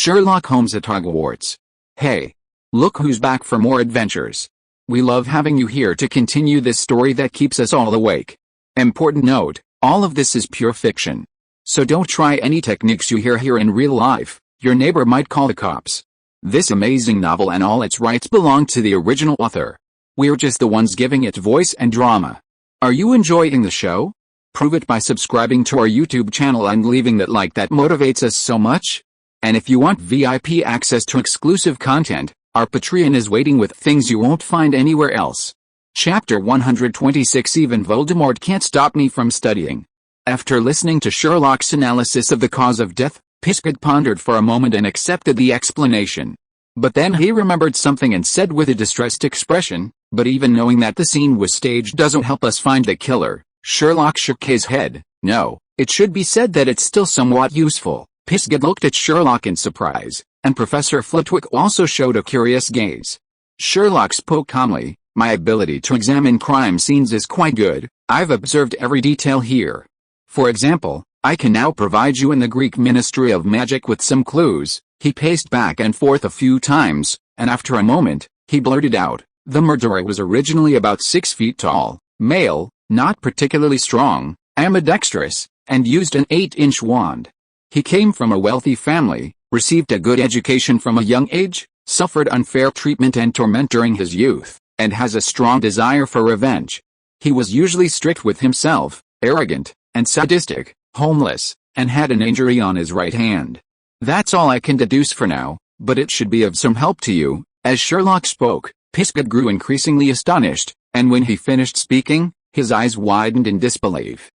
Sherlock Holmes at Hogwarts. Hey! Look who's back for more adventures. We love having you here to continue this story that keeps us all awake. Important note, all of this is pure fiction. So don't try any techniques you hear here in real life, your neighbor might call the cops. This amazing novel and all its rights belong to the original author. We're just the ones giving it voice and drama. Are you enjoying the show? Prove it by subscribing to our YouTube channel and leaving that like that motivates us so much. And if you want VIP access to exclusive content, our Patreon is waiting with things you won't find anywhere else. Chapter 126 Even Voldemort Can't Stop Me from Studying. After listening to Sherlock's analysis of the cause of death, Pisgid pondered for a moment and accepted the explanation. But then he remembered something and said with a distressed expression, "But even knowing that the scene was staged doesn't help us find the killer." Sherlock shook his head. "No, it should be said that it's still somewhat useful." Pisgid looked at Sherlock in surprise, and Professor Flitwick also showed a curious gaze. Sherlock spoke calmly, "My ability to examine crime scenes is quite good. I've observed every detail here. For example, I can now provide you in the Greek Ministry of Magic with some clues." He paced back and forth a few times, and after a moment, he blurted out, "The murderer was originally about 6 feet tall, male, not particularly strong, ambidextrous, and used an 8-inch wand. He came from a wealthy family, received a good education from a young age, suffered unfair treatment and torment during his youth, and has a strong desire for revenge. He was usually strict with himself, arrogant, and sadistic, homeless, and had an injury on his right hand. That's all I can deduce for now, but it should be of some help to you." As Sherlock spoke, Pisgid grew increasingly astonished, and when he finished speaking, his eyes widened in disbelief.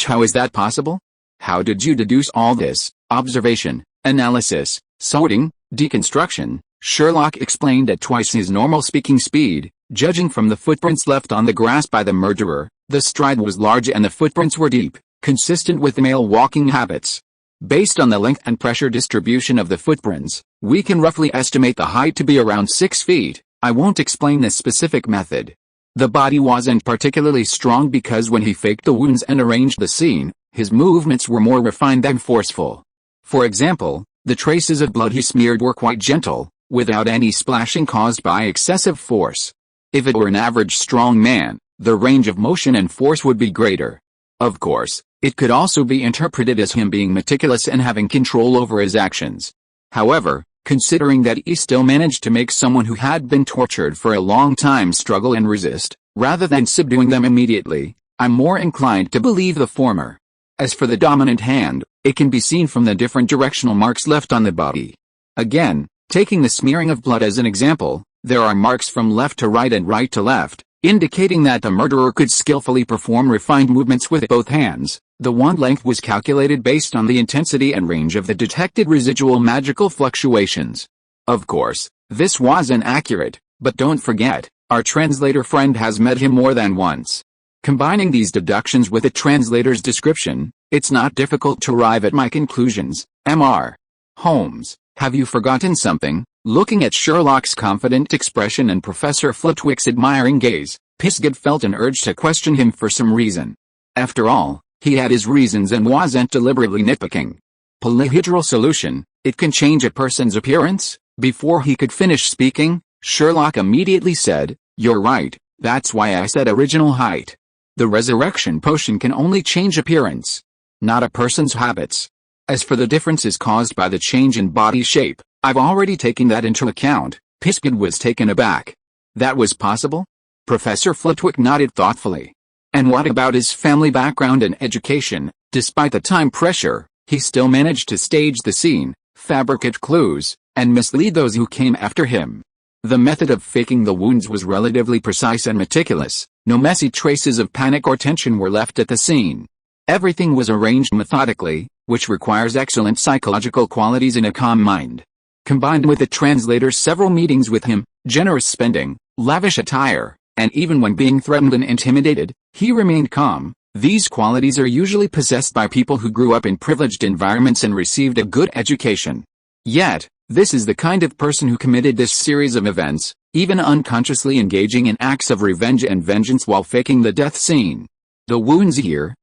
How is that possible? How did you deduce all this? Observation, analysis, sorting, deconstruction. Sherlock explained at twice his normal speaking speed. Judging from the footprints left on the grass by the murderer, the stride was large and the footprints were deep, consistent with male walking habits. Based on the length and pressure distribution of the footprints, we can roughly estimate the height to be around 6 feet. I won't explain this specific method. The body wasn't particularly strong because when he faked the wounds and arranged the scene, his movements were more refined than forceful. For example, the traces of blood he smeared were quite gentle, without any splashing caused by excessive force. If it were an average strong man, the range of motion and force would be greater. Of course, it could also be interpreted as him being meticulous and having control over his actions. However, considering that he still managed to make someone who had been tortured for a long time struggle and resist, rather than subduing them immediately, I'm more inclined to believe the former. As for the dominant hand, it can be seen from the different directional marks left on the body. Again, taking the smearing of blood as an example, there are marks from left to right and right to left, indicating that the murderer could skillfully perform refined movements with both hands. The wand length was calculated based on the intensity and range of the detected residual magical fluctuations. Of course, this wasn't accurate, but don't forget, our translator friend has met him more than once. Combining these deductions with the translator's description, it's not difficult to arrive at my conclusions. Mr. Holmes, have you forgotten something? Looking at Sherlock's confident expression and Professor Flitwick's admiring gaze, Pisgid felt an urge to question him for some reason. After all, he had his reasons and wasn't deliberately nitpicking. Polyhedral solution, it can change a person's appearance? Before he could finish speaking, Sherlock immediately said, "You're right, that's why I said original height. The resurrection potion can only change appearance, not a person's habits. As for the differences caused by the change in body shape, I've already taken that into account." Pisgid was taken aback. That was possible? Professor Flitwick nodded thoughtfully. And what about his family background and education? Despite the time pressure, he still managed to stage the scene, fabricate clues, and mislead those who came after him. The method of faking the wounds was relatively precise and meticulous. No messy traces of panic or tension were left at the scene. Everything was arranged methodically, which requires excellent psychological qualities in a calm mind. Combined with the translator's several meetings with him, generous spending, lavish attire, and even when being threatened and intimidated, he remained calm. These qualities are usually possessed by people who grew up in privileged environments and received a good education. Yet, this is the kind of person who committed this series of events, even unconsciously engaging in acts of revenge and vengeance while faking the death scene. The wounds here,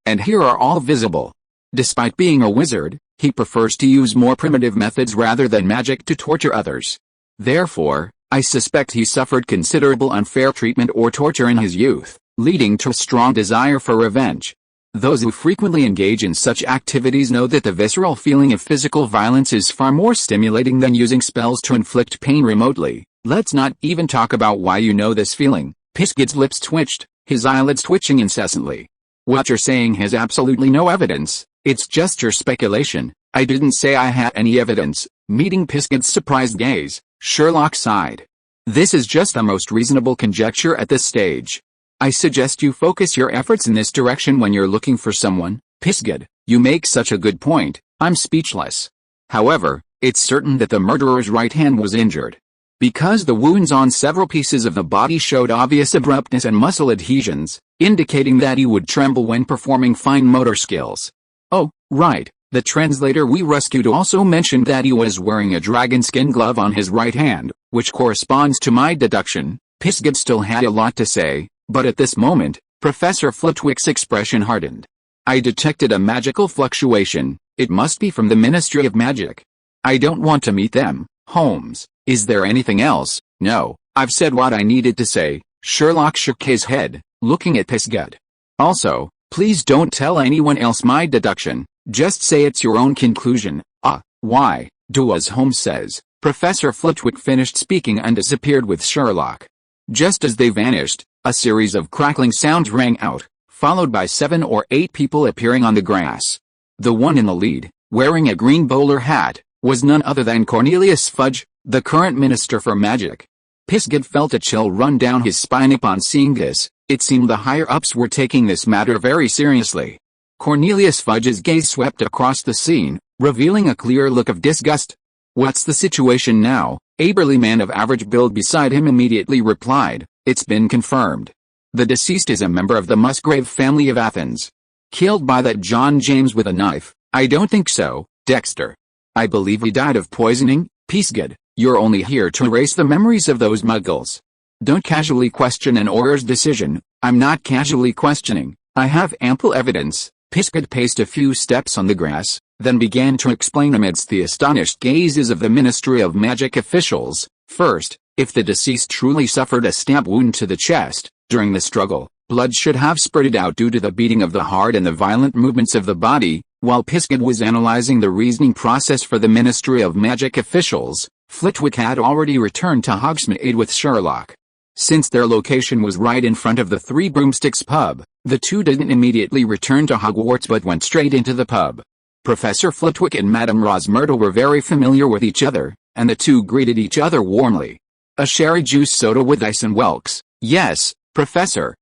and here are all visible. Despite being a wizard, He prefers to use more primitive methods rather than magic to torture others. Therefore, I suspect he suffered considerable unfair treatment or torture in his youth, leading to a strong desire for revenge. Those who frequently engage in such activities know that the visceral feeling of physical violence is far more stimulating than using spells to inflict pain remotely. Let's not even talk about why you know this feeling. Pisgid's lips twitched, his eyelids twitching incessantly. What you're saying has absolutely no evidence, it's just your speculation. I didn't say I had any evidence. Meeting Pisgid's surprised gaze, Sherlock sighed. This is just the most reasonable conjecture at this stage. I suggest you focus your efforts in this direction when you're looking for someone. Pisgid, you make such a good point, I'm speechless. However, it's certain that the murderer's right hand was injured. Because the wounds on several pieces of the body showed obvious abruptness and muscle adhesions, indicating that he would tremble when performing fine motor skills. Oh, right, the translator we rescued also mentioned that he was wearing a dragon skin glove on his right hand, which corresponds to my deduction. Pisgid still had a lot to say, but at this moment, Professor Flitwick's expression hardened. I detected a magical fluctuation. It must be from the Ministry of Magic. I don't want to meet them, Holmes. Is there anything else? No, I've said what I needed to say. Sherlock shook his head, looking at Pisgid. Also, please don't tell anyone else my deduction. Just say it's your own conclusion. Why, do as Holmes says. Professor Flitwick finished speaking and disappeared with Sherlock. Just as they vanished, a series of crackling sounds rang out, followed by 7 or 8 people appearing on the grass. The one in the lead, wearing a green bowler hat, was none other than Cornelius Fudge, the current Minister for Magic. Pisgid felt a chill run down his spine upon seeing this. It seemed the higher-ups were taking this matter very seriously. Cornelius Fudge's gaze swept across the scene, revealing a clear look of disgust. What's the situation now? A burly man of average build beside him immediately replied. It's been confirmed. The deceased is a member of the Musgrave family of Athens. Killed by that John James with a knife? I don't think so, Dexter. I believe he died of poisoning. Pisgid, you're only here to erase the memories of those muggles. Don't casually question an Auror's decision. I'm not casually questioning. I have ample evidence. Pisgid paced a few steps on the grass, then began to explain amidst the astonished gazes of the Ministry of Magic officials. First, if the deceased truly suffered a stab wound to the chest, during the struggle, blood should have spurted out due to the beating of the heart and the violent movements of the body. While Pisgid was analyzing the reasoning process for the Ministry of Magic officials, Flitwick had already returned to Hogsmeade with Sherlock. Since their location was right in front of the Three Broomsticks pub, the two didn't immediately return to Hogwarts but went straight into the pub. Professor Flitwick and Madame Rosmerta were very familiar with each other, and the two greeted each other warmly. A sherry juice soda with ice and whelks. Yes, Professor.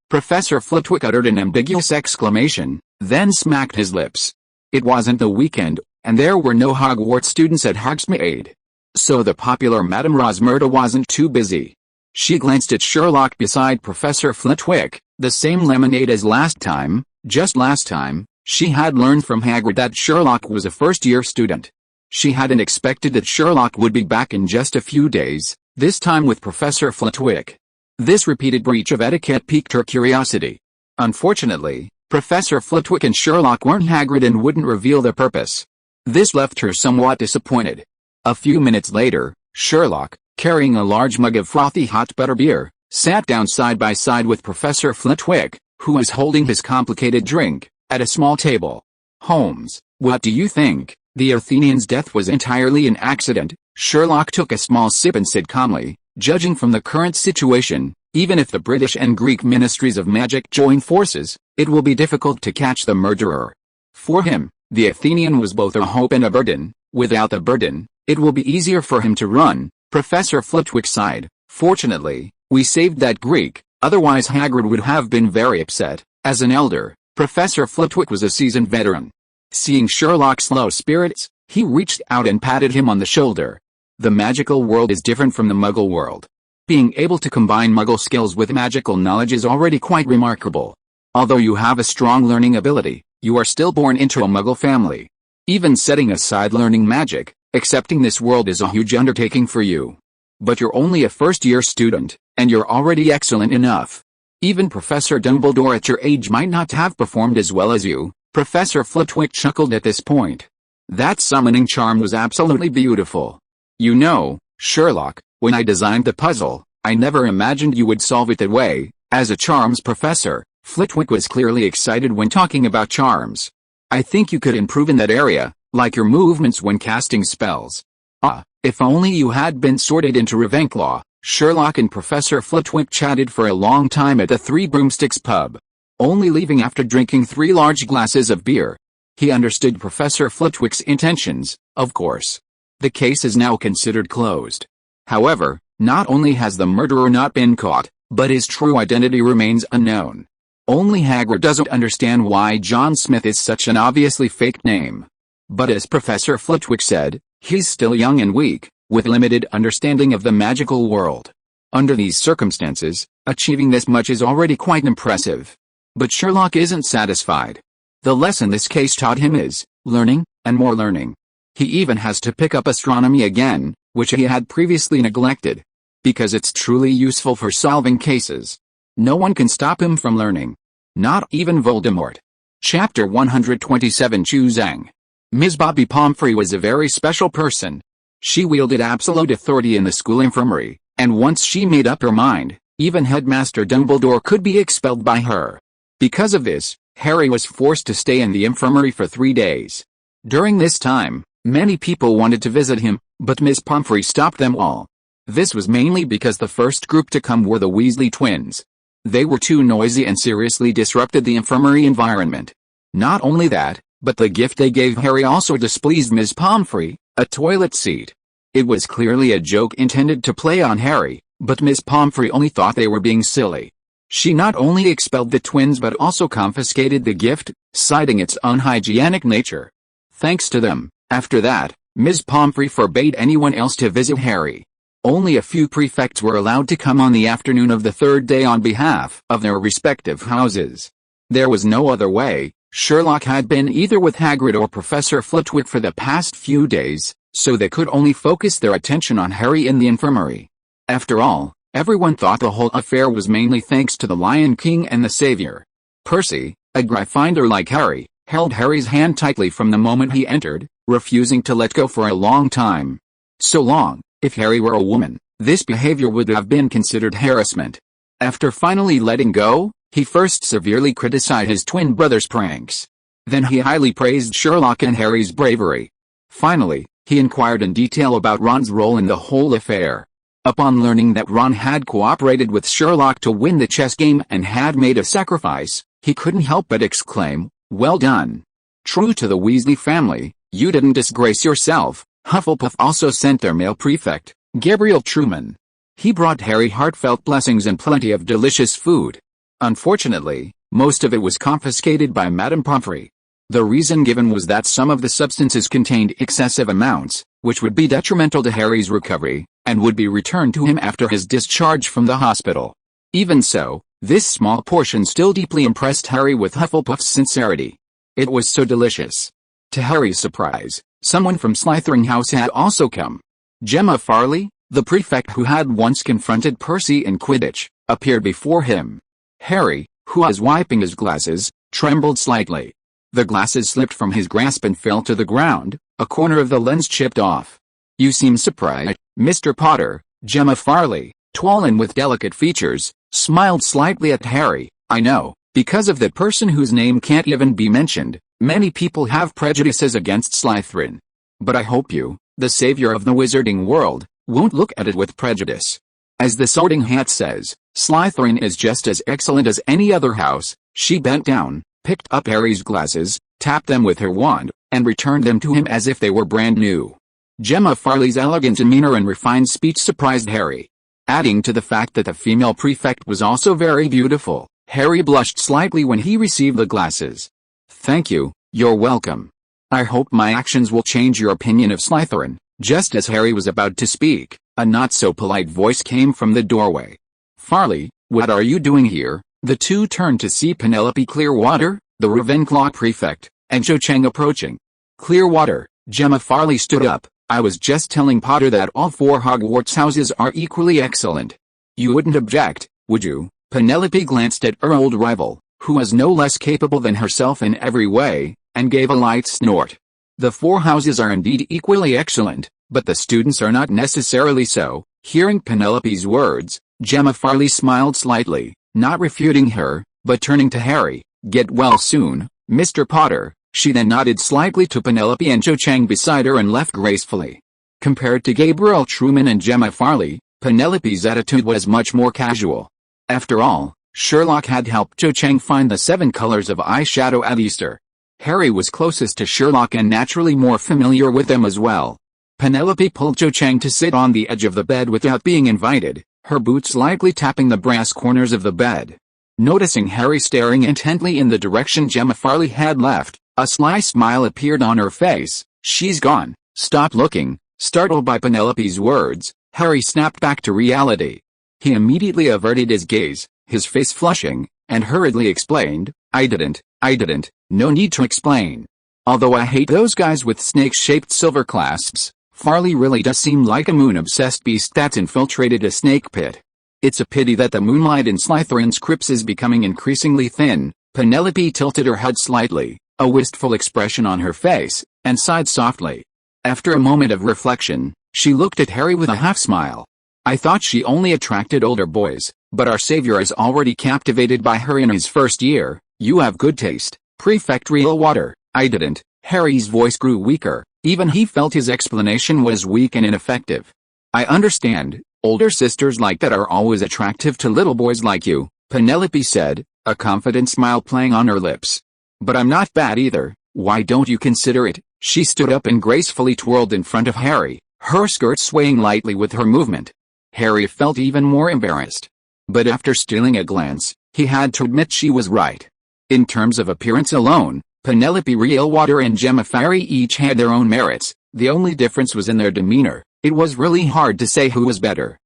Professor Flitwick uttered an ambiguous exclamation, then smacked his lips. It wasn't the weekend, and there were no Hogwarts students at Hogsmeade. So the popular Madame Rosmerta wasn't too busy. She glanced at Sherlock beside Professor Flitwick, the same lemonade as last time. Just last time, she had learned from Hagrid that Sherlock was a first-year student. She hadn't expected that Sherlock would be back in just a few days, this time with Professor Flitwick. This repeated breach of etiquette piqued her curiosity. Unfortunately, Professor Flitwick and Sherlock weren't Hagrid and wouldn't reveal their purpose. This left her somewhat disappointed. A few minutes later, Sherlock, carrying a large mug of frothy hot butterbeer, sat down side by side with Professor Flitwick, who was holding his complicated drink, at a small table. Holmes, what do you think? The Athenian's death was entirely an accident. Sherlock took a small sip and said calmly, judging from the current situation, even if the British and Greek ministries of magic join forces, it will be difficult to catch the murderer. For him, the Athenian was both a hope and a burden. Without the burden, it will be easier for him to run. Professor Flitwick sighed. Fortunately, we saved that Greek, otherwise Hagrid would have been very upset. As an elder, Professor Flitwick was a seasoned veteran. Seeing Sherlock's low spirits, he reached out and patted him on the shoulder. The magical world is different from the Muggle world. Being able to combine Muggle skills with magical knowledge is already quite remarkable. Although you have a strong learning ability, you are still born into a Muggle family. Even setting aside learning magic, accepting this world is a huge undertaking for you. But you're only a first-year student, and you're already excellent enough. Even Professor Dumbledore at your age might not have performed as well as you. Professor Flitwick chuckled at this point. That summoning charm was absolutely beautiful. You know, Sherlock, when I designed the puzzle, I never imagined you would solve it that way. As a charms professor, Flitwick was clearly excited when talking about charms. I think you could improve in that area, like your movements when casting spells. Ah, if only you had been sorted into Ravenclaw. Sherlock and Professor Flitwick chatted for a long time at the Three Broomsticks pub, only leaving after drinking 3 large glasses of beer. He understood Professor Flitwick's intentions, of course. The case is now considered closed. However, not only has the murderer not been caught, but his true identity remains unknown. Only Hagrid doesn't understand why John Smith is such an obviously fake name. But as Professor Flitwick said, he's still young and weak, with limited understanding of the magical world. Under these circumstances, achieving this much is already quite impressive. But Sherlock isn't satisfied. The lesson this case taught him is learning, and more learning. He even has to pick up astronomy again, which he had previously neglected. Because it's truly useful for solving cases. No one can stop him from learning. Not even Voldemort. Chapter 127 Choosing. Ms. Bobby Pomfrey was a very special person. She wielded absolute authority in the school infirmary, and once she made up her mind, even Headmaster Dumbledore could be expelled by her. Because of this, Harry was forced to stay in the infirmary for 3 days. During this time, many people wanted to visit him, but Miss Pomfrey stopped them all. This was mainly because the first group to come were the Weasley twins. They were too noisy and seriously disrupted the infirmary environment. Not only that, but the gift they gave Harry also displeased Miss Pomfrey, a toilet seat. It was clearly a joke intended to play on Harry, but Miss Pomfrey only thought they were being silly. She not only expelled the twins but also confiscated the gift, citing its unhygienic nature. Thanks to them, after that, Miss Pomfrey forbade anyone else to visit Harry. Only a few prefects were allowed to come on the afternoon of the 3rd day on behalf of their respective houses. There was no other way. Sherlock had been either with Hagrid or Professor Flitwick for the past few days, so they could only focus their attention on Harry in the infirmary. After all, everyone thought the whole affair was mainly thanks to the Lion King and the Savior. Percy, a Gryffindor like Harry, held Harry's hand tightly from the moment he entered, refusing to let go for a long time. So long, if Harry were a woman, this behavior would have been considered harassment. After finally letting go, he first severely criticized his twin brother's pranks. Then he highly praised Sherlock and Harry's bravery. Finally, he inquired in detail about Ron's role in the whole affair. Upon learning that Ron had cooperated with Sherlock to win the chess game and had made a sacrifice, he couldn't help but exclaim, "Well done. True to the Weasley family, you didn't disgrace yourself." Hufflepuff also sent their male prefect, Gabriel Truman. He brought Harry heartfelt blessings and plenty of delicious food. Unfortunately, most of it was confiscated by Madame Pomfrey. The reason given was that some of the substances contained excessive amounts, which would be detrimental to Harry's recovery, and would be returned to him after his discharge from the hospital. Even so, this small portion still deeply impressed Harry with Hufflepuff's sincerity. It was so delicious. To Harry's surprise, someone from Slytherin House had also come. Gemma Farley, the prefect who had once confronted Percy in Quidditch, appeared before him. Harry, who was wiping his glasses, trembled slightly. The glasses slipped from his grasp and fell to the ground, a corner of the lens chipped off. "You seem surprised, Mr. Potter." Gemma Farley, tall and with delicate features, smiled slightly at Harry. "I know, because of the person whose name can't even be mentioned, many people have prejudices against Slytherin. But I hope you, the savior of the wizarding world, won't look at it with prejudice. As the Sorting Hat says, Slytherin is just as excellent as any other house." She bent down, picked up Harry's glasses, tapped them with her wand, and returned them to him as if they were brand new. Gemma Farley's elegant demeanor and refined speech surprised Harry. Adding to the fact that the female prefect was also very beautiful, Harry blushed slightly when he received the glasses. "Thank you, you're welcome. I hope my actions will change your opinion of Slytherin." Just as Harry was about to speak, a not-so-polite voice came from the doorway. "Farley, what are you doing here?" The two turned to see Penelope Clearwater, the Ravenclaw prefect, and Cho Chang approaching. "Clearwater," Gemma Farley stood up, "I was just telling Potter that all 4 Hogwarts houses are equally excellent. You wouldn't object, would you?" Penelope glanced at her old rival, who was no less capable than herself in every way, and gave a light snort. The 4 houses are indeed equally excellent, but the students are not necessarily so. Hearing Penelope's words, Gemma Farley smiled slightly, not refuting her, but turning to Harry. "Get well soon, Mr. Potter." She then nodded slightly to Penelope and Cho Chang beside her and left gracefully. Compared to Gabriel Truman and Gemma Farley, Penelope's attitude was much more casual. After all, Sherlock had helped Cho Chang find the 7 colors of eyeshadow at Easter. Harry was closest to Sherlock and naturally more familiar with them as well. Penelope pulled Cho Chang to sit on the edge of the bed without being invited, her boots lightly tapping the brass corners of the bed. Noticing Harry staring intently in the direction Gemma Farley had left, a sly smile appeared on her face. "She's gone. Stop looking." Startled by Penelope's words, Harry snapped back to reality. He immediately averted his gaze, his face flushing, and hurriedly explained, I didn't, no need to explain. Although I hate those guys with snake-shaped silver clasps, Farley really does seem like a moon-obsessed beast that's infiltrated a snake pit. It's a pity that the moonlight in Slytherin's crypts is becoming increasingly thin." Penelope tilted her head slightly, a wistful expression on her face, and sighed softly. After a moment of reflection, she looked at Harry with a half-smile. "I thought she only attracted older boys, but our savior is already captivated by her in his first year. You have good taste, Prefect Realwater." "I didn't." Harry's voice grew weaker, even he felt his explanation was weak and ineffective. "I understand, older sisters like that are always attractive to little boys like you," Penelope said, a confident smile playing on her lips. "But I'm not bad either. Why don't you consider it?" She stood up and gracefully twirled in front of Harry, her skirt swaying lightly with her movement. Harry felt even more embarrassed. But after stealing a glance, he had to admit she was right. In terms of appearance alone, Penelope Realwater and Gemma Farley each had their own merits. The only difference was in their demeanor. It was really hard to say who was better.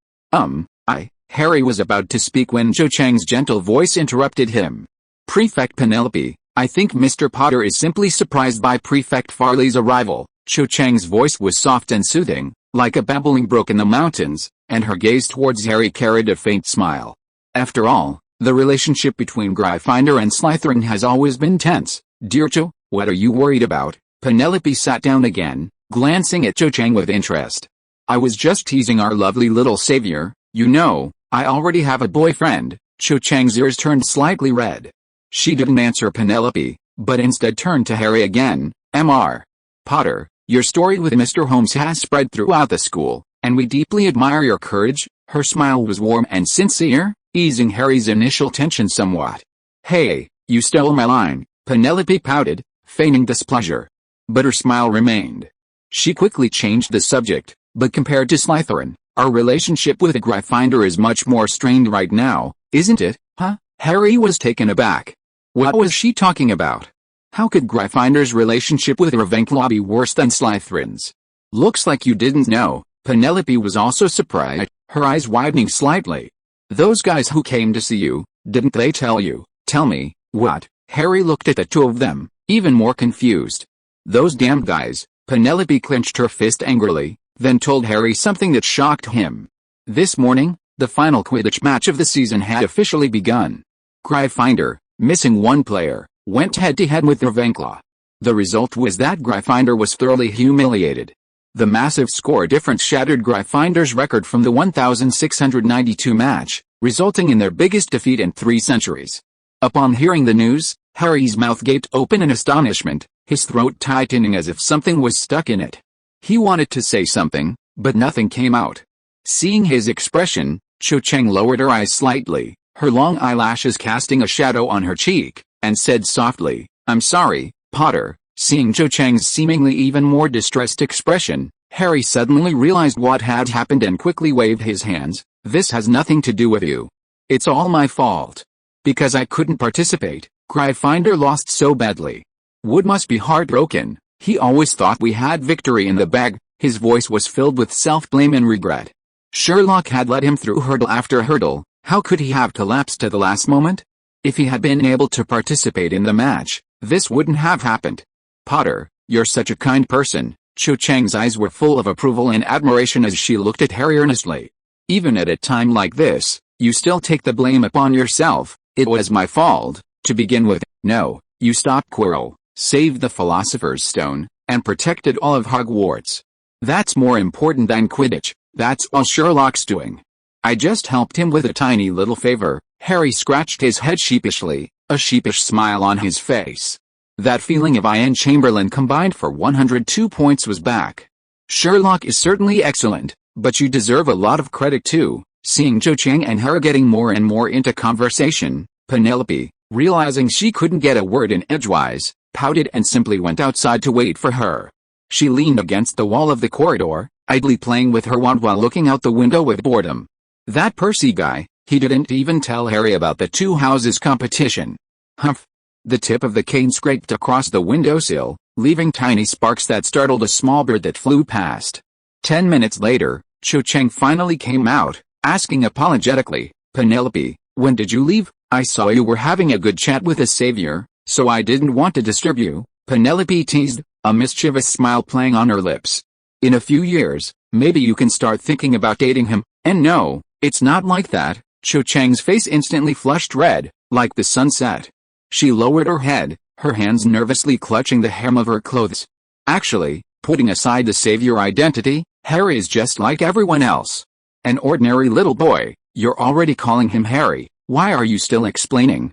Harry was about to speak when Cho Chang's gentle voice interrupted him. "Prefect Penelope, I think Mr. Potter is simply surprised by Prefect Farley's arrival." Cho Chang's voice was soft and soothing, like a babbling brook in the mountains, and her gaze towards Harry carried a faint smile. After all, the relationship between Gryffindor and Slytherin has always been tense. "Dear Cho, what are you worried about?" Penelope sat down again, glancing at Cho Chang with interest. "I was just teasing our lovely little savior. You know, I already have a boyfriend." Cho Chang's ears turned slightly red. She didn't answer Penelope, but instead turned to Harry again. "Mr. Potter, your story with Mr. Holmes has spread throughout the school, and we deeply admire your courage." Her smile was warm and sincere, easing Harry's initial tension somewhat. "Hey, you stole my line," Penelope pouted, feigning displeasure. But her smile remained. She quickly changed the subject. "But compared to Slytherin, our relationship with a Gryffindor is much more strained right now, isn't it?" "Huh?" Harry was taken aback. What was she talking about? How could Gryffindor's relationship with Ravenclaw be worse than Slytherin's? "Looks like you didn't know." Penelope was also surprised, her eyes widening slightly. "Those guys who came to see you, didn't they tell you?" "Tell me, what?" Harry looked at the two of them, even more confused. "Those damn guys." Penelope clenched her fist angrily, then told Harry something that shocked him. This morning, the final Quidditch match of the season had officially begun. Gryffindor, missing one player, went head-to-head with Ravenclaw. The result was that Gryffindor was thoroughly humiliated. The massive score difference shattered Gryffindor's record from the 1692 match, resulting in their biggest defeat in 3 centuries. Upon hearing the news, Harry's mouth gaped open in astonishment, his throat tightening as if something was stuck in it. He wanted to say something, but nothing came out. Seeing his expression, Cho Chang lowered her eyes slightly, her long eyelashes casting a shadow on her cheek, and said softly, "I'm sorry, Potter." Seeing Cho Chang's seemingly even more distressed expression, Harry suddenly realized what had happened and quickly waved his hands. "This has nothing to do with you. It's all my fault. Because I couldn't participate, Gryffindor lost so badly. Wood must be heartbroken. He always thought we had victory in the bag." His voice was filled with self-blame and regret. Sherlock had led him through hurdle after hurdle. How could he have collapsed to the last moment? If he had been able to participate in the match, this wouldn't have happened. "Potter, you're such a kind person." Cho Chang's eyes were full of approval and admiration as she looked at Harry earnestly. "Even at a time like this, you still take the blame upon yourself." "It was my fault, to begin with." "No, you stop quarrel, save the Philosopher's Stone, and protected all of Hogwarts. That's more important than Quidditch, that's all Sherlock's doing. I just helped him with a tiny little favor. Harry scratched his head sheepishly, a sheepish smile on his face. That feeling of Ian Chamberlain combined for 102 points was back. Sherlock is certainly excellent, but you deserve a lot of credit too. Seeing Cho Chang and Harry getting more and more into conversation, Penelope, realizing she couldn't get a word in edgewise, pouted and simply went outside to wait for her. She leaned against the wall of the corridor, idly playing with her wand while looking out the window with boredom. That Percy guy, he didn't even tell Harry about the two houses competition. Humph. The tip of the cane scraped across the windowsill, leaving tiny sparks that startled a small bird that flew past. 10 minutes later, Cho Chang finally came out, asking apologetically, "Penelope, when did you leave? I saw you were having a good chat with a savior, so I didn't want to disturb you," Penelope teased, a mischievous smile playing on her lips. "In a few years, maybe you can start thinking about dating him, and no, it's not like that." Cho Chang's face instantly flushed red, like the sunset. She lowered her head, her hands nervously clutching the hem of her clothes. "Actually, putting aside the savior identity, Harry is just like everyone else. An ordinary little boy. You're already calling him Harry. Why are you still explaining?"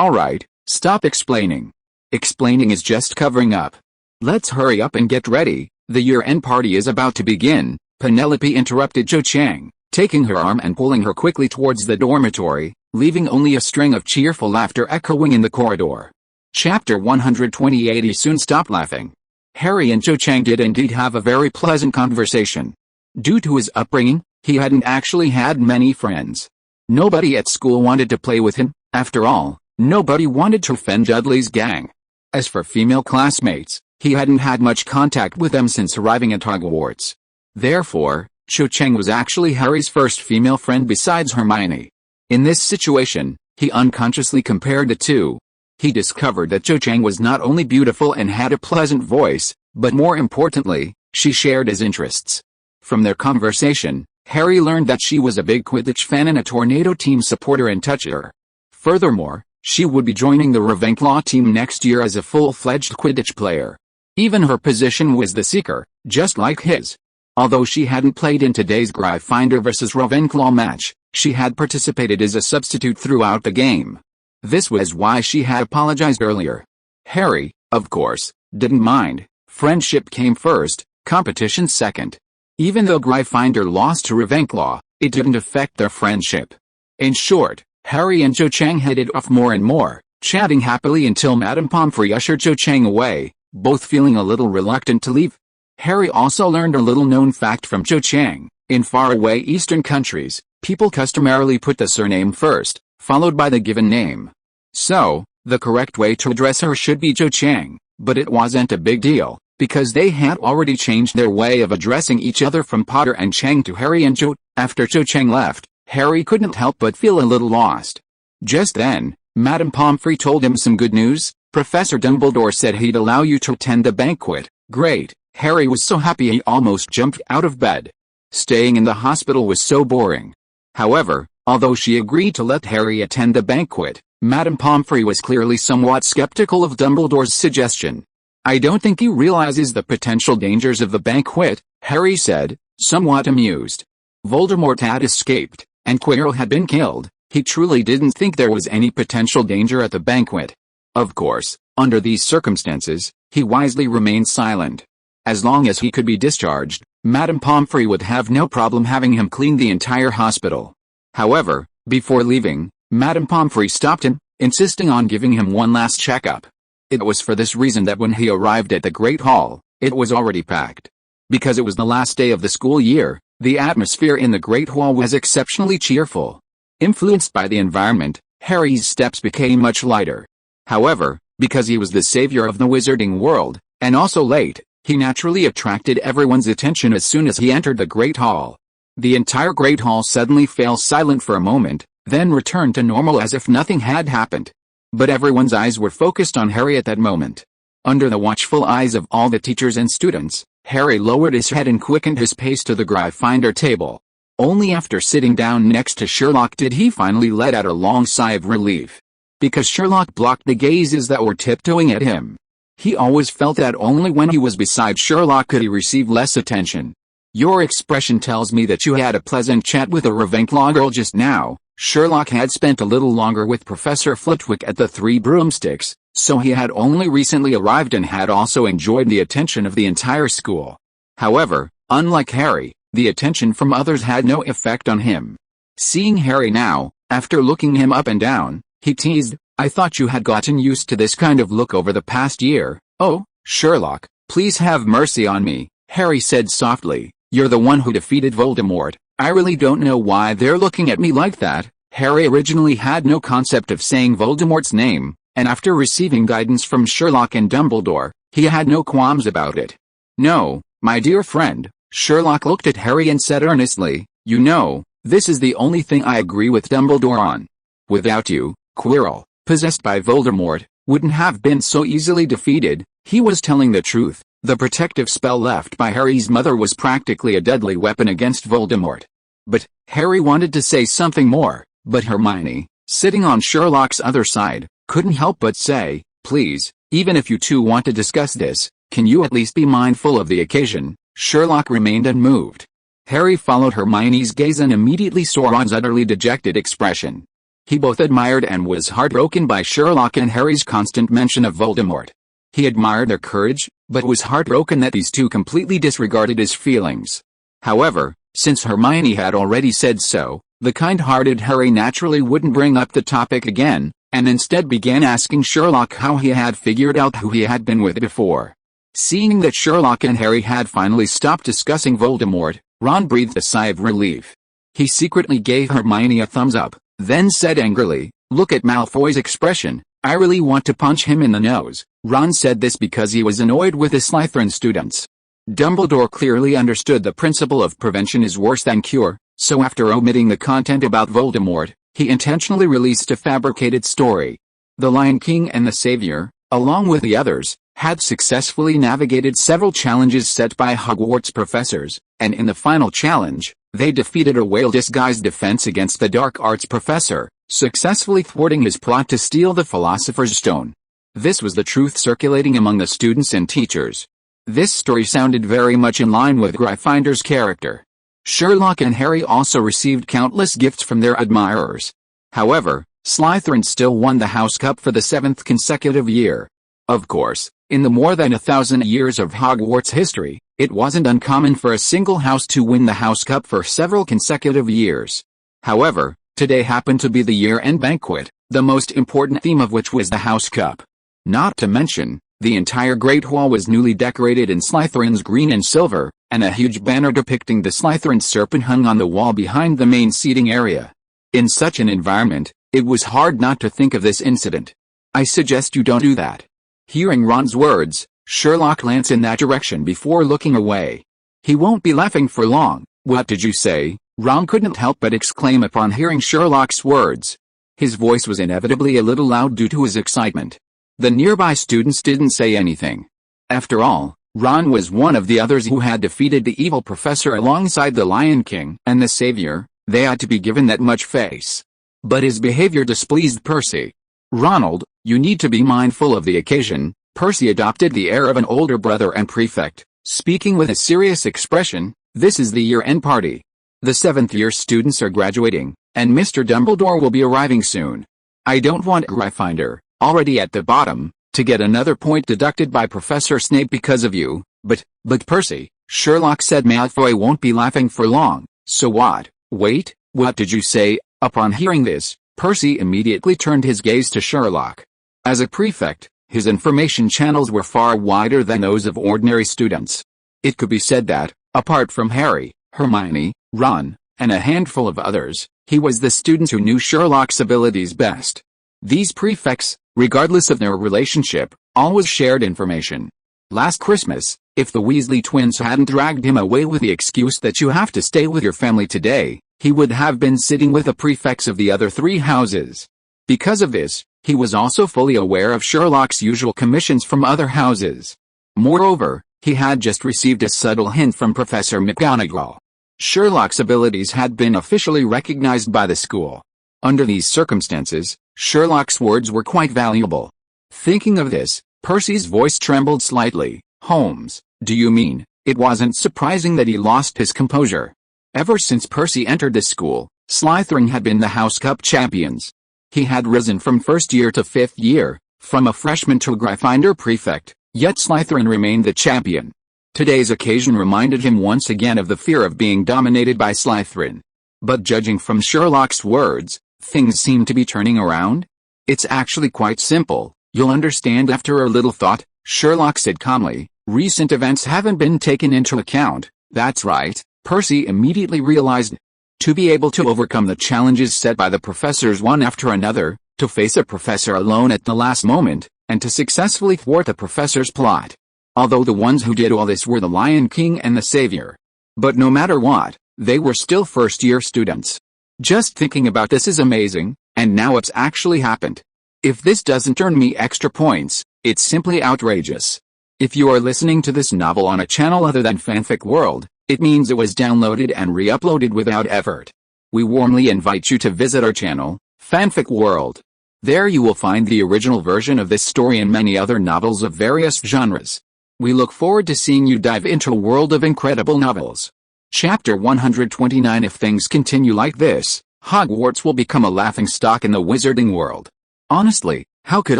Alright, stop explaining. Explaining is just covering up. Let's hurry up and get ready, the year-end party is about to begin," Penelope interrupted Cho Chang, taking her arm and pulling her quickly towards the dormitory, leaving only a string of cheerful laughter echoing in the corridor. Chapter 128. He soon stopped laughing. Harry and Cho Chang did indeed have a very pleasant conversation. Due to his upbringing, he hadn't actually had many friends. Nobody at school wanted to play with him, after all, nobody wanted to offend Dudley's gang. As for female classmates, he hadn't had much contact with them since arriving at Hogwarts. Therefore, Cho Chang was actually Harry's first female friend besides Hermione. In this situation, he unconsciously compared the two. He discovered that Cho Chang was not only beautiful and had a pleasant voice, but more importantly, she shared his interests. From their conversation, Harry learned that she was a big Quidditch fan and a Tornado team supporter and toucher. Furthermore, she would be joining the Ravenclaw team next year as a full-fledged Quidditch player. Even her position was the Seeker, just like his. Although she hadn't played in today's Gryffindor vs Ravenclaw match, she had participated as a substitute throughout the game. This was why she had apologized earlier. Harry, of course, didn't mind. Friendship came first, competition second. Even though Gryffindor lost to Ravenclaw, it didn't affect their friendship. In short, Harry and Cho Chang headed off more and more, chatting happily until Madame Pomfrey ushered Cho Chang away, both feeling a little reluctant to leave. Harry also learned a little-known fact from Cho Chang. In faraway Eastern countries, people customarily put the surname first, followed by the given name. So, the correct way to address her should be Cho Chang, but it wasn't a big deal, because they had already changed their way of addressing each other from Potter and Chang to Harry and Cho. After Cho Chang left, Harry couldn't help but feel a little lost. Just then, Madame Pomfrey told him some good news. Professor Dumbledore said he'd allow you to attend the banquet. Great. Harry was so happy he almost jumped out of bed. Staying in the hospital was so boring. However, although she agreed to let Harry attend the banquet, Madame Pomfrey was clearly somewhat skeptical of Dumbledore's suggestion. "I don't think he realizes the potential dangers of the banquet," Harry said, somewhat amused. Voldemort had escaped, and Quirrell had been killed. He truly didn't think there was any potential danger at the banquet. Of course, under these circumstances, he wisely remained silent. As long as he could be discharged, Madame Pomfrey would have no problem having him clean the entire hospital. However, before leaving, Madame Pomfrey stopped him, insisting on giving him one last checkup. It was for this reason that when he arrived at the Great Hall, it was already packed. Because it was the last day of the school year, the atmosphere in the Great Hall was exceptionally cheerful. Influenced by the environment, Harry's steps became much lighter. However, because he was the savior of the wizarding world, and also late, he naturally attracted everyone's attention as soon as he entered the Great Hall. The entire Great Hall suddenly fell silent for a moment, then returned to normal as if nothing had happened. But everyone's eyes were focused on Harry at that moment. Under the watchful eyes of all the teachers and students, Harry lowered his head and quickened his pace to the Gryffindor table. Only after sitting down next to Sherlock did he finally let out a long sigh of relief. Because Sherlock blocked the gazes that were tiptoeing at him. He always felt that only when he was beside Sherlock could he receive less attention. Your expression tells me that you had a pleasant chat with a Ravenclaw girl just now. Sherlock had spent a little longer with Professor Flitwick at the Three Broomsticks, so he had only recently arrived and had also enjoyed the attention of the entire school. However, unlike Harry, the attention from others had no effect on him. Seeing Harry now, after looking him up and down, he teased, "I thought you had gotten used to this kind of look over the past year." "Oh, Sherlock, please have mercy on me," Harry said softly. "You're the one who defeated Voldemort. I really don't know why they're looking at me like that." Harry originally had no concept of saying Voldemort's name, and after receiving guidance from Sherlock and Dumbledore, he had no qualms about it. "No, my dear friend," Sherlock looked at Harry and said earnestly, "you know, this is the only thing I agree with Dumbledore on. Without you, Quirrell, possessed by Voldemort, wouldn't have been so easily defeated." He was telling the truth. The protective spell left by Harry's mother was practically a deadly weapon against Voldemort. But Harry wanted to say something more, but Hermione, sitting on Sherlock's other side, couldn't help but say, "Please, even if you two want to discuss this, can you at least be mindful of the occasion?" Sherlock remained unmoved. Harry followed Hermione's gaze and immediately saw Ron's utterly dejected expression. He both admired and was heartbroken by Sherlock and Harry's constant mention of Voldemort. He admired their courage, but was heartbroken that these two completely disregarded his feelings. However, since Hermione had already said so, the kind-hearted Harry naturally wouldn't bring up the topic again, and instead began asking Sherlock how he had figured out who he had been with before. Seeing that Sherlock and Harry had finally stopped discussing Voldemort, Ron breathed a sigh of relief. He secretly gave Hermione a thumbs up, then said angrily, "Look at Malfoy's expression. I really want to punch him in the nose." Ron said this because he was annoyed with the Slytherin students. Dumbledore clearly understood the principle of prevention is worse than cure, so after omitting the content about Voldemort, he intentionally released a fabricated story. The Lion King and the Savior, along with the others, had successfully navigated several challenges set by Hogwarts professors, and in the final challenge, they defeated a well-disguised defense against the dark arts professor, successfully thwarting his plot to steal the Philosopher's Stone. This was the truth circulating among the students and teachers. This story sounded very much in line with Gryffindor's character. Sherlock and Harry also received countless gifts from their admirers. However, Slytherin still won the House Cup for the 7th consecutive year. Of course, in the more than 1,000 years of Hogwarts history, it wasn't uncommon for a single house to win the House Cup for several consecutive years. However, today happened to be the year-end banquet, the most important theme of which was the House Cup. Not to mention, the entire Great Hall was newly decorated in Slytherin's green and silver, and a huge banner depicting the Slytherin serpent hung on the wall behind the main seating area. In such an environment, it was hard not to think of this incident. "I suggest you don't do that." Hearing Ron's words, Sherlock glanced in that direction before looking away. "He won't be laughing for long." "What did you say?" Ron couldn't help but exclaim upon hearing Sherlock's words. His voice was inevitably a little loud due to his excitement. The nearby students didn't say anything. After all, Ron was one of the others who had defeated the evil professor alongside the Lion King and the Savior. They had to be given that much face. But his behavior displeased Percy. "Ronald, you need to be mindful of the occasion." Percy adopted the air of an older brother and prefect, speaking with a serious expression. "This is the year-end party. The 7th-year students are graduating, and Mr. Dumbledore will be arriving soon. I don't want Gryffindor, already at the bottom, to get another point deducted by Professor Snape because of you." But Percy," Sherlock said, "Malfoy won't be laughing for long, so what?" "Wait, what did you say?" Upon hearing this, Percy immediately turned his gaze to Sherlock. As a prefect, his information channels were far wider than those of ordinary students. It could be said that, apart from Harry, Hermione, Ron, and a handful of others, he was the student who knew Sherlock's abilities best. These prefects, regardless of their relationship, always shared information. Last Christmas, if the Weasley twins hadn't dragged him away with the excuse that you have to stay with your family today, he would have been sitting with the prefects of the other 3 houses. Because of this, he was also fully aware of Sherlock's usual commissions from other houses. Moreover, he had just received a subtle hint from Professor McGonagall. Sherlock's abilities had been officially recognized by the school. Under these circumstances, Sherlock's words were quite valuable. Thinking of this, Percy's voice trembled slightly. Holmes, do you mean, it wasn't surprising that he lost his composure? Ever since Percy entered the school, Slytherin had been the House Cup champions. He had risen from first year to fifth year, from a freshman to a Gryffindor prefect, yet Slytherin remained the champion. Today's occasion reminded him once again of the fear of being dominated by Slytherin. But judging from Sherlock's words, things seem to be turning around? It's actually quite simple, you'll understand after a little thought, Sherlock said calmly. Recent events haven't been taken into account. That's right, Percy immediately realized. To be able to overcome the challenges set by the professors one after another, to face a professor alone at the last moment, and to successfully thwart the professor's plot. Although the ones who did all this were the Lion King and the Savior. But no matter what, they were still first-year students. Just thinking about this is amazing, and now it's actually happened. If this doesn't earn me extra points, it's simply outrageous. If you are listening to this novel on a channel other than Fanfic World, it means it was downloaded and re-uploaded without effort. We warmly invite you to visit our channel, Fanfic World. There you will find the original version of this story and many other novels of various genres. We look forward to seeing you dive into a world of incredible novels. Chapter 129. If things continue like this, Hogwarts will become a laughingstock in the wizarding world. Honestly, how could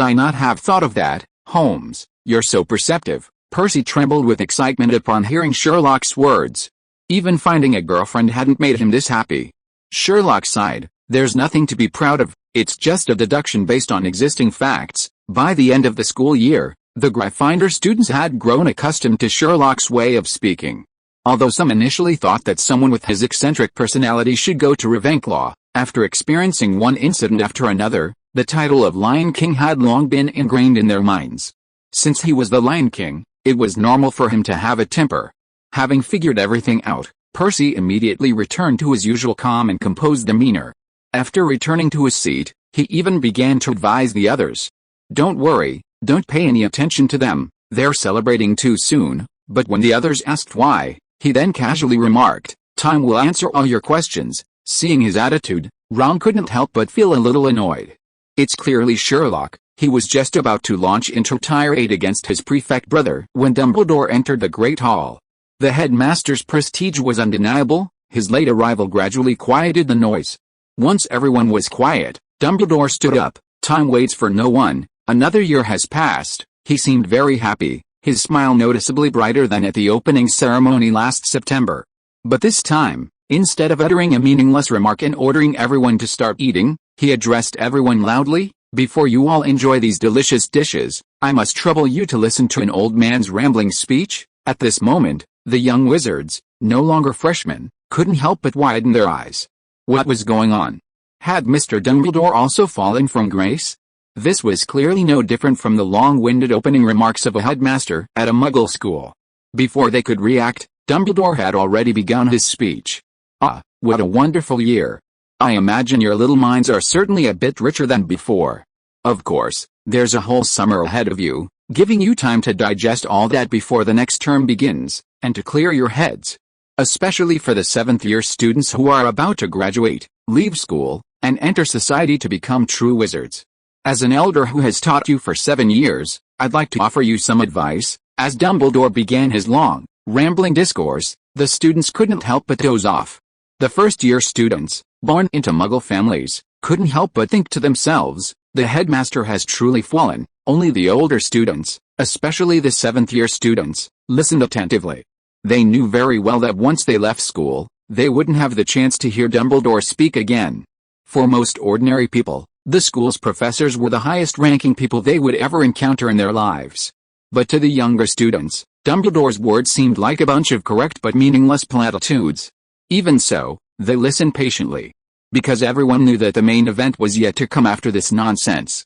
I not have thought of that, Holmes? You're so perceptive. Percy trembled with excitement upon hearing Sherlock's words. Even finding a girlfriend hadn't made him this happy. Sherlock sighed. There's nothing to be proud of, it's just a deduction based on existing facts. By the end of the school year, the Gryffindor students had grown accustomed to Sherlock's way of speaking. Although some initially thought that someone with his eccentric personality should go to Ravenclaw, after experiencing one incident after another, the title of Lion King had long been ingrained in their minds. Since he was the Lion King, it was normal for him to have a temper. Having figured everything out, Percy immediately returned to his usual calm and composed demeanor. After returning to his seat, he even began to advise the others. Don't worry, don't pay any attention to them, they're celebrating too soon. But when the others asked why, he then casually remarked, time will answer all your questions. Seeing his attitude, Ron couldn't help but feel a little annoyed. It's clearly Sherlock. He was just about to launch into tirade against his prefect brother when Dumbledore entered the Great Hall. The headmaster's prestige was undeniable, his late arrival gradually quieted the noise. Once everyone was quiet, Dumbledore stood up. Time waits for no one, another year has passed. He seemed very happy, his smile noticeably brighter than at the opening ceremony last September. But this time, instead of uttering a meaningless remark and ordering everyone to start eating, he addressed everyone loudly. Before you all enjoy these delicious dishes, I must trouble you to listen to an old man's rambling speech. At this moment, the young wizards, no longer freshmen, couldn't help but widen their eyes. What was going on? Had Mr. Dumbledore also fallen from grace? This was clearly no different from the long-winded opening remarks of a headmaster at a Muggle school. Before they could react, Dumbledore had already begun his speech. Ah, what a wonderful year. I imagine your little minds are certainly a bit richer than before. Of course, there's a whole summer ahead of you, giving you time to digest all that before the next term begins, and to clear your heads. Especially for the 7th-year students who are about to graduate, leave school, and enter society to become true wizards. As an elder who has taught you for 7 years, I'd like to offer you some advice. As Dumbledore began his long, rambling discourse, the students couldn't help but doze off. The first-year students, born into Muggle families, couldn't help but think to themselves, the headmaster has truly fallen. Only the older students, especially the 7th-year students, listened attentively. They knew very well that once they left school, they wouldn't have the chance to hear Dumbledore speak again. For most ordinary people, the school's professors were the highest-ranking people they would ever encounter in their lives. But to the younger students, Dumbledore's words seemed like a bunch of correct but meaningless platitudes. Even so, they listened patiently. Because everyone knew that the main event was yet to come after this nonsense.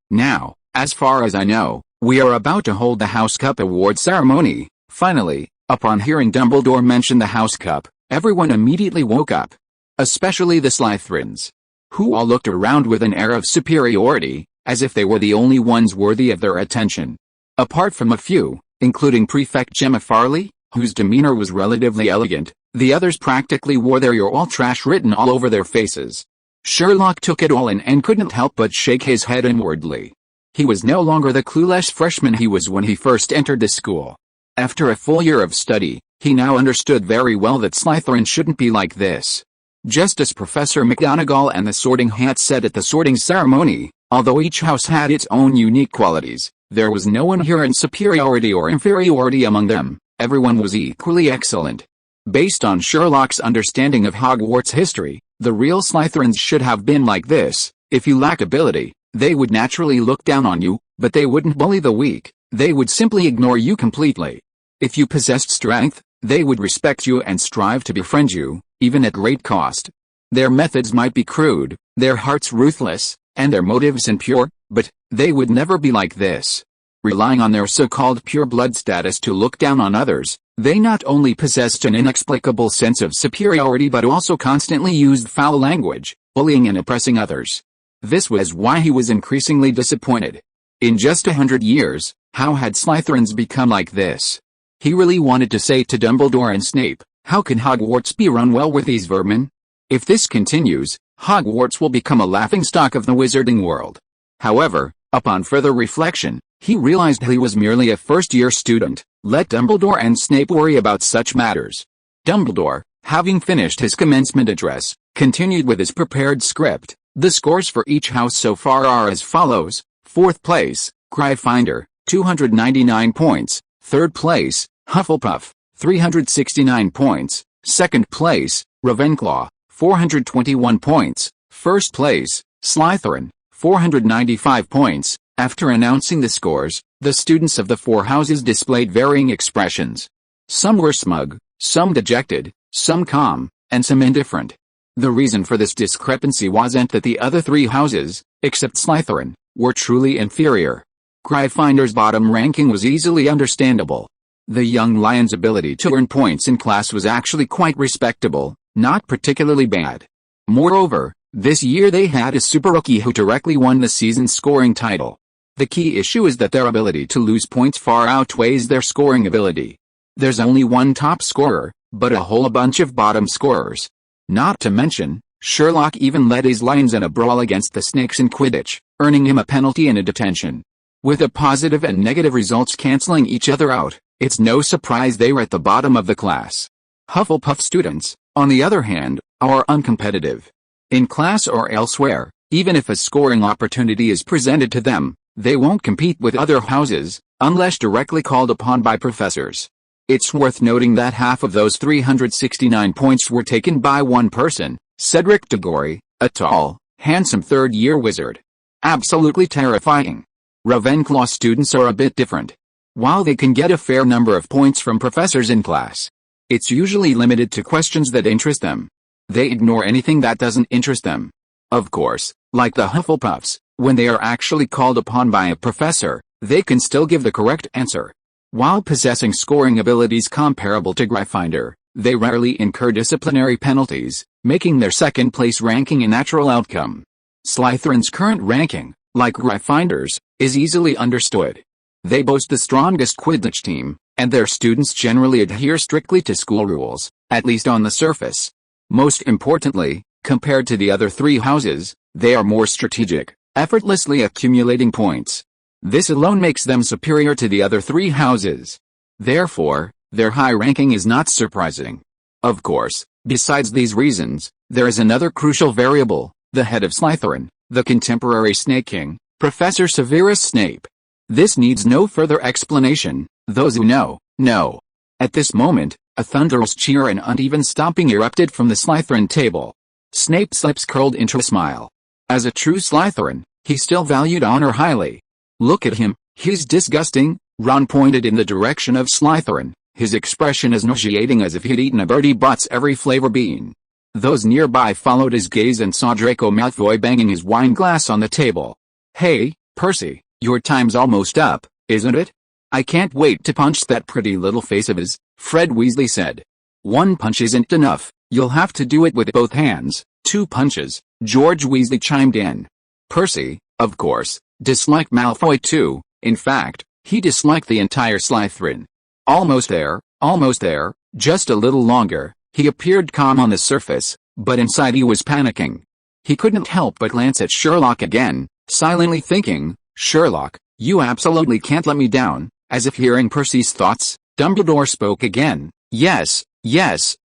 Now, as far as I know, we are about to hold the House Cup award ceremony. Finally, upon hearing Dumbledore mention the House Cup, everyone immediately woke up. Especially the Slytherins, who all looked around with an air of superiority, as if they were the only ones worthy of their attention. Apart from a few, including Prefect Gemma Farley, whose demeanor was relatively elegant, the others practically wore their "you're all trash" written all over their faces. Sherlock took it all in and couldn't help but shake his head inwardly. He was no longer the clueless freshman he was when he first entered the school. After a full year of study, he now understood very well that Slytherin shouldn't be like this. Just as Professor McGonagall and the Sorting Hat said at the sorting ceremony, although each house had its own unique qualities, there was no inherent superiority or inferiority among them. Everyone was equally excellent. Based on Sherlock's understanding of Hogwarts history, the real Slytherins should have been like this. If you lacked ability, they would naturally look down on you, but they wouldn't bully the weak. They would simply ignore you completely. If you possessed strength, they would respect you and strive to befriend you, even at great cost. Their methods might be crude, their hearts ruthless, and their motives impure, but they would never be like this. Relying on their so-called pure blood status to look down on others, they not only possessed an inexplicable sense of superiority but also constantly used foul language, bullying and oppressing others. This was why he was increasingly disappointed. In just 100 years, how had Slytherins become like this? He really wanted to say to Dumbledore and Snape, how can Hogwarts be run well with these vermin? If this continues, Hogwarts will become a laughingstock of the wizarding world. However, upon further reflection, he realized he was merely a first-year student. Let Dumbledore and Snape worry about such matters. Dumbledore, having finished his commencement address, continued with his prepared script. The scores for each house so far are as follows. 4th place, Gryffindor, 299 points. 3rd place, Hufflepuff, 369 points. 2nd place, Ravenclaw, 421 points. 1st place, Slytherin, 495 points. After announcing the scores, the students of the 4 houses displayed varying expressions. Some were smug, some dejected, some calm, and some indifferent. The reason for this discrepancy wasn't that the other 3 houses, except Slytherin, were truly inferior. Gryffindor's bottom ranking was easily understandable. The young lion's ability to earn points in class was actually quite respectable, not particularly bad. Moreover, this year they had a super rookie who directly won the season's scoring title. The key issue is that their ability to lose points far outweighs their scoring ability. There's only one top scorer, but a whole bunch of bottom scorers. Not to mention, Sherlock even led his lions in a brawl against the snakes in Quidditch, earning him a penalty and a detention. With the positive and negative results canceling each other out, it's no surprise they were at the bottom of the class. Hufflepuff students, on the other hand, are uncompetitive. In class or elsewhere, even if a scoring opportunity is presented to them, they won't compete with other houses, unless directly called upon by professors. It's worth noting that half of those 369 points were taken by one person, Cedric Diggory, a tall, handsome third-year wizard. Absolutely terrifying. Ravenclaw students are a bit different. While they can get a fair number of points from professors in class, it's usually limited to questions that interest them. They ignore anything that doesn't interest them. Of course, like the Hufflepuffs, when they are actually called upon by a professor, they can still give the correct answer. While possessing scoring abilities comparable to Gryffindor, they rarely incur disciplinary penalties, making their second-place ranking a natural outcome. Slytherin's current ranking, like Gryffindor's, is easily understood. They boast the strongest Quidditch team, and their students generally adhere strictly to school rules, at least on the surface. Most importantly, compared to the other 3 houses, they are more strategic, effortlessly accumulating points. This alone makes them superior to the other 3 houses. Therefore, their high ranking is not surprising. Of course, besides these reasons, there is another crucial variable, the head of Slytherin, the contemporary Snake King, Professor Severus Snape. This needs no further explanation. Those who know, know. At this moment, a thunderous cheer and uneven stomping erupted from the Slytherin table. Snape's lips curled into a smile. As a true Slytherin, he still valued honor highly. Look at him, he's disgusting. Ron pointed in the direction of Slytherin, his expression as nauseating as if he'd eaten a Bertie Bott's every flavor bean. Those nearby followed his gaze and saw Draco Malfoy banging his wine glass on the table. Hey, Percy, your time's almost up, isn't it? I can't wait to punch that pretty little face of his, Fred Weasley said. One punch isn't enough, you'll have to do it with both hands. 2 punches, George Weasley chimed in. Percy, of course, disliked Malfoy too. In fact, he disliked the entire Slytherin. Almost there, just a little longer. He appeared calm on the surface, but inside he was panicking. He couldn't help but glance at Sherlock again, silently thinking, Sherlock, you absolutely can't let me down." As if hearing Percy's thoughts, Dumbledore spoke again. Yes,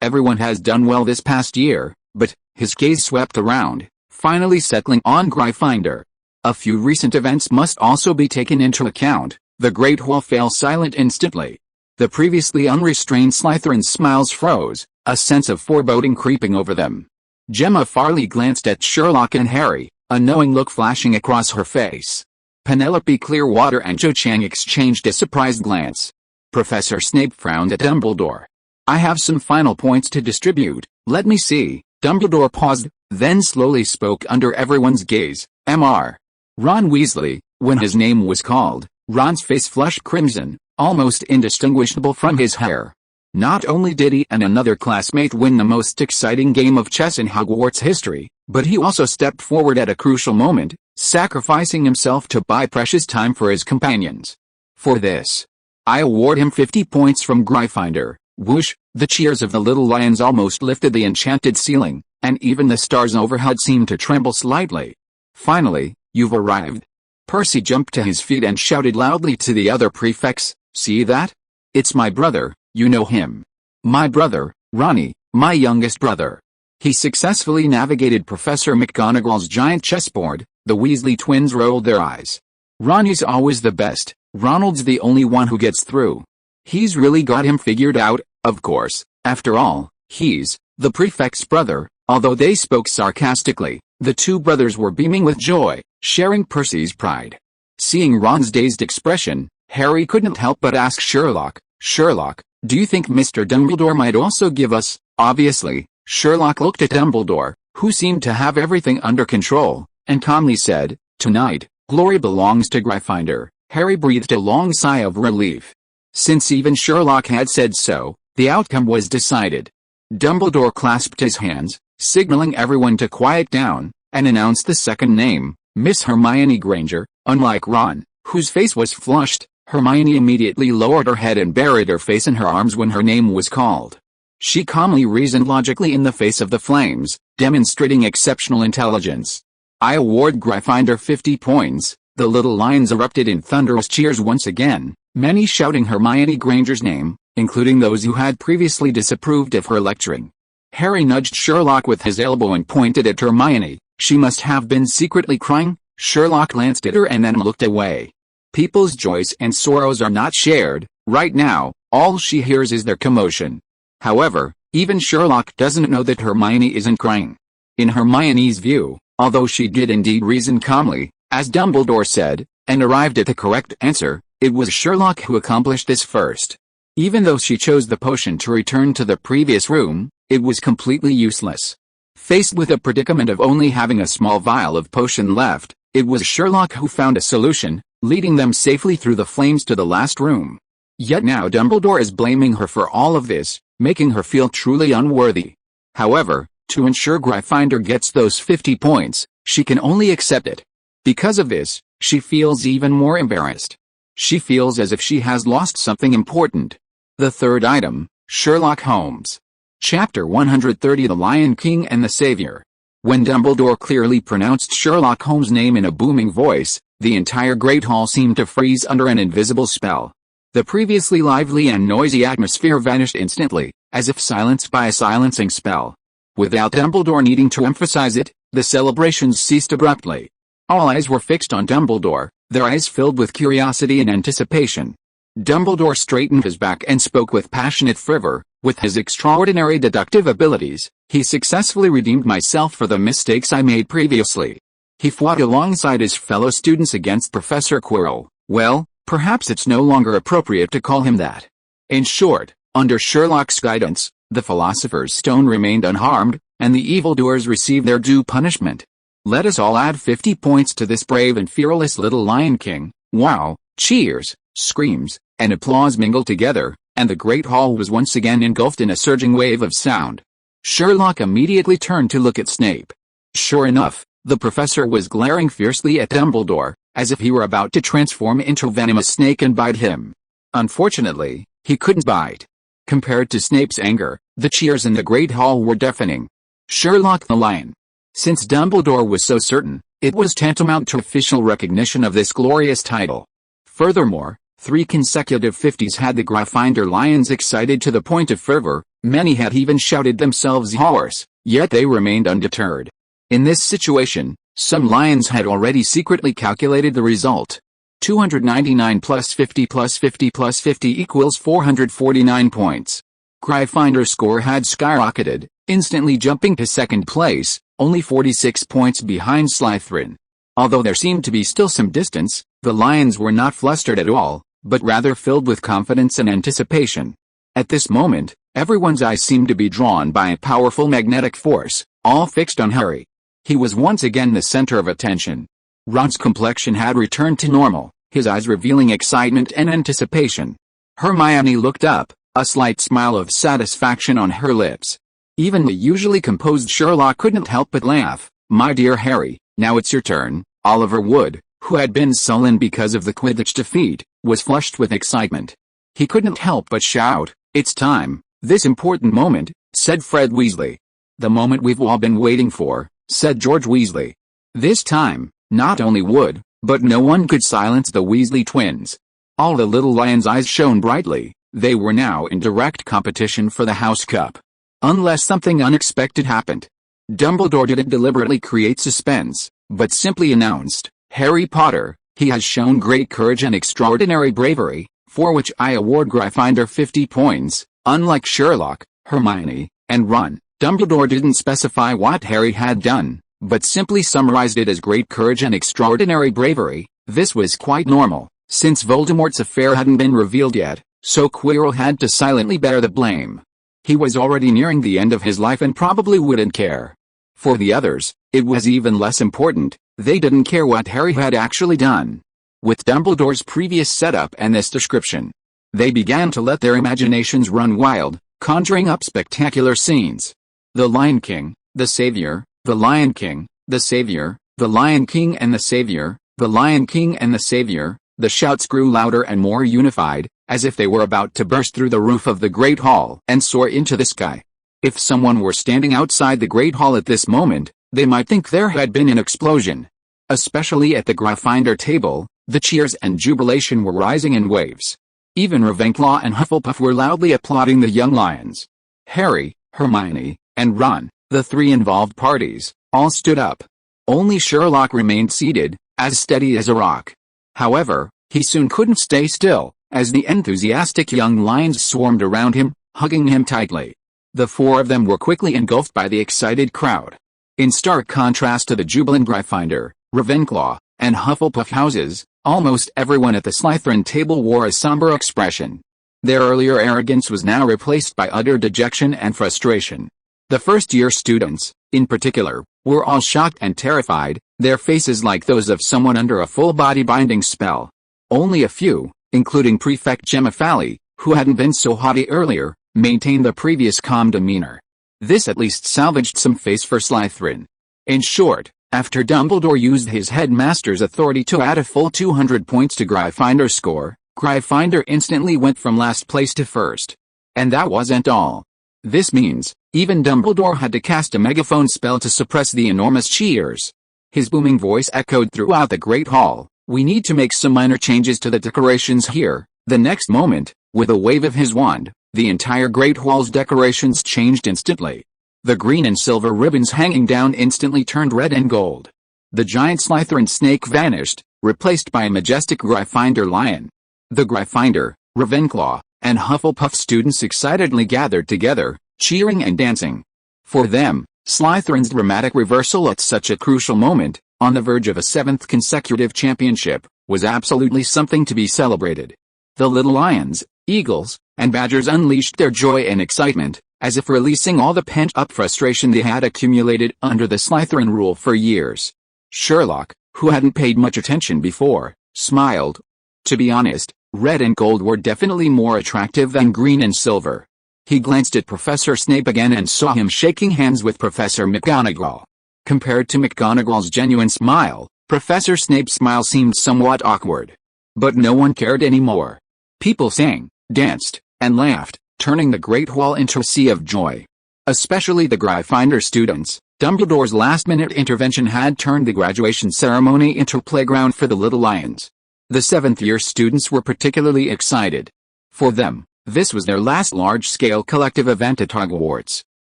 everyone has done well this past year, but," his gaze swept around, finally settling on Gryffindor. "A few recent events must also be taken into account." The Great Hall fell silent instantly. The previously unrestrained Slytherin smiles froze, a sense of foreboding creeping over them. Gemma Farley glanced at Sherlock and Harry, a knowing look flashing across her face. Penelope Clearwater and Cho Chang exchanged a surprised glance. Professor Snape frowned at Dumbledore. "I have some final points to distribute, let me see." Dumbledore paused, then slowly spoke under everyone's gaze. "Mr. Ron Weasley." When his name was called, Ron's face flushed crimson, almost indistinguishable from his hair. Not only did he and another classmate win the most exciting game of chess in Hogwarts history, but he also stepped forward at a crucial moment, sacrificing himself to buy precious time for his companions. "For this, I award him 50 points from Gryffindor." Whoosh! The cheers of the little lions almost lifted the enchanted ceiling, and even the stars overhead seemed to tremble slightly. "Finally, you've arrived." Percy jumped to his feet and shouted loudly to the other prefects, "See that? It's my brother, you know him. My brother, Ronnie, my youngest brother." He successfully navigated Professor McGonagall's giant chessboard. The Weasley twins rolled their eyes. "Ronnie's always the best, Ronald's the only one who gets through. He's really got him figured out, of course, after all, he's the prefect's brother." Although they spoke sarcastically, the two brothers were beaming with joy, sharing Percy's pride. Seeing Ron's dazed expression, Harry couldn't help but ask Sherlock, "Sherlock, do you think Mr. Dumbledore might also give us?" Obviously, Sherlock looked at Dumbledore, who seemed to have everything under control, and calmly said, "Tonight, glory belongs to Gryffindor." Harry breathed a long sigh of relief. Since even Sherlock had said so, the outcome was decided. Dumbledore clasped his hands, signaling everyone to quiet down, and announced the second name, Miss Hermione Granger. Unlike Ron, whose face was flushed, Hermione immediately lowered her head and buried her face in her arms when her name was called. She calmly reasoned logically in the face of the flames, demonstrating exceptional intelligence. "I award Gryffindor 50 points. The little lions erupted in thunderous cheers once again, many shouting Hermione Granger's name, including those who had previously disapproved of her lecturing. Harry nudged Sherlock with his elbow and pointed at Hermione. She must have been secretly crying. Sherlock glanced at her and then looked away. People's joys and sorrows are not shared. Right now, all she hears is their commotion. However, even Sherlock doesn't know that Hermione isn't crying. In Hermione's view, although she did indeed reason calmly, as Dumbledore said, and arrived at the correct answer, it was Sherlock who accomplished this first. Even though she chose the potion to return to the previous room, it was completely useless. Faced with a predicament of only having a small vial of potion left, it was Sherlock who found a solution, leading them safely through the flames to the last room. Yet now Dumbledore is blaming her for all of this, making her feel truly unworthy. However, to ensure Gryffindor gets those 50 points, she can only accept it. Because of this, she feels even more embarrassed. She feels as if she has lost something important. The third item, Sherlock Holmes. Chapter 130 The Lion King and the Savior. When Dumbledore clearly pronounced Sherlock Holmes' name in a booming voice, the entire Great Hall seemed to freeze under an invisible spell. The previously lively and noisy atmosphere vanished instantly, as if silenced by a silencing spell. Without Dumbledore needing to emphasize it, the celebrations ceased abruptly. All eyes were fixed on Dumbledore, their eyes filled with curiosity and anticipation. Dumbledore straightened his back and spoke with passionate fervor. With his extraordinary deductive abilities, he successfully redeemed myself for the mistakes I made previously. He fought alongside his fellow students against Professor Quirrell. Well, perhaps it's no longer appropriate to call him that. In short, under Sherlock's guidance, the Philosopher's Stone remained unharmed, and the evildoers received their due punishment. Let us all add 50 points to this brave and fearless little Lion King. Wow! Cheers, screams, and applause mingled together, and the Great Hall was once again engulfed in a surging wave of sound. Sherlock immediately turned to look at Snape. Sure enough, the professor was glaring fiercely at Dumbledore, as if he were about to transform into a venomous snake and bite him. Unfortunately, he couldn't bite. Compared to Snape's anger, the cheers in the Great Hall were deafening. Sherlock the Lion. Since Dumbledore was so certain, It was tantamount to official recognition of this glorious title. Furthermore, 3 consecutive 50s had the Gryffindor Lions excited to the point of fervor. Many had even shouted themselves hoarse, yet they remained undeterred. In this situation, some Lions had already secretly calculated the result. 299 plus 50 plus 50 plus 50 equals 449 points. Gryffindor's score had skyrocketed, instantly jumping to second place, only 46 points behind Slytherin. Although there seemed to be still some distance, the Lions were not flustered at all, but rather filled with confidence and anticipation. At this moment, everyone's eyes seemed to be drawn by a powerful magnetic force, all fixed on Harry. He was once again the center of attention. Ron's complexion had returned to normal, his eyes revealing excitement and anticipation. Hermione looked up, a slight smile of satisfaction on her lips. Even the usually composed Sherlock couldn't help but laugh. "My dear Harry, now it's your turn." Oliver Wood, who had been sullen because of the Quidditch defeat, was flushed with excitement. He couldn't help but shout, "It's time, this important moment," said Fred Weasley. "The moment we've all been waiting for," said George Weasley. This time, not only Wood, but no one could silence the Weasley twins. All the little Lions' eyes shone brightly. They were now in direct competition for the House Cup. Unless something unexpected happened. Dumbledore didn't deliberately create suspense, but simply announced, "Harry Potter, he has shown great courage and extraordinary bravery, for which I award Gryffindor 50 points." Unlike Sherlock, Hermione, and Ron, Dumbledore didn't specify what Harry had done, but simply summarized it as great courage and extraordinary bravery. This was quite normal, since Voldemort's affair hadn't been revealed yet, so Quirrell had to silently bear the blame. He was already nearing the end of his life and probably wouldn't care. For the others, it was even less important. They didn't care what Harry had actually done. With Dumbledore's previous setup and this description, they began to let their imaginations run wild, conjuring up spectacular scenes. The Lion King, the Savior, the Lion King, the Savior, the Lion King and the Savior, the Lion King and the Savior. The shouts grew louder and more unified, as if they were about to burst through the roof of the Great Hall and soar into the sky. If someone were standing outside the Great Hall at this moment, they might think there had been an explosion. Especially at the Gryffindor table, the cheers and jubilation were rising in waves. Even Ravenclaw and Hufflepuff were loudly applauding the young lions. Harry, Hermione, and Ron, the 3 involved parties, all stood up. Only Sherlock remained seated, as steady as a rock. However, he soon couldn't stay still, as the enthusiastic young lions swarmed around him, hugging him tightly. The 4 of them were quickly engulfed by the excited crowd. In stark contrast to the jubilant Gryffindor, Ravenclaw, and Hufflepuff houses, almost everyone at the Slytherin table wore a somber expression. Their earlier arrogance was now replaced by utter dejection and frustration. The first-year students, in particular, were all shocked and terrified, their faces like those of someone under a full-body binding spell. Only a few, including Prefect Gemma Fally, who hadn't been so haughty earlier, maintained the previous calm demeanor. This at least salvaged some face for Slytherin. In short, after Dumbledore used his headmaster's authority to add a full 200 points to Gryffindor's score, Gryffindor instantly went from last place to first. And that wasn't all. This means, even Dumbledore had to cast a megaphone spell to suppress the enormous cheers. His booming voice echoed throughout the Great Hall. "We need to make some minor changes to the decorations here." The next moment, with a wave of his wand, the entire Great Hall's decorations changed instantly. The green and silver ribbons hanging down instantly turned red and gold. The giant Slytherin snake vanished, replaced by a majestic Gryffindor lion. The Gryffindor, Ravenclaw, and Hufflepuff students excitedly gathered together, cheering and dancing. For them, Slytherin's dramatic reversal at such a crucial moment, on the verge of a 7th consecutive championship, was absolutely something to be celebrated. The little lions, eagles, and badgers unleashed their joy and excitement, as if releasing all the pent-up frustration they had accumulated under the Slytherin rule for years. Sherlock, who hadn't paid much attention before, smiled. To be honest, red and gold were definitely more attractive than green and silver. He glanced at Professor Snape again and saw him shaking hands with Professor McGonagall. Compared to McGonagall's genuine smile, Professor Snape's smile seemed somewhat awkward. But no one cared anymore. People sang, danced, and laughed, turning the Great Hall into a sea of joy. Especially the Gryffindor students, Dumbledore's last-minute intervention had turned the graduation ceremony into a playground for the little lions. The 7th-year students were particularly excited. For them, this was their last large-scale collective event at Hogwarts.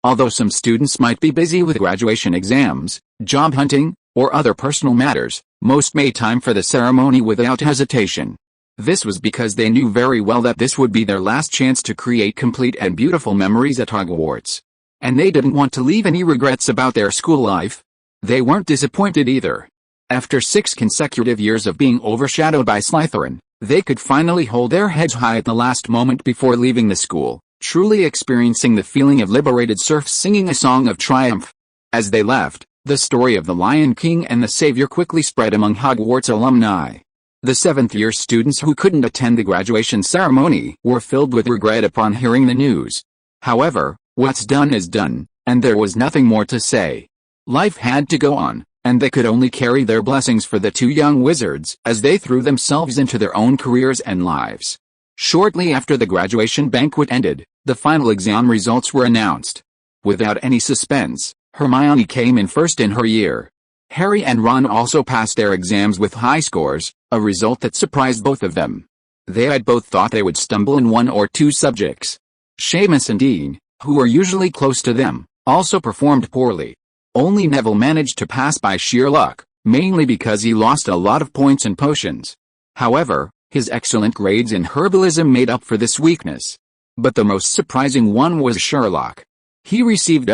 Although some students might be busy with graduation exams, job hunting, or other personal matters, most made time for the ceremony without hesitation. This was because they knew very well that this would be their last chance to create complete and beautiful memories at Hogwarts. And they didn't want to leave any regrets about their school life. They weren't disappointed either. After 6 consecutive years of being overshadowed by Slytherin, they could finally hold their heads high at the last moment before leaving the school, truly experiencing the feeling of liberated serfs singing a song of triumph. As they left, the story of the Lion King and the Savior quickly spread among Hogwarts alumni. The 7th-year students who couldn't attend the graduation ceremony were filled with regret upon hearing the news. However, what's done is done, and there was nothing more to say. Life had to go on, and they could only carry their blessings for the 2 young wizards as they threw themselves into their own careers and lives. Shortly after the graduation banquet ended, the final exam results were announced. Without any suspense, Hermione came in first in her year. Harry and Ron also passed their exams with high scores, a result that surprised both of them. They had both thought they would stumble in 1 or 2 subjects. Seamus and Dean, who were usually close to them, also performed poorly. Only Neville managed to pass by sheer luck, mainly because he lost a lot of points in potions. However, his excellent grades in herbalism made up for this weakness. But the most surprising one was Sherlock. He received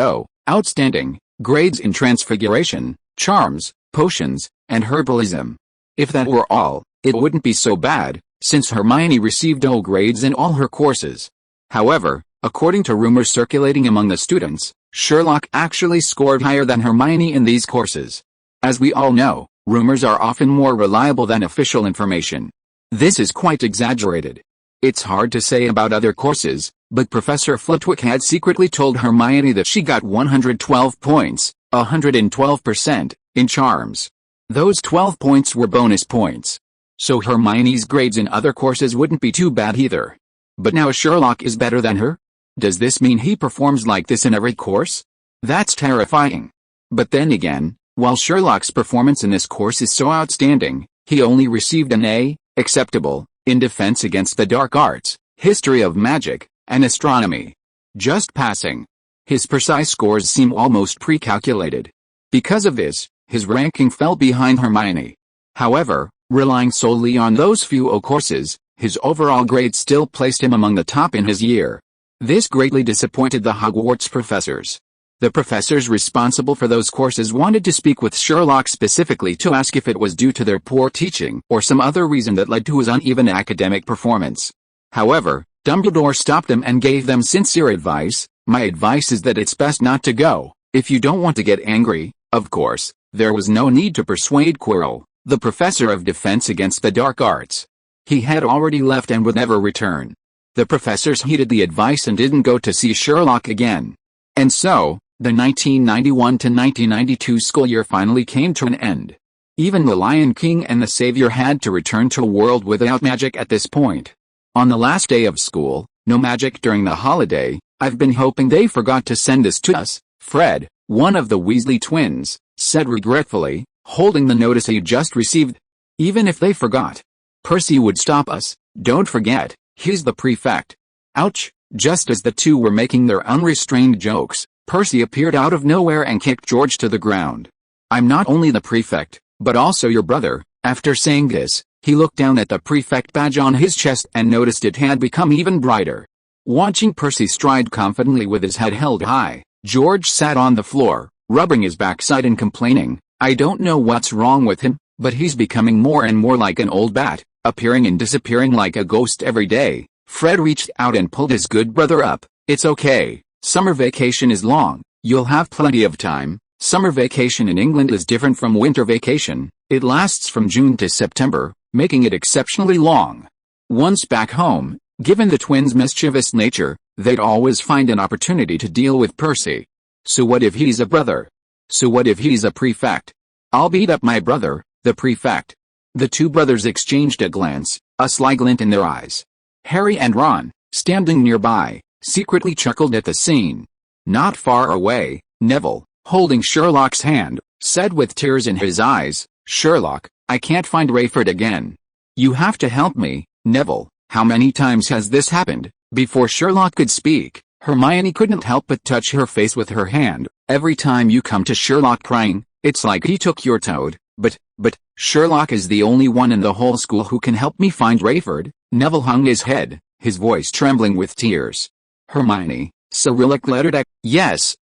outstanding grades in transfiguration, charms, potions, and herbalism. If that were all, it wouldn't be so bad, since Hermione received O grades in all her courses. However, according to rumors circulating among the students, Sherlock actually scored higher than Hermione in these courses. As we all know, rumors are often more reliable than official information. This is quite exaggerated. It's hard to say about other courses, but Professor Flitwick had secretly told Hermione that she got 112 points, 112%, in charms. Those 12 points were bonus points. So Hermione's grades in other courses wouldn't be too bad either. But now Sherlock is better than her? Does this mean he performs like this in every course? That's terrifying. But then again, while Sherlock's performance in this course is so outstanding, he only received an A, acceptable, in defense against the dark arts, history of magic, and astronomy. Just passing. His precise scores seem almost pre-calculated. Because of this, his ranking fell behind Hermione. However, relying solely on those few O courses, his overall grade still placed him among the top in his year. This greatly disappointed the Hogwarts professors. The professors responsible for those courses wanted to speak with Sherlock specifically to ask if it was due to their poor teaching or some other reason that led to his uneven academic performance. However, Dumbledore stopped them and gave them sincere advice. My advice is that it's best not to go, if you don't want to get angry. Of course, there was no need to persuade Quirrell, the professor of defense against the dark arts. He had already left and would never return. The professors heeded the advice and didn't go to see Sherlock again. And so, the 1991 to 1992 school year finally came to an end. Even the Lion King and the Savior had to return to a world without magic at this point. On the last day of school, no magic during the holiday. I've been hoping they forgot to send this to us, Fred, one of the Weasley twins, said regretfully, holding the notice he just received. Even if they forgot, Percy would stop us. Don't forget, he's the prefect. Ouch. Just as the two were making their unrestrained jokes, Percy appeared out of nowhere and kicked George to the ground. I'm not only the prefect, but also your brother. After saying this, he looked down at the prefect badge on his chest and noticed it had become even brighter. Watching Percy stride confidently with his head held high, George sat on the floor, rubbing his backside and complaining, I don't know what's wrong with him, but he's becoming more and more like an old bat, appearing and disappearing like a ghost every day. Fred reached out and pulled his good brother up. It's okay. Summer vacation is long. You'll have plenty of time. Summer vacation in England is different from winter vacation. It lasts from June to September, making it exceptionally long. Once back home, given the twins' mischievous nature, they'd always find an opportunity to deal with Percy. So what if he's a brother? So what if he's a prefect? I'll beat up my brother, the prefect. The two brothers exchanged a glance, a sly glint in their eyes. Harry and Ron, standing nearby, secretly chuckled at the scene. Not far away, Neville, holding Sherlock's hand, said with tears in his eyes, "Sherlock, I can't find Rayford again. You have to help me, Neville. How many times has this happened?" Before Sherlock could speak, Hermione couldn't help but touch her face with her hand. "Every time you come to Sherlock crying, it's like he took your toad, but, Sherlock is the only one in the whole school who can help me find Rayford." Neville hung his head, his voice trembling with tears. "Hermione," Cyrillic lettered, "yes,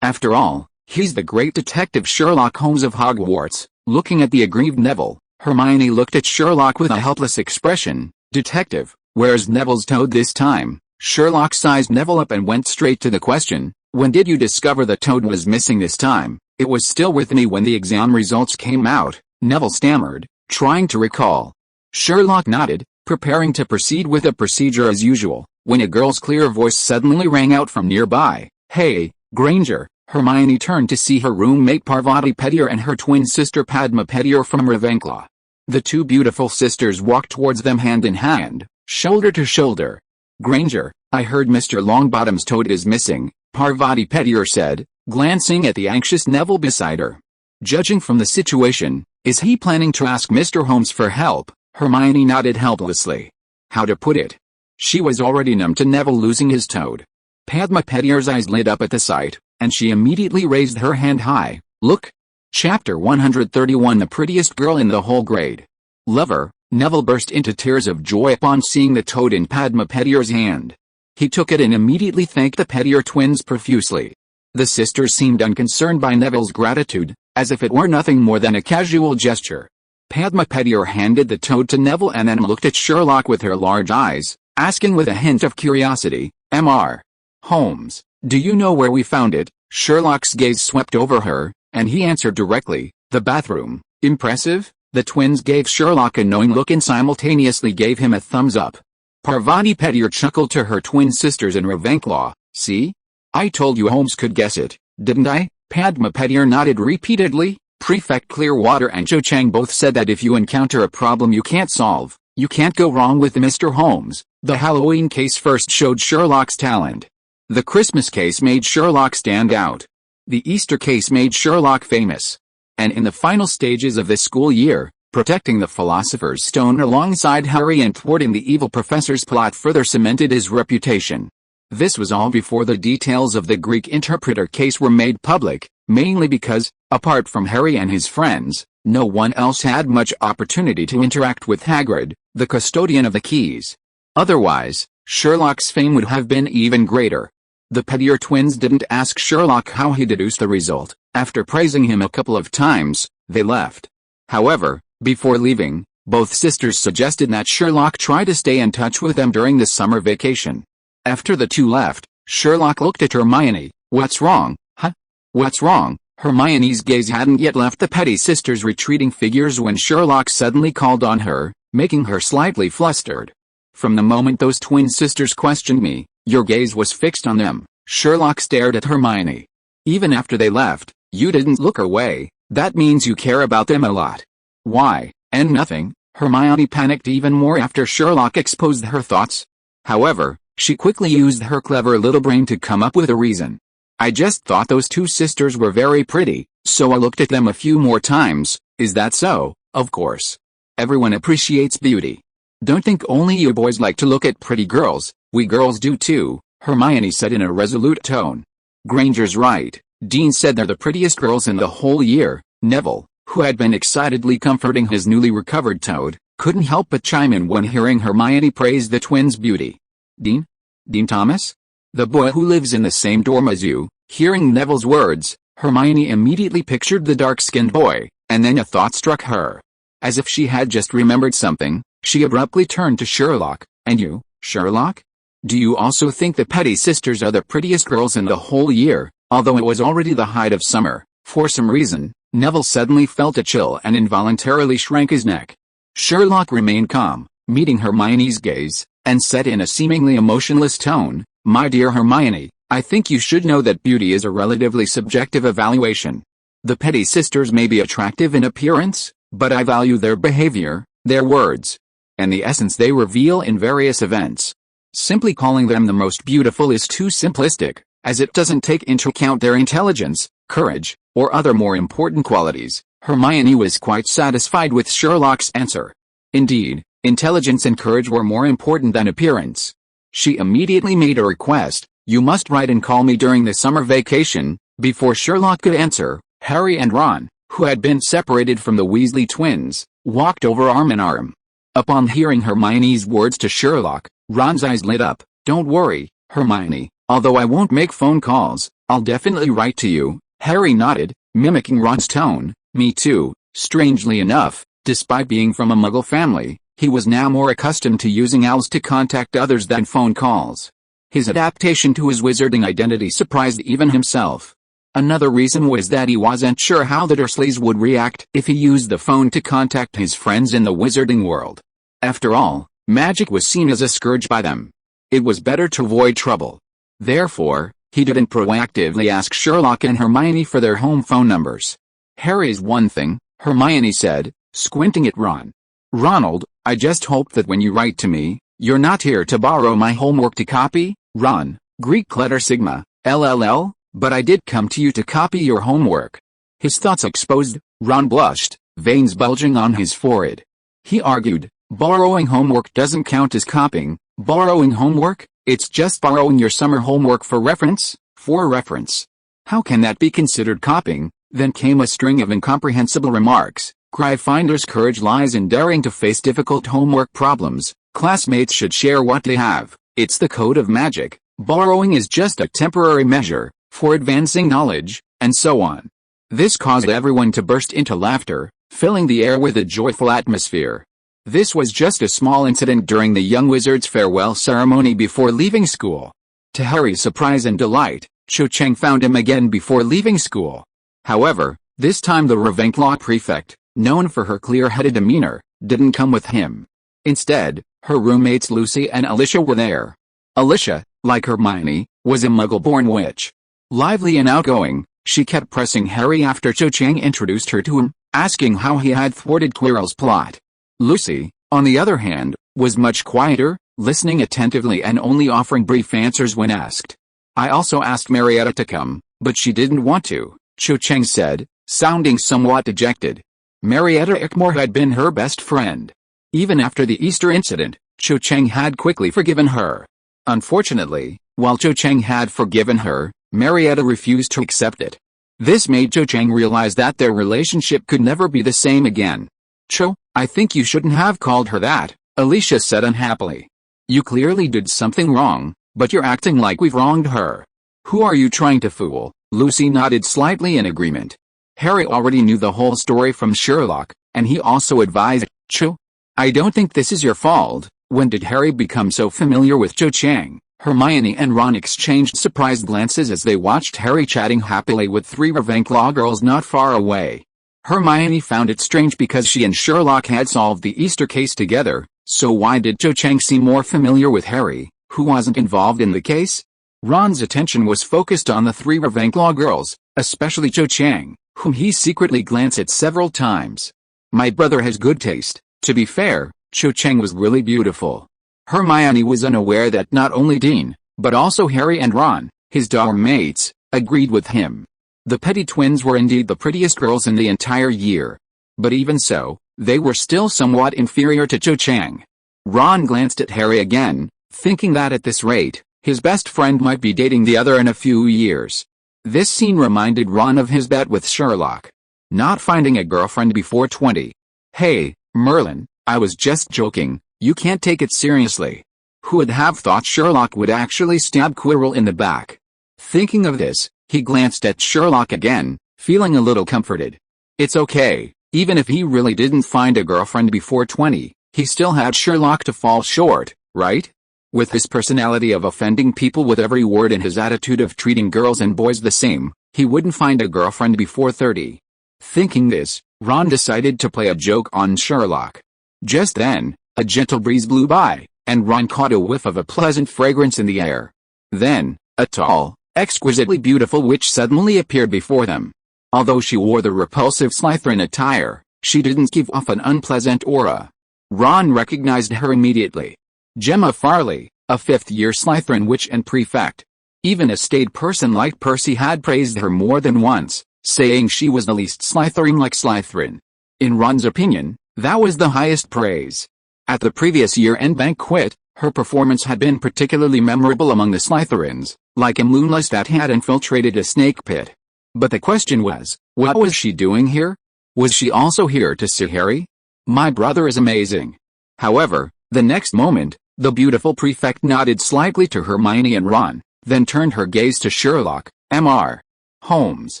after all, he's the great detective Sherlock Holmes of Hogwarts." Looking at the aggrieved Neville, Hermione looked at Sherlock with a helpless expression. "Detective, where's Neville's toad this time?" Sherlock sized Neville up and went straight to the question. "When did you discover the toad was missing this time?" "It was still with me when the exam results came out," Neville stammered, trying to recall. Sherlock nodded, preparing to proceed with the procedure as usual, when a girl's clear voice suddenly rang out from nearby. "Hey, Granger." Hermione turned to see her roommate Parvati Pettigrew and her twin sister Padma Pettigrew from Ravenclaw. The two beautiful sisters walked towards them hand in hand, shoulder to shoulder. "Granger, I heard Mr. Longbottom's toad is missing," Parvati Pettigrew said, glancing at the anxious Neville beside her. "Judging from the situation, is he planning to ask Mr. Holmes for help?" Hermione nodded helplessly. How to put it? She was already numb to Neville losing his toad. Padma Pettigrew's eyes lit up at the sight, and she immediately raised her hand high. "Look!" Chapter 131 The prettiest girl in the whole grade. "Lover." Neville burst into tears of joy upon seeing the toad in Padma Pettigrew's hand. He took it and immediately thanked the Pettigrew twins profusely. The sisters seemed unconcerned by Neville's gratitude, as if it were nothing more than a casual gesture. Padma Pettigrew handed the toad to Neville and then looked at Sherlock with her large eyes, asking with a hint of curiosity, "Mr. Holmes, do you know where we found it?" Sherlock's gaze swept over her, and he answered directly, "The bathroom." "Impressive?" The twins gave Sherlock a knowing look and simultaneously gave him a thumbs up. Parvati Pettigrew chuckled to her twin sisters in Ravenclaw. "See? I told you Holmes could guess it, didn't I?" Padma Pettigrew nodded repeatedly. Prefect Clearwater and Cho Chang both said that if you encounter a problem you can't solve, you can't go wrong with Mr. Holmes. The Halloween case first showed Sherlock's talent. The Christmas case made Sherlock stand out. The Easter case made Sherlock famous. And in the final stages of this school year, protecting the Philosopher's Stone alongside Harry and thwarting the evil professor's plot further cemented his reputation. This was all before the details of the Greek interpreter case were made public, mainly because, apart from Harry and his friends, no one else had much opportunity to interact with Hagrid, the custodian of the keys. Otherwise, Sherlock's fame would have been even greater. The Pettigrew twins didn't ask Sherlock how he deduced the result. After praising him a couple of times, they left. However, before leaving, both sisters suggested that Sherlock try to stay in touch with them during the summer vacation. After the two left, Sherlock looked at Hermione. "What's wrong, huh? What's wrong?" Hermione's gaze hadn't yet left the Petty sisters' retreating figures when Sherlock suddenly called on her, making her slightly flustered. "From the moment those twin sisters questioned me, your gaze was fixed on them." Sherlock stared at Hermione. "Even after they left, you didn't look away. That means you care about them a lot." "Why, and nothing." Hermione panicked even more after Sherlock exposed her thoughts. However, she quickly used her clever little brain to come up with a reason. "I just thought those two sisters were very pretty, so I looked at them a few more times." "Is that so?" "Of course. Everyone appreciates beauty. Don't think only you boys like to look at pretty girls, we girls do too," Hermione said in a resolute tone. "Granger's right," Dean said. "They're the prettiest girls in the whole year." Neville, who had been excitedly comforting his newly recovered toad, couldn't help but chime in when hearing Hermione praise the twins' beauty. "Dean? Dean Thomas? The boy who lives in the same dorm as you?" Hearing Neville's words, Hermione immediately pictured the dark-skinned boy, and then a thought struck her. As if she had just remembered something, she abruptly turned to Sherlock. "And you, Sherlock? Do you also think the Petty sisters are the prettiest girls in the whole year?" Although it was already the height of summer, for some reason, Neville suddenly felt a chill and involuntarily shrank his neck. Sherlock remained calm, meeting Hermione's gaze, and said in a seemingly emotionless tone, "My dear Hermione, I think you should know that beauty is a relatively subjective evaluation. The Petty sisters may be attractive in appearance, but I value their behavior, their words, and the essence they reveal in various events. Simply calling them the most beautiful is too simplistic, as it doesn't take into account their intelligence, courage, or other more important qualities, Hermione was quite satisfied with Sherlock's answer. Indeed, intelligence and courage were more important than appearance. She immediately made a request: "You must write and call me during the summer vacation." Before Sherlock could answer, Harry and Ron, who had been separated from the Weasley twins, walked over arm in arm. Upon hearing Hermione's words to Sherlock, Ron's eyes lit up. "Don't worry, Hermione, although I won't make phone calls, I'll definitely write to you." Harry nodded, mimicking Ron's tone. "Me too." Strangely enough, despite being from a Muggle family, he was now more accustomed to using owls to contact others than phone calls. His adaptation to his wizarding identity surprised even himself. Another reason was that he wasn't sure how the Dursleys would react if he used the phone to contact his friends in the wizarding world. After all, magic was seen as a scourge by them. It was better to avoid trouble. Therefore, he didn't proactively ask Sherlock and Hermione for their home phone numbers. "Harry's one thing," Hermione said, squinting at Ron. "Ronald, I just hope that when you write to me, you're not here to borrow my homework to copy." "Ron, Greek letter sigma, LLL, but I did come to you to copy your homework." His thoughts exposed, Ron blushed, veins bulging on his forehead. He argued, "Borrowing homework doesn't count as copying. Borrowing homework? It's just borrowing your summer homework for reference." "For reference? How can that be considered copying?" Then came a string of incomprehensible remarks. "Gryffindor's courage lies in daring to face difficult homework problems. Classmates should share what they have. It's the code of magic. Borrowing is just a temporary measure for advancing knowledge," and so on. This caused everyone to burst into laughter, filling the air with a joyful atmosphere. This was just a small incident during the young wizard's farewell ceremony before leaving school. To Harry's surprise and delight, Cho Chang found him again before leaving school. However, this time the Ravenclaw prefect, known for her clear-headed demeanor, didn't come with him. Instead, her roommates Lucy and Alicia were there. Alicia, like Hermione, was a Muggle-born witch. Lively and outgoing, she kept pressing Harry after Cho Chang introduced her to him, asking how he had thwarted Quirrell's plot. Lucy, on the other hand, was much quieter, listening attentively and only offering brief answers when asked. "I also asked Marietta to come, but she didn't want to," Cho Chang said, sounding somewhat dejected. Marietta Ickmore had been her best friend. Even after the Easter incident, Cho Chang had quickly forgiven her. Unfortunately, while Cho Chang had forgiven her, Marietta refused to accept it. This made Cho Chang realize that their relationship could never be the same again. "Cho, I think you shouldn't have called her that," Alicia said unhappily. "You clearly did something wrong, but you're acting like we've wronged her." "Who are you trying to fool?" Lucy nodded slightly in agreement. Harry already knew the whole story from Sherlock, and he also advised, "Cho, I don't think this is your fault." When did Harry become so familiar with Cho Chang? Hermione and Ron exchanged surprised glances as they watched Harry chatting happily with three Ravenclaw girls not far away. Hermione found it strange because she and Sherlock had solved the Easter case together, so why did Cho Chang seem more familiar with Harry, who wasn't involved in the case? Ron's attention was focused on the three Ravenclaw girls, especially Cho Chang, whom he secretly glanced at several times. "My brother has good taste." To be fair, Cho Chang was really beautiful. Hermione was unaware that not only Dean, but also Harry and Ron, his dorm mates, agreed with him. The Petty twins were indeed the prettiest girls in the entire year. But even so, they were still somewhat inferior to Cho Chang. Ron glanced at Harry again, thinking that at this rate, his best friend might be dating the other in a few years. This scene reminded Ron of his bet with Sherlock. Not finding a girlfriend before 20. "Hey, Merlin, I was just joking, you can't take it seriously." Who would have thought Sherlock would actually stab Quirrell in the back? Thinking of this, he glanced at Sherlock again, feeling a little comforted. It's okay, even if he really didn't find a girlfriend before 20, he still had Sherlock to fall short, right? With his personality of offending people with every word and his attitude of treating girls and boys the same, he wouldn't find a girlfriend before 30. Thinking this, Ron decided to play a joke on Sherlock. Just then, a gentle breeze blew by, and Ron caught a whiff of a pleasant fragrance in the air. Then, a tall, exquisitely beautiful witch suddenly appeared before them. Although she wore the repulsive Slytherin attire, she didn't give off an unpleasant aura. Ron recognized her immediately. Gemma Farley, a fifth-year Slytherin witch and prefect. Even a staid person like Percy had praised her more than once, saying she was the least Slytherin-like Slytherin. In Ron's opinion, that was the highest praise. At the previous year-end banquet, her performance had been particularly memorable among the Slytherins, like a moonless that had infiltrated a snake pit. But the question was, what was she doing here? Was she also here to see Harry? My brother is amazing. However, the next moment, the beautiful prefect nodded slightly to Hermione and Ron, then turned her gaze to Sherlock. Mr. Holmes,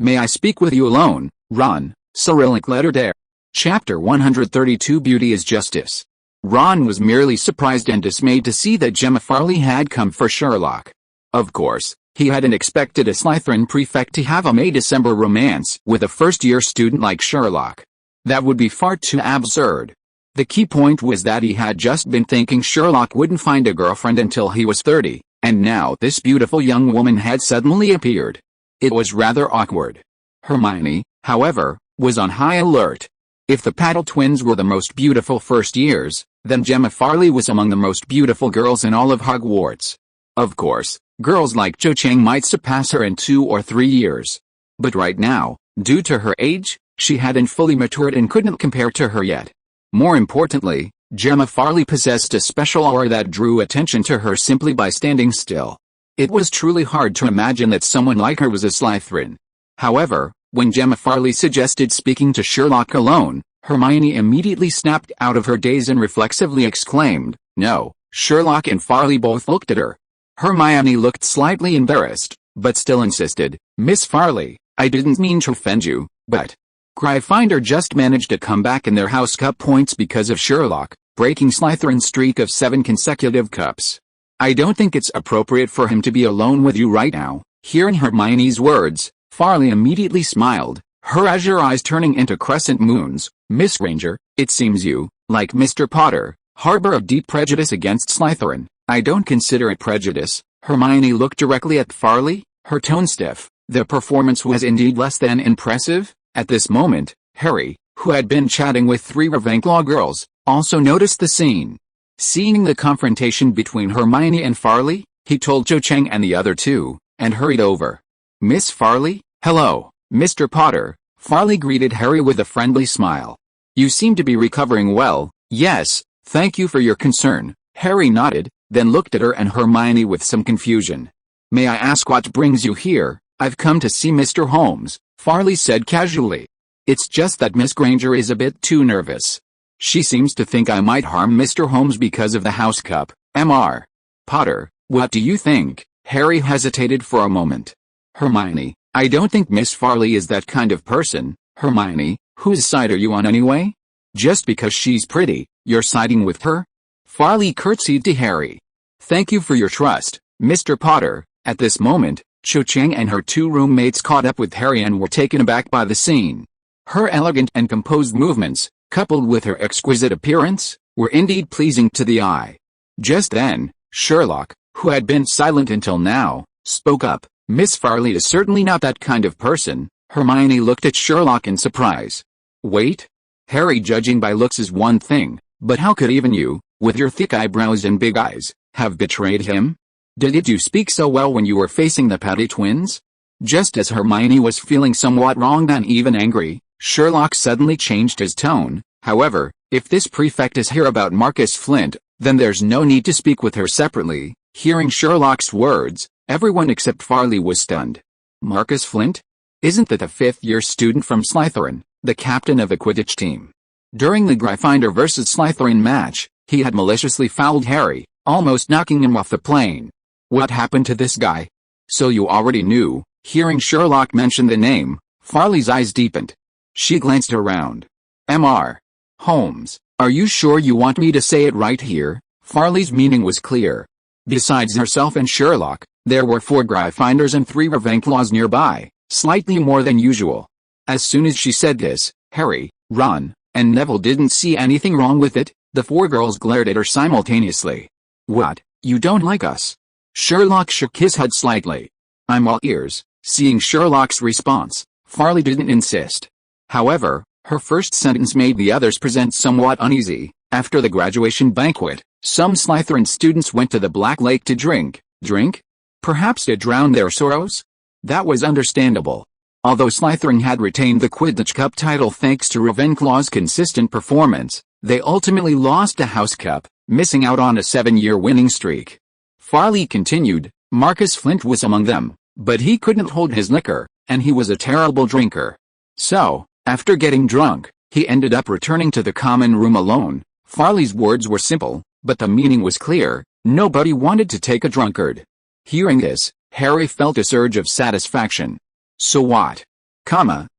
may I speak with you alone? Ron, Cyrillic letter there. Chapter 132 Beauty is Justice. Ron was merely surprised and dismayed to see that Gemma Farley had come for Sherlock. Of course, he hadn't expected a Slytherin prefect to have a May-December romance with a first-year student like Sherlock. That would be far too absurd. The key point was that he had just been thinking Sherlock wouldn't find a girlfriend until he was 30, and now this beautiful young woman had suddenly appeared. It was rather awkward. Hermione, however, was on high alert. If the Paddle twins were the most beautiful first years, then Gemma Farley was among the most beautiful girls in all of Hogwarts. Of course, girls like Cho Chang might surpass her in 2 or 3 years. But right now, due to her age, she hadn't fully matured and couldn't compare to her yet. More importantly, Gemma Farley possessed a special aura that drew attention to her simply by standing still. It was truly hard to imagine that someone like her was a Slytherin. However, when Gemma Farley suggested speaking to Sherlock alone, Hermione immediately snapped out of her daze and reflexively exclaimed, "No." Sherlock and Farley both looked at her. Hermione looked slightly embarrassed, but still insisted, "Miss Farley, I didn't mean to offend you, but..." Gryffindor just managed to come back in their house cup points because of Sherlock, breaking Slytherin's streak of 7 consecutive cups. "I don't think it's appropriate for him to be alone with you right now." Hearing Hermione's words, Farley immediately smiled, her azure eyes turning into crescent moons. "Miss Granger, it seems you, like Mr. Potter, harbor a deep prejudice against Slytherin." "I don't consider it prejudice." Hermione looked directly at Farley, her tone stiff. The performance was indeed less than impressive. At this moment, Harry, who had been chatting with 3 Ravenclaw girls, also noticed the scene. Seeing the confrontation between Hermione and Farley, he told Cho Chang and the other 2, and hurried over. "Miss Farley?" "Hello, Mr. Potter." Farley greeted Harry with a friendly smile. "You seem to be recovering well." "Yes, thank you for your concern." Harry nodded, then looked at her and Hermione with some confusion. "May I ask what brings you here?" "I've come to see Mr. Holmes," Farley said casually. "It's just that Miss Granger is a bit too nervous. She seems to think I might harm Mr. Holmes because of the house cup." "Mr. Potter, what do you think?" Harry hesitated for a moment. "Hermione, I don't think Miss Farley is that kind of person." "Hermione, whose side are you on anyway? Just because she's pretty, you're siding with her?" Farley curtsied to Harry. "Thank you for your trust, Mr. Potter." At this moment, Cho Chang and her 2 roommates caught up with Harry and were taken aback by the scene. Her elegant and composed movements, coupled with her exquisite appearance, were indeed pleasing to the eye. Just then, Sherlock, who had been silent until now, spoke up. "Miss Farley is certainly not that kind of person." Hermione looked at Sherlock in surprise. "Wait? Harry, judging by looks is one thing, but how could even you, with your thick eyebrows and big eyes, have betrayed him? Did you speak so well when you were facing the Paddle twins?" Just as Hermione was feeling somewhat wrong and even angry, Sherlock suddenly changed his tone. "However, if this prefect is here about Marcus Flint, then there's no need to speak with her separately." Hearing Sherlock's words, everyone except Farley was stunned. "Marcus Flint? Isn't that the 5th-year student from Slytherin, the captain of the Quidditch team? During the Gryffindor vs. Slytherin match, he had maliciously fouled Harry, almost knocking him off the plane. What happened to this guy?" "So you already knew." Hearing Sherlock mention the name, Farley's eyes deepened. She glanced around. "Mr. Holmes, are you sure you want me to say it right here?" Farley's meaning was clear. Besides herself and Sherlock, there were 4 Gryffindors and 3 Ravenclaws nearby, slightly more than usual. As soon as she said this, Harry, Ron, and Neville didn't see anything wrong with it. The 4 girls glared at her simultaneously. "What, you don't like us?" Sherlock shook his head slightly. "I'm all ears." Seeing Sherlock's response, Farley didn't insist. However, her first sentence made the others present somewhat uneasy. After the graduation banquet, some Slytherin students went to the Black Lake to drink. "Drink? Perhaps to drown their sorrows? That was understandable. Although Slytherin had retained the Quidditch Cup title thanks to Ravenclaw's consistent performance, they ultimately lost the House Cup, missing out on a 7-year winning streak. Farley continued, Marcus Flint was among them, but he couldn't hold his liquor, and he was a terrible drinker. So, after getting drunk, he ended up returning to the common room alone. Farley's words were simple, but the meaning was clear. Nobody wanted to take a drunkard. Hearing this, Harry felt a surge of satisfaction. So what?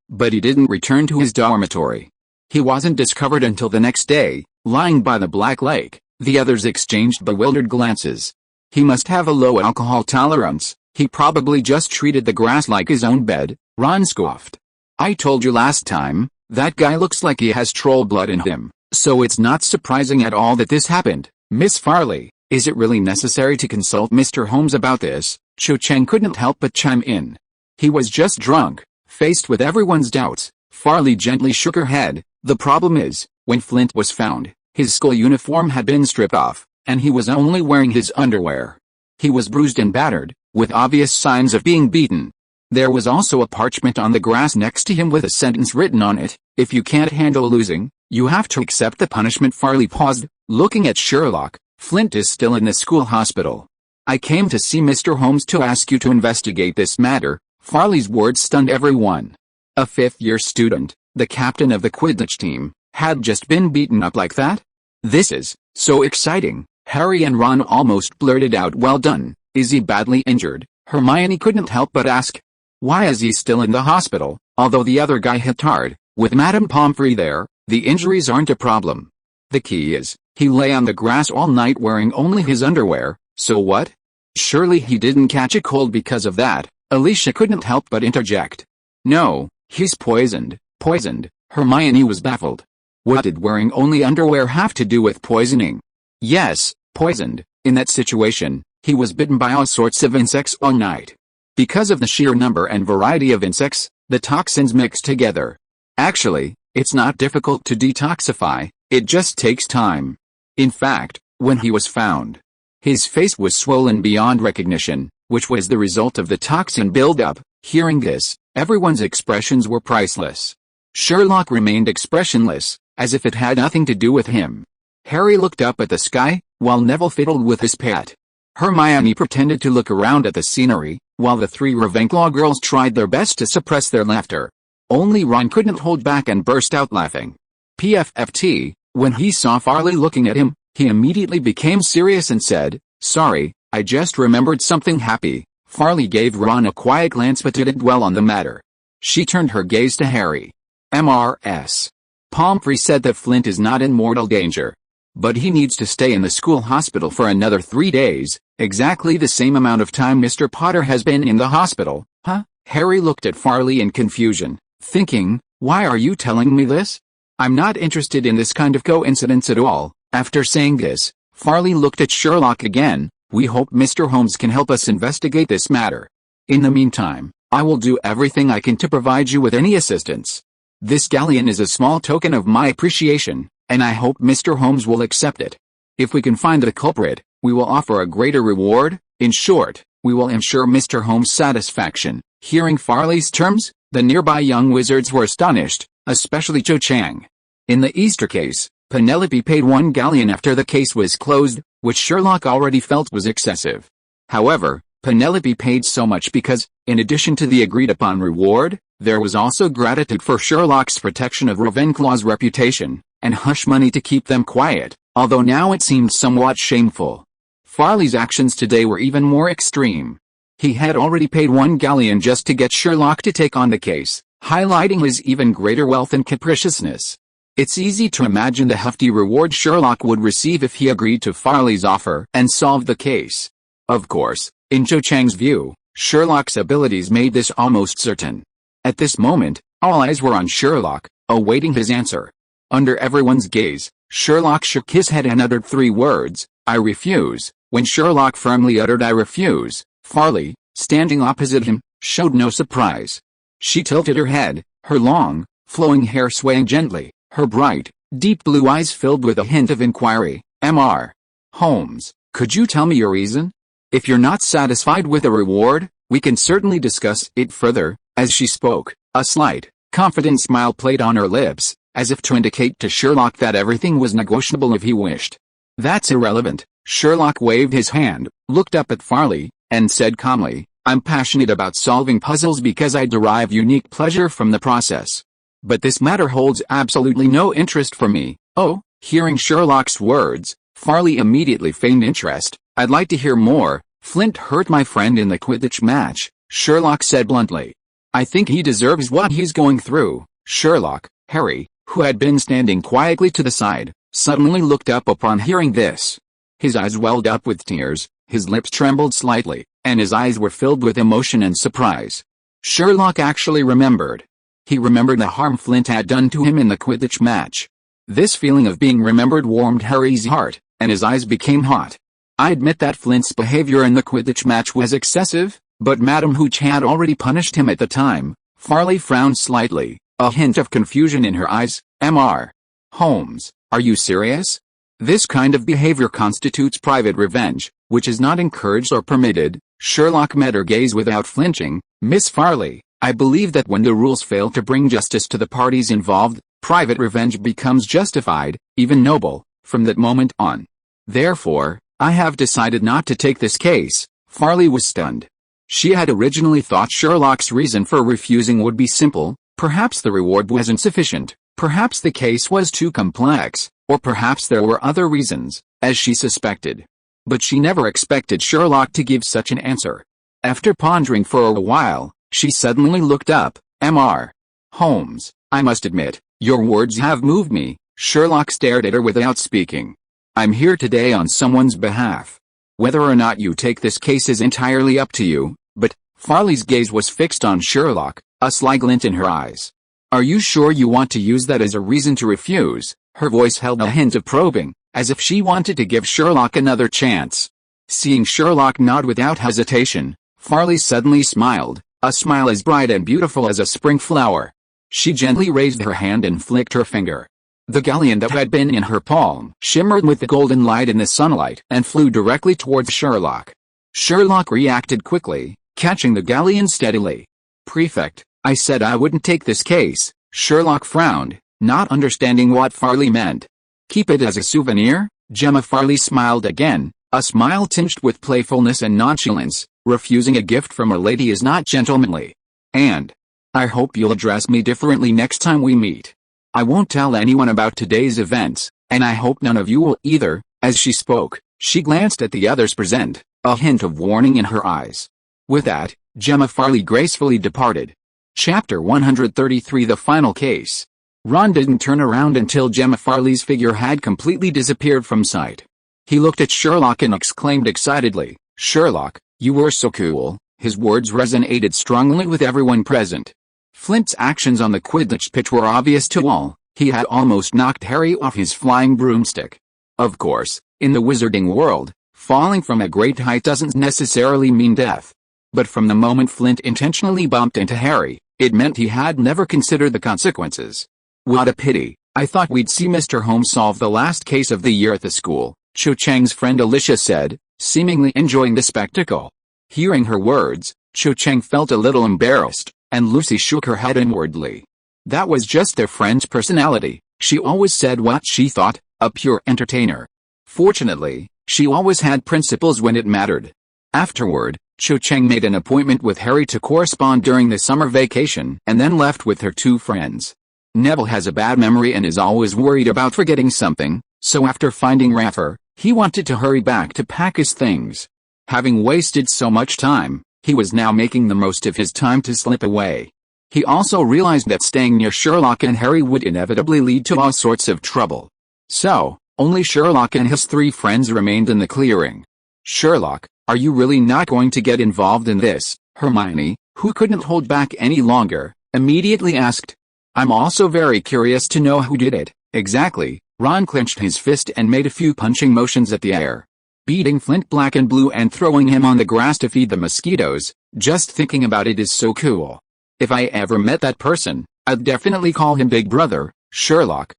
But he didn't return to his dormitory. He wasn't discovered until the next day, lying by the Black Lake. The others exchanged bewildered glances. He must have a low alcohol tolerance. He probably just treated the grass like his own bed, Ron scoffed. I told you last time, that guy looks like he has troll blood in him, so it's not surprising at all that this happened. Miss Farley, is it really necessary to consult Mr. Holmes about this? Cho Chang couldn't help but chime in. He was just drunk. Faced with everyone's doubts, Farley gently shook her head. The problem is, when Flint was found, his school uniform had been stripped off, and he was only wearing his underwear. He was bruised and battered, with obvious signs of being beaten. There was also a parchment on the grass next to him with a sentence written on it, if you can't handle losing, you have to accept the punishment. Farley paused, looking at Sherlock. Flint is still in the school hospital. I came to see Mr. Holmes to ask you to investigate this matter. Farley's words stunned everyone. A fifth-year student, the captain of the Quidditch team, had just been beaten up like that? This is so exciting. Harry and Ron almost blurted out, well done. Is he badly injured? Hermione couldn't help but ask. Why is he still in the hospital? Although the other guy hit hard, with Madame Pomfrey there, the injuries aren't a problem. The key is, he lay on the grass all night wearing only his underwear, so what? Surely he didn't catch a cold because of that. Alicia couldn't help but interject. No, he's poisoned. Poisoned? Hermione was baffled. What did wearing only underwear have to do with poisoning? Yes, poisoned. In that situation, he was bitten by all sorts of insects all night. Because of the sheer number and variety of insects, the toxins mix together. Actually, it's not difficult to detoxify, it just takes time. In fact, when he was found, his face was swollen beyond recognition, which was the result of the toxin buildup. Hearing this, everyone's expressions were priceless. Sherlock remained expressionless, as if it had nothing to do with him. Harry looked up at the sky, while Neville fiddled with his pet. Hermione pretended to look around at the scenery, while the three Ravenclaw girls tried their best to suppress their laughter. Only Ron couldn't hold back and burst out laughing. PFFT, when he saw Farley looking at him, he immediately became serious and said, sorry, I just remembered something happy. Farley gave Ron a quiet glance but didn't dwell on the matter. She turned her gaze to Harry. Mrs. Pomfrey said that Flint is not in mortal danger. But he needs to stay in the school hospital for another 3 days, exactly the same amount of time Mr. Potter has been in the hospital. Huh? Harry looked at Farley in confusion, thinking, why are you telling me this? I'm not interested in this kind of coincidence at all. After saying this, Farley looked at Sherlock again. We hope Mr. Holmes can help us investigate this matter. In the meantime, I will do everything I can to provide you with any assistance. This galleon is a small token of my appreciation, and I hope Mr. Holmes will accept it. If we can find the culprit, we will offer a greater reward. In short, we will ensure Mr. Holmes' satisfaction. Hearing Farley's terms, the nearby young wizards were astonished, especially Cho Chang. In the Easter case, Penelope paid 1 galleon after the case was closed, which Sherlock already felt was excessive. However, Penelope paid so much because, in addition to the agreed-upon reward, there was also gratitude for Sherlock's protection of Ravenclaw's reputation, and hush money to keep them quiet, although now it seemed somewhat shameful. Farley's actions today were even more extreme. He had already paid 1 galleon just to get Sherlock to take on the case, highlighting his even greater wealth and capriciousness. It's easy to imagine the hefty reward Sherlock would receive if he agreed to Farley's offer and solved the case. Of course, in Cho Chang's view, Sherlock's abilities made this almost certain. At this moment, all eyes were on Sherlock, awaiting his answer. Under everyone's gaze, Sherlock shook his head and uttered 3 words, I refuse. When Sherlock firmly uttered I refuse, Farley, standing opposite him, showed no surprise. She tilted her head, her long, flowing hair swaying gently, her bright, deep blue eyes filled with a hint of inquiry. Mr. Holmes, could you tell me your reason? If you're not satisfied with the reward, we can certainly discuss it further." As she spoke, a slight, confident smile played on her lips, as if to indicate to Sherlock that everything was negotiable if he wished. "That's irrelevant." Sherlock waved his hand, looked up at Farley, and said calmly, "I'm passionate about solving puzzles because I derive unique pleasure from the process. But this matter holds absolutely no interest for me." "Oh?" Hearing Sherlock's words, Farley immediately feigned interest. "I'd like to hear more." "Flint hurt my friend in the Quidditch match," Sherlock said bluntly. "I think he deserves what he's going through." Sherlock, Harry, who had been standing quietly to the side, suddenly looked up upon hearing this. His eyes welled up with tears, his lips trembled slightly, and his eyes were filled with emotion and surprise. Sherlock actually remembered. He remembered the harm Flint had done to him in the Quidditch match. This feeling of being remembered warmed Harry's heart, and his eyes became hot. "I admit that Flint's behavior in the Quidditch match was excessive, but Madame Hooch had already punished him at the time." Farley frowned slightly, a hint of confusion in her eyes. "Mr. Holmes, are you serious? This kind of behavior constitutes private revenge, which is not encouraged or permitted." Sherlock met her gaze without flinching. "Miss Farley, I believe that when the rules fail to bring justice to the parties involved, private revenge becomes justified, even noble, from that moment on. Therefore, I have decided not to take this case." Farley was stunned. She had originally thought Sherlock's reason for refusing would be simple: perhaps the reward wasn't sufficient, perhaps the case was too complex, or perhaps there were other reasons, as she suspected. But she never expected Sherlock to give such an answer. After pondering for a while, she suddenly looked up. "Mr. Holmes, I must admit, your words have moved me." Sherlock stared at her without speaking. "I'm here today on someone's behalf. Whether or not you take this case is entirely up to you, but..." Farley's gaze was fixed on Sherlock, a sly glint in her eyes. "Are you sure you want to use that as a reason to refuse?" Her voice held a hint of probing, as if she wanted to give Sherlock another chance. Seeing Sherlock nod without hesitation, Farley suddenly smiled, a smile as bright and beautiful as a spring flower. She gently raised her hand and flicked her finger. The galleon that had been in her palm shimmered with the golden light in the sunlight and flew directly towards Sherlock. Sherlock reacted quickly, catching the galleon steadily. "Prefect, I said I wouldn't take this case." Sherlock frowned, not understanding what Farley meant. "Keep it as a souvenir?" Gemma Farley smiled again, a smile tinged with playfulness and nonchalance. "Refusing a gift from a lady is not gentlemanly. And I hope you'll address me differently next time we meet. I won't tell anyone about today's events, and I hope none of you will either." As she spoke, she glanced at the others present, a hint of warning in her eyes. With that, Gemma Farley gracefully departed. Chapter 133: The Final Case. Ron didn't turn around until Gemma Farley's figure had completely disappeared from sight. He looked at Sherlock and exclaimed excitedly, "Sherlock, you were so cool." His words resonated strongly with everyone present. Flint's actions on the Quidditch pitch were obvious to all. He had almost knocked Harry off his flying broomstick. Of course, in the wizarding world, falling from a great height doesn't necessarily mean death. But from the moment Flint intentionally bumped into Harry, it meant he had never considered the consequences. "What a pity. I thought we'd see Mr. Holmes solve the last case of the year at the school," Cho Chang's friend Alicia said, seemingly enjoying the spectacle. Hearing her words, Cho Chang felt a little embarrassed, and Lucy shook her head inwardly. That was just their friend's personality. She always said what she thought, a pure entertainer. Fortunately, she always had principles when it mattered. Afterward, Cho Chang made an appointment with Harry to correspond during the summer vacation and then left with her two friends. Neville has a bad memory and is always worried about forgetting something, so after finding Raffer, he wanted to hurry back to pack his things. Having wasted so much time, he was now making the most of his time to slip away. He also realized that staying near Sherlock and Harry would inevitably lead to all sorts of trouble. So, only Sherlock and his three friends remained in the clearing. "Sherlock, are you really not going to get involved in this?" Hermione, who couldn't hold back any longer, immediately asked. "I'm also very curious to know who did it, exactly." Ron clenched his fist and made a few punching motions at the air. "Beating Flint black and blue and throwing him on the grass to feed the mosquitoes, just thinking about it is so cool. If I ever met that person, I'd definitely call him Big Brother." "Sherlock,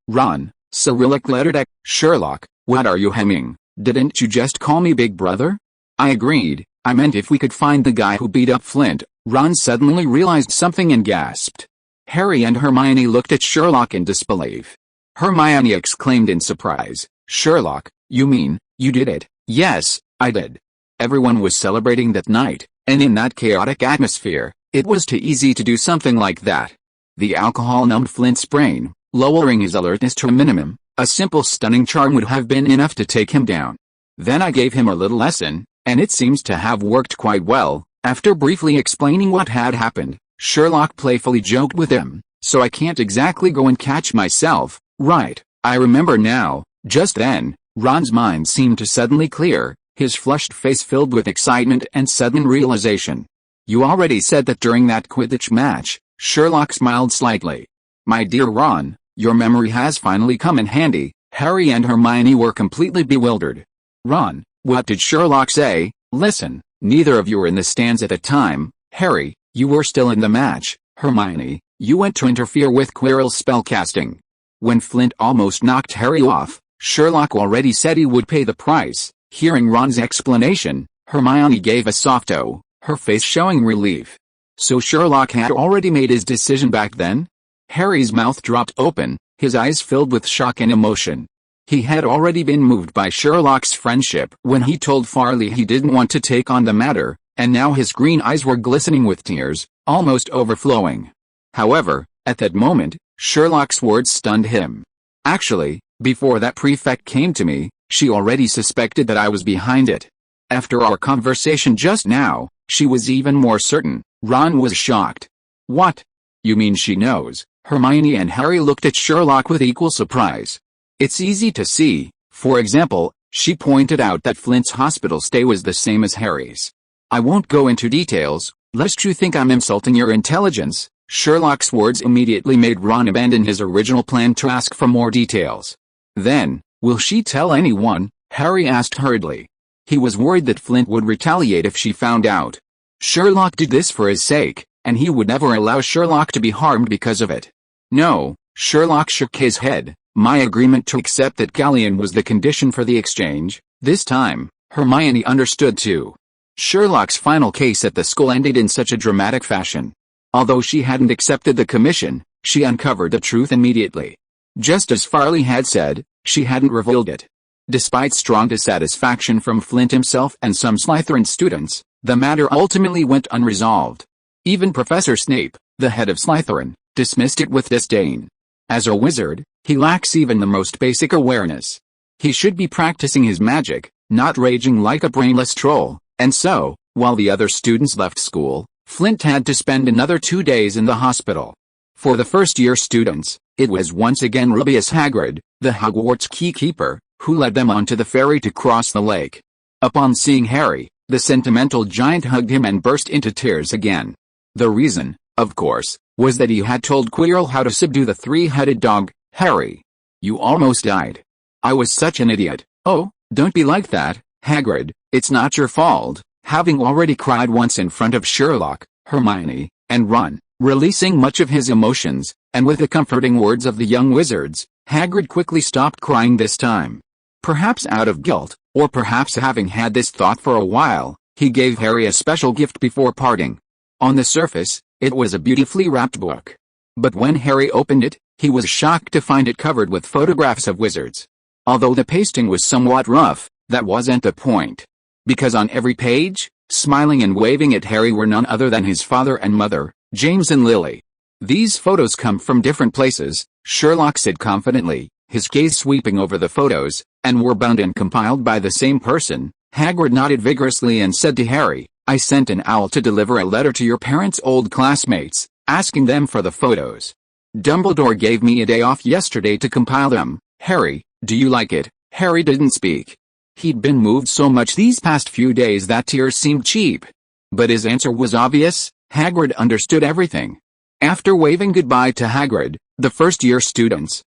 Ron," Cyrillic lettered at. "Sherlock, what are you hemming? Didn't you just call me Big Brother?" I agreed. I meant if we could find the guy who beat up Flint. Ron suddenly realized something and gasped. Harry and Hermione looked at Sherlock in disbelief. Hermione exclaimed in surprise, "Sherlock, you mean, you did it?" "Yes, I did." Everyone was celebrating that night, and in that chaotic atmosphere, it was too easy to do something like that. The alcohol numbed Flint's brain, lowering his alertness to a minimum. A simple stunning charm would have been enough to take him down. Then I gave him a little lesson, and it seems to have worked quite well. After briefly explaining what had happened, Sherlock playfully joked with him, "So I can't exactly go and catch myself, right? I remember now." Just then, Ron's mind seemed to suddenly clear, his flushed face filled with excitement and sudden realization. "You already said that during that Quidditch match." Sherlock smiled slightly. "My dear Ron, your memory has finally come in handy." Harry and Hermione were completely bewildered. "Ron, what did Sherlock say?" "Listen, neither of you were in the stands at the time. Harry, you were still in the match. Hermione, you went to interfere with Quirrell's spellcasting." When Flint almost knocked Harry off, Sherlock already said he would pay the price. Hearing Ron's explanation, Hermione gave a soft "oh," her face showing relief. So Sherlock had already made his decision back then? Harry's mouth dropped open, his eyes filled with shock and emotion. He had already been moved by Sherlock's friendship when he told Farley he didn't want to take on the matter, and now his green eyes were glistening with tears, almost overflowing. However, at that moment, Sherlock's words stunned him. "Actually, before that prefect came to me, she already suspected that I was behind it. After our conversation just now, she was even more certain." Ron was shocked. "What? You mean she knows?" Hermione and Harry looked at Sherlock with equal surprise. "It's easy to see. For example, she pointed out that Flint's hospital stay was the same as Harry's. I won't go into details, lest you think I'm insulting your intelligence." Sherlock's words immediately made Ron abandon his original plan to ask for more details. "Then, will she tell anyone?" Harry asked hurriedly. He was worried that Flint would retaliate if she found out. Sherlock did this for his sake, and he would never allow Sherlock to be harmed because of it. "No," Sherlock shook his head. "My agreement to accept that galleon was the condition for the exchange." This time, Hermione understood too. Sherlock's final case at the school ended in such a dramatic fashion. Although she hadn't accepted the commission, she uncovered the truth immediately. Just as Farley had said, she hadn't revealed it. Despite strong dissatisfaction from Flint himself and some Slytherin students, the matter ultimately went unresolved. Even Professor Snape, the head of Slytherin, dismissed it with disdain. As a wizard, he lacks even the most basic awareness. He should be practicing his magic, not raging like a brainless troll. And so, while the other students left school, Flint had to spend another 2 days in the hospital. For the first-year students, it was once again Rubius Hagrid, the Hogwarts keykeeper, who led them onto the ferry to cross the lake. Upon seeing Harry, the sentimental giant hugged him and burst into tears again. The reason, of course, was that he had told Quirrell how to subdue the three-headed dog. "Harry, you almost died. I was such an idiot." "Oh, don't be like that, Hagrid, it's not your fault." Having already cried once in front of Sherlock, Hermione, and Ron, releasing much of his emotions, and with the comforting words of the young wizards, Hagrid quickly stopped crying this time. Perhaps out of guilt, or perhaps having had this thought for a while, he gave Harry a special gift before parting. On the surface, it was a beautifully wrapped book. But when Harry opened it, he was shocked to find it covered with photographs of wizards. Although the pasting was somewhat rough, that wasn't the point. Because on every page, smiling and waving at Harry were none other than his father and mother, James and Lily. "These photos come from different places," Sherlock said confidently, his gaze sweeping over the photos, "and were bound and compiled by the same person." Hagrid nodded vigorously and said to Harry, "I sent an owl to deliver a letter to your parents' old classmates, asking them for the photos. Dumbledore gave me a day off yesterday to compile them." "Harry, do you like it?" Harry didn't speak. He'd been moved so much these past few days that tears seemed cheap. But his answer was obvious. Hagrid understood everything. After waving goodbye to Hagrid, the first-year students,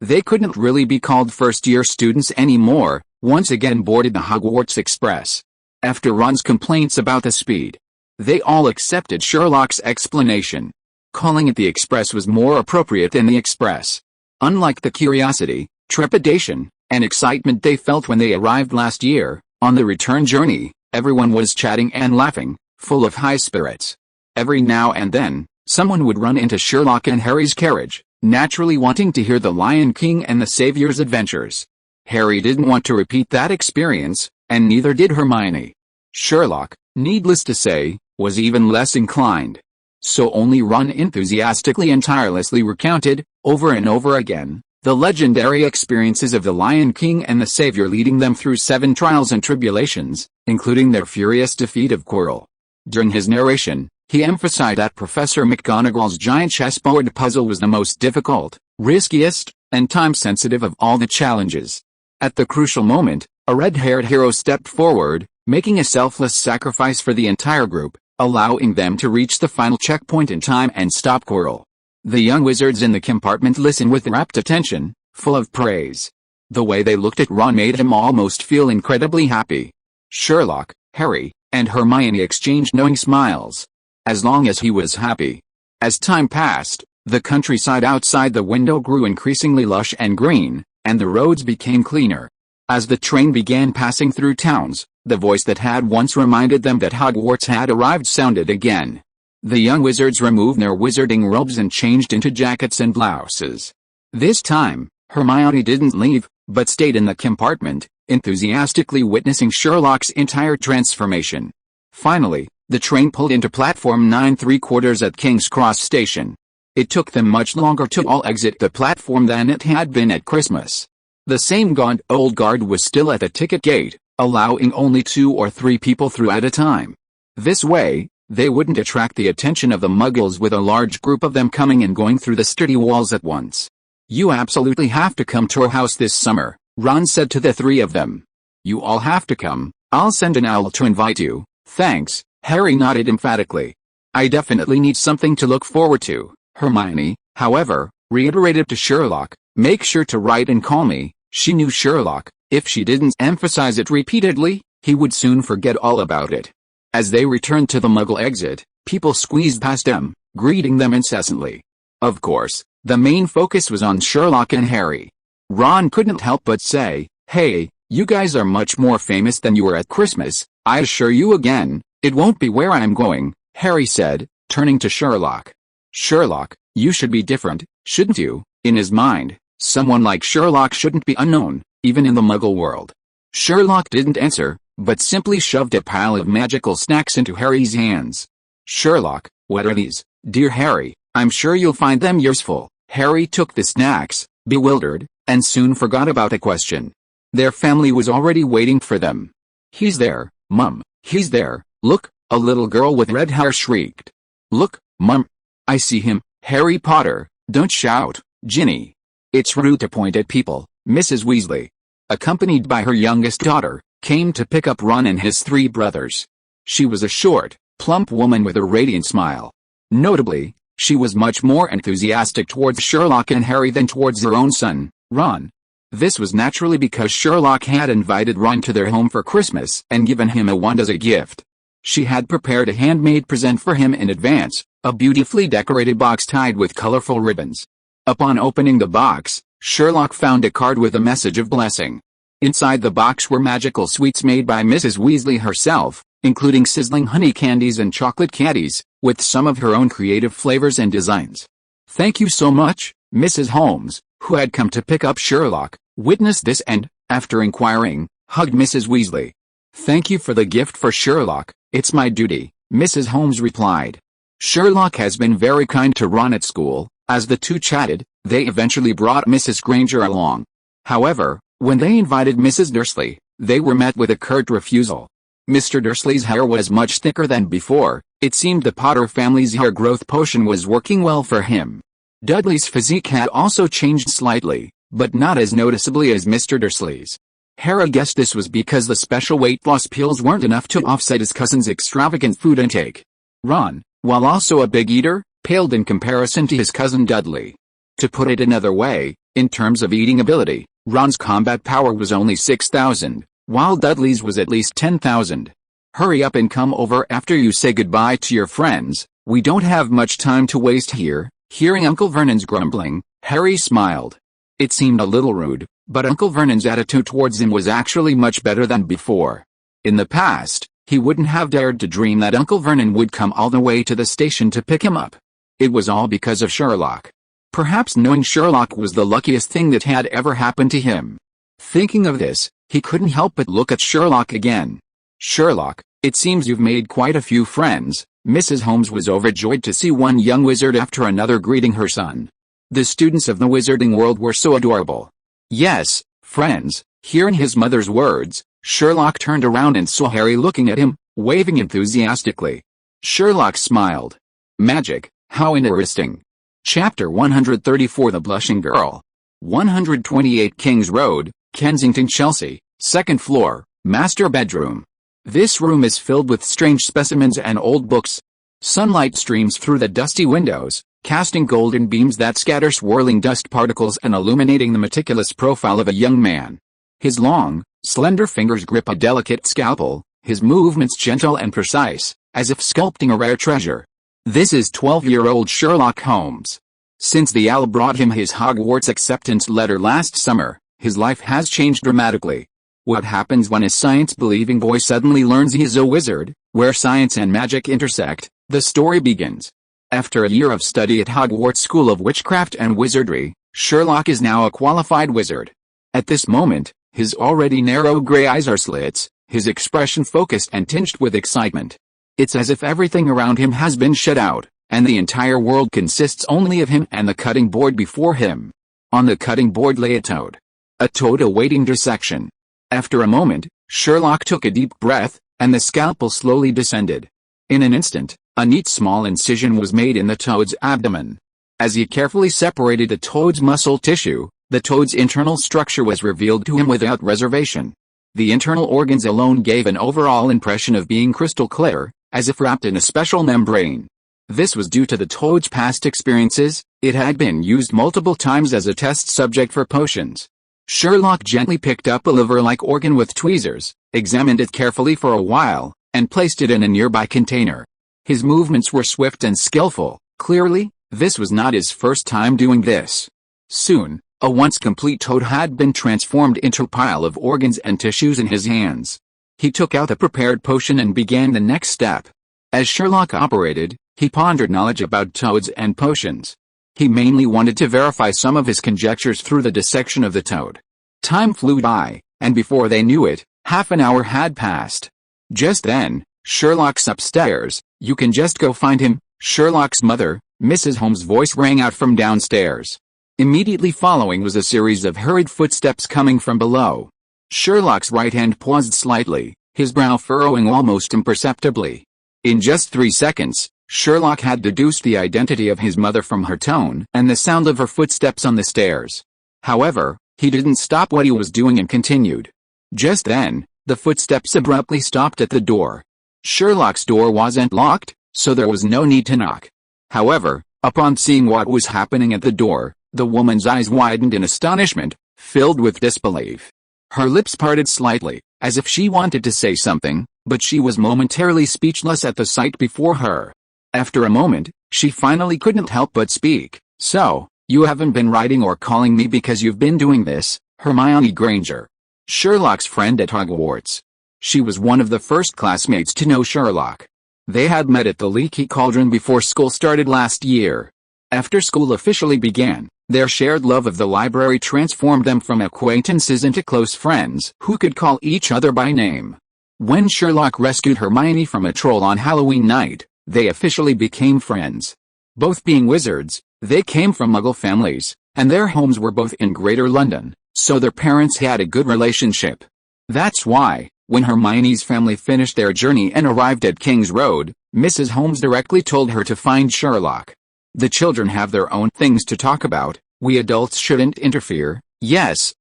they couldn't really be called first-year students anymore, once again boarded the Hogwarts Express. After Ron's complaints about the speed, they all accepted Sherlock's explanation. Calling it the Express was more appropriate than the Express. Unlike the curiosity, trepidation, and excitement they felt when they arrived last year, on the return journey, Everyone was chatting and laughing, full of high spirits. Every now and then, someone would run into Sherlock and Harry's carriage, naturally wanting to hear the Lion King and the Savior's adventures. Harry didn't want to repeat that experience, and neither did Hermione. Sherlock, needless to say, was even less inclined. So only Ron enthusiastically and tirelessly recounted, over and over again, the legendary experiences of the Lion King and the Savior, leading them through 7 trials and tribulations, including their furious defeat of Quirrell. During his narration, he emphasized that Professor McGonagall's giant chessboard puzzle was the most difficult, riskiest, and time-sensitive of all the challenges. At the crucial moment, a red-haired hero stepped forward, making a selfless sacrifice for the entire group, allowing them to reach the final checkpoint in time and stop Quirrell. The young wizards in the compartment listened with rapt attention, full of praise. The way they looked at Ron made him almost feel incredibly happy. Sherlock, Harry, and Hermione exchanged knowing smiles. As long as he was happy. As time passed, the countryside outside the window grew increasingly lush and green, and the roads became cleaner. As the train began passing through towns, the voice that had once reminded them that Hogwarts had arrived sounded again. The young wizards removed their wizarding robes and changed into jackets and blouses. This time, Hermione didn't leave, but stayed in the compartment, enthusiastically witnessing Sherlock's entire transformation. Finally, the train pulled into platform 9 3/4 at King's Cross Station. It took them much longer to all exit the platform than it had been at Christmas. The same gaunt old guard was still at the ticket gate, allowing only 2 or 3 people through at a time. This way, they wouldn't attract the attention of the Muggles with a large group of them coming and going through the sturdy walls at once. "You absolutely have to come to our house this summer," Ron said to the 3 of them. "You all have to come. I'll send an owl to invite you." "Thanks," Harry nodded emphatically. "I definitely need something to look forward to." Hermione, however, reiterated to Sherlock, "Make sure to write and call me." She knew Sherlock, if she didn't emphasize it repeatedly, he would soon forget all about it. As they returned to the Muggle exit, people squeezed past them, greeting them incessantly. Of course, the main focus was on Sherlock and Harry. Ron couldn't help but say, "Hey, you guys are much more famous than you were at Christmas. I assure you again, it won't be where I'm going," Harry said, turning to Sherlock. "Sherlock, you should be different, shouldn't you?" In his mind, someone like Sherlock shouldn't be unknown, even in the Muggle world. Sherlock didn't answer, but simply shoved a pile of magical snacks into Harry's hands. "Sherlock, what are these, dear Harry? I'm sure you'll find them useful." Harry took the snacks, bewildered, and soon forgot about the question. Their family was already waiting for them. "He's there, Mum, he's there, look," a little girl with red hair shrieked. "Look, Mum. I see him." "Harry Potter, don't shout, Ginny. It's rude to point at people." Mrs. Weasley, accompanied by her youngest daughter, came to pick up Ron and his 3 brothers. She was a short, plump woman with a radiant smile. Notably, she was much more enthusiastic towards Sherlock and Harry than towards her own son, Ron. This was naturally because Sherlock had invited Ron to their home for Christmas and given him a wand as a gift. She had prepared a handmade present for him in advance, a beautifully decorated box tied with colorful ribbons. Upon opening the box, Sherlock found a card with a message of blessing. Inside the box were magical sweets made by Mrs. Weasley herself, including sizzling honey candies and chocolate candies, with some of her own creative flavors and designs. "Thank you so much." Mrs. Holmes, who had come to pick up Sherlock, witnessed this and, after inquiring, hugged Mrs. Weasley. "Thank you for the gift for Sherlock, it's my duty," Mrs. Holmes replied. Sherlock has been very kind to Ron at school. As the two chatted, they eventually brought Mrs. Granger along. However, when they invited Mrs. Dursley, they were met with a curt refusal. Mr. Dursley's hair was much thicker than before. It seemed the Potter family's hair growth potion was working well for him. Dudley's physique had also changed slightly, but not as noticeably as Mr. Dursley's. Harry guessed this was because the special weight loss pills weren't enough to offset his cousin's extravagant food intake. Ron, while also a big eater, paled in comparison to his cousin Dudley. To put it another way, in terms of eating ability, Ron's combat power was only 6,000, while Dudley's was at least 10,000. "Hurry up and come over after you say goodbye to your friends, we don't have much time to waste here." Hearing Uncle Vernon's grumbling, Harry smiled. It seemed a little rude, but Uncle Vernon's attitude towards him was actually much better than before. In the past, He wouldn't have dared to dream that Uncle Vernon would come all the way to the station to pick him up. It was all because of Sherlock. Perhaps knowing Sherlock was the luckiest thing that had ever happened to him. Thinking of this, he couldn't help but look at Sherlock again. "Sherlock, it seems you've made quite a few friends." Mrs. Holmes was overjoyed to see one young wizard after another greeting her son. The students of the wizarding world were so adorable. "Yes, friends." Hearing his mother's words, Sherlock turned around and saw Harry looking at him, waving enthusiastically. Sherlock smiled. "Magic, how interesting." Chapter 134 The Blushing Girl. 128 King's Road, Kensington, Chelsea, 2nd floor, master bedroom. This room is filled with strange specimens and old books. Sunlight streams through the dusty windows, casting golden beams that scatter swirling dust particles and illuminating the meticulous profile of a young man. His long, slender fingers grip a delicate scalpel, his movements gentle and precise, as if sculpting a rare treasure. This is 12-year-old Sherlock Holmes. Since the owl brought him his Hogwarts acceptance letter last summer, his life has changed dramatically. What happens when a science-believing boy suddenly learns he is a wizard? Where science and magic intersect, the story begins. After a year of study at Hogwarts School of Witchcraft and Wizardry, Sherlock is now a qualified wizard. At this moment, his already narrow gray eyes are slits, his expression focused and tinged with excitement. It's as if everything around him has been shut out, and the entire world consists only of him and the cutting board before him. On the cutting board lay a toad. A toad awaiting dissection. After a moment, Sherlock took a deep breath, and the scalpel slowly descended. In an instant, a neat small incision was made in the toad's abdomen. As he carefully separated the toad's muscle tissue, the toad's internal structure was revealed to him without reservation. The internal organs alone gave an overall impression of being crystal clear, as if wrapped in a special membrane. This was due to the toad's past experiences. It had been used multiple times as a test subject for potions. Sherlock gently picked up a liver-like organ with tweezers, examined it carefully for a while, and placed it in a nearby container. His movements were swift and skillful. Clearly, this was not his first time doing this. Soon, a once complete toad had been transformed into a pile of organs and tissues in his hands. He took out the prepared potion and began the next step. As Sherlock operated, he pondered knowledge about toads and potions. He mainly wanted to verify some of his conjectures through the dissection of the toad. Time flew by, and before they knew it, half an hour had passed. Just then, "Sherlock's upstairs, you can just go find him." Sherlock's mother, Mrs. Holmes' voice rang out from downstairs. Immediately following was a series of hurried footsteps coming from below. Sherlock's right hand paused slightly, his brow furrowing almost imperceptibly. In just 3 seconds, Sherlock had deduced the identity of his mother from her tone and the sound of her footsteps on the stairs. However, he didn't stop what he was doing and continued. Just then, the footsteps abruptly stopped at the door. Sherlock's door wasn't locked, so there was no need to knock. However, upon seeing what was happening at the door, the woman's eyes widened in astonishment, filled with disbelief. Her lips parted slightly, as if she wanted to say something, but she was momentarily speechless at the sight before her. After a moment, she finally couldn't help but speak. "So, you haven't been writing or calling me because you've been doing this?" Hermione Granger, Sherlock's friend at Hogwarts. She was one of the first classmates to know Sherlock. They had met at the Leaky Cauldron before school started last year. After school officially began, their shared love of the library transformed them from acquaintances into close friends who could call each other by name. When Sherlock rescued Hermione from a troll on Halloween night, they officially became friends. Both being wizards, they came from Muggle families, and their homes were both in Greater London, so their parents had a good relationship. That's why, when Hermione's family finished their journey and arrived at King's Road, Mrs. Holmes directly told her to find Sherlock. "The children have their own things to talk about, we adults shouldn't interfere." Yes,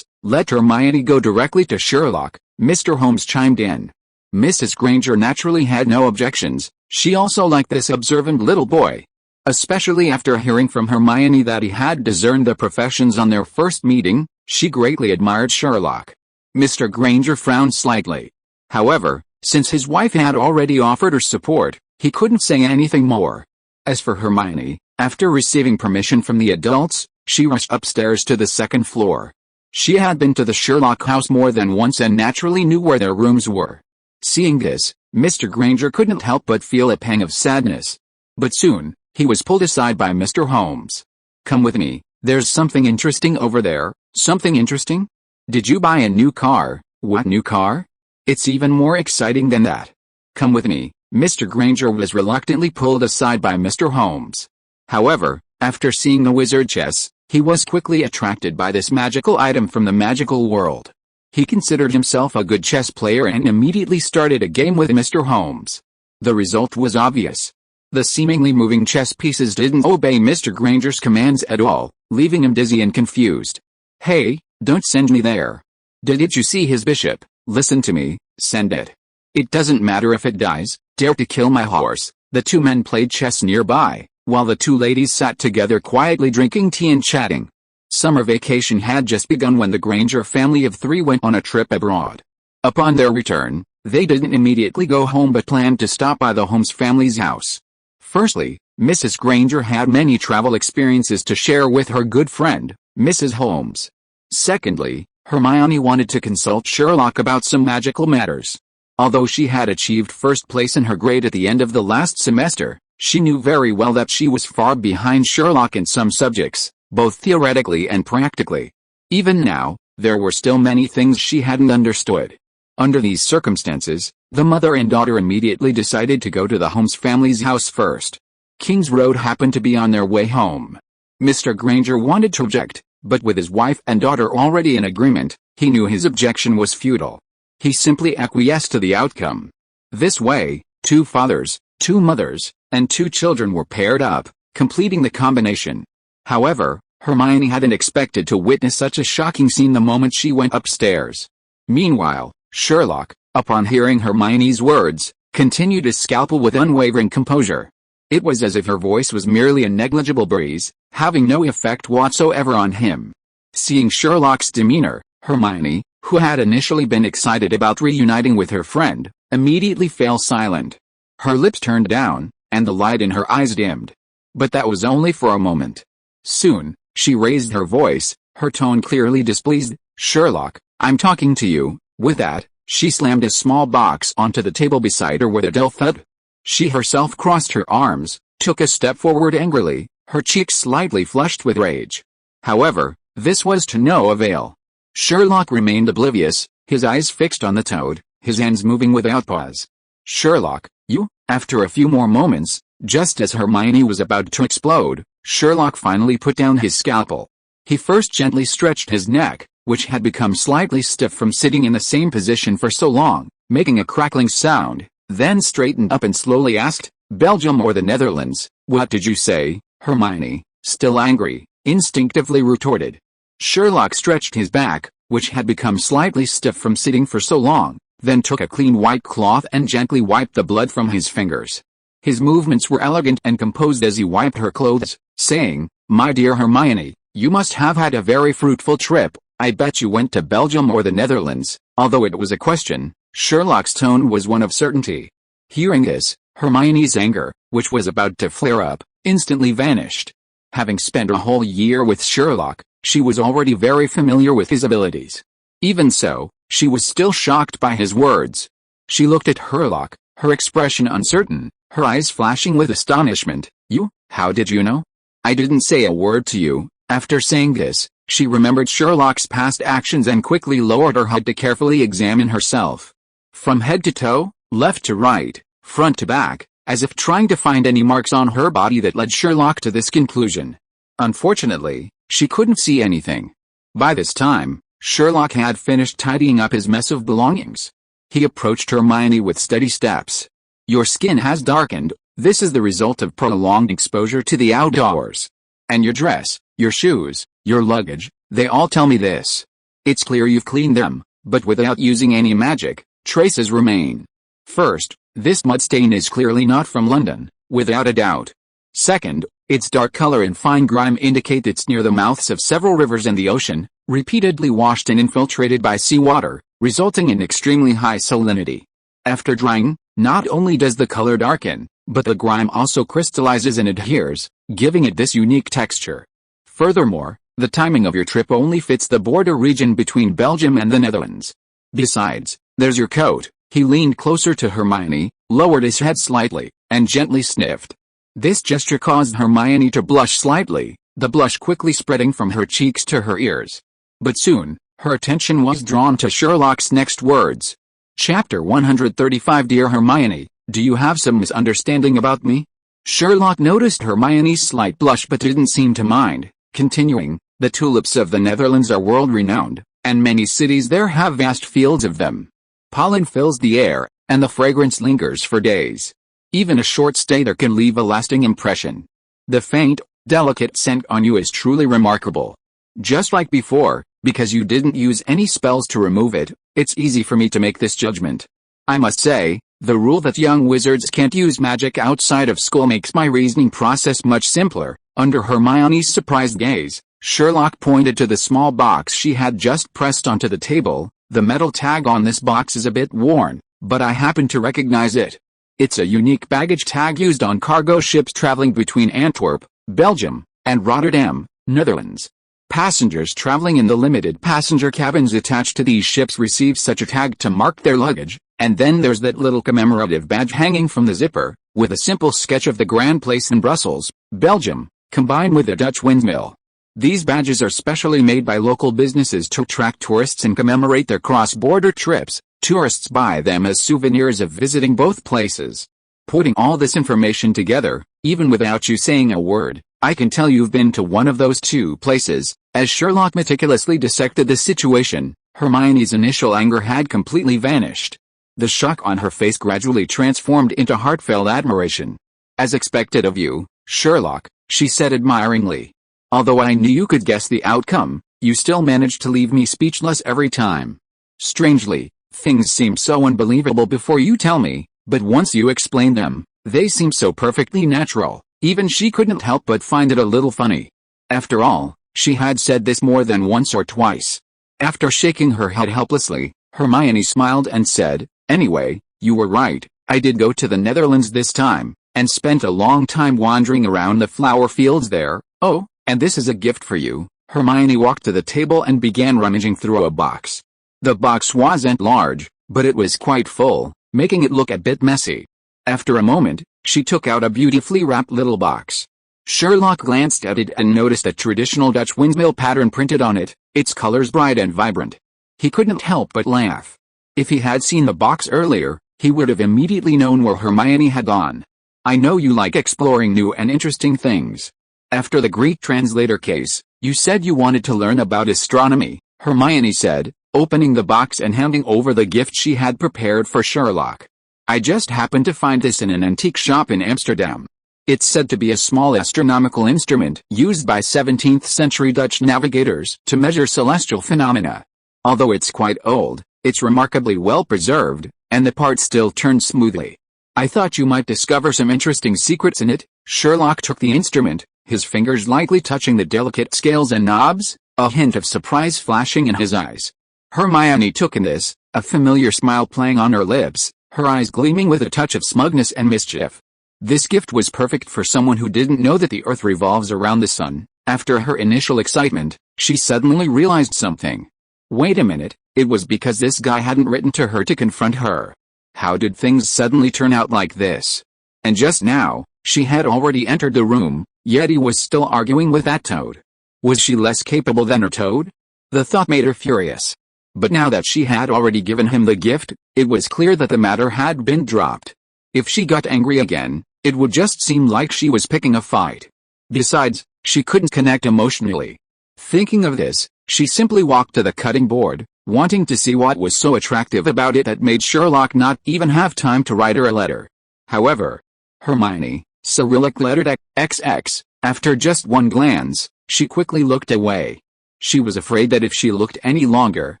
let Hermione go directly to Sherlock," Mr. Holmes chimed in. Mrs. Granger naturally had no objections. She also liked this observant little boy. Especially after hearing from Hermione that he had discerned the professions on their first meeting, she greatly admired Sherlock. Mr. Granger frowned slightly. However, since his wife had already offered her support, he couldn't say anything more. As for Hermione, after receiving permission from the adults, she rushed upstairs to the 2nd floor. She had been to the Sherlock house more than once and naturally knew where their rooms were. Seeing this, Mr. Granger couldn't help but feel a pang of sadness. But soon, he was pulled aside by Mr. Holmes. "Come with me, there's something interesting over there." "Something interesting? Did you buy a new car?" "What new car? It's even more exciting than that." "Come with me." Mr. Granger was reluctantly pulled aside by Mr. Holmes. However, after seeing the wizard chess, he was quickly attracted by this magical item from the magical world. He considered himself a good chess player and immediately started a game with Mr. Holmes. The result was obvious. The seemingly moving chess pieces didn't obey Mr. Granger's commands at all, leaving him dizzy and confused. "Hey, don't send me there. Did you see his bishop? Listen to me, send it. It doesn't matter if it dies. Dare to kill my horse." The two men played chess nearby, while the two ladies sat together quietly drinking tea and chatting. Summer vacation had just begun when the Granger family of three went on a trip abroad. Upon their return, they didn't immediately go home but planned to stop by the Holmes family's house. Firstly, Mrs. Granger had many travel experiences to share with her good friend, Mrs. Holmes. Secondly, Hermione wanted to consult Sherlock about some magical matters. Although she had achieved first place in her grade at the end of the last semester, she knew very well that she was far behind Sherlock in some subjects, both theoretically and practically. Even now, there were still many things she hadn't understood. Under these circumstances, the mother and daughter immediately decided to go to the Holmes family's house first. King's Road happened to be on their way home. Mr. Granger wanted to object, but with his wife and daughter already in agreement, he knew his objection was futile. He simply acquiesced to the outcome. This way, 2 fathers, 2 mothers, and 2 children were paired up, completing the combination. However, Hermione hadn't expected to witness such a shocking scene the moment she went upstairs. Meanwhile, Sherlock, upon hearing Hermione's words, continued his scalpel with unwavering composure. It was as if her voice was merely a negligible breeze, having no effect whatsoever on him. Seeing Sherlock's demeanor, Hermione, who had initially been excited about reuniting with her friend, immediately fell silent. Her lips turned down, and the light in her eyes dimmed. But that was only for a moment. Soon, she raised her voice, her tone clearly displeased. "Sherlock, I'm talking to you." With that, she slammed a small box onto the table beside her with a dull thud. She herself crossed her arms, took a step forward angrily, her cheeks slightly flushed with rage. However, this was to no avail. Sherlock remained oblivious, his eyes fixed on the toad, his hands moving without pause. "Sherlock, you..." After a few more moments, just as Hermione was about to explode, Sherlock finally put down his scalpel. He first gently stretched his neck, which had become slightly stiff from sitting in the same position for so long, making a crackling sound, then straightened up and slowly asked, "Belgium or the Netherlands?" "What did you say?" Hermione, still angry, instinctively retorted. Sherlock stretched his back, which had become slightly stiff from sitting for so long, then took a clean white cloth and gently wiped the blood from his fingers. His movements were elegant and composed as he wiped her clothes, saying, "My dear Hermione, you must have had a very fruitful trip. I bet you went to Belgium or the Netherlands." Although it was a question, Sherlock's tone was one of certainty. Hearing this, Hermione's anger, which was about to flare up, instantly vanished. Having spent a whole year with Sherlock, she was already very familiar with his abilities. Even so, she was still shocked by his words. She looked at Sherlock, her expression uncertain, her eyes flashing with astonishment. "You? How did you know?" "I didn't say a word to you." After saying this, she remembered Sherlock's past actions and quickly lowered her head to carefully examine herself. From head to toe, left to right, front to back, as if trying to find any marks on her body that led Sherlock to this conclusion. Unfortunately, she couldn't see anything. By this time, Sherlock had finished tidying up his mess of belongings. He approached Hermione with steady steps. "Your skin has darkened. This is the result of prolonged exposure to the outdoors. And your dress, your shoes, your luggage, they all tell me this. It's clear you've cleaned them, but without using any magic, traces remain. First, this mud stain is clearly not from London, without a doubt. Second, its dark color and fine grime indicate it's near the mouths of several rivers and the ocean, repeatedly washed and infiltrated by seawater, resulting in extremely high salinity. After drying, not only does the color darken, but the grime also crystallizes and adheres, giving it this unique texture. Furthermore, the timing of your trip only fits the border region between Belgium and the Netherlands. Besides, there's your coat, He leaned closer to Hermione, lowered his head slightly, and gently sniffed. This gesture caused Hermione to blush slightly, the blush quickly spreading from her cheeks to her ears. But soon, her attention was drawn to Sherlock's next words. Chapter 135. Dear Hermione, do you have some misunderstanding about me? Sherlock noticed Hermione's slight blush but didn't seem to mind, continuing, the tulips of the Netherlands are world-renowned, and many cities there have vast fields of them. Pollen fills the air, and the fragrance lingers for days. Even a short stay there can leave a lasting impression. The faint, delicate scent on you is truly remarkable. Just like before, because you didn't use any spells to remove it, it's easy for me to make this judgment. I must say, the rule that young wizards can't use magic outside of school makes my reasoning process much simpler. Under Hermione's surprised gaze, Sherlock pointed to the small box she had just pressed onto the table. The metal tag on this box is a bit worn, but I happen to recognize it. It's a unique baggage tag used on cargo ships traveling between Antwerp, Belgium, and Rotterdam, Netherlands. Passengers traveling in the limited passenger cabins attached to these ships receive such a tag to mark their luggage, and then there's that little commemorative badge hanging from the zipper, with a simple sketch of the Grand Place in Brussels, Belgium, combined with a Dutch windmill. These badges are specially made by local businesses to attract tourists and commemorate their cross-border trips. Tourists buy them as souvenirs of visiting both places. Putting all this information together, even without you saying a word, I can tell you've been to one of those two places. As Sherlock meticulously dissected the situation, Hermione's initial anger had completely vanished. The shock on her face gradually transformed into heartfelt admiration. As expected of you, Sherlock, she said admiringly. Although I knew you could guess the outcome, you still managed to leave me speechless every time. Strangely, things seem so unbelievable before you tell me, but once you explain them, they seem so perfectly natural. Even she couldn't help but find it a little funny. After all, she had said this more than once or twice. After shaking her head helplessly, Hermione smiled and said, anyway, you were right, I did go to the Netherlands this time, and spent a long time wandering around the flower fields there. Oh, and this is a gift for you. Hermione walked to the table and began rummaging through a box. The box wasn't large, but it was quite full, making it look a bit messy. After a moment, she took out a beautifully wrapped little box. Sherlock glanced at it and noticed a traditional Dutch windmill pattern printed on it, its colors bright and vibrant. He couldn't help but laugh. If he had seen the box earlier, he would have immediately known where Hermione had gone. I know you like exploring new and interesting things. After the Greek translator case, you said you wanted to learn about astronomy, Hermione said, opening the box and handing over the gift she had prepared for Sherlock. I just happened to find this in an antique shop in Amsterdam. It's said to be a small astronomical instrument used by 17th-century Dutch navigators to measure celestial phenomena. Although it's quite old, it's remarkably well preserved, and the parts still turn smoothly. I thought you might discover some interesting secrets in it. Sherlock took the instrument, his fingers lightly touching the delicate scales and knobs, a hint of surprise flashing in his eyes. Hermione took in this, a familiar smile playing on her lips, her eyes gleaming with a touch of smugness and mischief. This gift was perfect for someone who didn't know that the Earth revolves around the sun. After her initial excitement, she suddenly realized something. Wait a minute, it was because this guy hadn't written to her to confront her. How did things suddenly turn out like this? And just now, she had already entered the room, yet he was still arguing with that toad. Was she less capable than her toad? The thought made her furious. But now that she had already given him the gift, it was clear that the matter had been dropped. If she got angry again, it would just seem like she was picking a fight. Besides, she couldn't connect emotionally. Thinking of this, she simply walked to the cutting board, wanting to see what was so attractive about it that made Sherlock not even have time to write her a letter. However, Hermione, Cyrillic lettered XX, after just one glance, she quickly looked away. She was afraid that if she looked any longer,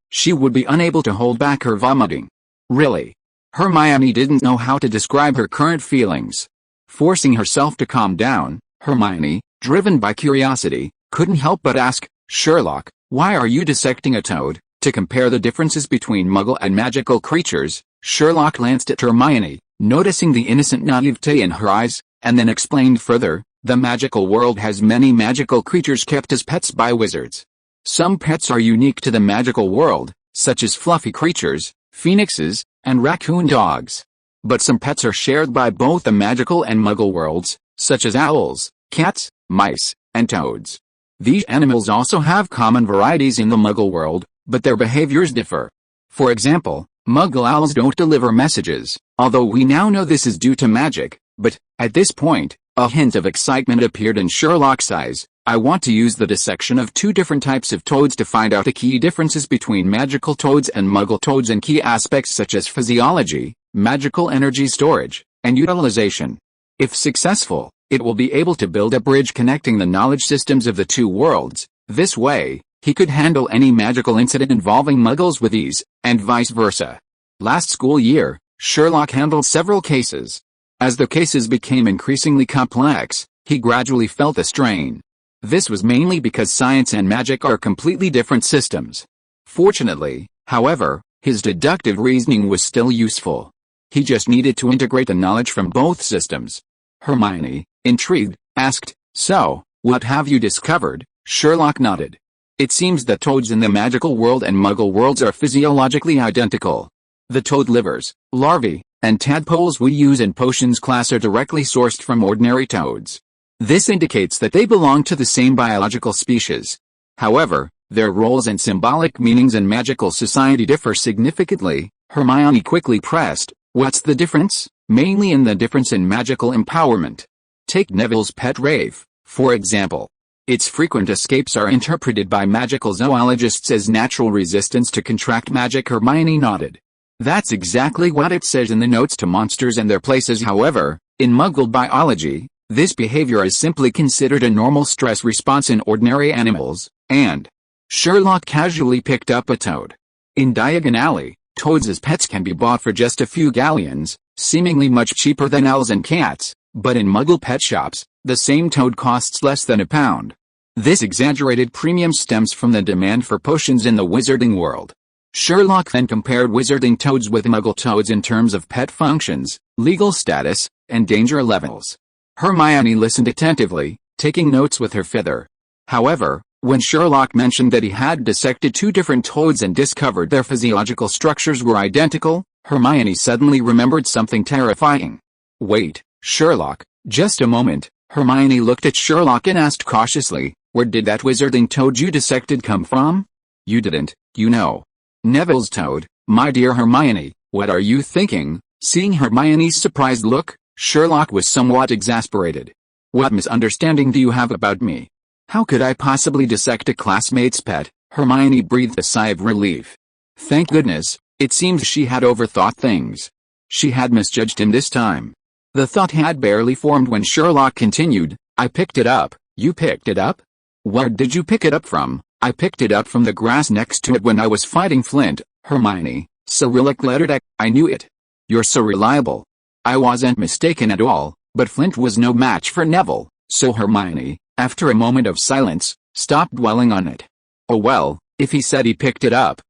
she would be unable to hold back her vomiting. Really? Hermione didn't know how to describe her current feelings. Forcing herself to calm down, Hermione, driven by curiosity, couldn't help but ask, Sherlock, why are you dissecting a toad? To compare the differences between Muggle and magical creatures, Sherlock glanced at Hermione, noticing the innocent naivete in her eyes, and then explained further, the magical world has many magical creatures kept as pets by wizards. Some pets are unique to the magical world, such as fluffy creatures, phoenixes, and raccoon dogs. But some pets are shared by both the magical and muggle worlds, such as owls, cats, mice, and toads. These animals also have common varieties in the muggle world, but their behaviors differ. For example, muggle owls don't deliver messages, although we now know this is due to magic, but, at this point, a hint of excitement appeared in Sherlock's eyes. I want to use the dissection of two different types of toads to find out the key differences between magical toads and muggle toads and key aspects such as physiology, magical energy storage, and utilization. If successful, it will be able to build a bridge connecting the knowledge systems of the two worlds. This way, he could handle any magical incident involving muggles with ease, and vice versa. Last school year, Sherlock handled several cases. As the cases became increasingly complex, he gradually felt the strain. This was mainly because science and magic are completely different systems. Fortunately, however, his deductive reasoning was still useful. He just needed to integrate the knowledge from both systems. Hermione, intrigued, asked, "So, what have you discovered?" Sherlock nodded. It seems that toads in the magical world and muggle worlds are physiologically identical. The toad livers, larvae, and tadpoles we use in potions class are directly sourced from ordinary toads. This indicates that they belong to the same biological species. However, their roles and symbolic meanings in magical society differ significantly. Hermione quickly pressed, "What's the difference?" "Mainly in the difference in magical empowerment. Take Neville's pet rave, for example. Its frequent escapes are interpreted by magical zoologists as natural resistance to contract magic." Hermione nodded. "That's exactly what it says in the notes to monsters and their places. However, in muggle biology, this behavior is simply considered a normal stress response in ordinary animals, and..." Sherlock casually picked up a toad. In Diagon Alley, toads as pets can be bought for just a few galleons, seemingly much cheaper than owls and cats, but in muggle pet shops, the same toad costs less than £1. This exaggerated premium stems from the demand for potions in the wizarding world. Sherlock then compared wizarding toads with muggle toads in terms of pet functions, legal status, and danger levels. Hermione listened attentively, taking notes with her feather. However, when Sherlock mentioned that he had dissected two different toads and discovered their physiological structures were identical, Hermione suddenly remembered something terrifying. "Wait, Sherlock, just a moment." Hermione looked at Sherlock and asked cautiously, "Where did that wizarding toad you dissected come from?" "You didn't, you know." "Neville's toad, my dear Hermione, what are you thinking?" Seeing Hermione's surprised look, Sherlock was somewhat exasperated. "What misunderstanding do you have about me? How could I possibly dissect a classmate's pet?" Hermione breathed a sigh of relief. Thank goodness, it seems she had overthought things. She had misjudged him this time. The thought had barely formed when Sherlock continued, "I picked it up." "You picked it up? Where did you pick it up from?" "I picked it up from the grass next to it when I was fighting Flint." Hermione, Cyrillic lettered X. "I knew it. You're so reliable." "I wasn't mistaken at all, but Flint was no match for Neville." So Hermione, after a moment of silence, stopped dwelling on it. "Oh well, if he said he picked it up,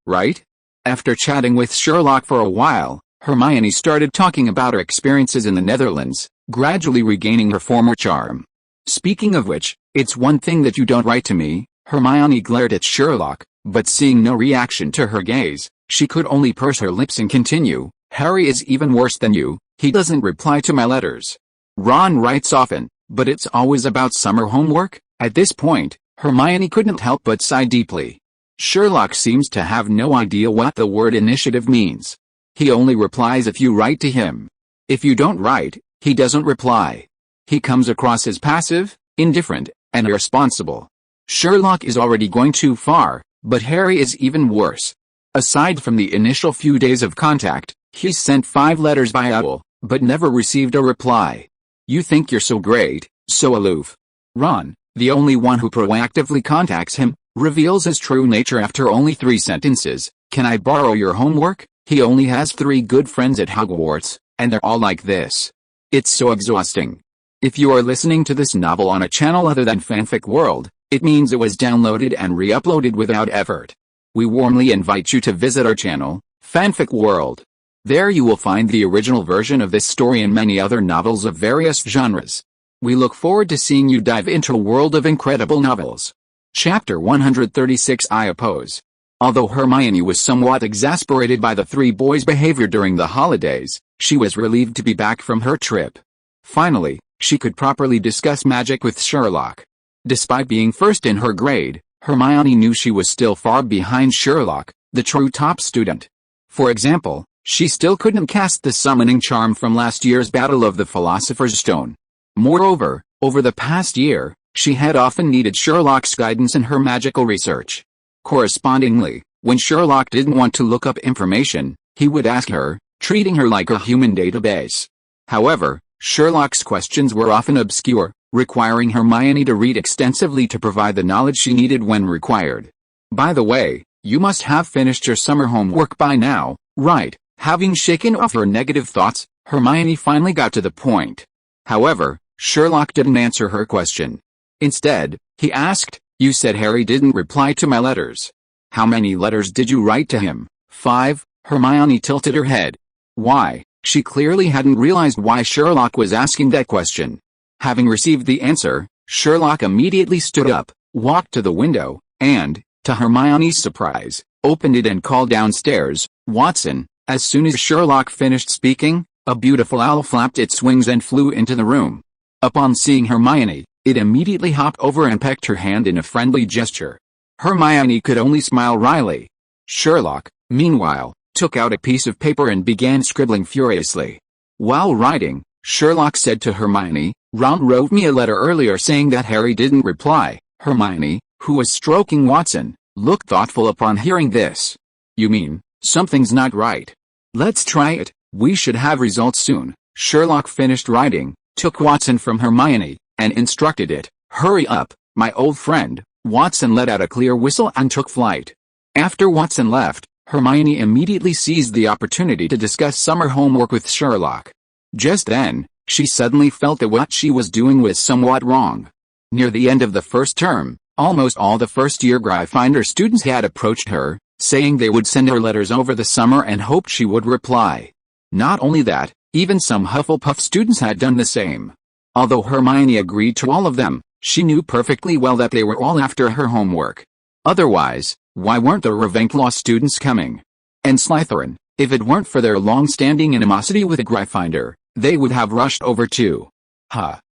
right?" After chatting with Sherlock for a while, Hermione started talking about her experiences in the Netherlands, gradually regaining her former charm. "Speaking of which, it's one thing that you don't write to me." Hermione glared at Sherlock, but seeing no reaction to her gaze, she could only purse her lips and continue, "Harry is even worse than you. He doesn't reply to my letters. Ron writes often, but it's always about summer homework." At this point, Hermione couldn't help but sigh deeply. Sherlock seems to have no idea what the word initiative means. He only replies if you write to him. If you don't write, he doesn't reply. He comes across as passive, indifferent, and irresponsible. Sherlock is already going too far, but Harry is even worse. Aside from the initial few days of contact, he's sent 5 letters by owl, but never received a reply. You think you're so great, so aloof. Ron, the only one who proactively contacts him, reveals his true nature after only 3 sentences. "Can I borrow your homework?" He only has 3 good friends at Hogwarts, and they're all like this. It's so exhausting. If you are listening to this novel on a channel other than Fanfic World, it means it was downloaded and re-uploaded without effort. We warmly invite you to visit our channel, Fanfic World. There you will find the original version of this story and many other novels of various genres. We look forward to seeing you dive into a world of incredible novels. Chapter 136 I oppose. Although Hermione was somewhat exasperated by the three boys' behavior during the holidays, she was relieved to be back from her trip. Finally, she could properly discuss magic with Sherlock. Despite being first in her grade, Hermione knew she was still far behind Sherlock, the true top student. For example, she still couldn't cast the summoning charm from last year's Battle of the Philosopher's Stone. Moreover, over the past year, she had often needed Sherlock's guidance in her magical research. Correspondingly, when Sherlock didn't want to look up information, he would ask her, treating her like a human database. However, Sherlock's questions were often obscure, requiring Hermione to read extensively to provide the knowledge she needed when required. By the way, you must have finished your summer homework by now, right? Having shaken off her negative thoughts, Hermione finally got to the point. However, Sherlock didn't answer her question. Instead, he asked, "You said Harry didn't reply to my letters. How many letters did you write to him?" 5. Hermione tilted her head. Why? She clearly hadn't realized why Sherlock was asking that question. Having received the answer, Sherlock immediately stood up, walked to the window, and, to Hermione's surprise, opened it and called downstairs, "Watson." As soon as Sherlock finished speaking, a beautiful owl flapped its wings and flew into the room. Upon seeing Hermione, it immediately hopped over and pecked her hand in a friendly gesture. Hermione could only smile wryly. Sherlock, meanwhile, took out a piece of paper and began scribbling furiously. While writing, Sherlock said to Hermione, "Ron wrote me a letter earlier saying that Harry didn't reply." Hermione, who was stroking Watson, looked thoughtful upon hearing this. "You mean, something's not right? Let's try it, we should have results soon." Sherlock finished writing, took Watson from Hermione, and instructed it, "Hurry up, my old friend." Watson let out a clear whistle and took flight. After Watson left, Hermione immediately seized the opportunity to discuss summer homework with Sherlock. Just then, she suddenly felt that what she was doing was somewhat wrong. Near the end of the first term, almost all the first-year Gryffindor students had approached her, saying they would send her letters over the summer and hoped she would reply. Not only that, even some Hufflepuff students had done the same. Although Hermione agreed to all of them, she knew perfectly well that they were all after her homework. Otherwise, why weren't the Ravenclaw students coming? And Slytherin, if it weren't for their long-standing animosity with Gryffindor, they would have rushed over too.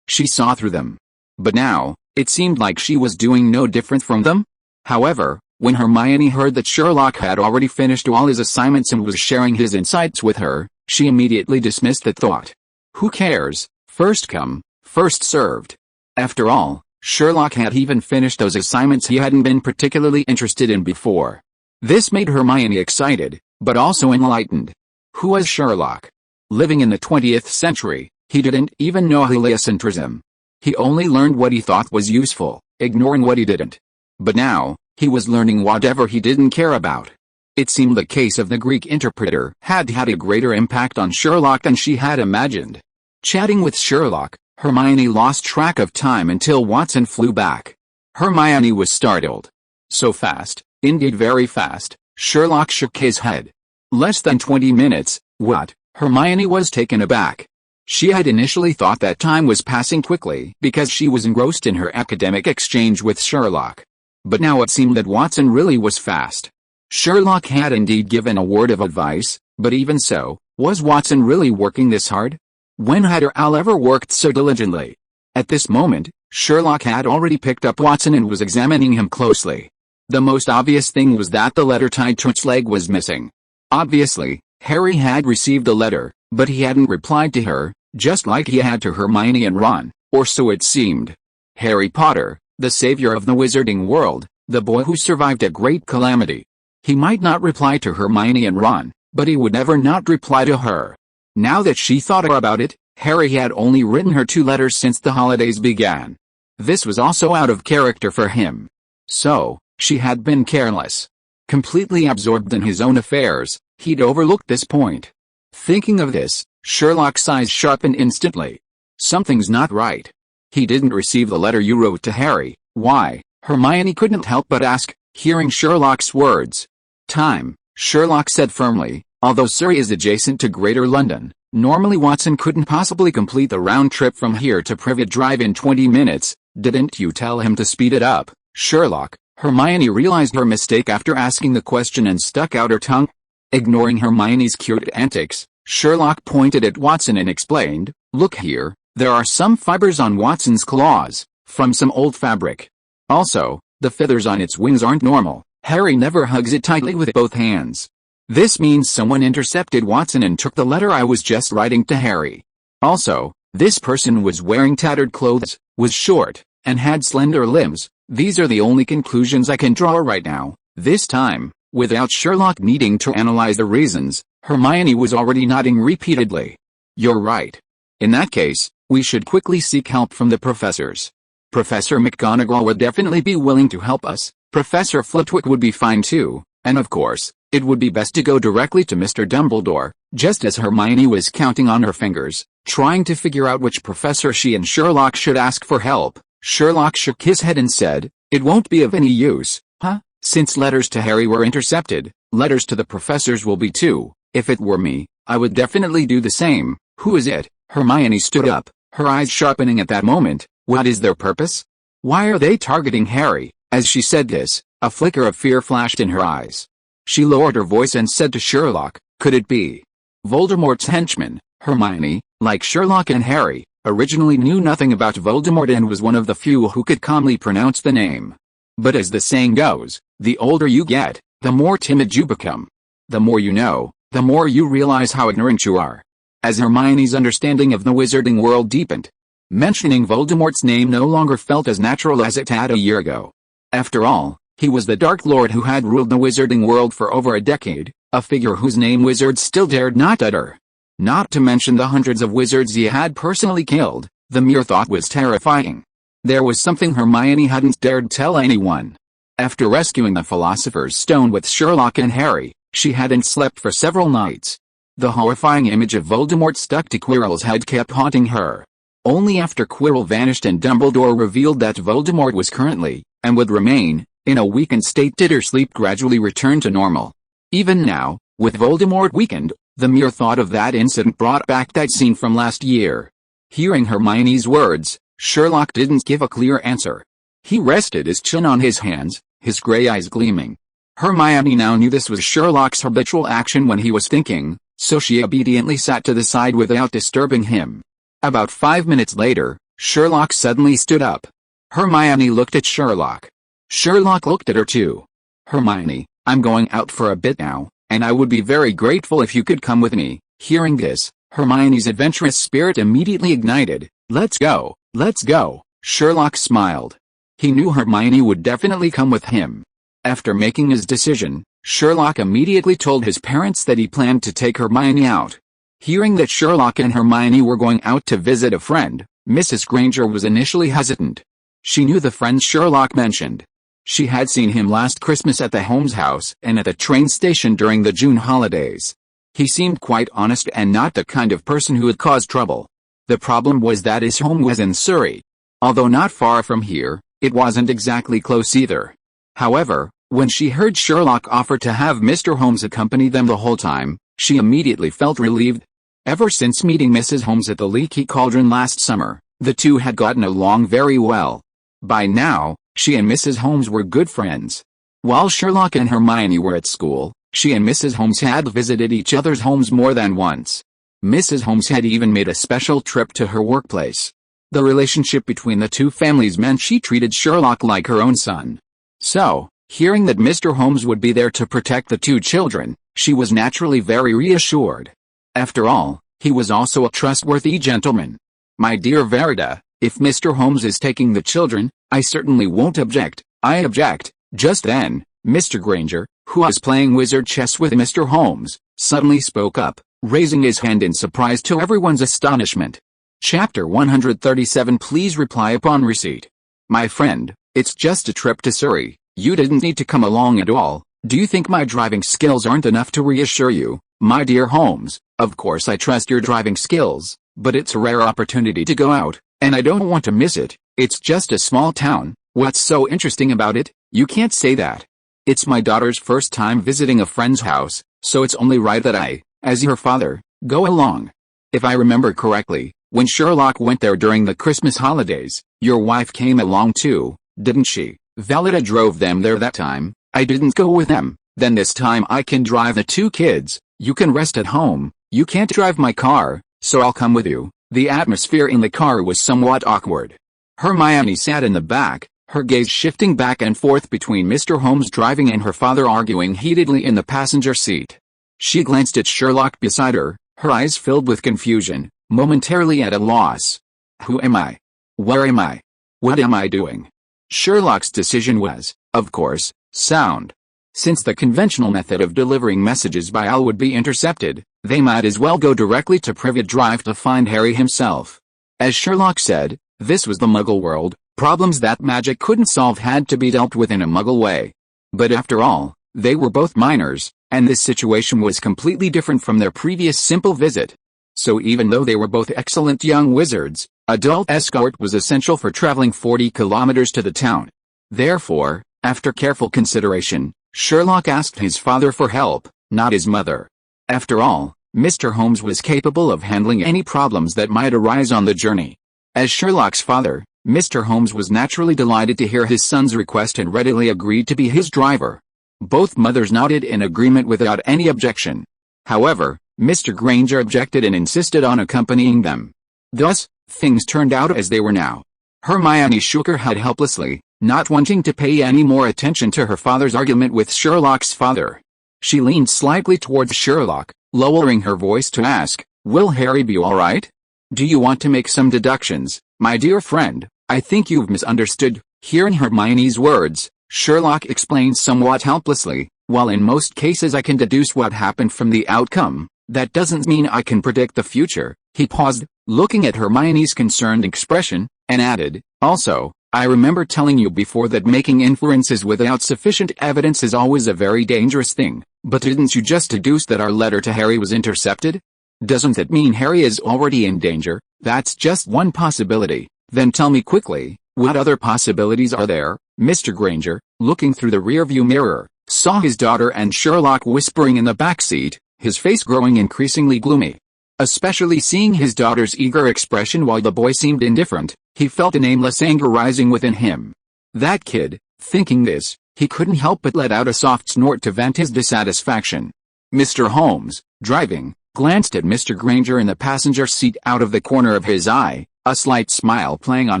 She saw through them. But now, it seemed like she was doing no different from them. However, when Hermione heard that Sherlock had already finished all his assignments and was sharing his insights with her, she immediately dismissed the thought. Who cares? First come, first served. After all, Sherlock had even finished those assignments he hadn't been particularly interested in before. This made Hermione excited, but also enlightened. Who was Sherlock? Living in the 20th century, he didn't even know heliocentrism. He only learned what he thought was useful, ignoring what he didn't. But now, he was learning whatever he didn't care about. It seemed the case of the Greek interpreter had had a greater impact on Sherlock than she had imagined. Chatting with Sherlock, Hermione lost track of time until Watson flew back. Hermione was startled. So fast, indeed very fast. Sherlock shook his head. Less than 20 minutes, what? Hermione was taken aback. She had initially thought that time was passing quickly because she was engrossed in her academic exchange with Sherlock. But now it seemed that Watson really was fast. Sherlock had indeed given a word of advice, but even so, was Watson really working this hard? When had her owl ever worked so diligently? At this moment, Sherlock had already picked up Watson and was examining him closely. The most obvious thing was that the letter tied to its leg was missing. Obviously, Harry had received the letter, but he hadn't replied to her, just like he had to Hermione and Ron, or so it seemed. Harry Potter, the savior of the wizarding world, the boy who survived a great calamity. He might not reply to Hermione and Ron, but he would never not reply to her. Now that she thought about it, Harry had only written her 2 letters since the holidays began. This was also out of character for him. So, she had been careless. Completely absorbed in his own affairs, he'd overlooked this point. Thinking of this, Sherlock's eyes sharpened instantly. Something's not right. He didn't receive the letter you wrote to Harry. Why? Hermione couldn't help but ask, hearing Sherlock's words. Time, Sherlock said firmly. Although Surrey is adjacent to Greater London, normally Watson couldn't possibly complete the round trip from here to Privet Drive in 20 minutes. Didn't you tell him to speed it up, Sherlock? Hermione realized her mistake after asking the question and stuck out her tongue. Ignoring Hermione's cute antics, Sherlock pointed at Watson and explained, "Look here, there are some fibers on Watson's claws, from some old fabric. Also, the feathers on its wings aren't normal. Harry never hugs it tightly with both hands. This means someone intercepted Watson and took the letter I was just writing to Harry. Also, this person was wearing tattered clothes, was short, and had slender limbs. These are the only conclusions I can draw right now." This time, without Sherlock needing to analyze the reasons, Hermione was already nodding repeatedly. "You're right. In that case, we should quickly seek help from the professors. Professor McGonagall would definitely be willing to help us. Professor Flitwick would be fine too, and of course, it would be best to go directly to Mr. Dumbledore." Just as Hermione was counting on her fingers, trying to figure out which professor she and Sherlock should ask for help, Sherlock shook his head and said, "It won't be of any use, huh? Since letters to Harry were intercepted, letters to the professors will be too. If it were me, I would definitely do the same." "Who is it?" Hermione stood up, her eyes sharpening at that moment. "What is their purpose? Why are they targeting Harry?" As she said this, a flicker of fear flashed in her eyes. She lowered her voice and said to Sherlock, "Could it be Voldemort's henchmen?" Hermione, like Sherlock and Harry, originally knew nothing about Voldemort and was one of the few who could calmly pronounce the name. But as the saying goes, the older you get, the more timid you become. The more you know, the more you realize how ignorant you are. As Hermione's understanding of the wizarding world deepened, mentioning Voldemort's name no longer felt as natural as it had a year ago. After all, he was the Dark Lord who had ruled the wizarding world for over a decade, a figure whose name wizards still dared not utter. Not to mention the hundreds of wizards he had personally killed, the mere thought was terrifying. There was something Hermione hadn't dared tell anyone. After rescuing the Philosopher's Stone with Sherlock and Harry, she hadn't slept for several nights. The horrifying image of Voldemort stuck to Quirrell's head kept haunting her. Only after Quirrell vanished and Dumbledore revealed that Voldemort was currently, and would remain, in a weakened state did her sleep gradually return to normal. Even now, with Voldemort weakened, the mere thought of that incident brought back that scene from last year. Hearing Hermione's words, Sherlock didn't give a clear answer. He rested his chin on his hands, his gray eyes gleaming. Hermione now knew this was Sherlock's habitual action when he was thinking, so she obediently sat to the side without disturbing him. About 5 minutes later, Sherlock suddenly stood up. Hermione looked at Sherlock. Sherlock looked at her too. "Hermione, I'm going out for a bit now, and I would be very grateful if you could come with me." Hearing this, Hermione's adventurous spirit immediately ignited. Let's go, let's go." Sherlock smiled. He knew Hermione would definitely come with him. After making his decision, Sherlock immediately told his parents that he planned to take Hermione out. Hearing that Sherlock and Hermione were going out to visit a friend, Mrs. Granger was initially hesitant. She knew the friend Sherlock mentioned. She had seen him last Christmas at the Holmes house and at the train station during the June holidays. He seemed quite honest and not the kind of person who would cause trouble. The problem was that his home was in Surrey. Although not far from here, it wasn't exactly close either. However, when she heard Sherlock offer to have Mr. Holmes accompany them the whole time, she immediately felt relieved. Ever since meeting Mrs. Holmes at the Leaky Cauldron last summer, the two had gotten along very well. By now, she and Mrs. Holmes were good friends. While Sherlock and Hermione were at school, she and Mrs. Holmes had visited each other's homes more than once. Mrs. Holmes had even made a special trip to her workplace. The relationship between the two families meant she treated Sherlock like her own son. So, hearing that Mr. Holmes would be there to protect the two children, she was naturally very reassured. After all, he was also a trustworthy gentleman. "My dear Verida, if Mr. Holmes is taking the children, I certainly won't object." "I object." Just then, Mr. Granger, who was playing wizard chess with Mr. Holmes, suddenly spoke up, raising his hand in surprise to everyone's astonishment. Chapter 137 Please reply upon receipt. "My friend, it's just a trip to Surrey. You didn't need to come along at all. Do you think my driving skills aren't enough to reassure you, my dear Holmes? Of course I trust your driving skills, but it's a rare opportunity to go out, and I don't want to miss it. It's just a small town. What's so interesting about it?" "You can't say that. It's my daughter's first time visiting a friend's house, so it's only right that I, as your father, go along. If I remember correctly, when Sherlock went there during the Christmas holidays, your wife came along too, didn't she?" Valida drove them there that time. I didn't go with them. Then this time I can drive the two kids. You can rest at home. You can't drive my car, so I'll come with you." The atmosphere in the car was somewhat awkward. Hermione sat in the back, her gaze shifting back and forth between Mr. Holmes driving and her father arguing heatedly in the passenger seat. She glanced at Sherlock beside her, her eyes filled with confusion, momentarily at a loss. Who am I? Where am I? What am I doing? Sherlock's decision was, of course, sound. Since the conventional method of delivering messages by owl would be intercepted, they might as well go directly to Privet Drive to find Harry himself. As Sherlock said, this was the Muggle world, problems that magic couldn't solve had to be dealt with in a Muggle way. But after all, they were both minors, and this situation was completely different from their previous simple visit. So even though they were both excellent young wizards, adult escort was essential for traveling 40 kilometers to the town. Therefore, after careful consideration, Sherlock asked his father for help, not his mother. After all, Mr. Holmes was capable of handling any problems that might arise on the journey. As Sherlock's father, Mr. Holmes was naturally delighted to hear his son's request and readily agreed to be his driver. Both mothers nodded in agreement without any objection. However, Mr. Granger objected and insisted on accompanying them. Thus, things turned out as they were now. Hermione shook her head helplessly, not wanting to pay any more attention to her father's argument with Sherlock's father. She leaned slightly towards Sherlock, lowering her voice to ask, "Will Harry be all right? Do you want to make some deductions, my dear friend? I think you've misunderstood." Hearing Hermione's words, Sherlock explained somewhat helplessly, "While in most cases I can deduce what happened from the outcome, that doesn't mean I can predict the future." He paused, looking at Hermione's concerned expression, and added, "Also, I remember telling you before that making inferences without sufficient evidence is always a very dangerous thing, but didn't you just deduce that our letter to Harry was intercepted? Doesn't that mean Harry is already in danger?" "That's just one possibility." "Then tell me quickly, what other possibilities are there?" Mr. Granger, looking through the rearview mirror, saw his daughter and Sherlock whispering in the back seat, his face growing increasingly gloomy. Especially seeing his daughter's eager expression while the boy seemed indifferent, he felt a nameless anger rising within him. That kid, thinking this, he couldn't help but let out a soft snort to vent his dissatisfaction. Mr. Holmes, driving, glanced at Mr. Granger in the passenger seat out of the corner of his eye, a slight smile playing on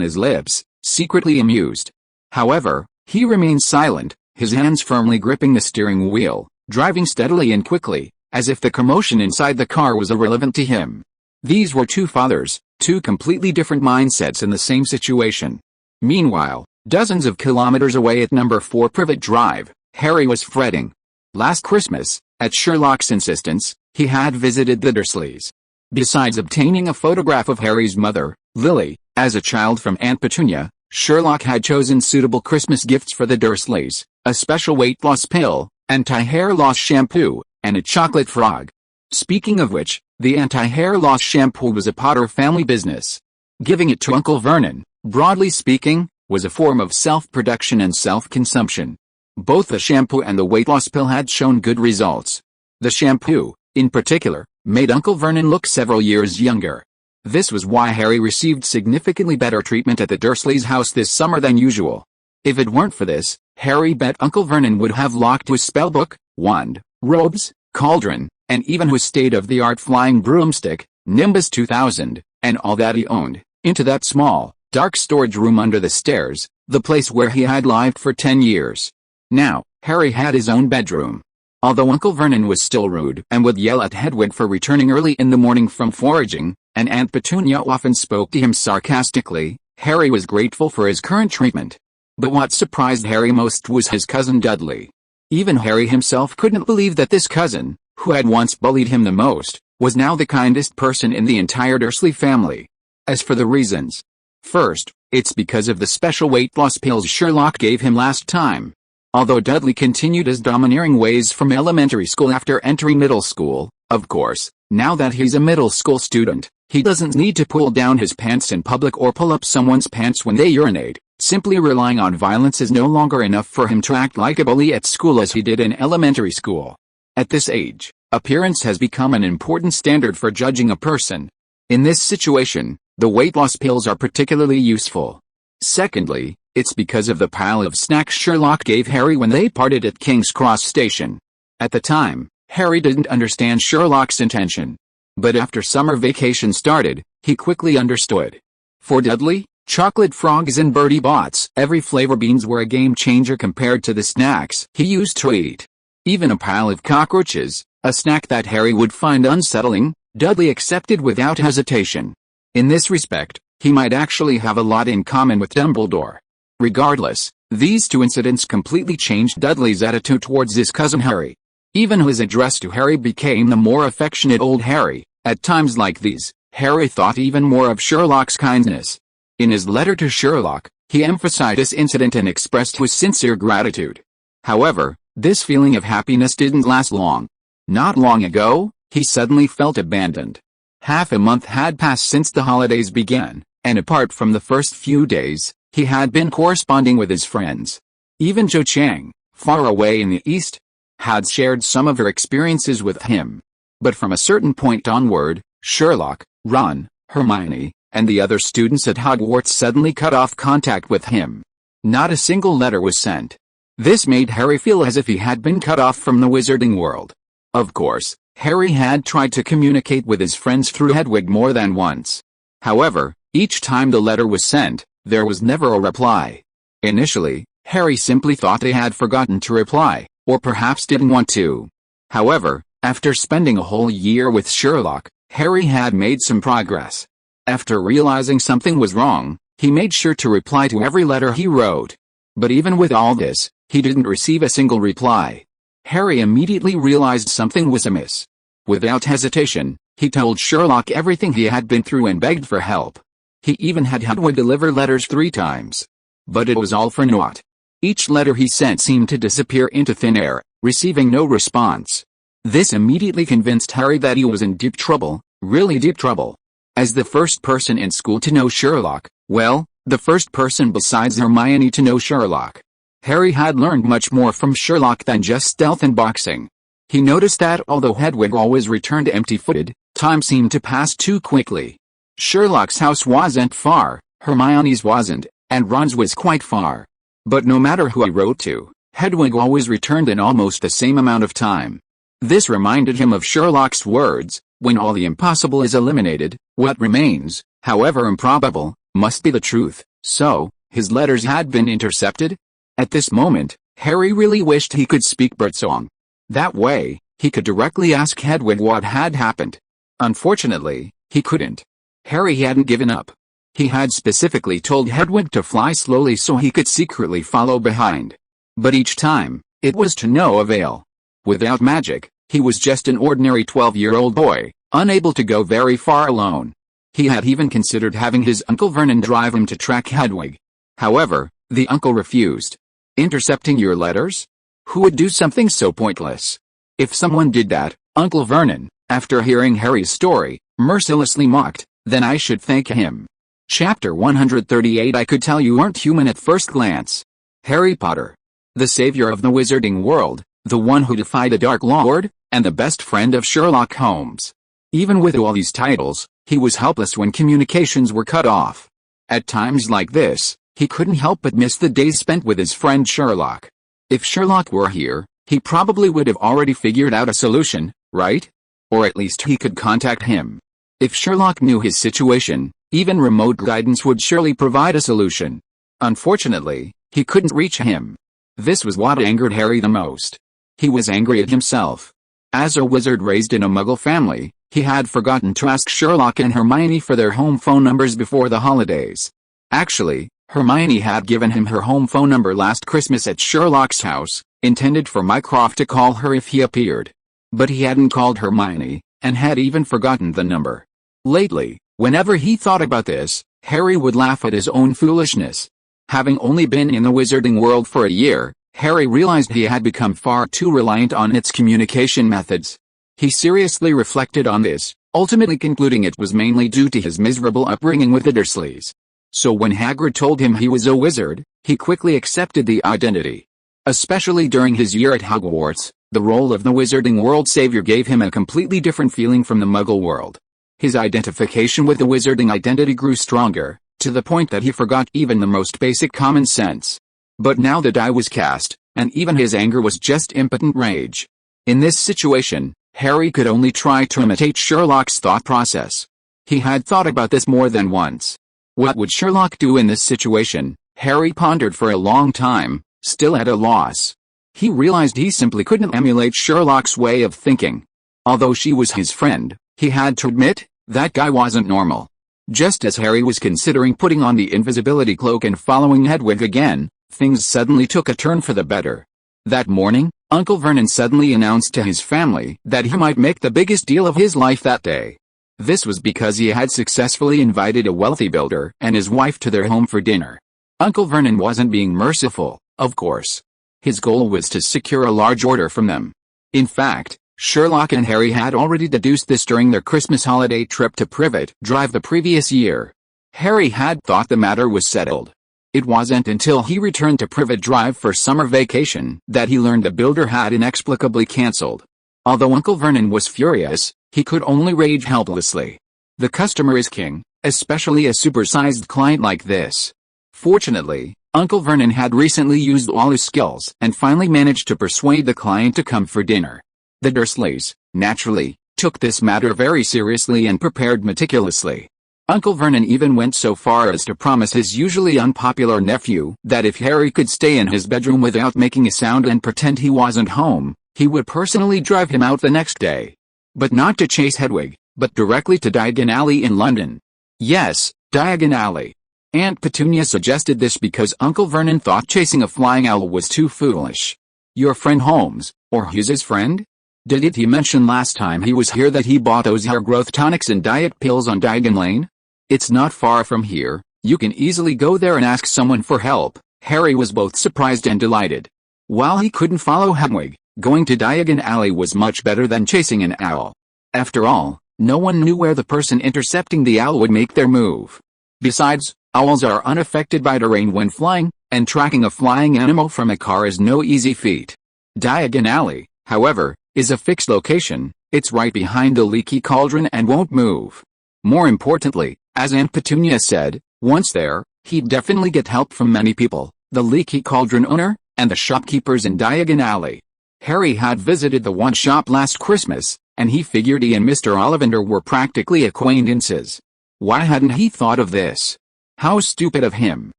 his lips, secretly amused. However, he remained silent, his hands firmly gripping the steering wheel, driving steadily and quickly, as if the commotion inside the car was irrelevant to him. These were two fathers, two completely different mindsets in the same situation. Meanwhile, dozens of kilometers away at number 4 Privet Drive, Harry was fretting. Last Christmas, at Sherlock's insistence, he had visited the Dursleys. Besides obtaining a photograph of Harry's mother, Lily, as a child from Aunt Petunia, Sherlock had chosen suitable Christmas gifts for the Dursleys, a special weight loss pill, anti-hair loss shampoo, and a chocolate frog. Speaking of which, the anti-hair loss shampoo was a Potter family business. Giving it to Uncle Vernon, broadly speaking, was a form of self-production and self-consumption. Both the shampoo and the weight loss pill had shown good results. The shampoo, in particular, made Uncle Vernon look several years younger. This was why Harry received significantly better treatment at the Dursleys' house this summer than usual. If it weren't for this, Harry bet Uncle Vernon would have locked his spellbook, wand, robes, cauldron, and even his state-of-the-art flying broomstick, Nimbus 2000, and all that he owned, into that small, dark storage room under the stairs, the place where he had lived for 10 years. Now, Harry had his own bedroom. Although Uncle Vernon was still rude and would yell at Hedwig for returning early in the morning from foraging, and Aunt Petunia often spoke to him sarcastically, Harry was grateful for his current treatment. But what surprised Harry most was his cousin Dudley. Even Harry himself couldn't believe that this cousin, who had once bullied him the most, was now the kindest person in the entire Dursley family. As for the reasons, first, it's because of the special weight loss pills Sherlock gave him last time. Although Dudley continued his domineering ways from elementary school after entering middle school, of course, now that he's a middle school student, he doesn't need to pull down his pants in public or pull up someone's pants when they urinate. Simply relying on violence is no longer enough for him to act like a bully at school as he did in elementary school. At this age, appearance has become an important standard for judging a person. In this situation, the weight loss pills are particularly useful. Secondly, it's because of the pile of snacks Sherlock gave Harry when they parted at King's Cross Station. At the time, Harry didn't understand Sherlock's intention. But after summer vacation started, he quickly understood. For Dudley, chocolate frogs and Bertie Bott's every flavor beans were a game changer compared to the snacks he used to eat. Even a pile of cockroaches, a snack that Harry would find unsettling, Dudley accepted without hesitation. In this respect, he might actually have a lot in common with Dumbledore. Regardless, these two incidents completely changed Dudley's attitude towards his cousin Harry. Even his address to Harry became the more affectionate old Harry. At times like these, Harry thought even more of Sherlock's kindness. In his letter to Sherlock, he emphasized this incident and expressed his sincere gratitude. However, this feeling of happiness didn't last long. Not long ago, he suddenly felt abandoned. Half a month had passed since the holidays began, and apart from the first few days, he had been corresponding with his friends. Even Cho Chang, far away in the east, had shared some of her experiences with him. But from a certain point onward, Sherlock, Ron, Hermione, and the other students at Hogwarts suddenly cut off contact with him. Not a single letter was sent. This made Harry feel as if he had been cut off from the wizarding world. Of course, Harry had tried to communicate with his friends through Hedwig more than once. However, each time the letter was sent, there was never a reply. Initially, Harry simply thought they had forgotten to reply, or perhaps didn't want to. However, after spending a whole year with Sherlock, Harry had made some progress. After realizing something was wrong, he made sure to reply to every letter he wrote. But even with all this, he didn't receive a single reply. Harry immediately realized something was amiss. Without hesitation, he told Sherlock everything he had been through and begged for help. He even had Hedwig deliver letters 3 times. But it was all for naught. Each letter he sent seemed to disappear into thin air, receiving no response. This immediately convinced Harry that he was in deep trouble, really deep trouble. As the first person in school to know Sherlock, well, the first person besides Hermione to know Sherlock, Harry had learned much more from Sherlock than just stealth and boxing. He noticed that although Hedwig always returned empty-footed, time seemed to pass too quickly. Sherlock's house wasn't far, Hermione's wasn't, and Ron's was quite far. But no matter who he wrote to, Hedwig always returned in almost the same amount of time. This reminded him of Sherlock's words, when all the impossible is eliminated, what remains, however improbable, must be the truth. So, his letters had been intercepted? At this moment, Harry really wished he could speak birdsong. That way, he could directly ask Hedwig what had happened. Unfortunately, he couldn't. Harry hadn't given up. He had specifically told Hedwig to fly slowly so he could secretly follow behind. But each time, it was to no avail. Without magic, he was just an ordinary 12-year-old boy, unable to go very far alone. He had even considered having his Uncle Vernon drive him to track Hedwig. However, the uncle refused. Intercepting your letters? Who would do something so pointless? If someone did that, Uncle Vernon, after hearing Harry's story, mercilessly mocked, then I should thank him. Chapter 138 I could tell you weren't human at first glance. Harry Potter. The savior of the wizarding world, the one who defied the Dark Lord, and the best friend of Sherlock Holmes. Even with all these titles, he was helpless when communications were cut off. At times like this, he couldn't help but miss the days spent with his friend Sherlock. If Sherlock were here, he probably would have already figured out a solution, right? Or at least he could contact him. If Sherlock knew his situation, even remote guidance would surely provide a solution. Unfortunately, he couldn't reach him. This was what angered Harry the most. He was angry at himself. As a wizard raised in a Muggle family, he had forgotten to ask Sherlock and Hermione for their home phone numbers before the holidays. Actually, Hermione had given him her home phone number last Christmas at Sherlock's house, intended for Mycroft to call her if he appeared. But he hadn't called Hermione, and had even forgotten the number. Lately, whenever he thought about this, Harry would laugh at his own foolishness. Having only been in the wizarding world for a year, Harry realized he had become far too reliant on its communication methods. He seriously reflected on this, ultimately concluding it was mainly due to his miserable upbringing with the Dursleys. So when Hagrid told him he was a wizard, he quickly accepted the identity. Especially during his year at Hogwarts, the role of the wizarding world savior gave him a completely different feeling from the Muggle world. His identification with the wizarding identity grew stronger, to the point that he forgot even the most basic common sense. But now the die was cast, and even his anger was just impotent rage. In this situation, Harry could only try to imitate Sherlock's thought process. He had thought about this more than once. What would Sherlock do in this situation? Harry pondered for a long time, still at a loss. He realized he simply couldn't emulate Sherlock's way of thinking. Although she was his friend, he had to admit, that guy wasn't normal. Just as Harry was considering putting on the invisibility cloak and following Hedwig again, things suddenly took a turn for the better. That morning, Uncle Vernon suddenly announced to his family that he might make the biggest deal of his life that day. This was because he had successfully invited a wealthy builder and his wife to their home for dinner. Uncle Vernon wasn't being merciful, of course. His goal was to secure a large order from them. In fact, Sherlock and Harry had already deduced this during their Christmas holiday trip to Privet Drive the previous year. Harry had thought the matter was settled. It wasn't until he returned to Privet Drive for summer vacation that he learned the builder had inexplicably cancelled. Although Uncle Vernon was furious, he could only rage helplessly. The customer is king, especially a supersized client like this. Fortunately, Uncle Vernon had recently used all his skills and finally managed to persuade the client to come for dinner. The Dursleys, naturally, took this matter very seriously and prepared meticulously. Uncle Vernon even went so far as to promise his usually unpopular nephew that if Harry could stay in his bedroom without making a sound and pretend he wasn't home, he would personally drive him out the next day. But not to chase Hedwig, but directly to Diagon Alley in London. Yes, Diagon Alley. Aunt Petunia suggested this because Uncle Vernon thought chasing a flying owl was too foolish. Your friend Holmes, or Hughes's friend? Didn't he mention last time he was here that he bought those hair growth tonics and diet pills on Diagon Lane? It's not far from here, you can easily go there and ask someone for help. Harry was both surprised and delighted. While he couldn't follow Hedwig, going to Diagon Alley was much better than chasing an owl. After all, no one knew where the person intercepting the owl would make their move. Besides, owls are unaffected by terrain when flying, and tracking a flying animal from a car is no easy feat. Diagon Alley, however, is a fixed location. It's right behind the leaky cauldron and won't move. More importantly, as Aunt Petunia said, once there, he'd definitely get help from many people, the leaky cauldron owner, and the shopkeepers in Diagon Alley. Harry had visited the one shop last Christmas, and he figured he and Mr. Ollivander were practically acquaintances. Why hadn't he thought of this? How stupid of him.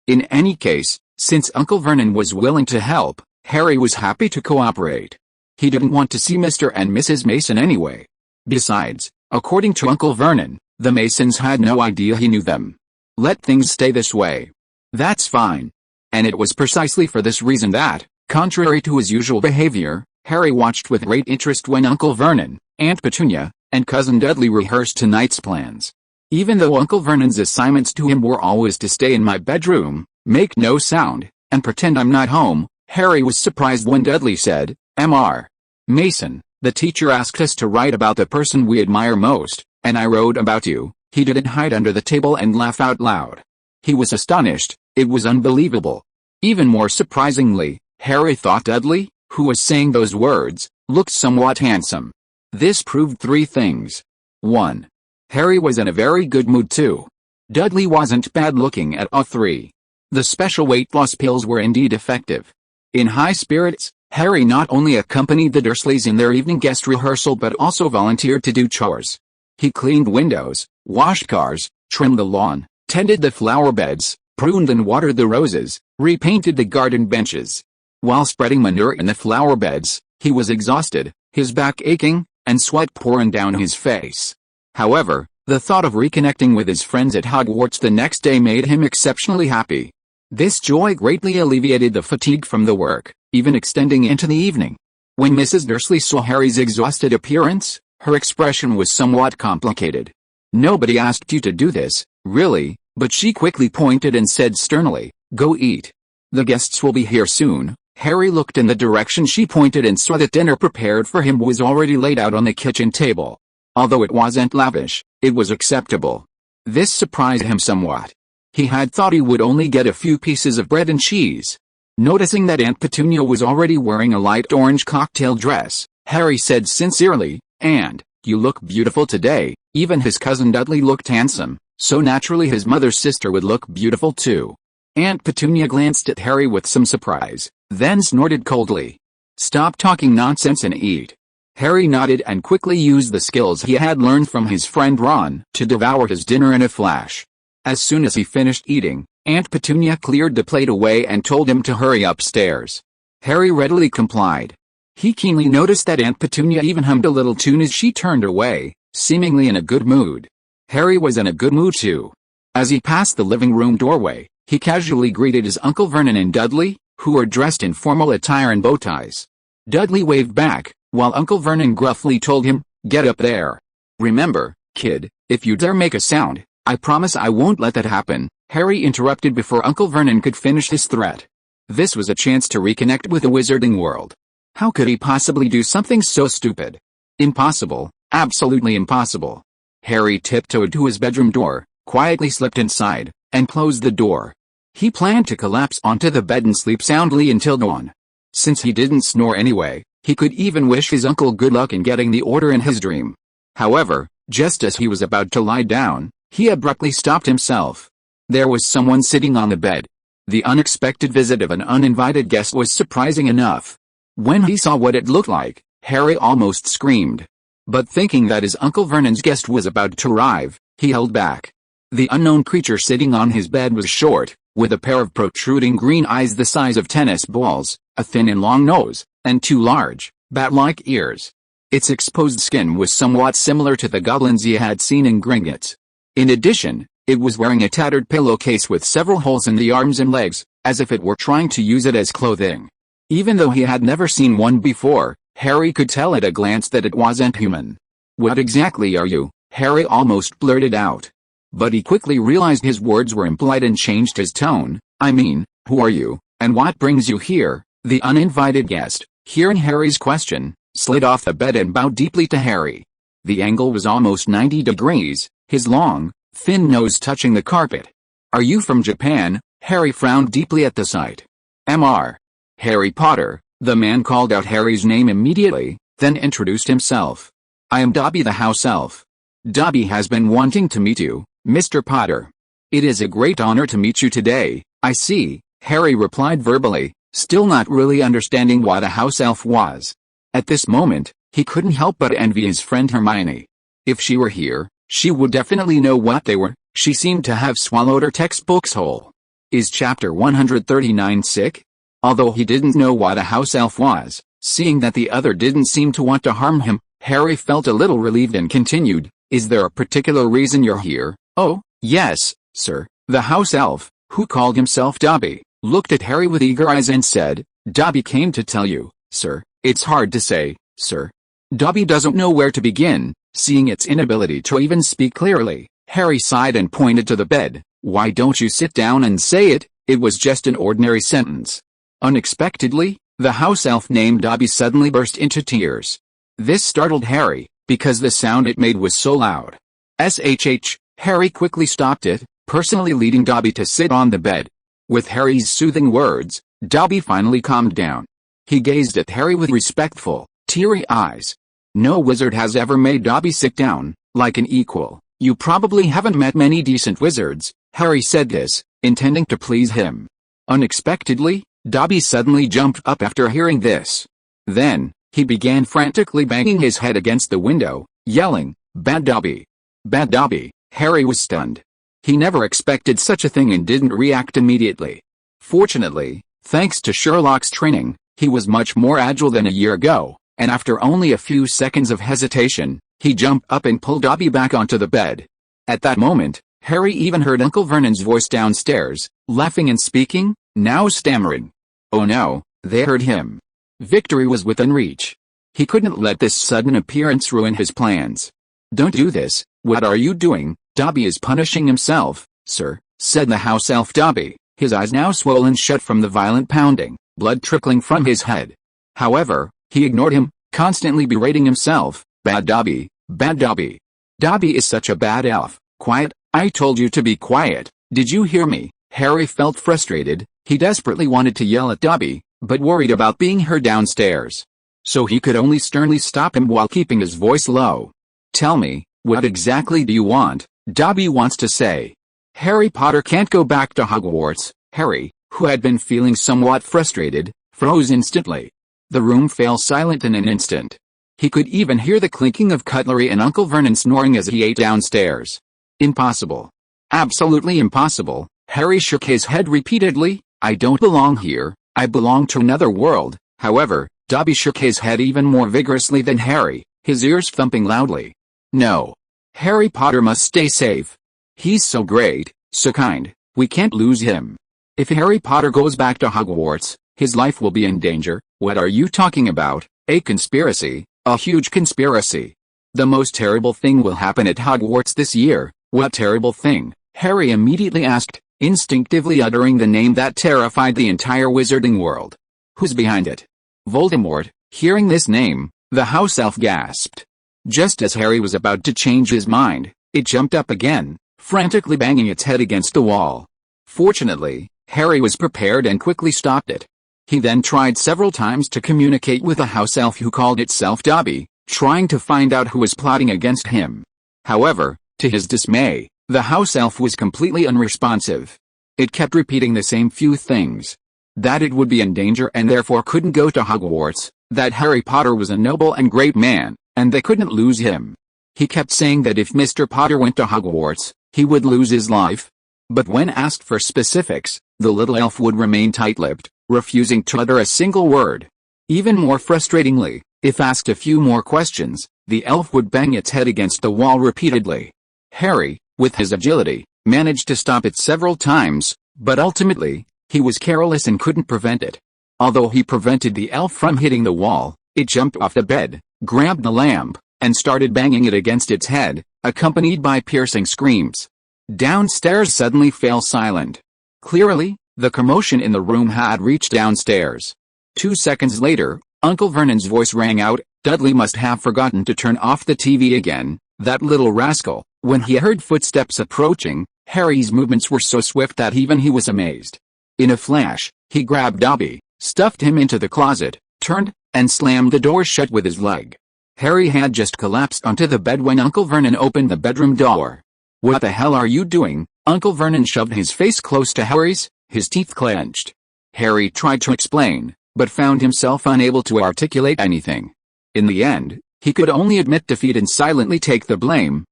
In any case, since Uncle Vernon was willing to help, Harry was happy to cooperate. He didn't want to see Mr. and Mrs. Mason anyway. Besides, according to Uncle Vernon, the Masons had no idea he knew them. Let things stay this way. That's fine. And it was precisely for this reason that, contrary to his usual behavior, Harry watched with great interest when Uncle Vernon, Aunt Petunia, and Cousin Dudley rehearsed tonight's plans. Even though Uncle Vernon's assignments to him were always to stay in my bedroom, make no sound, and pretend I'm not home, Harry was surprised when Dudley said, "Mr. Mason, the teacher asked us to write about the person we admire most, and I wrote about you." He didn't hide under the table and laugh out loud. He was astonished. It was unbelievable. Even more surprisingly, Harry thought Dudley, who was saying those words, looked somewhat handsome. This proved three things. 1. Harry was in a very good mood too. Dudley wasn't bad looking at all. 3. The special weight loss pills were indeed effective. In high spirits, Harry not only accompanied the Dursleys in their evening guest rehearsal but also volunteered to do chores. He cleaned windows, washed cars, trimmed the lawn, tended the flower beds, pruned and watered the roses, repainted the garden benches. While spreading manure in the flower beds, he was exhausted, his back aching, and sweat pouring down his face. However, the thought of reconnecting with his friends at Hogwarts the next day made him exceptionally happy. This joy greatly alleviated the fatigue from the work, even extending into the evening. When Mrs. Dursley saw Harry's exhausted appearance, her expression was somewhat complicated. "Nobody asked you to do this, really," but she quickly pointed and said sternly, "Go eat. The guests will be here soon." Harry looked in the direction she pointed and saw that dinner prepared for him was already laid out on the kitchen table. Although it wasn't lavish, it was acceptable. This surprised him somewhat. He had thought he would only get a few pieces of bread and cheese. Noticing that Aunt Petunia was already wearing a light orange cocktail dress, Harry said sincerely, "Aunt, you look beautiful today." Even his cousin Dudley looked handsome, so naturally his mother's sister would look beautiful too. Aunt Petunia glanced at Harry with some surprise, then snorted coldly. "Stop talking nonsense and eat." Harry nodded and quickly used the skills he had learned from his friend Ron to devour his dinner in a flash. As soon as he finished eating, Aunt Petunia cleared the plate away and told him to hurry upstairs. Harry readily complied. He keenly noticed that Aunt Petunia even hummed a little tune as she turned away, seemingly in a good mood. Harry was in a good mood too. As he passed the living room doorway, he casually greeted his Uncle Vernon and Dudley, who were dressed in formal attire and bow ties. Dudley waved back, while Uncle Vernon gruffly told him, "Get up there. Remember, kid, if you dare make a sound, I promise I won't let that happen." Harry interrupted before Uncle Vernon could finish his threat. This was a chance to reconnect with the wizarding world. How could he possibly do something so stupid? Impossible, absolutely impossible. Harry tiptoed to his bedroom door, quietly slipped inside, and closed the door. He planned to collapse onto the bed and sleep soundly until dawn. Since he didn't snore anyway, he could even wish his uncle good luck in getting the order in his dream. However, just as he was about to lie down, he abruptly stopped himself. There was someone sitting on the bed. The unexpected visit of an uninvited guest was surprising enough. When he saw what it looked like, Harry almost screamed. But thinking that his Uncle Vernon's guest was about to arrive, he held back. The unknown creature sitting on his bed was short, with a pair of protruding green eyes the size of tennis balls, a thin and long nose, and two large, bat-like ears. Its exposed skin was somewhat similar to the goblins he had seen in Gringotts. In addition, it was wearing a tattered pillowcase with several holes in the arms and legs, as if it were trying to use it as clothing. Even though he had never seen one before, Harry could tell at a glance that it wasn't human. "What exactly are you?" Harry almost blurted out. But he quickly realized his words were impolite and changed his tone. "I mean, who are you, and what brings you here?" The uninvited guest, hearing Harry's question, slid off the bed and bowed deeply to Harry. The angle was almost 90 degrees, his long, thin nose touching the carpet. "Are you from Japan?" Harry frowned deeply at the sight. "Mr. Harry Potter." The man called out Harry's name immediately, then introduced himself. "I am Dobby the house elf. Dobby has been wanting to meet you, Mr. Potter." "It is a great honor to meet you today, I see," Harry replied verbally, still not really understanding what a house elf was. At this moment, he couldn't help but envy his friend Hermione. If she were here, she would definitely know what they were. She seemed to have swallowed her textbooks whole. Is chapter 139 sick? Although he didn't know what a house elf was, seeing that the other didn't seem to want to harm him, Harry felt a little relieved and continued, "Is there a particular reason you're here?" "Oh, yes, sir." The house elf, who called himself Dobby, looked at Harry with eager eyes and said, "Dobby came to tell you, sir." "It's hard to say, sir." Dobby doesn't know where to begin, seeing its inability to even speak clearly. Harry sighed and pointed to the bed. "Why don't you sit down and say it?" It was just an ordinary sentence. Unexpectedly, the house elf named Dobby suddenly burst into tears. This startled Harry, because the sound it made was so loud. "Shh!" Harry quickly stopped it, personally leading Dobby to sit on the bed. With Harry's soothing words, Dobby finally calmed down. He gazed at Harry with respectful, teary eyes. No wizard has ever made Dobby sit down, like an equal. "You probably haven't met many decent wizards," Harry said this, intending to please him. Unexpectedly, Dobby suddenly jumped up after hearing this. Then, he began frantically banging his head against the window, yelling, "Bad Dobby! Bad Dobby!" Harry was stunned. He never expected such a thing and didn't react immediately. Fortunately, thanks to Sherlock's training, he was much more agile than a year ago, and after only a few seconds of hesitation, he jumped up and pulled Dobby back onto the bed. At that moment, Harry even heard Uncle Vernon's voice downstairs, laughing and speaking, now stammering. Oh no, they heard him. Victory was within reach. He couldn't let this sudden appearance ruin his plans. "Don't do this. What are you doing?" "Dobby is punishing himself, sir," said the house elf Dobby, his eyes now swollen shut from the violent pounding, blood trickling from his head. However, he ignored him, constantly berating himself, "Bad Dobby, bad Dobby. Dobby is such a bad elf. Quiet, I told you to be quiet. Did you hear me?" Harry felt frustrated. He desperately wanted to yell at Dobby, but worried about being heard downstairs. So he could only sternly stop him while keeping his voice low. "Tell me, What exactly do you want? Dobby wants to say. Harry Potter can't go back to Hogwarts. Harry, who had been feeling somewhat frustrated, froze instantly. The room fell silent in an instant. He could even hear the clinking of cutlery and Uncle Vernon snoring as he ate downstairs. Impossible. Absolutely impossible. Harry shook his head repeatedly. I don't belong here, I belong to another world. However, Dobby shook his head even more vigorously than Harry, his ears thumping loudly. No. Harry Potter must stay safe. He's so great, so kind, we can't lose him. If Harry Potter goes back to Hogwarts, his life will be in danger. What are you talking about? A conspiracy, a huge conspiracy. The most terrible thing will happen at Hogwarts this year. What terrible thing? Harry immediately asked, instinctively uttering the name that terrified the entire wizarding world. Who's behind it? Voldemort. Hearing this name, the house elf gasped. Just as Harry was about to change his mind, it jumped up again, frantically banging its head against the wall. Fortunately, Harry was prepared and quickly stopped it. He then tried several times to communicate with a house elf who called itself Dobby, trying to find out who was plotting against him. However, to his dismay, the house elf was completely unresponsive. It kept repeating the same few things. That it would be in danger and therefore couldn't go to Hogwarts, that Harry Potter was a noble and great man, and they couldn't lose him. He kept saying that if Mr. Potter went to Hogwarts, he would lose his life. But when asked for specifics, the little elf would remain tight-lipped, refusing to utter a single word. Even more frustratingly, if asked a few more questions, the elf would bang its head against the wall repeatedly. Harry, with his agility, managed to stop it several times, but ultimately, he was careless and couldn't prevent it. Although he prevented the elf from hitting the wall, it jumped off the bed, grabbed the lamp, and started banging it against its head, accompanied by piercing screams. Downstairs suddenly fell silent. Clearly, the commotion in the room had reached downstairs. 2 seconds later, Uncle Vernon's voice rang out. Dudley must have forgotten to turn off the TV again, that little rascal. When he heard footsteps approaching, Harry's movements were so swift that even he was amazed. In a flash, he grabbed Dobby, stuffed him into the closet, turned, and slammed the door shut with his leg. Harry had just collapsed onto the bed when Uncle Vernon opened the bedroom door. What the hell are you doing? Uncle Vernon shoved his face close to Harry's, his teeth clenched. Harry tried to explain, but found himself unable to articulate anything. In the end, he could only admit defeat and silently take the blame.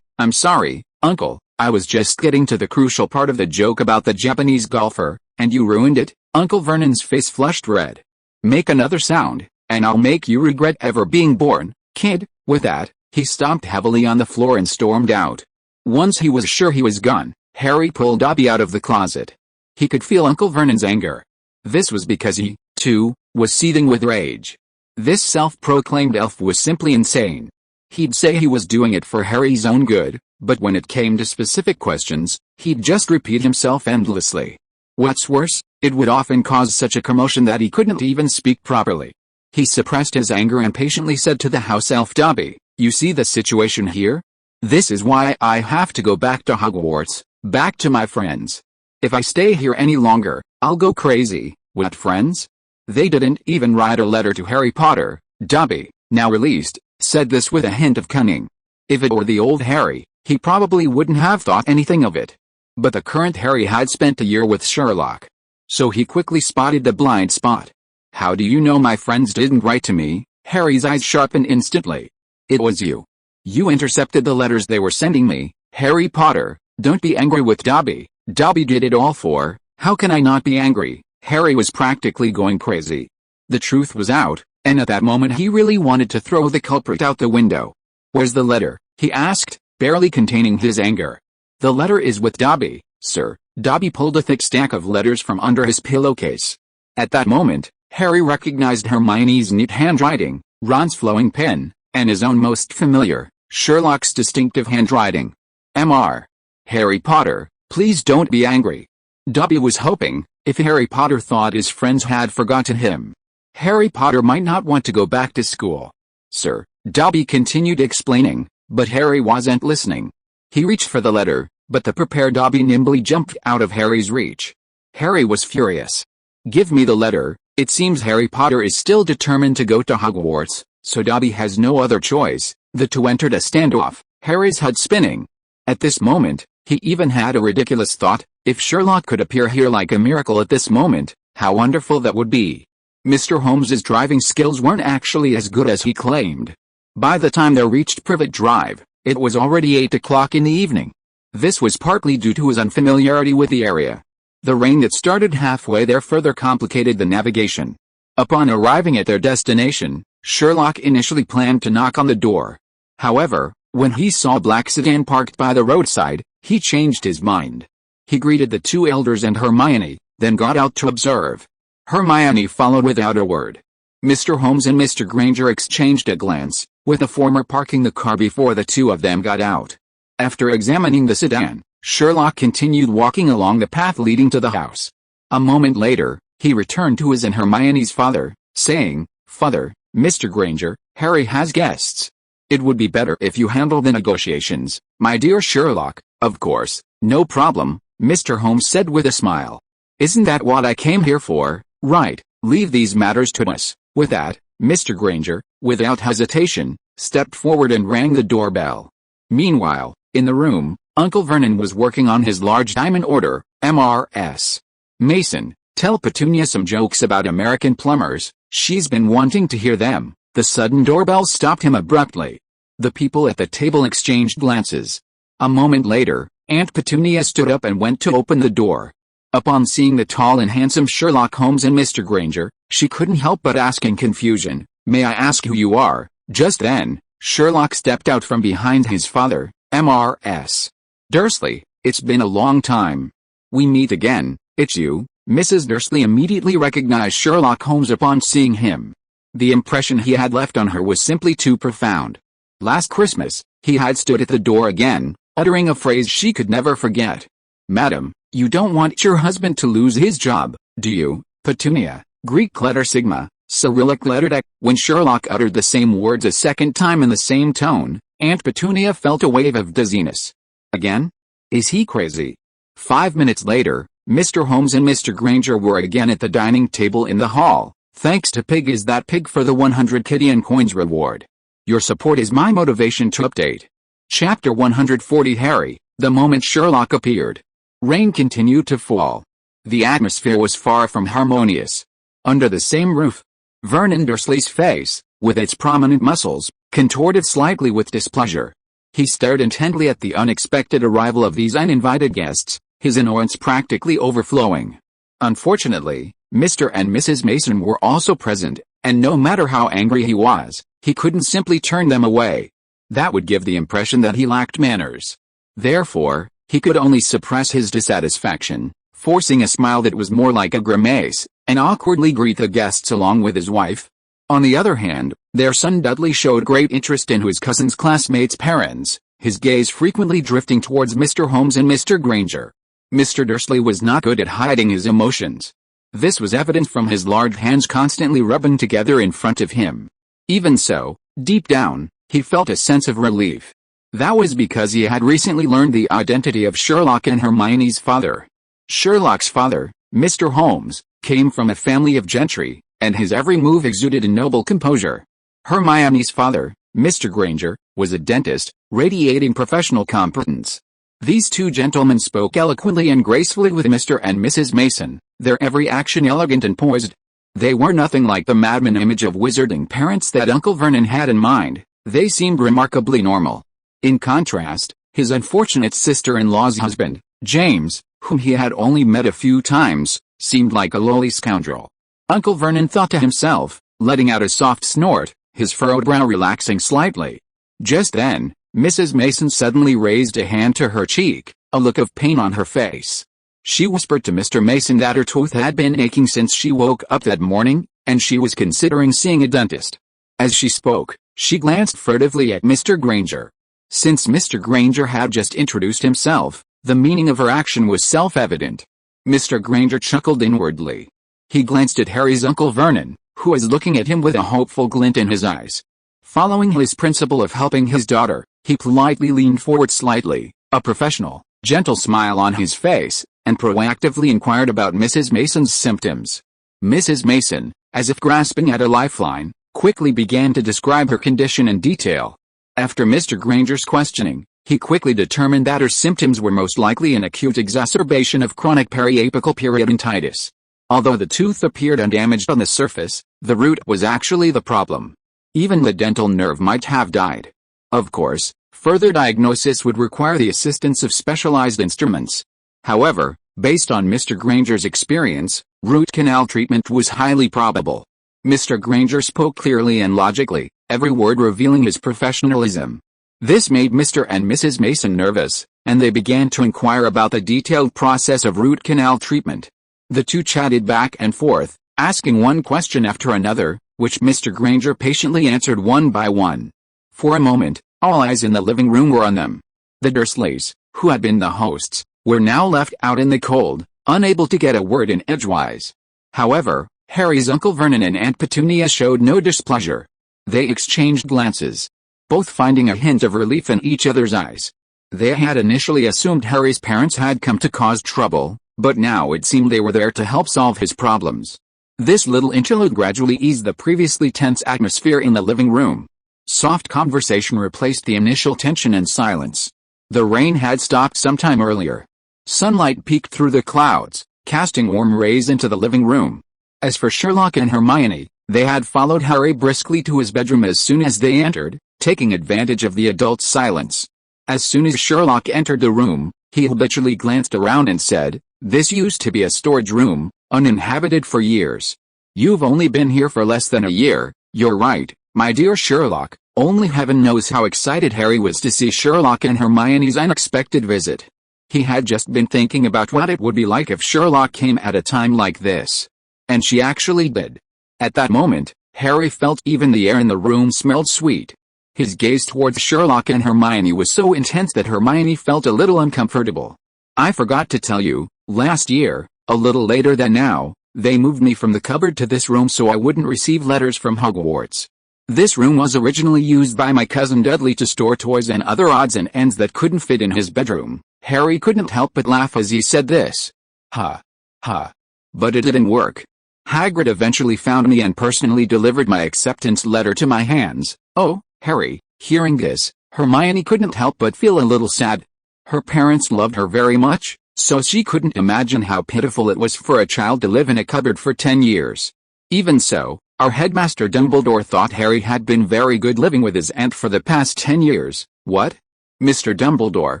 I'm sorry, Uncle, I was just getting to the crucial part of the joke about the Japanese golfer, and you ruined it. Uncle Vernon's face flushed red. Make another sound, and I'll make you regret ever being born, kid. With that, he stomped heavily on the floor and stormed out. Once he was sure he was gone, Harry pulled Dobby out of the closet. He could feel Uncle Vernon's anger. This was because he, too, was seething with rage. This self-proclaimed elf was simply insane. He'd say he was doing it for Harry's own good, but when it came to specific questions, he'd just repeat himself endlessly. What's worse, it would often cause such a commotion that he couldn't even speak properly. He suppressed his anger and patiently said to the house elf Dobby, "You see the situation here? This is why I have to go back to Hogwarts, back to my friends. If I stay here any longer, I'll go crazy." What friends? They didn't even write a letter to Harry Potter. Dobby, now released, said this with a hint of cunning. If it were the old Harry, he probably wouldn't have thought anything of it. But the current Harry had spent a year with Sherlock. So he quickly spotted the blind spot. How do you know my friends didn't write to me? Harry's eyes sharpened instantly. It was you. You intercepted the letters they were sending me. Harry Potter, don't be angry with Dobby. Dobby did it all for. How can I not be angry? Harry was practically going crazy. The truth was out, and at that moment he really wanted to throw the culprit out the window. Where's the letter? He asked, barely containing his anger. The letter is with Dobby, sir. Dobby pulled a thick stack of letters from under his pillowcase. At that moment, Harry recognized Hermione's neat handwriting, Ron's flowing pen, and his own most familiar, Sherlock's distinctive handwriting. Mr. Harry Potter, please don't be angry. Dobby was hoping, if Harry Potter thought his friends had forgotten him, Harry Potter might not want to go back to school. Sir, Dobby continued explaining, but Harry wasn't listening. He reached for the letter, but the prepared Dobby nimbly jumped out of Harry's reach. Harry was furious. Give me the letter. It seems Harry Potter is still determined to go to Hogwarts, so Dobby has no other choice. The two entered a standoff. Harry's head spinning. At this moment, he even had a ridiculous thought: if Sherlock could appear here like a miracle at this moment, how wonderful that would be. Mr. Holmes's driving skills weren't actually as good as he claimed. By the time they reached Privet Drive, it was already 8 o'clock in the evening. This was partly due to his unfamiliarity with the area. The rain that started halfway there further complicated the navigation. Upon arriving at their destination, Sherlock initially planned to knock on the door. However, when he saw a black sedan parked by the roadside, he changed his mind. He greeted the two elders and Hermione, then got out to observe. Hermione followed without a word. Mr. Holmes and Mr. Granger exchanged a glance, with the former parking the car before the two of them got out. After examining the sedan, Sherlock continued walking along the path leading to the house. A moment later, he returned to his and Hermione's father, saying, "Father, Mr. Granger, Harry has guests. It would be better if you handle the negotiations, my dear Sherlock." "Of course, no problem," Mr. Holmes said with a smile. "Isn't that what I came here for? Right, leave these matters to us." With that, Mr. Granger, without hesitation, stepped forward and rang the doorbell. Meanwhile, in the room, Uncle Vernon was working on his large diamond order, Mrs. Mason, tell Petunia some jokes about American plumbers, she's been wanting to hear them. The sudden doorbell stopped him abruptly. The people at the table exchanged glances. A moment later, Aunt Petunia stood up and went to open the door. Upon seeing the tall and handsome Sherlock Holmes and Mr. Granger, she couldn't help but ask in confusion, "May I ask who you are?" Just then, Sherlock stepped out from behind his father, Mrs. Dursley. "It's been a long time. We meet again, it's you." Mrs. Dursley immediately recognized Sherlock Holmes upon seeing him. The impression he had left on her was simply too profound. Last Christmas, he had stood at the door again, uttering a phrase she could never forget. "Madam, you don't want your husband to lose his job, do you, Petunia?" Greek letter sigma, Cyrillic letter dec. When Sherlock uttered the same words a second time in the same tone, Aunt Petunia felt a wave of dizziness. Again? Is he crazy? 5 minutes later, Mr. Holmes and Mr. Granger were again at the dining table in the hall. "Thanks to Pig is that pig for the 100 Kidian coins reward. Your support is my motivation to update." Chapter 140. Harry. The moment Sherlock appeared, rain continued to fall. The atmosphere was far from harmonious. Under the same roof, Vernon Dursley's face, with its prominent muscles, contorted slightly with displeasure. He stared intently at the unexpected arrival of these uninvited guests, his annoyance practically overflowing. Unfortunately, Mr. and Mrs. Mason were also present, and no matter how angry he was, he couldn't simply turn them away. That would give the impression that he lacked manners. Therefore, he could only suppress his dissatisfaction, forcing a smile that was more like a grimace, and awkwardly greet the guests along with his wife. On the other hand, their son Dudley showed great interest in his cousin's classmates' parents, his gaze frequently drifting towards Mr. Holmes and Mr. Granger. Mr. Dursley was not good at hiding his emotions. This was evident from his large hands constantly rubbing together in front of him. Even so, deep down, he felt a sense of relief. That was because he had recently learned the identity of Sherlock and Hermione's father. Sherlock's father, Mr. Holmes, came from a family of gentry, and his every move exuded a noble composure. Hermione's father, Mr. Granger, was a dentist, radiating professional competence. These two gentlemen spoke eloquently and gracefully with Mr. and Mrs. Mason, their every action elegant and poised. They were nothing like the madman image of wizarding parents that Uncle Vernon had in mind. They seemed remarkably normal. In contrast, his unfortunate sister-in-law's husband, James, whom he had only met a few times, seemed like a lowly scoundrel. Uncle Vernon thought to himself, letting out a soft snort, his furrowed brow relaxing slightly. Just then, Mrs. Mason suddenly raised a hand to her cheek, a look of pain on her face. She whispered to Mr. Mason that her tooth had been aching since she woke up that morning, and she was considering seeing a dentist. As she spoke, she glanced furtively at Mr. Granger. Since Mr. Granger had just introduced himself, the meaning of her action was self-evident. Mr. Granger chuckled inwardly. He glanced at Harry's Uncle Vernon, who was looking at him with a hopeful glint in his eyes. Following his principle of helping his daughter, he politely leaned forward slightly, a professional, gentle smile on his face, and proactively inquired about Mrs. Mason's symptoms. Mrs. Mason, as if grasping at a lifeline, quickly began to describe her condition in detail. After Mr. Granger's questioning, he quickly determined that her symptoms were most likely an acute exacerbation of chronic periapical periodontitis. Although the tooth appeared undamaged on the surface, the root was actually the problem. Even the dental nerve might have died. Of course, further diagnosis would require the assistance of specialized instruments. However, based on Mr. Granger's experience, root canal treatment was highly probable. Mr. Granger spoke clearly and logically, every word revealing his professionalism. This made Mr. and Mrs. Mason nervous, and they began to inquire about the detailed process of root canal treatment. The two chatted back and forth, asking one question after another, which Mr. Granger patiently answered one by one. For a moment, all eyes in the living room were on them. The Dursleys, who had been the hosts, were now left out in the cold, unable to get a word in edgewise. However, Harry's Uncle Vernon and Aunt Petunia showed no displeasure. They exchanged glances, both finding a hint of relief in each other's eyes. They had initially assumed Harry's parents had come to cause trouble, but now it seemed they were there to help solve his problems. This little interlude gradually eased the previously tense atmosphere in the living room. Soft conversation replaced the initial tension and silence. The rain had stopped some time earlier. Sunlight peeked through the clouds, casting warm rays into the living room. As for Sherlock and Hermione, they had followed Harry briskly to his bedroom as soon as they entered, taking advantage of the adult's silence. As soon as Sherlock entered the room, he habitually glanced around and said, "This used to be a storage room, uninhabited for years. You've only been here for less than a year." "You're right, my dear Sherlock." Only heaven knows how excited Harry was to see Sherlock and Hermione's unexpected visit. He had just been thinking about what it would be like if Sherlock came at a time like this. And she actually did. At that moment, Harry felt even the air in the room smelled sweet. His gaze towards Sherlock and Hermione was so intense that Hermione felt a little uncomfortable. "I forgot to tell you, last year, a little later than now, they moved me from the cupboard to this room so I wouldn't receive letters from Hogwarts. This room was originally used by my cousin Dudley to store toys and other odds and ends that couldn't fit in his bedroom." Harry couldn't help but laugh as he said this. Ha. Ha. But it didn't work. Hagrid eventually found me and personally delivered my acceptance letter to my hands. Oh, Harry, hearing this, Hermione couldn't help but feel a little sad. Her parents loved her very much, so she couldn't imagine how pitiful it was for a child to live in a cupboard for 10 years. Even so, our headmaster Dumbledore thought Harry had been very good living with his aunt for the past 10 years. What? Mr. Dumbledore,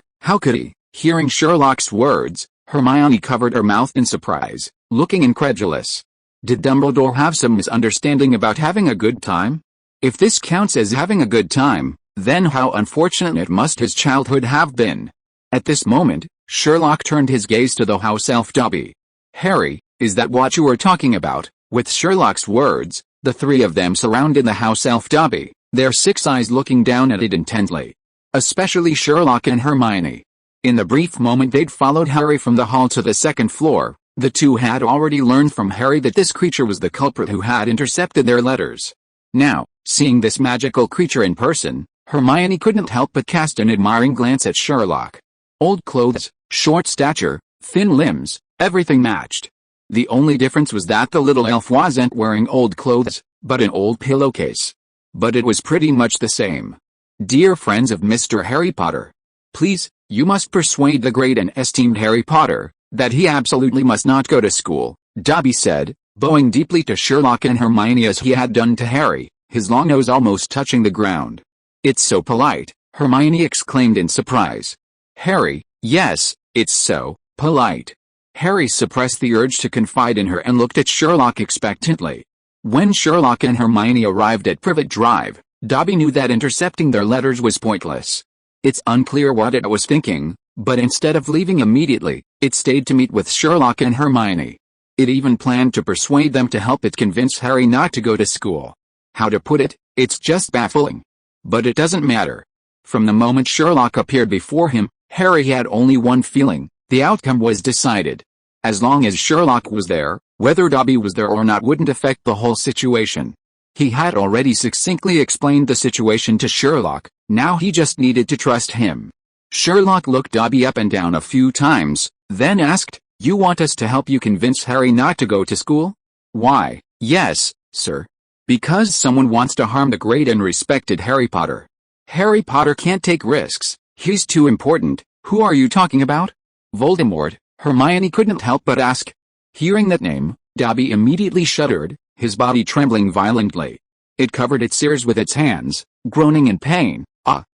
how could he? Hearing Sherlock's words, Hermione covered her mouth in surprise, looking incredulous. Did Dumbledore have some misunderstanding about having a good time? If this counts as having a good time, then how unfortunate must his childhood have been. At this moment, Sherlock turned his gaze to the house elf Dobby. "Harry, is that what you were talking about?" With Sherlock's words, the three of them surrounded the house elf Dobby, their 6 eyes looking down at it intently. Especially Sherlock and Hermione. In the brief moment they'd followed Harry from the hall to the second floor, the two had already learned from Harry that this creature was the culprit who had intercepted their letters. Now, seeing this magical creature in person, Hermione couldn't help but cast an admiring glance at Sherlock. Old clothes, short stature, thin limbs, everything matched. The only difference was that the little elf wasn't wearing old clothes, but an old pillowcase. But it was pretty much the same. "Dear friends of Mr. Harry Potter, please, you must persuade the great and esteemed Harry Potter that he absolutely must not go to school," Dobby said, bowing deeply to Sherlock and Hermione as he had done to Harry, his long nose almost touching the ground. "It's so polite," Hermione exclaimed in surprise. "Harry, yes, it's so polite." Harry suppressed the urge to confide in her and looked at Sherlock expectantly. When Sherlock and Hermione arrived at Privet Drive, Dobby knew that intercepting their letters was pointless. It's unclear what it was thinking, but instead of leaving immediately, it stayed to meet with Sherlock and Hermione. It even planned to persuade them to help it convince Harry not to go to school. How to put it, it's just baffling. But it doesn't matter. From the moment Sherlock appeared before him, Harry had only one feeling: the outcome was decided. As long as Sherlock was there, whether Dobby was there or not wouldn't affect the whole situation. He had already succinctly explained the situation to Sherlock, now he just needed to trust him. Sherlock looked Dobby up and down a few times, then asked, "You want us to help you convince Harry not to go to school?" "Why, yes, sir. Because someone wants to harm the great and respected Harry Potter." Harry Potter can't take risks. He's too important. Who are you talking about? Voldemort, Hermione couldn't help but ask. Hearing that name, Dobby immediately shuddered, his body trembling violently. It covered its ears with its hands, groaning in pain.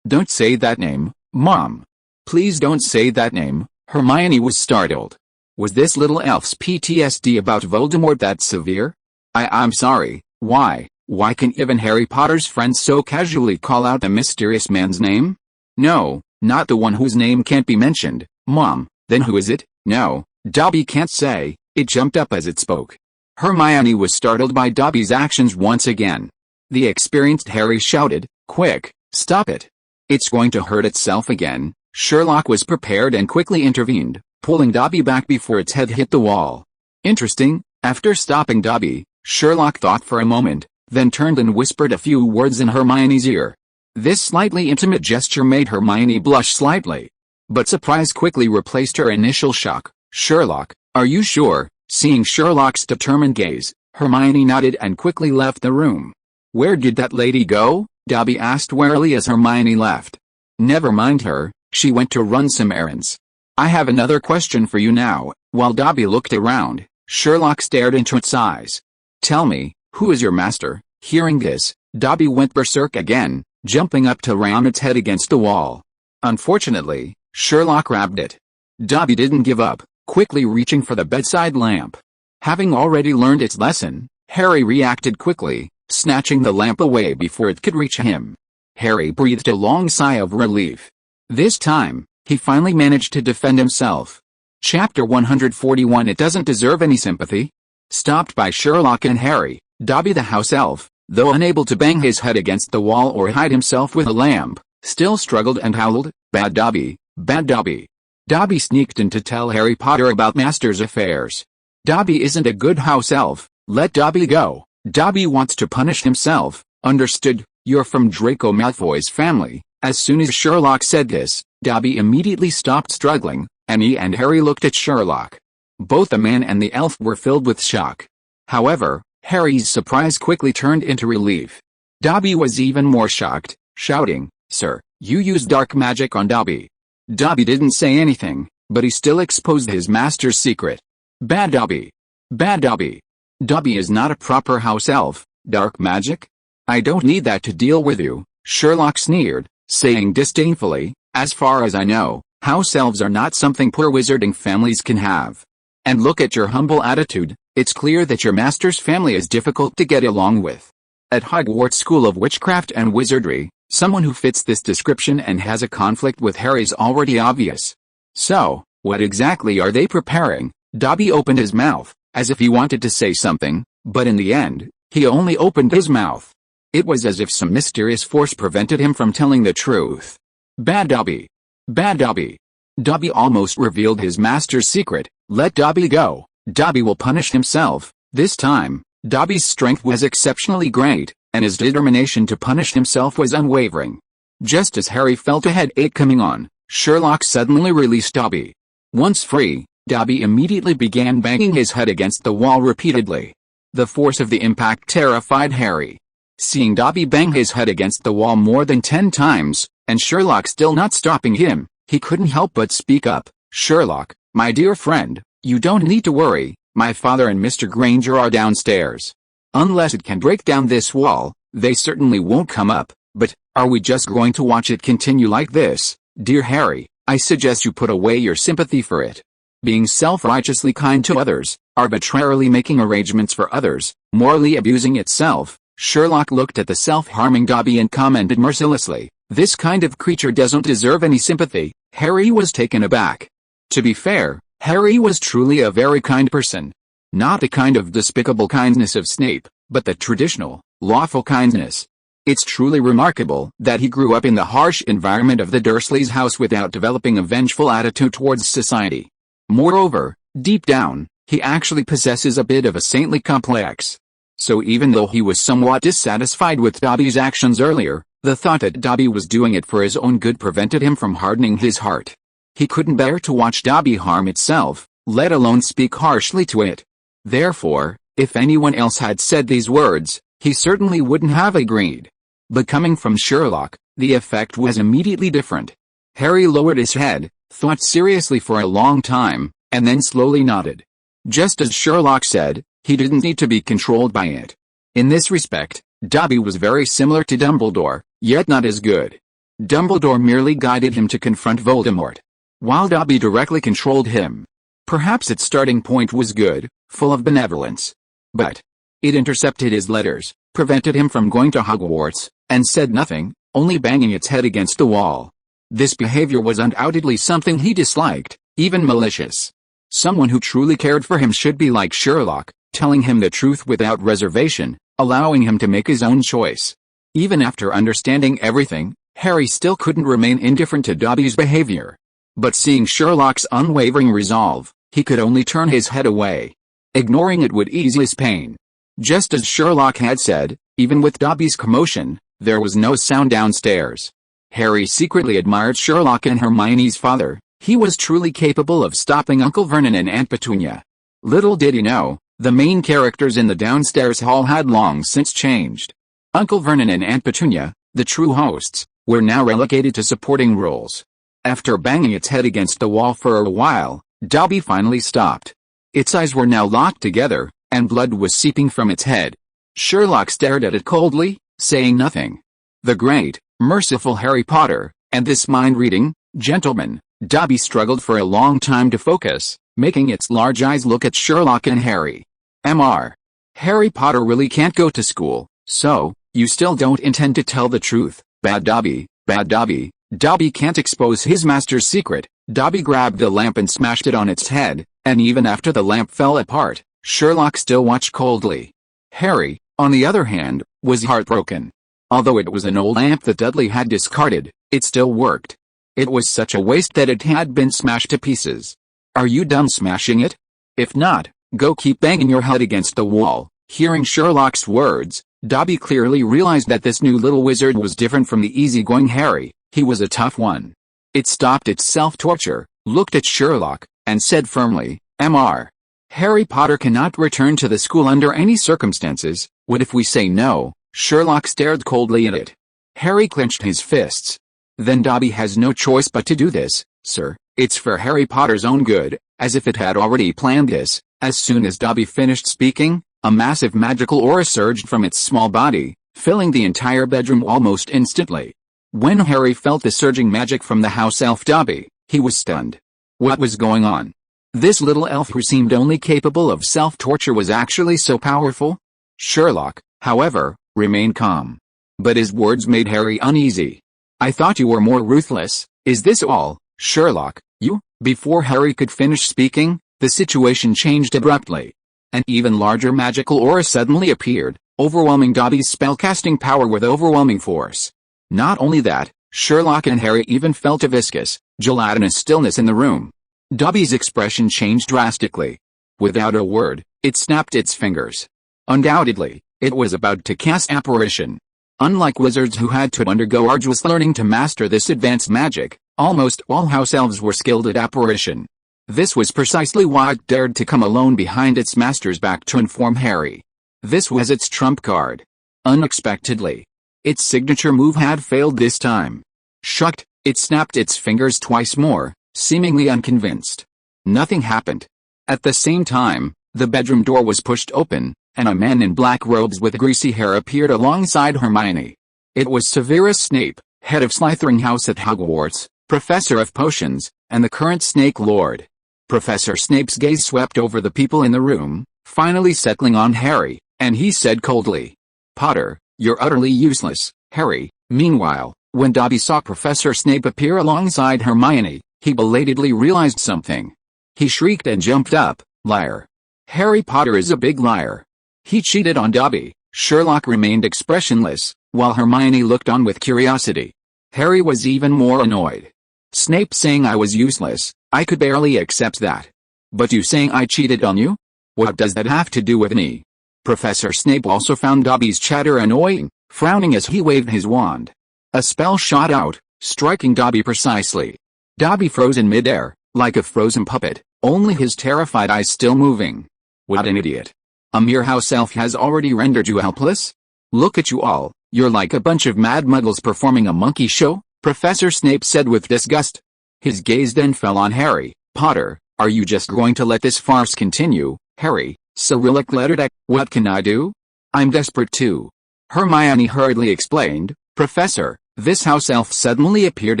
Don't say that name, Mom. Please don't say that name. Hermione was startled. Was this little elf's PTSD about Voldemort that severe? I'm sorry, why? Why can even Harry Potter's friends so casually call out the mysterious man's name? No, not the one whose name can't be mentioned, Mom. Then who is it? No, Dobby can't say. It jumped up as it spoke. Hermione was startled by Dobby's actions once again. The experienced Harry shouted, "Quick, stop it. It's going to hurt itself again." Sherlock was prepared and quickly intervened, pulling Dobby back before its head hit the wall. Interesting. After stopping Dobby, Sherlock thought for a moment, then turned and whispered a few words in Hermione's ear. This slightly intimate gesture made Hermione blush slightly. But surprise quickly replaced her initial shock. "Sherlock, are you sure?" Seeing Sherlock's determined gaze, Hermione nodded and quickly left the room. "Where did that lady go?" Dobby asked warily as Hermione left. "Never mind her, she went to run some errands. I have another question for you now." While Dobby looked around, Sherlock stared into its eyes. "Tell me, who is your master?" Hearing this, Dobby went berserk again, jumping up to ram its head against the wall. Unfortunately, Sherlock grabbed it. Dobby didn't give up, quickly reaching for the bedside lamp. Having already learned its lesson, Harry reacted quickly, snatching the lamp away before it could reach him. Harry breathed a long sigh of relief. This time, he finally managed to defend himself. Chapter 141 It doesn't deserve any sympathy. Stopped by Sherlock and Harry, Dobby the house elf, though unable to bang his head against the wall or hide himself with a lamp, still struggled and howled, "Bad Dobby, bad Dobby." Dobby sneaked in to tell Harry Potter about Master's affairs. "Dobby isn't a good house elf, let Dobby go. Dobby wants to punish himself, understood? You're from Draco Malfoy's family." As soon as Sherlock said this, Dobby immediately stopped struggling, and he and Harry looked at Sherlock. Both the man and the elf were filled with shock. However, Harry's surprise quickly turned into relief. Dobby was even more shocked, shouting, "Sir, you used dark magic on Dobby." Dobby didn't say anything, but he still exposed his master's secret. "Bad Dobby. Bad Dobby. Dobby is not a proper house elf. Dark magic? I don't need that to deal with you," Sherlock sneered, saying disdainfully, "As far as I know, house elves are not something poor wizarding families can have. And look at your humble attitude, it's clear that your master's family is difficult to get along with. At Hogwarts School of Witchcraft and Wizardry, someone who fits this description and has a conflict with Harry's already obvious. So, what exactly are they preparing?" Dobby opened his mouth, as if he wanted to say something, but in the end, he only opened his mouth. It was as if some mysterious force prevented him from telling the truth. "Bad Dobby. Bad Dobby." Dobby almost revealed his master's secret. "Let Dobby go. Dobby will punish himself." This time, Dobby's strength was exceptionally great, and his determination to punish himself was unwavering. Just as Harry felt a headache coming on, Sherlock suddenly released Dobby. Once free, Dobby immediately began banging his head against the wall repeatedly. The force of the impact terrified Harry. Seeing Dobby bang his head against the wall more than 10 times, and Sherlock still not stopping him, he couldn't help but speak up. "Sherlock, my dear friend, you don't need to worry, my father and Mr. Granger are downstairs. Unless it can break down this wall, they certainly won't come up, but, are we just going to watch it continue like this? Dear Harry, I suggest you put away your sympathy for it. Being self-righteously kind to others, arbitrarily making arrangements for others, morally abusing itself." Sherlock looked at the self-harming Dobby and commented mercilessly, "This kind of creature doesn't deserve any sympathy." Harry was taken aback. To be fair, Harry was truly a very kind person. Not the kind of despicable kindness of Snape, but the traditional, lawful kindness. It's truly remarkable that he grew up in the harsh environment of the Dursleys' house without developing a vengeful attitude towards society. Moreover, deep down, he actually possesses a bit of a saintly complex. So even though he was somewhat dissatisfied with Dobby's actions earlier, the thought that Dobby was doing it for his own good prevented him from hardening his heart. He couldn't bear to watch Dobby harm itself, let alone speak harshly to it. Therefore, if anyone else had said these words, he certainly wouldn't have agreed. But coming from Sherlock, The effect was immediately different. Harry lowered his head, thought seriously for a long time, and then slowly nodded. Just as Sherlock said, he didn't need to be controlled by it. In this respect, Dobby was very similar to Dumbledore, yet not as good. Dumbledore merely guided him to confront Voldemort, while Dobby directly controlled him. Perhaps its starting point was good, full of benevolence. But it intercepted his letters, prevented him from going to Hogwarts, and said nothing, only banging its head against the wall. This behavior was undoubtedly something he disliked, even malicious. Someone who truly cared for him should be like Sherlock, telling him the truth without reservation, allowing him to make his own choice. Even after understanding everything, Harry still couldn't remain indifferent to Dobby's behavior. But seeing Sherlock's unwavering resolve, he could only turn his head away. Ignoring it would ease his pain. Just as Sherlock had said, even with Dobby's commotion, there was no sound downstairs. Harry secretly admired Sherlock and Hermione's father. He was truly capable of stopping Uncle Vernon and Aunt Petunia. Little did he know, the main characters in the downstairs hall had long since changed. Uncle Vernon and Aunt Petunia, the true hosts, were now relegated to supporting roles. After banging its head against the wall for a while, Dobby finally stopped. Its eyes were now locked together, and blood was seeping from its head. Sherlock stared at it coldly, saying nothing. The great, merciful Harry Potter, and this mind-reading gentleman. Dobby struggled for a long time to focus, making its large eyes look at Sherlock and Harry. Mr. Harry Potter really can't go to school, so, you still don't intend to tell the truth, bad Dobby, bad Dobby. Dobby can't expose his master's secret. Dobby grabbed the lamp and smashed it on its head, and even after the lamp fell apart, Sherlock still watched coldly. Harry, on the other hand, was heartbroken. Although it was an old lamp that Dudley had discarded, it still worked. It was such a waste that it had been smashed to pieces. Are you done smashing it? If not, go keep banging your head against the wall. Hearing Sherlock's words, Dobby clearly realized that this new little wizard was different from the easygoing Harry. He was a tough one. It stopped its self-torture, looked at Sherlock, and said firmly, Mr. Harry Potter cannot return to the school under any circumstances. What if we say no? Sherlock stared coldly at it. Harry clenched his fists. Then Dobby has no choice but to do this, sir. It's for Harry Potter's own good, as if it had already planned this. As soon as Dobby finished speaking, a massive magical aura surged from its small body, filling the entire bedroom almost instantly. When Harry felt the surging magic from the house elf Dobby, he was stunned. What was going on? This little elf who seemed only capable of self-torture was actually so powerful? Sherlock, however, remained calm. But his words made Harry uneasy. I thought you were more ruthless. Is this all, Sherlock? You? Before Harry could finish speaking, the situation changed abruptly. An even larger magical aura suddenly appeared, overwhelming Dobby's spellcasting power with overwhelming force. Not only that, Sherlock and Harry even felt a viscous, gelatinous stillness in the room. Dobby's expression changed drastically. Without a word, it snapped its fingers. Undoubtedly, it was about to cast apparition. Unlike wizards who had to undergo arduous learning to master this advanced magic, almost all house elves were skilled at apparition. This was precisely why it dared to come alone behind its master's back to inform Harry. This was its trump card. Unexpectedly, its signature move had failed this time. Shocked, it snapped its fingers twice more, seemingly unconvinced. Nothing happened. At the same time, the bedroom door was pushed open, and a man in black robes with greasy hair appeared alongside Hermione. It was Severus Snape, head of Slytherin House at Hogwarts, professor of potions, and the current Snake Lord. Professor Snape's gaze swept over the people in the room, finally settling on Harry, and he said coldly, Potter, you're utterly useless, Harry. Meanwhile, when Dobby saw Professor Snape appear alongside Hermione, he belatedly realized something. He shrieked and jumped up, liar. Harry Potter is a big liar. He cheated on Dobby. Sherlock remained expressionless, while Hermione looked on with curiosity. Harry was even more annoyed. Snape saying I was useless, I could barely accept that. But you saying I cheated on you? What does that have to do with me? Professor Snape also found Dobby's chatter annoying, frowning as he waved his wand. A spell shot out, striking Dobby precisely. Dobby froze in midair, like a frozen puppet, only his terrified eyes still moving. What an idiot. A mere house elf has already rendered you helpless? Look at you all, You're like a bunch of mad muggles performing a monkey show, Professor Snape said with disgust. His gaze then fell on Harry. Potter, are you just going to let this farce continue? Harry, Cyrillic lettered X. What can I do? I'm desperate too. Hermione hurriedly explained. Professor, this house elf suddenly appeared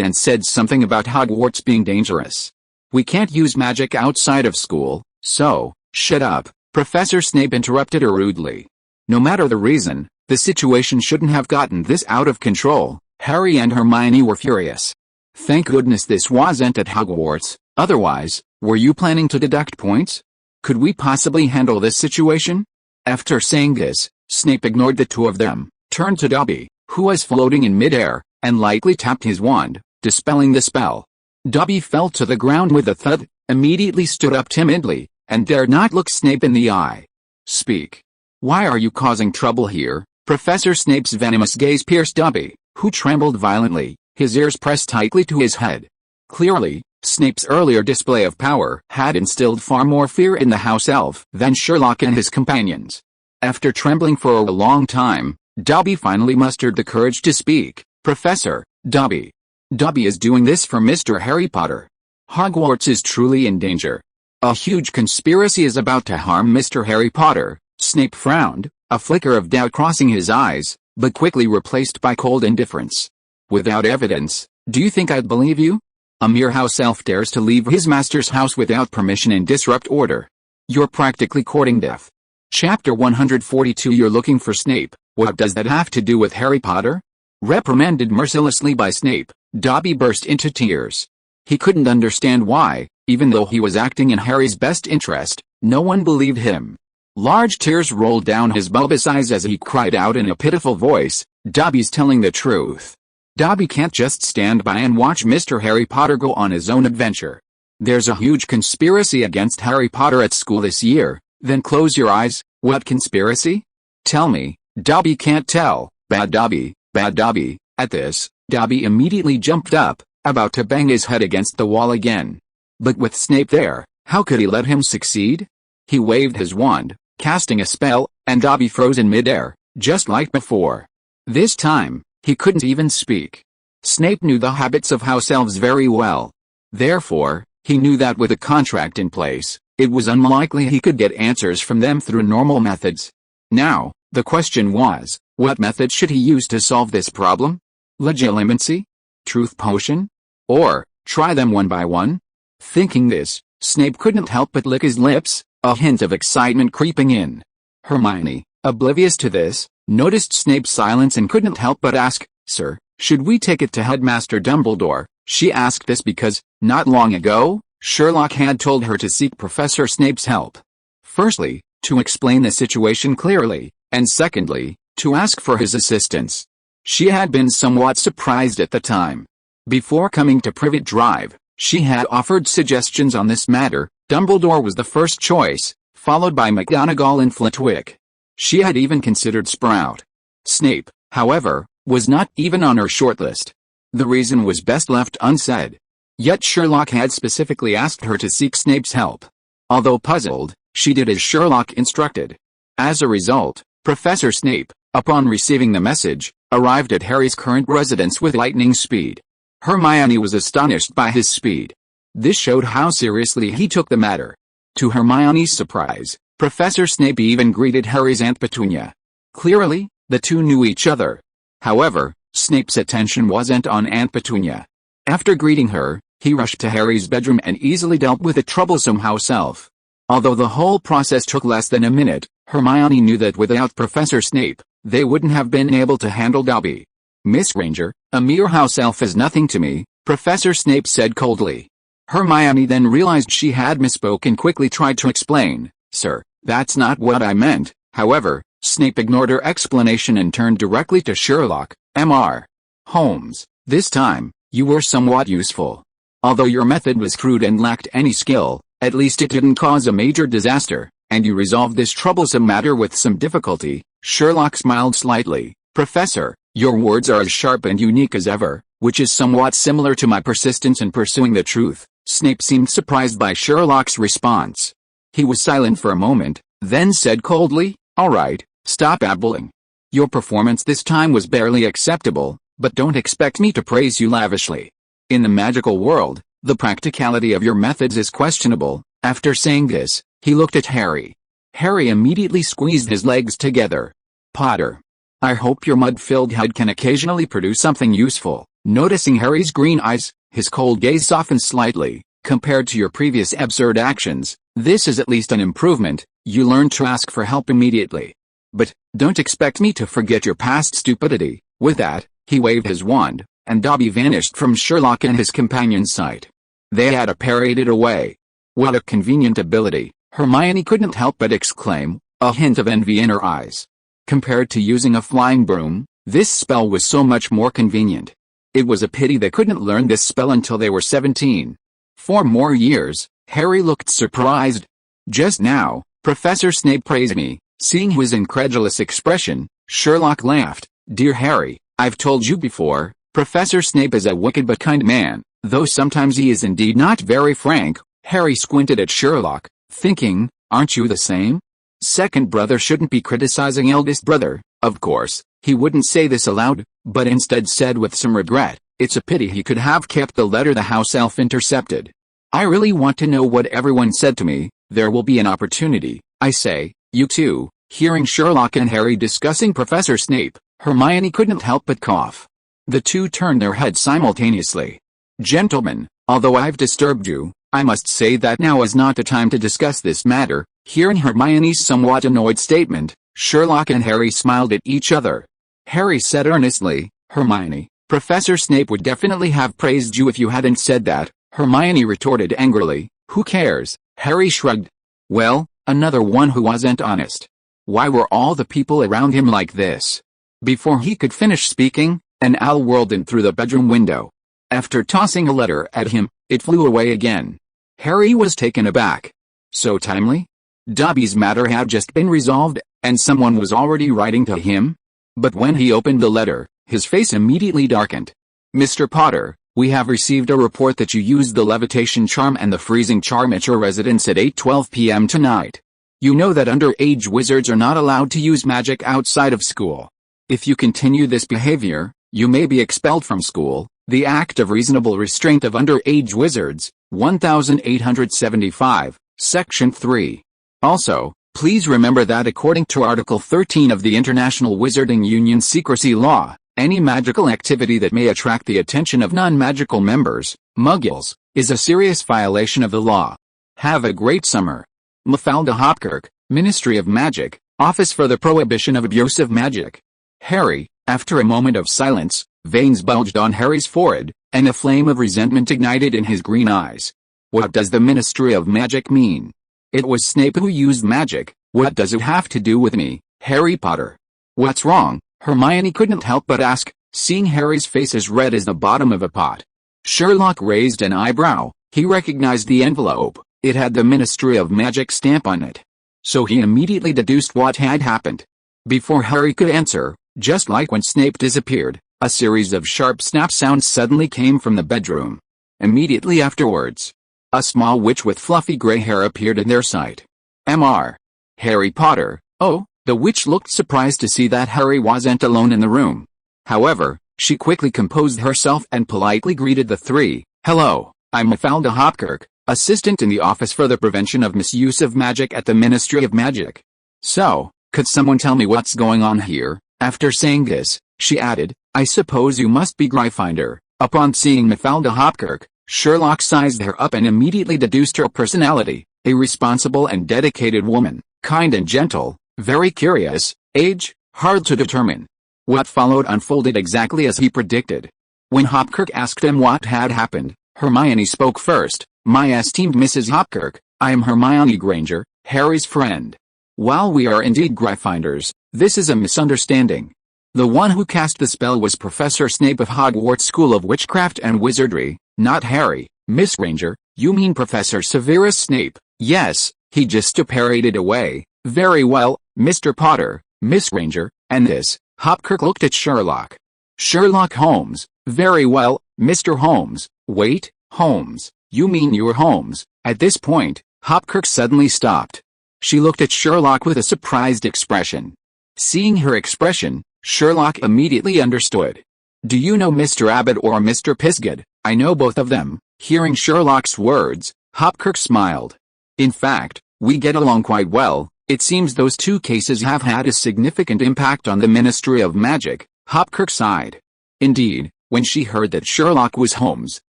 and said something about Hogwarts being dangerous. We can't use magic outside of school, so, shut up, Professor Snape interrupted her rudely. No matter the reason, the situation shouldn't have gotten this out of control. Harry and Hermione were furious. Thank goodness this wasn't at Hogwarts, otherwise, were you planning to deduct points? Could we possibly handle this situation? After saying this, Snape ignored the two of them, turned to Dobby, who was floating in midair, and lightly tapped his wand, dispelling the spell. Dobby fell to the ground with a thud, immediately stood up timidly, and dared not look Snape in the eye. Speak. Why are you causing trouble here? Professor Snape's venomous gaze pierced Dobby, who trembled violently, his ears pressed tightly to his head. Clearly, Snape's earlier display of power had instilled far more fear in the house elf than Sherlock and his companions. After trembling for a long time, Dobby finally mustered the courage to speak. Professor, Dobby. Dobby is doing this for Mr. Harry Potter. Hogwarts is truly in danger. A huge conspiracy is about to harm Mr. Harry Potter. Snape frowned, a flicker of doubt crossing his eyes, but quickly replaced by cold indifference. Without evidence, do you think I'd believe you? A mere house elf dares to leave his master's house without permission and disrupt order. You're practically courting death. Chapter 142. You're looking for Snape. What does that have to do with Harry Potter? Reprimanded mercilessly by Snape, Dobby burst into tears. He couldn't understand why, even though he was acting in Harry's best interest, no one believed him. Large tears rolled down his bulbous eyes as he cried out in a pitiful voice, Dobby's telling the truth. Dobby can't just stand by and watch Mr. Harry Potter go on his own adventure. There's a huge conspiracy against Harry Potter at school this year. Then close your eyes. What conspiracy? Tell me. Dobby can't tell. Bad Dobby, bad Dobby. At this, Dobby immediately jumped up, about to bang his head against the wall again. But with Snape there, how could he let him succeed? He waved his wand, casting a spell, and Dobby froze in midair, just like before. This time, he couldn't even speak. Snape knew the habits of house elves very well. Therefore, he knew that with a contract in place, it was unlikely he could get answers from them through normal methods. Now, the question was, what method should he use to solve this problem? Legilimency? Truth potion? Or, try them one by one? Thinking this, Snape couldn't help but lick his lips, a hint of excitement creeping in. Hermione, oblivious to this, noticed Snape's silence and couldn't help but ask, Sir, should we take it to Headmaster Dumbledore? She asked this because, not long ago, Sherlock had told her to seek Professor Snape's help. Firstly, to explain the situation clearly, and secondly, to ask for his assistance. She had been somewhat surprised at the time. Before coming to Privet Drive, she had offered suggestions on this matter. Dumbledore was the first choice, followed by McGonagall and Flitwick. She had even considered Sprout. Snape, however, was not even on her shortlist. The reason was best left unsaid. Yet Sherlock had specifically asked her to seek Snape's help. Although puzzled, she did as Sherlock instructed. As a result, Professor Snape, upon receiving the message, arrived at Harry's current residence with lightning speed. Hermione was astonished by his speed. This showed how seriously he took the matter. To Hermione's surprise, Professor Snape even greeted Harry's Aunt Petunia. Clearly, the two knew each other. However, Snape's attention wasn't on Aunt Petunia. After greeting her, he rushed to Harry's bedroom and easily dealt with the troublesome house elf. Although the whole process took less than a minute, Hermione knew that without Professor Snape, they wouldn't have been able to handle Dobby. Miss Granger, a mere house elf is nothing to me, Professor Snape said coldly. Hermione then realized she had misspoke and quickly tried to explain, Sir, that's not what I meant. However, Snape ignored her explanation and turned directly to Sherlock, Mr. Holmes. This time, you were somewhat useful. Although your method was crude and lacked any skill, at least it didn't cause a major disaster, and you resolved this troublesome matter with some difficulty. Sherlock smiled slightly. Professor, your words are as sharp and unique as ever, which is somewhat similar to my persistence in pursuing the truth. Snape seemed surprised by Sherlock's response. He was silent for a moment, then said coldly, All right, stop babbling. Your performance this time was barely acceptable, but don't expect me to praise you lavishly. In the magical world, the practicality of your methods is questionable." After saying this, he looked at Harry. Harry immediately squeezed his legs together. "Potter, I hope your mud-filled head can occasionally produce something useful." Noticing Harry's green eyes, his cold gaze softened slightly. "Compared to your previous absurd actions, this is at least an improvement. You learned to ask for help immediately. But, don't expect me to forget your past stupidity." With that, he waved his wand, and Dobby vanished from Sherlock and his companion's sight. They had apparated away. "What a convenient ability," Hermione couldn't help but exclaim, a hint of envy in her eyes. Compared to using a flying broom, this spell was so much more convenient. It was a pity they couldn't learn this spell until they were 17. 4 more years, Harry looked surprised. "Just now, Professor Snape praised me." Seeing his incredulous expression, Sherlock laughed. "Dear Harry, I've told you before, Professor Snape is a wicked but kind man, though sometimes he is indeed not very frank." Harry squinted at Sherlock, thinking, "Aren't you the same? Second brother shouldn't be criticizing eldest brother." Of course, he wouldn't say this aloud, but instead said with some regret, "It's a pity he could have kept the letter the house elf intercepted. I really want to know what everyone said to me. There will be an opportunity, I say, you two." Hearing Sherlock and Harry discussing Professor Snape, Hermione couldn't help but cough. The two turned their heads simultaneously. "Gentlemen, although I've disturbed you, I must say that now is not the time to discuss this matter." Hearing Hermione's somewhat annoyed statement, Sherlock and Harry smiled at each other. Harry said earnestly, "Hermione, Professor Snape would definitely have praised you if you hadn't said that." Hermione retorted angrily, "Who cares?" Harry shrugged. "Well, another one who wasn't honest. Why were all the people around him like this?" Before he could finish speaking, an owl whirled in through the bedroom window. After tossing a letter at him, it flew away again. Harry was taken aback. So timely? Dobby's matter had just been resolved, and someone was already writing to him? But when he opened the letter, his face immediately darkened. "Mr. Potter, we have received a report that you used the levitation charm and the freezing charm at your residence at 8:12 p.m. tonight. You know that underage wizards are not allowed to use magic outside of school. If you continue this behavior, you may be expelled from school." The Act of Reasonable Restraint of Underage Wizards, 1875, Section 3. Also, please remember that according to Article 13 of the International Wizarding Union Secrecy Law, any magical activity that may attract the attention of non-magical members, muggles, is a serious violation of the law. Have a great summer. Mafalda Hopkirk, Ministry of Magic, Office for the Prohibition of Abuse of Magic. Harry, after a moment of silence, veins bulged on Harry's forehead, and a flame of resentment ignited in his green eyes. "What does the Ministry of Magic mean? It was Snape who used magic. What does it have to do with me, Harry Potter?" "What's wrong?" Hermione couldn't help but ask, seeing Harry's face as red as the bottom of a pot. Sherlock raised an eyebrow. He recognized the envelope. It had the Ministry of Magic stamp on it. So he immediately deduced what had happened. Before Harry could answer, just like when Snape disappeared, a series of sharp snap sounds suddenly came from the bedroom. Immediately afterwards, a small witch with fluffy gray hair appeared in their sight. "Mr. Harry Potter." "Oh," the witch looked surprised to see that Harry wasn't alone in the room. However, she quickly composed herself and politely greeted the three. "Hello, I'm Mafalda Hopkirk, assistant in the Office for the Prevention of Misuse of Magic at the Ministry of Magic. So, could someone tell me what's going on here?" After saying this, she added, "I suppose you must be Gryffindor." Upon seeing Mafalda Hopkirk, Sherlock sized her up and immediately deduced her personality: a responsible and dedicated woman, kind and gentle, very curious, age, hard to determine. What followed unfolded exactly as he predicted. When Hopkirk asked him what had happened, Hermione spoke first. "My esteemed Mrs. Hopkirk, I am Hermione Granger, Harry's friend. While we are indeed Gryffindors, this is a misunderstanding. The one who cast the spell was Professor Snape of Hogwarts School of Witchcraft and Wizardry, not Harry." "Miss Granger, you mean Professor Severus Snape?" "Yes," he gesticulated away. "Very well, Mr. Potter, Miss Granger, and this." Hopkirk looked at Sherlock. "Sherlock Holmes." "Very well, Mr. Holmes." "Wait, Holmes, you mean you're Holmes?" At this point, Hopkirk suddenly stopped. She looked at Sherlock with a surprised expression. Seeing her expression, Sherlock immediately understood. "Do you know Mr. Abbott or Mr. Pisgod?" "I know both of them." Hearing Sherlock's words, Hopkirk smiled. "In fact, we get along quite well. It seems those two cases have had a significant impact on the Ministry of Magic." Hopkirk sighed. Indeed, when she heard that Sherlock was Holmes,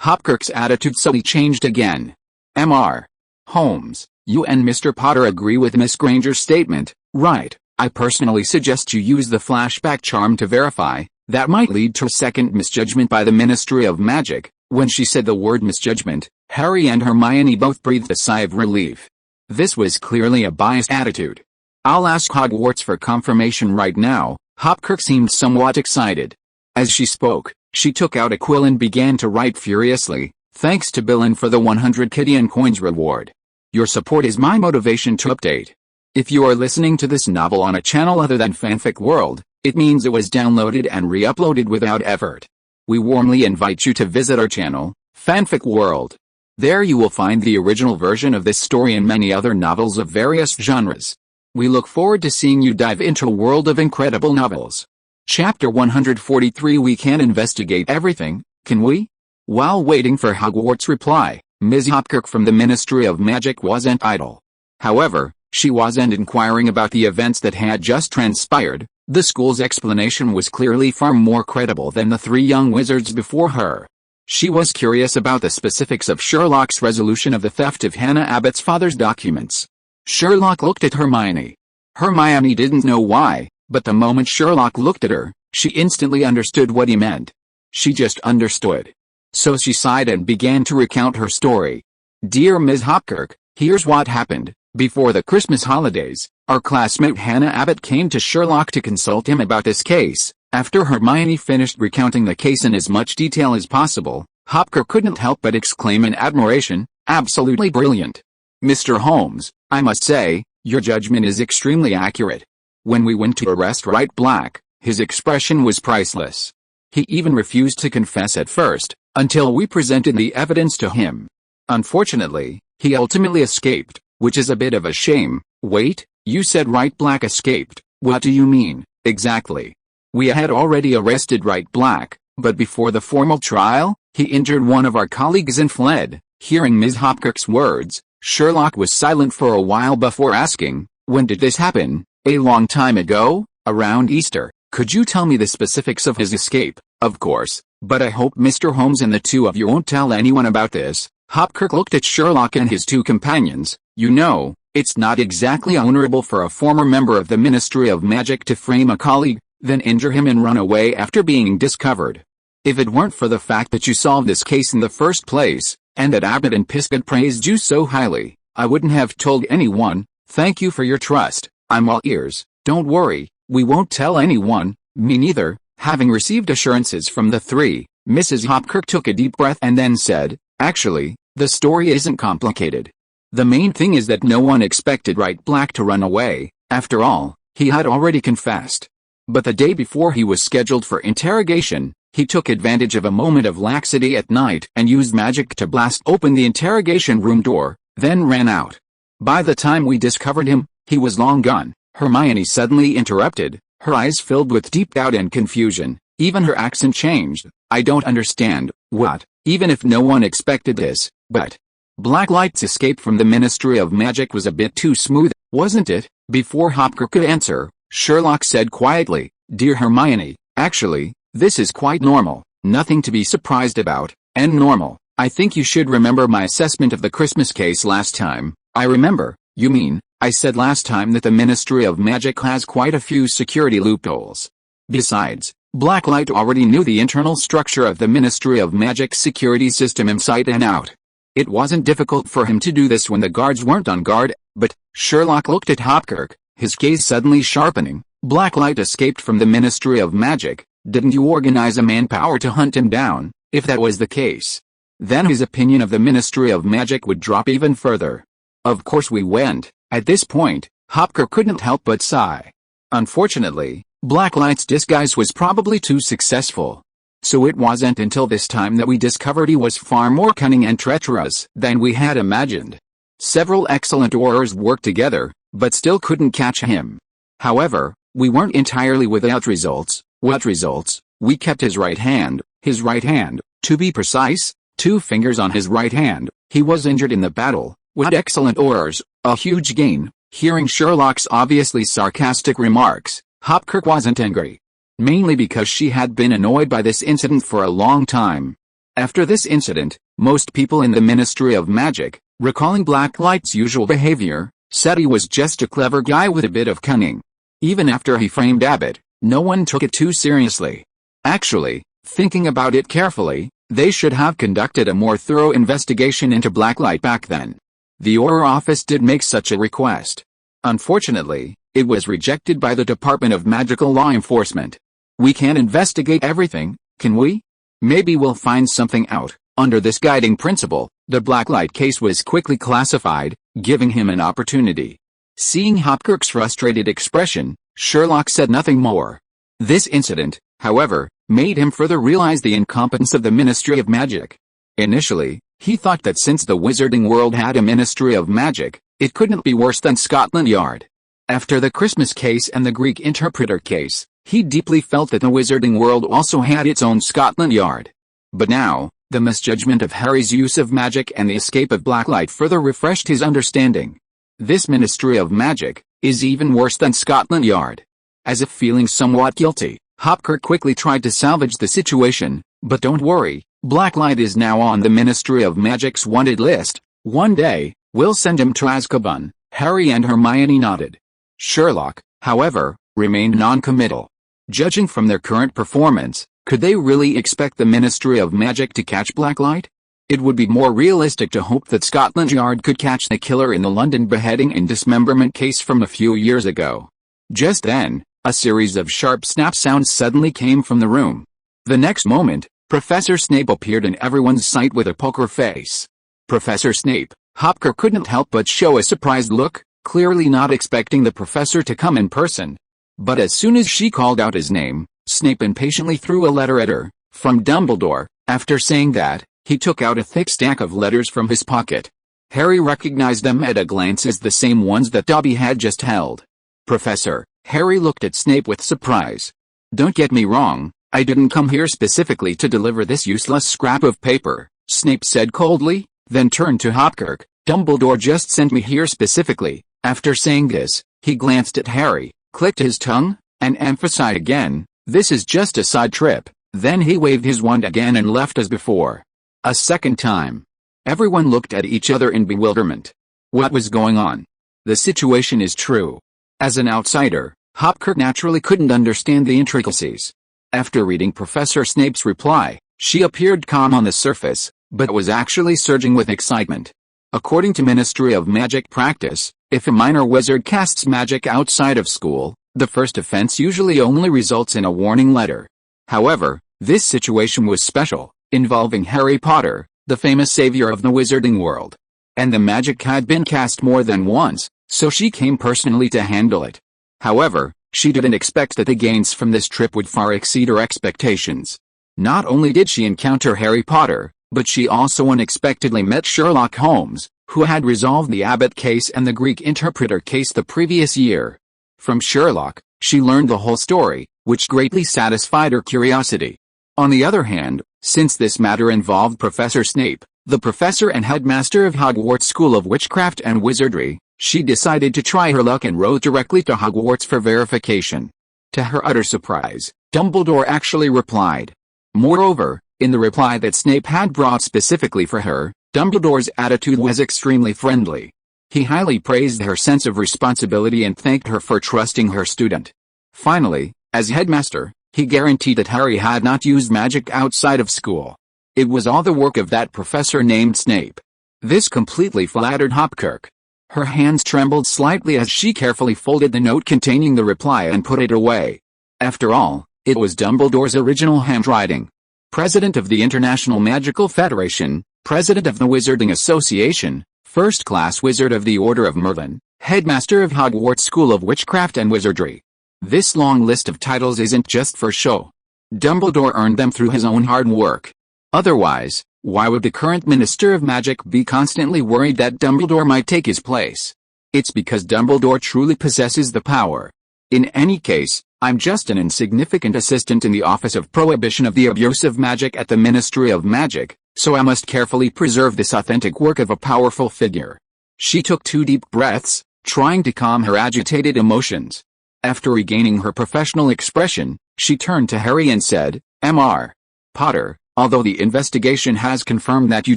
Hopkirk's attitude suddenly changed again. "Mr. Holmes, you and Mr. Potter agree with Miss Granger's statement, right? I personally suggest you use the flashback charm to verify. That might lead to a second misjudgment by the Ministry of Magic." When she said the word misjudgment, Harry and Hermione both breathed a sigh of relief. This was clearly a biased attitude. "I'll ask Hogwarts for confirmation right now." Hopkirk seemed somewhat excited. As she spoke, she took out a quill and began to write furiously. "Thanks to Billin for the 100 Kidian coins reward. Your support is my motivation to update. If you are listening to this novel on a channel other than Fanfic World, it means it was downloaded and re-uploaded without effort. We warmly invite you to visit our channel, Fanfic World. There you will find the original version of this story and many other novels of various genres. We look forward to seeing you dive into a world of incredible novels." Chapter 143. We can't investigate everything, can we? While waiting for Hogwarts' reply, Ms. Hopkirk from the Ministry of Magic wasn't idle. However, she wasn't inquiring about the events that had just transpired. The school's explanation was clearly far more credible than the three young wizards before her. She was curious about the specifics of Sherlock's resolution of the theft of Hannah Abbott's father's documents. Sherlock looked at Hermione. Hermione didn't know why, but the moment Sherlock looked at her, she instantly understood what he meant. She just understood. So she sighed and began to recount her story. "Dear Ms. Hopkirk, here's what happened. Before the Christmas holidays, our classmate Hannah Abbott came to Sherlock to consult him about this case." After Hermione finished recounting the case in as much detail as possible, Hopkirk couldn't help but exclaim in admiration, "Absolutely brilliant. Mr. Holmes, I must say, your judgment is extremely accurate. When we went to arrest Wright Black, his expression was priceless. He even refused to confess at first, until we presented the evidence to him. Unfortunately, he ultimately escaped, which is a bit of a shame." "Wait, you said Wright Black escaped. What do you mean, exactly?" "We had already arrested Wright Black, but before the formal trial, he injured one of our colleagues and fled." Hearing Ms. Hopkirk's words, Sherlock was silent for a while before asking, "When did this happen?" "A long time ago, around Easter." "Could you tell me the specifics of his escape?" "Of course, but I hope Mr. Holmes and the two of you won't tell anyone about this." Hopkirk looked at Sherlock and his two companions. "You know, it's not exactly honorable for a former member of the Ministry of Magic to frame a colleague, then injure him and run away after being discovered. If it weren't for the fact that you solved this case in the first place, and that Abbott and Pisgod praised you so highly, I wouldn't have told anyone. Thank you for your trust. I'm all ears." "Don't worry, we won't tell anyone." "Me neither." Having received assurances from the three, Mrs. Hopkirk took a deep breath and then said, "Actually, the story isn't complicated. The main thing is that no one expected Wright Black to run away. After all, he had already confessed. But the day before he was scheduled for interrogation, he took advantage of a moment of laxity at night and used magic to blast open the interrogation room door, then ran out. By the time we discovered him, he was long gone." Hermione suddenly interrupted, her eyes filled with deep doubt and confusion. Even her accent changed. "I don't understand. What? Even if no one expected this, but Blacklight's escape from the Ministry of Magic was a bit too smooth, wasn't it?" Before Hopkirk could answer, Sherlock said quietly, "Dear Hermione, actually, this is quite normal, nothing to be surprised about, and normal. I think you should remember my assessment of the Christmas case last time." "I remember." "You mean, I said last time that the Ministry of Magic has quite a few security loopholes. Besides, Blacklight already knew the internal structure of the Ministry of Magic's security system inside and out. It wasn't difficult for him to do this when the guards weren't on guard." "But," Sherlock looked at Hopkirk, his gaze suddenly sharpening, "Blacklight escaped from the Ministry of Magic. Didn't you organize a manpower to hunt him down? If that was the case, then his opinion of the Ministry of Magic would drop even further." "Of course we went." At this point, Hopkirk couldn't help but sigh. Unfortunately, Blacklight's disguise was probably too successful. So it wasn't until this time that we discovered he was far more cunning and treacherous than we had imagined. Several excellent aurors worked together, but still couldn't catch him. However, We weren't entirely without results. What results? We kept his right hand, to be precise, 2 fingers on his right hand. He was injured in the battle. What excellent orders, a huge gain. Hearing Sherlock's obviously sarcastic remarks, Hopkirk wasn't angry. Mainly because she had been annoyed by this incident for a long time. After this incident, most people in the Ministry of Magic, recalling Blacklight's usual behavior, said he was just a clever guy with a bit of cunning. Even after he framed Abbott, no one took it too seriously. Actually, thinking about it carefully, they should have conducted a more thorough investigation into Blacklight back then. The Auror office did make such a request. Unfortunately, it was rejected by the Department of Magical Law Enforcement. We can't investigate everything, can we? Maybe we'll find something out. Under this guiding principle, the Blacklight case was quickly classified, giving him an opportunity. Seeing Hopkirk's frustrated expression, Sherlock said nothing more. This incident, however, made him further realize the incompetence of the Ministry of Magic. Initially, he thought that since the Wizarding world had a Ministry of Magic, it couldn't be worse than Scotland Yard. After the Christmas case and the Greek interpreter case, he deeply felt that the Wizarding world also had its own Scotland Yard. But now, the misjudgment of Harry's use of magic and the escape of Blacklight further refreshed his understanding. This Ministry of Magic is even worse than Scotland Yard. As if feeling somewhat guilty, Hopkirk quickly tried to salvage the situation, but don't worry, Blacklight is now on the Ministry of Magic's wanted list. One day, we'll send him to Azkaban. Harry and Hermione nodded. Sherlock, however, remained non-committal. Judging from their current performance, could they really expect the Ministry of Magic to catch Blacklight? It would be more realistic to hope that Scotland Yard could catch the killer in the London beheading and dismemberment case from a few years ago. Just then, a series of sharp snap sounds suddenly came from the room. The next moment, Professor Snape appeared in everyone's sight with a poker face. Professor Snape, Hopkirk couldn't help but show a surprised look, clearly not expecting the professor to come in person. But as soon as she called out his name, Snape impatiently threw a letter at her, from Dumbledore. After saying that, he took out a thick stack of letters from his pocket. Harry recognized them at a glance as the same ones that Dobby had just held. Professor, Harry looked at Snape with surprise. Don't get me wrong, I didn't come here specifically to deliver this useless scrap of paper, Snape said coldly, then turned to Hopkirk. Dumbledore just sent me here specifically. After saying this, he glanced at Harry, clicked his tongue, and emphasized again, this is just a side trip. Then he waved his wand again and left as before. A second time. Everyone looked at each other in bewilderment. What was going on? The situation is true. As an outsider, Hopkirk naturally couldn't understand the intricacies. After reading Professor Snape's reply, she appeared calm on the surface, but was actually surging with excitement. According to Ministry of Magic practice, if a minor wizard casts magic outside of school, the first offense usually only results in a warning letter. However, this situation was special, involving Harry Potter, the famous savior of the Wizarding world. And the magic had been cast more than once, so she came personally to handle it. However, she didn't expect that the gains from this trip would far exceed her expectations. Not only did she encounter Harry Potter, but she also unexpectedly met Sherlock Holmes, who had resolved the Abbott case and the Greek interpreter case the previous year. From Sherlock, she learned the whole story, which greatly satisfied her curiosity. On the other hand, since this matter involved Professor Snape, the professor and headmaster of Hogwarts School of Witchcraft and Wizardry, she decided to try her luck and wrote directly to Hogwarts for verification. To her utter surprise, Dumbledore actually replied. Moreover, in the reply that Snape had brought specifically for her, Dumbledore's attitude was extremely friendly. He highly praised her sense of responsibility and thanked her for trusting her student. Finally, as headmaster, he guaranteed that Harry had not used magic outside of school. It was all the work of that professor named Snape. This completely flattered Hopkirk. Her hands trembled slightly as she carefully folded the note containing the reply and put it away. After all, it was Dumbledore's original handwriting. President of the International Magical Federation, President of the Wizarding Association, First-Class Wizard of the Order of Merlin, Headmaster of Hogwarts School of Witchcraft and Wizardry. This long list of titles isn't just for show. Dumbledore earned them through his own hard work. Otherwise, why would the current Minister of Magic be constantly worried that Dumbledore might take his place? It's because Dumbledore truly possesses the power. In any case, I'm just an insignificant assistant in the Office of Prohibition of the Abuse of Magic at the Ministry of Magic, so I must carefully preserve this authentic work of a powerful figure. She took 2 deep breaths, trying to calm her agitated emotions. After regaining her professional expression, she turned to Harry and said, Mr. Potter, although the investigation has confirmed that you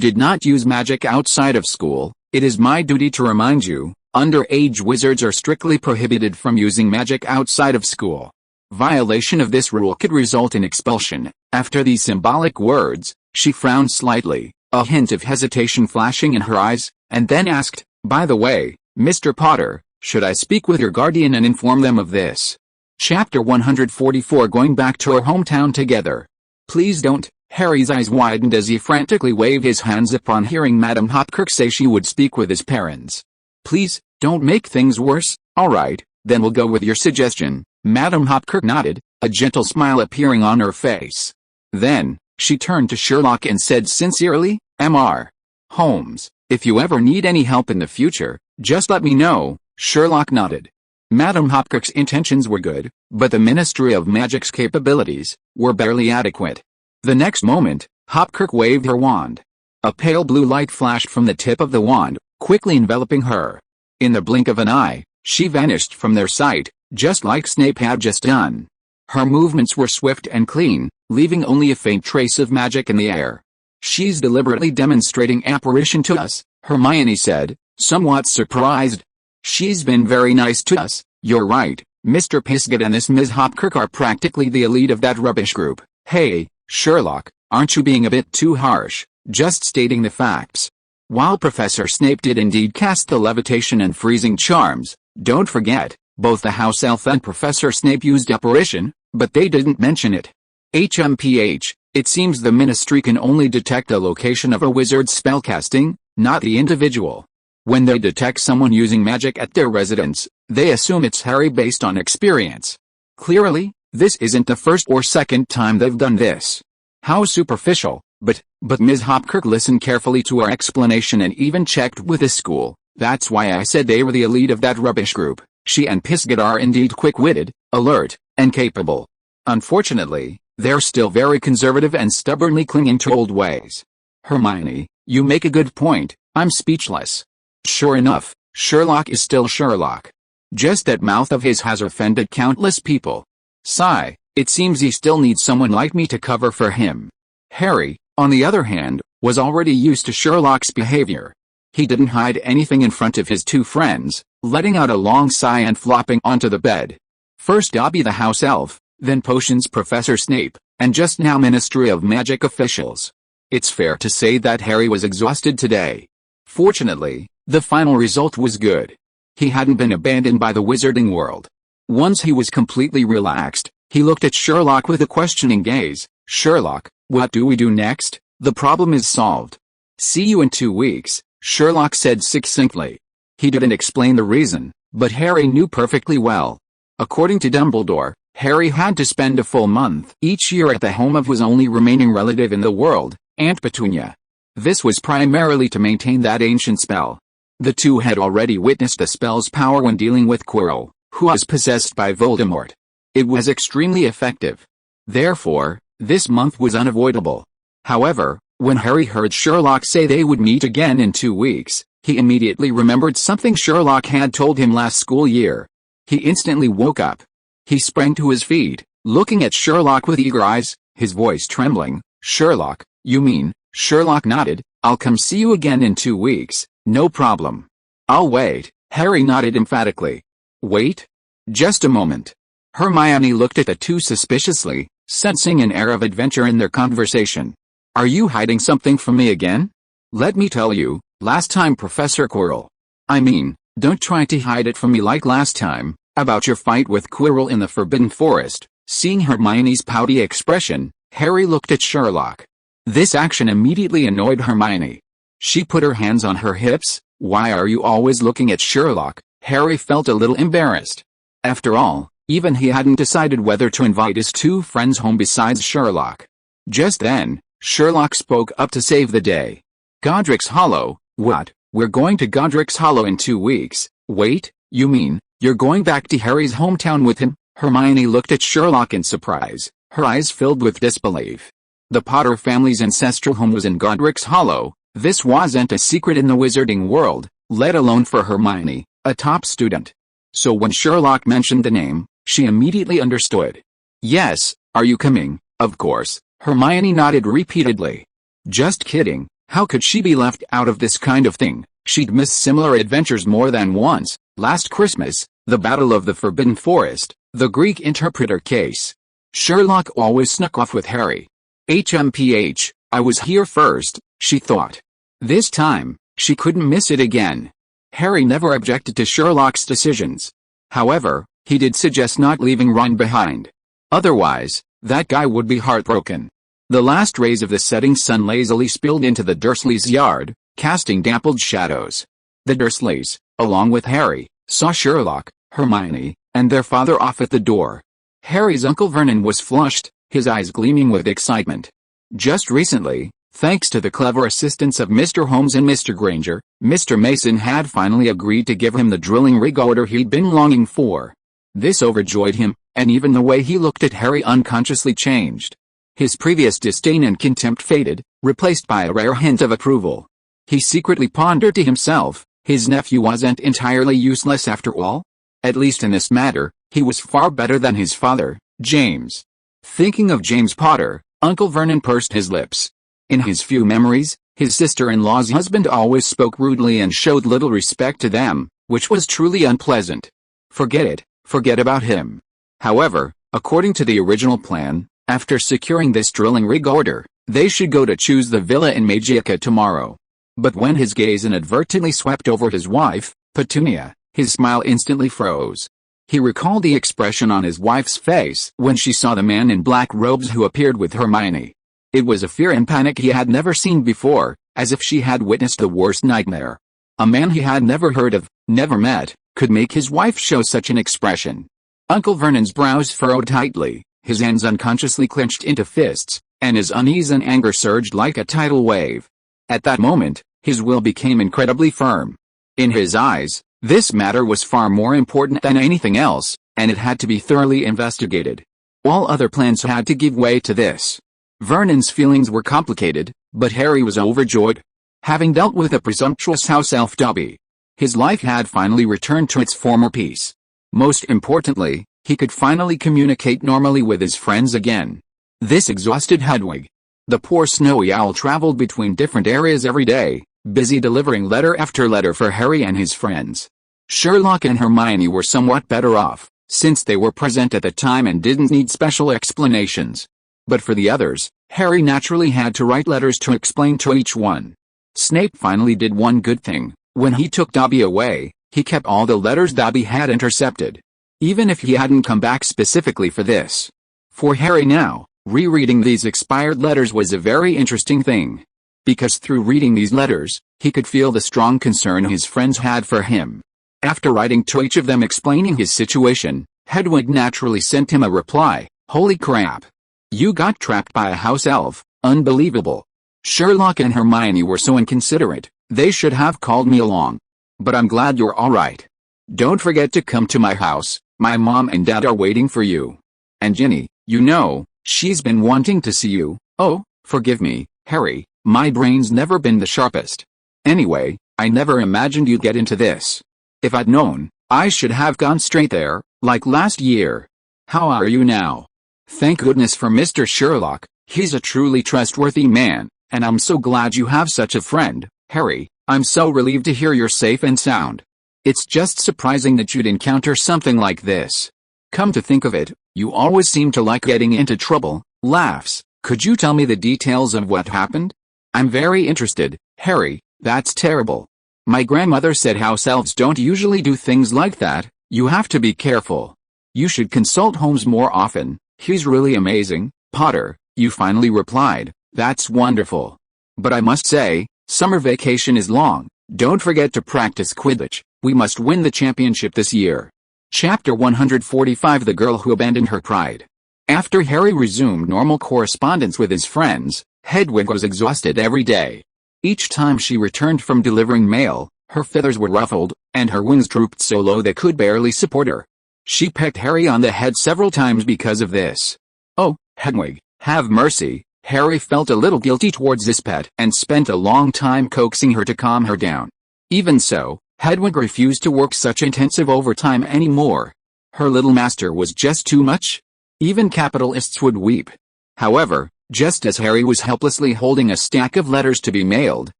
did not use magic outside of school, it is my duty to remind you, underage wizards are strictly prohibited from using magic outside of school. Violation of this rule could result in expulsion. After these symbolic words, she frowned slightly, a hint of hesitation flashing in her eyes, and then asked, By the way, Mr. Potter, should I speak with your guardian and inform them of this? Chapter 144 Going back to our hometown together. Please don't. Harry's eyes widened as he frantically waved his hands upon hearing Madam Hopkirk say she would speak with his parents. Please, don't make things worse. Alright, then we'll go with your suggestion. Madam Hopkirk nodded, a gentle smile appearing on her face. Then, she turned to Sherlock and said sincerely, Mr. Holmes, if you ever need any help in the future, just let me know. Sherlock nodded. Madam Hopkirk's intentions were good, but the Ministry of Magic's capabilities were barely adequate. The next moment, Hopkirk waved her wand. A pale blue light flashed from the tip of the wand, quickly enveloping her. In the blink of an eye, she vanished from their sight, just like Snape had just done. Her movements were swift and clean, leaving only a faint trace of magic in the air. She's deliberately demonstrating apparition to us, Hermione said, somewhat surprised. She's been very nice to us. You're right, Mr. Pisgett and this Ms. Hopkirk are practically the elite of that rubbish group. Hey, Sherlock, aren't you being a bit too harsh? Just stating the facts. While Professor Snape did indeed cast the levitation and freezing charms, don't forget, both the house elf and Professor Snape used apparition, but they didn't mention it. HMPH, it seems the Ministry can only detect the location of a wizard's spellcasting, not the individual. When they detect someone using magic at their residence, they assume it's Harry based on experience. Clearly, this isn't the first or second time they've done this. How superficial, but Ms. Hopkirk listened carefully to our explanation and even checked with the school. That's why I said they were the elite of that rubbish group. She and Pisgett are indeed quick-witted, alert, and capable. Unfortunately, they're still very conservative and stubbornly clinging to old ways. Hermione, you make a good point. I'm speechless. Sure enough, Sherlock is still Sherlock. Just that mouth of his has offended countless people. Sigh, it seems he still needs someone like me to cover for him. Harry, on the other hand, was already used to Sherlock's behavior. He didn't hide anything in front of his 2 friends, letting out a long sigh and flopping onto the bed. First Dobby the house elf, then Potions Professor Snape, and just now Ministry of Magic officials. It's fair to say that Harry was exhausted today. Fortunately, the final result was good. He hadn't been abandoned by the wizarding world. Once he was completely relaxed, he looked at Sherlock with a questioning gaze. Sherlock, what do we do next? The problem is solved. See you in 2 weeks, Sherlock said succinctly. He didn't explain the reason, but Harry knew perfectly well. According to Dumbledore, Harry had to spend a full month each year at the home of his only remaining relative in the world, Aunt Petunia. This was primarily to maintain that ancient spell. The two had already witnessed the spell's power when dealing with Quirrell, who was possessed by Voldemort. It was extremely effective. Therefore, this month was unavoidable. However, when Harry heard Sherlock say they would meet again in 2 weeks, he immediately remembered something Sherlock had told him last school year. He instantly woke up. He sprang to his feet, looking at Sherlock with eager eyes, his voice trembling. Sherlock, you mean? Sherlock nodded. I'll come see you again in 2 weeks. No problem. I'll wait. Harry nodded emphatically. Wait? Just a moment. Hermione looked at the two suspiciously, sensing an air of adventure in their conversation. Are you hiding something from me again? Let me tell you, last time Professor Quirrell. I mean, don't try to hide it from me like last time, about your fight with Quirrell in the Forbidden Forest. Seeing Hermione's pouty expression, Harry looked at Sherlock. This action immediately annoyed Hermione. She put her hands on her hips. Why are you always looking at Sherlock? Harry felt a little embarrassed. After all, even he hadn't decided whether to invite his two friends home besides Sherlock. Just then, Sherlock spoke up to save the day. Godric's Hollow? What? We're going to Godric's Hollow in 2 weeks? Wait, you mean, You're going back to Harry's hometown with him? Hermione looked at Sherlock in surprise, her eyes filled with disbelief. The Potter family's ancestral home was in Godric's Hollow. This wasn't a secret in the wizarding world, let alone for Hermione, a top student. So when Sherlock mentioned the name, she immediately understood. Yes, are you coming? Of course, Hermione nodded repeatedly. Just kidding, how could she be left out of this kind of thing? She'd missed similar adventures more than once, last Christmas, the Battle of the Forbidden Forest, the Greek interpreter case. Sherlock always snuck off with Harry. HMPH, I was here first, she thought. This time, she couldn't miss it again. Harry never objected to Sherlock's decisions. However, he did suggest not leaving Ron behind. Otherwise, that guy would be heartbroken. The last rays of the setting sun lazily spilled into the Dursleys' yard, casting dappled shadows. The Dursleys, along with Harry, saw Sherlock, Hermione, and their father off at the door. Harry's Uncle Vernon was flushed, his eyes gleaming with excitement. Just recently, thanks to the clever assistance of Mr. Holmes and Mr. Granger, Mr. Mason had finally agreed to give him the drilling rig order he'd been longing for. This overjoyed him, and even the way he looked at Harry unconsciously changed. His previous disdain and contempt faded, replaced by a rare hint of approval. He secretly pondered to himself, his nephew wasn't entirely useless after all? At least in this matter, he was far better than his father, James. Thinking of James Potter, Uncle Vernon pursed his lips. In his few memories, his sister-in-law's husband always spoke rudely and showed little respect to them, which was truly unpleasant. Forget about him. However, according to the original plan, after securing this drilling rig order, they should go to choose the villa in Magica tomorrow. But when his gaze inadvertently swept over his wife, Petunia, his smile instantly froze. He recalled the expression on his wife's face when she saw the man in black robes who appeared with Hermione. It was a fear and panic he had never seen before, as if she had witnessed the worst nightmare. A man he had never heard of, never met, could make his wife show such an expression. Uncle Vernon's brows furrowed tightly, his hands unconsciously clenched into fists, and his unease and anger surged like a tidal wave. At that moment, his will became incredibly firm. In his eyes, this matter was far more important than anything else, and it had to be thoroughly investigated. All other plans had to give way to this. Vernon's feelings were complicated, but Harry was overjoyed. Having dealt with a presumptuous house elf Dobby, his life had finally returned to its former peace. Most importantly, he could finally communicate normally with his friends again. This exhausted Hedwig. The poor snowy owl traveled between different areas every day, busy delivering letter after letter for Harry and his friends. Sherlock and Hermione were somewhat better off, since they were present at the time and didn't need special explanations. But for the others, Harry naturally had to write letters to explain to each one. Snape finally did one good thing. When he took Dobby away, he kept all the letters Dobby had intercepted. Even if he hadn't come back specifically for this. For Harry now, rereading these expired letters was a very interesting thing. Because through reading these letters, he could feel the strong concern his friends had for him. After writing to each of them explaining his situation, Hedwig naturally sent him a reply, "Holy crap. You got trapped by a house elf, unbelievable. Sherlock and Hermione were so inconsiderate, they should have called me along. But I'm glad you're alright. Don't forget to come to my house, my mom and dad are waiting for you. And Ginny, you know, she's been wanting to see you." "Oh, forgive me, Harry, my brain's never been the sharpest. Anyway, I never imagined you'd get into this. If I'd known, I should have gone straight there, like last year. How are you now?" "Thank goodness for Mr. Sherlock, he's a truly trustworthy man, and I'm so glad you have such a friend, Harry. I'm so relieved to hear you're safe and sound. It's just surprising that you'd encounter something like this. Come to think of it, you always seem to like getting into trouble." Laughs. "Could you tell me the details of what happened? I'm very interested, Harry." "That's terrible. My grandmother said house elves don't usually do things like that. You have to be careful. You should consult Holmes more often, he's really amazing." "Potter," you finally replied, "that's wonderful. But I must say, summer vacation is long. Don't forget to practice Quidditch. We must win the championship this year." Chapter 145 The Girl Who Abandoned Her Pride. After Harry resumed normal correspondence with his friends, Hedwig was exhausted every day. Each time she returned from delivering mail, Her feathers were ruffled, and her wings drooped so low they could barely support her. She pecked Harry on the head several times because of this. "Oh, Hedwig, have mercy." Harry felt a little guilty towards this pet and spent a long time coaxing her to calm her down. Even so, Hedwig refused to work such intensive overtime anymore. Her little master was just too much. Even capitalists would weep. However, just as Harry was helplessly holding a stack of letters to be mailed,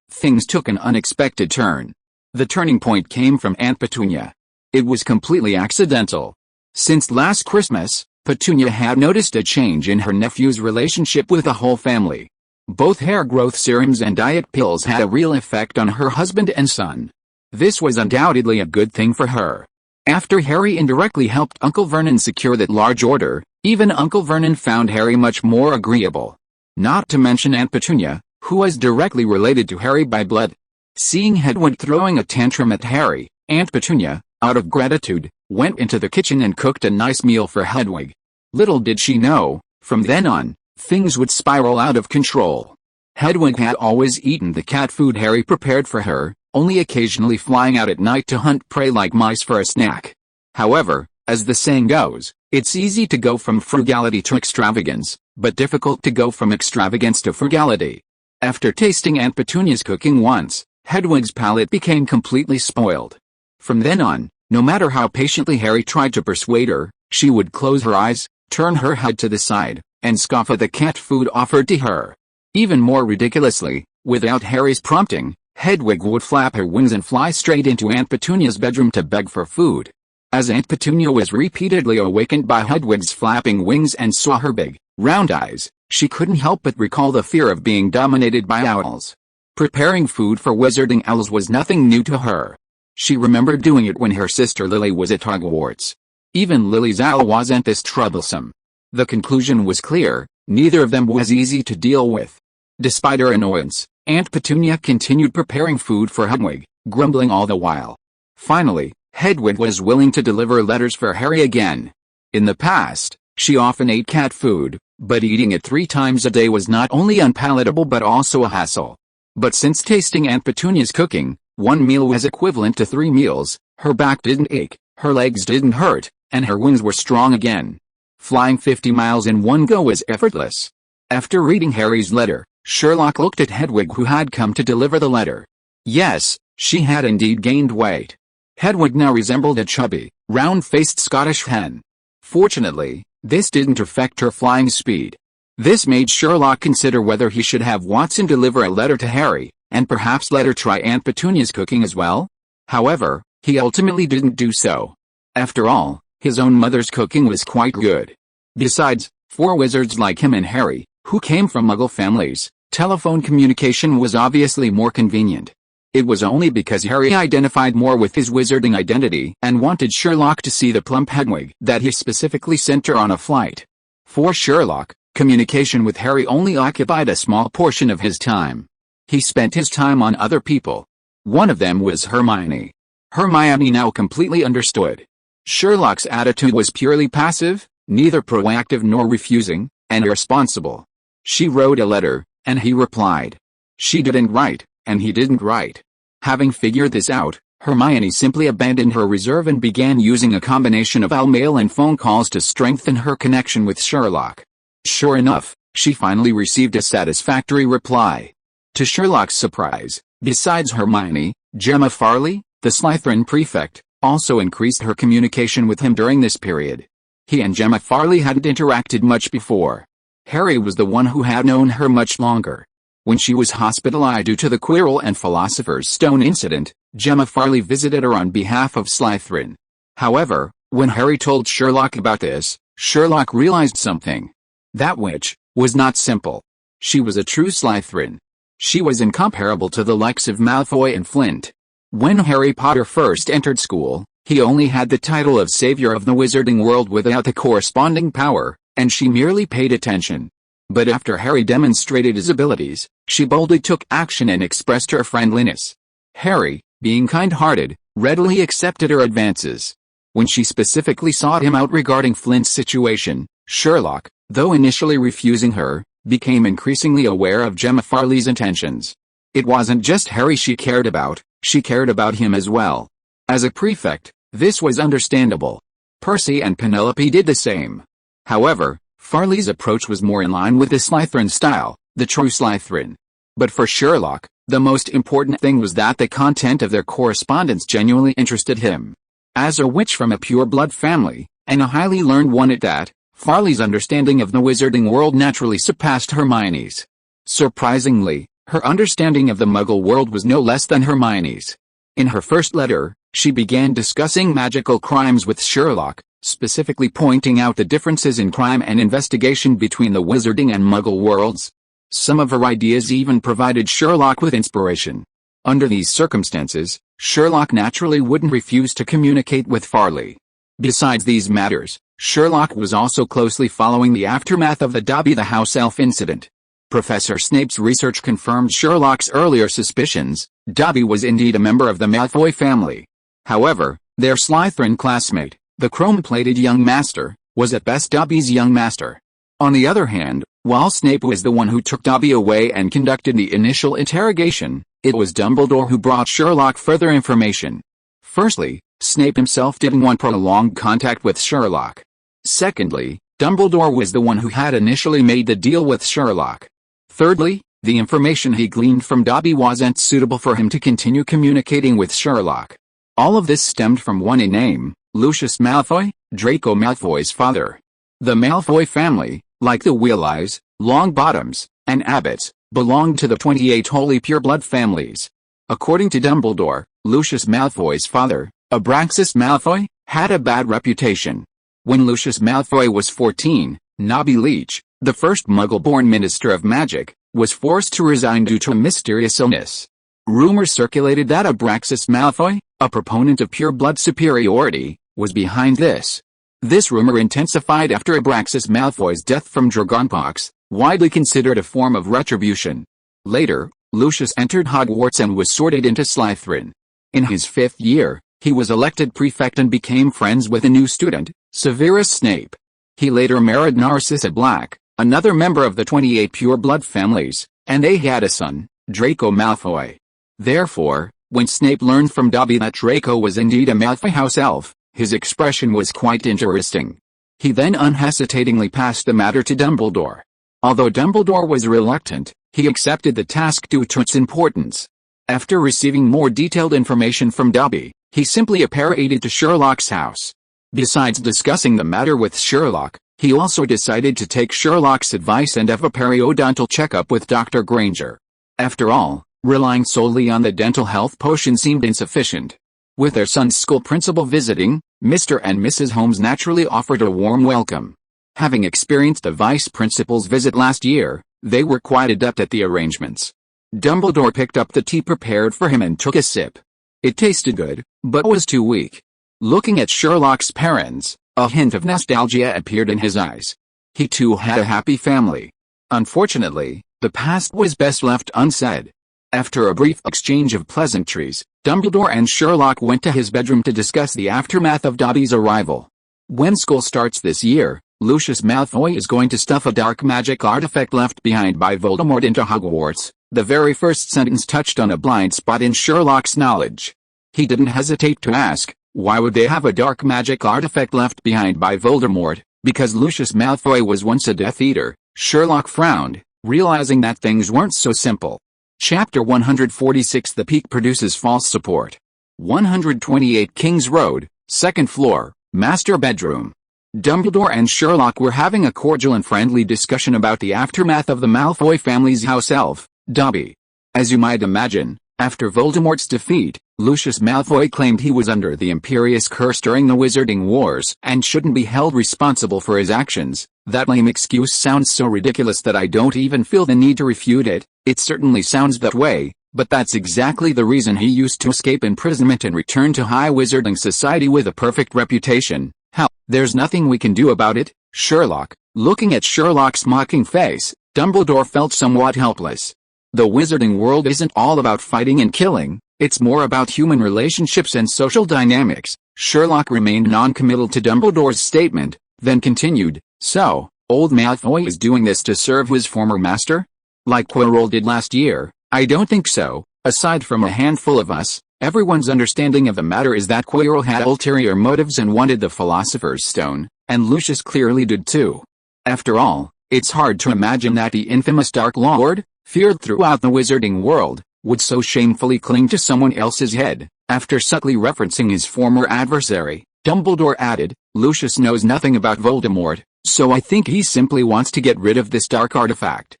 things took an unexpected turn. The turning point came from Aunt Petunia. It was completely accidental. Since last Christmas, Petunia had noticed a change in her nephew's relationship with the whole family. Both hair growth serums and diet pills had a real effect on her husband and son. This was undoubtedly a good thing for her. After Harry indirectly helped Uncle Vernon secure that large order, even Uncle Vernon found Harry much more agreeable. Not to mention Aunt Petunia, who was directly related to Harry by blood. Seeing Hedwig throwing a tantrum at Harry, Aunt Petunia, out of gratitude, went into the kitchen and cooked a nice meal for Hedwig. Little did she know, from then on, things would spiral out of control. Hedwig had always eaten the cat food Harry prepared for her, only occasionally flying out at night to hunt prey like mice for a snack. However, as the saying goes, it's easy to go from frugality to extravagance, but difficult to go from extravagance to frugality. After tasting Aunt Petunia's cooking once, Hedwig's palate became completely spoiled. From then on, no matter how patiently Harry tried to persuade her, she would close her eyes, turn her head to the side, and scoff at the cat food offered to her. Even more ridiculously, without Harry's prompting, Hedwig would flap her wings and fly straight into Aunt Petunia's bedroom to beg for food. As Aunt Petunia was repeatedly awakened by Hedwig's flapping wings and saw her big, round eyes, she couldn't help but recall the fear of being dominated by owls. Preparing food for wizarding owls was nothing new to her. She remembered doing it when her sister Lily was at Hogwarts. Even Lily's owl wasn't this troublesome. The conclusion was clear, neither of them was easy to deal with. Despite her annoyance, Aunt Petunia continued preparing food for Hedwig, grumbling all the while. Finally, Hedwig was willing to deliver letters for Harry again. In the past, she often ate cat food, but eating it 3 times a day was not only unpalatable but also a hassle. But since tasting Aunt Petunia's cooking, 1 meal was equivalent to 3 meals, her back didn't ache, her legs didn't hurt, and her wings were strong again. Flying 50 miles in one go was effortless. After reading Harry's letter, Sherlock looked at Hedwig, who had come to deliver the letter. Yes, she had indeed gained weight. Hedwig now resembled a chubby, round-faced Scottish hen. Fortunately, this didn't affect her flying speed. This made Sherlock consider whether he should have Watson deliver a letter to Harry, and perhaps let her try Aunt Petunia's cooking as well. However, he ultimately didn't do so. After all, his own mother's cooking was quite good. Besides, for wizards like him and Harry, who came from Muggle families, telephone communication was obviously more convenient. It was only because Harry identified more with his wizarding identity and wanted Sherlock to see the plump Hedwig that he specifically sent her on a flight. For Sherlock, communication with Harry only occupied a small portion of his time. He spent his time on other people. One of them was Hermione. Hermione now completely understood. Sherlock's attitude was purely passive, neither proactive nor refusing, and irresponsible. She wrote a letter, and he replied. She didn't write, and he didn't write. Having figured this out, Hermione simply abandoned her reserve and began using a combination of mail and phone calls to strengthen her connection with Sherlock. Sure enough, she finally received a satisfactory reply. To Sherlock's surprise, besides Hermione, Gemma Farley, the Slytherin prefect, also increased her communication with him during this period. He and Gemma Farley hadn't interacted much before. Harry was the one who had known her much longer. When she was hospitalized due to the Quirrell and Philosopher's Stone incident, Gemma Farley visited her on behalf of Slytherin. However, when Harry told Sherlock about this, Sherlock realized something. That witch was not simple. She was a true Slytherin. She was incomparable to the likes of Malfoy and Flint. When Harry Potter first entered school, he only had the title of savior of the wizarding world without the corresponding power, and she merely paid attention. But after Harry demonstrated his abilities, she boldly took action and expressed her friendliness. Harry, being kind-hearted, readily accepted her advances. When she specifically sought him out regarding Flint's situation, Sherlock, though initially refusing her, became increasingly aware of Gemma Farley's intentions. It wasn't just Harry she cared about, she cared about him as well. As a prefect, this was understandable. Percy and Penelope did the same. However, Farley's approach was more in line with the Slytherin style, the true Slytherin. But for Sherlock, the most important thing was that the content of their correspondence genuinely interested him. As a witch from a pure-blood family, and a highly learned one at that, Farley's understanding of the wizarding world naturally surpassed Hermione's. Surprisingly, her understanding of the Muggle world was no less than Hermione's. In her first letter, she began discussing magical crimes with Sherlock, specifically pointing out the differences in crime and investigation between the wizarding and Muggle worlds. Some of her ideas even provided Sherlock with inspiration. Under these circumstances, Sherlock naturally wouldn't refuse to communicate with Farley. Besides these matters, Sherlock was also closely following the aftermath of the Dobby the House Elf incident. Professor Snape's research confirmed Sherlock's earlier suspicions. Dobby was indeed a member of the Malfoy family. However, their Slytherin classmate, the chrome-plated young master, was at best Dobby's young master. On the other hand, while Snape was the one who took Dobby away and conducted the initial interrogation, it was Dumbledore who brought Sherlock further information. Firstly, Snape himself didn't want prolonged contact with Sherlock. Secondly, Dumbledore was the one who had initially made the deal with Sherlock. Thirdly, the information he gleaned from Dobby wasn't suitable for him to continue communicating with Sherlock. All of this stemmed from one name, Lucius Malfoy, Draco Malfoy's father. The Malfoy family, like the Weasleys, Longbottoms, and Abbotts, belonged to the 28 holy pureblood families. According to Dumbledore, Lucius Malfoy's father, Abraxas Malfoy, had a bad reputation. When Lucius Malfoy was 14, Nobby Leach, the first Muggle-born Minister of Magic, was forced to resign due to a mysterious illness. Rumors circulated that Abraxas Malfoy, a proponent of pure-blood superiority, was behind this. This rumor intensified after Abraxas Malfoy's death from dragonpox, widely considered a form of retribution. Later, Lucius entered Hogwarts and was sorted into Slytherin. In his 5th year, he was elected prefect and became friends with a new student, Severus Snape. He later married Narcissa Black, another member of the 28 pure-blood families, and they had a son, Draco Malfoy. Therefore, when Snape learned from Dobby that Draco was indeed a Malfoy house elf, his expression was quite interesting. He then unhesitatingly passed the matter to Dumbledore. Although Dumbledore was reluctant, he accepted the task due to its importance. After receiving more detailed information from Dobby, he simply apparated to Sherlock's house. Besides discussing the matter with Sherlock, he also decided to take Sherlock's advice and have a periodontal checkup with Dr. Granger. After all, relying solely on the dental health potion seemed insufficient. With their son's school principal visiting, Mr. and Mrs. Holmes naturally offered a warm welcome. Having experienced the vice principal's visit last year, they were quite adept at the arrangements. Dumbledore picked up the tea prepared for him and took a sip. It tasted good, but was too weak. Looking at Sherlock's parents, a hint of nostalgia appeared in his eyes. He too had a happy family. Unfortunately, the past was best left unsaid. After a brief exchange of pleasantries, Dumbledore and Sherlock went to his bedroom to discuss the aftermath of Dobby's arrival. When school starts this year, Lucius Malfoy is going to stuff a dark magic artifact left behind by Voldemort into Hogwarts. The very first sentence touched on a blind spot in Sherlock's knowledge. He didn't hesitate to ask, why would they have a dark magic artifact left behind by Voldemort? Because Lucius Malfoy was once a Death Eater. Sherlock frowned, realizing that things weren't so simple. Chapter 146 The Peak produces false support. 128 King's Road, 2nd floor, master bedroom. Dumbledore and Sherlock were having a cordial and friendly discussion about the aftermath of the Malfoy family's house elf, Dobby. As you might imagine, after Voldemort's defeat, Lucius Malfoy claimed he was under the Imperious Curse during the Wizarding Wars and shouldn't be held responsible for his actions. That lame excuse sounds so ridiculous that I don't even feel the need to refute it. It certainly sounds that way, but that's exactly the reason he used to escape imprisonment and return to high wizarding society with a perfect reputation. Hell, there's nothing we can do about it, Sherlock. Looking at Sherlock's mocking face, Dumbledore felt somewhat helpless. The wizarding world isn't all about fighting and killing, it's more about human relationships and social dynamics. Sherlock remained non-committal to Dumbledore's statement, then continued, so, old Malfoy is doing this to serve his former master? Like Quirrell did last year? I don't think so. Aside from a handful of us, Everyone's understanding of the matter is that Quirrell had ulterior motives and wanted the Philosopher's Stone, and Lucius clearly did too. After all, it's hard to imagine that the infamous Dark Lord, feared throughout the wizarding world, would so shamefully cling to someone else's head. After subtly referencing his former adversary, Dumbledore added, "Lucius knows nothing about Voldemort, so I think he simply wants to get rid of this dark artifact.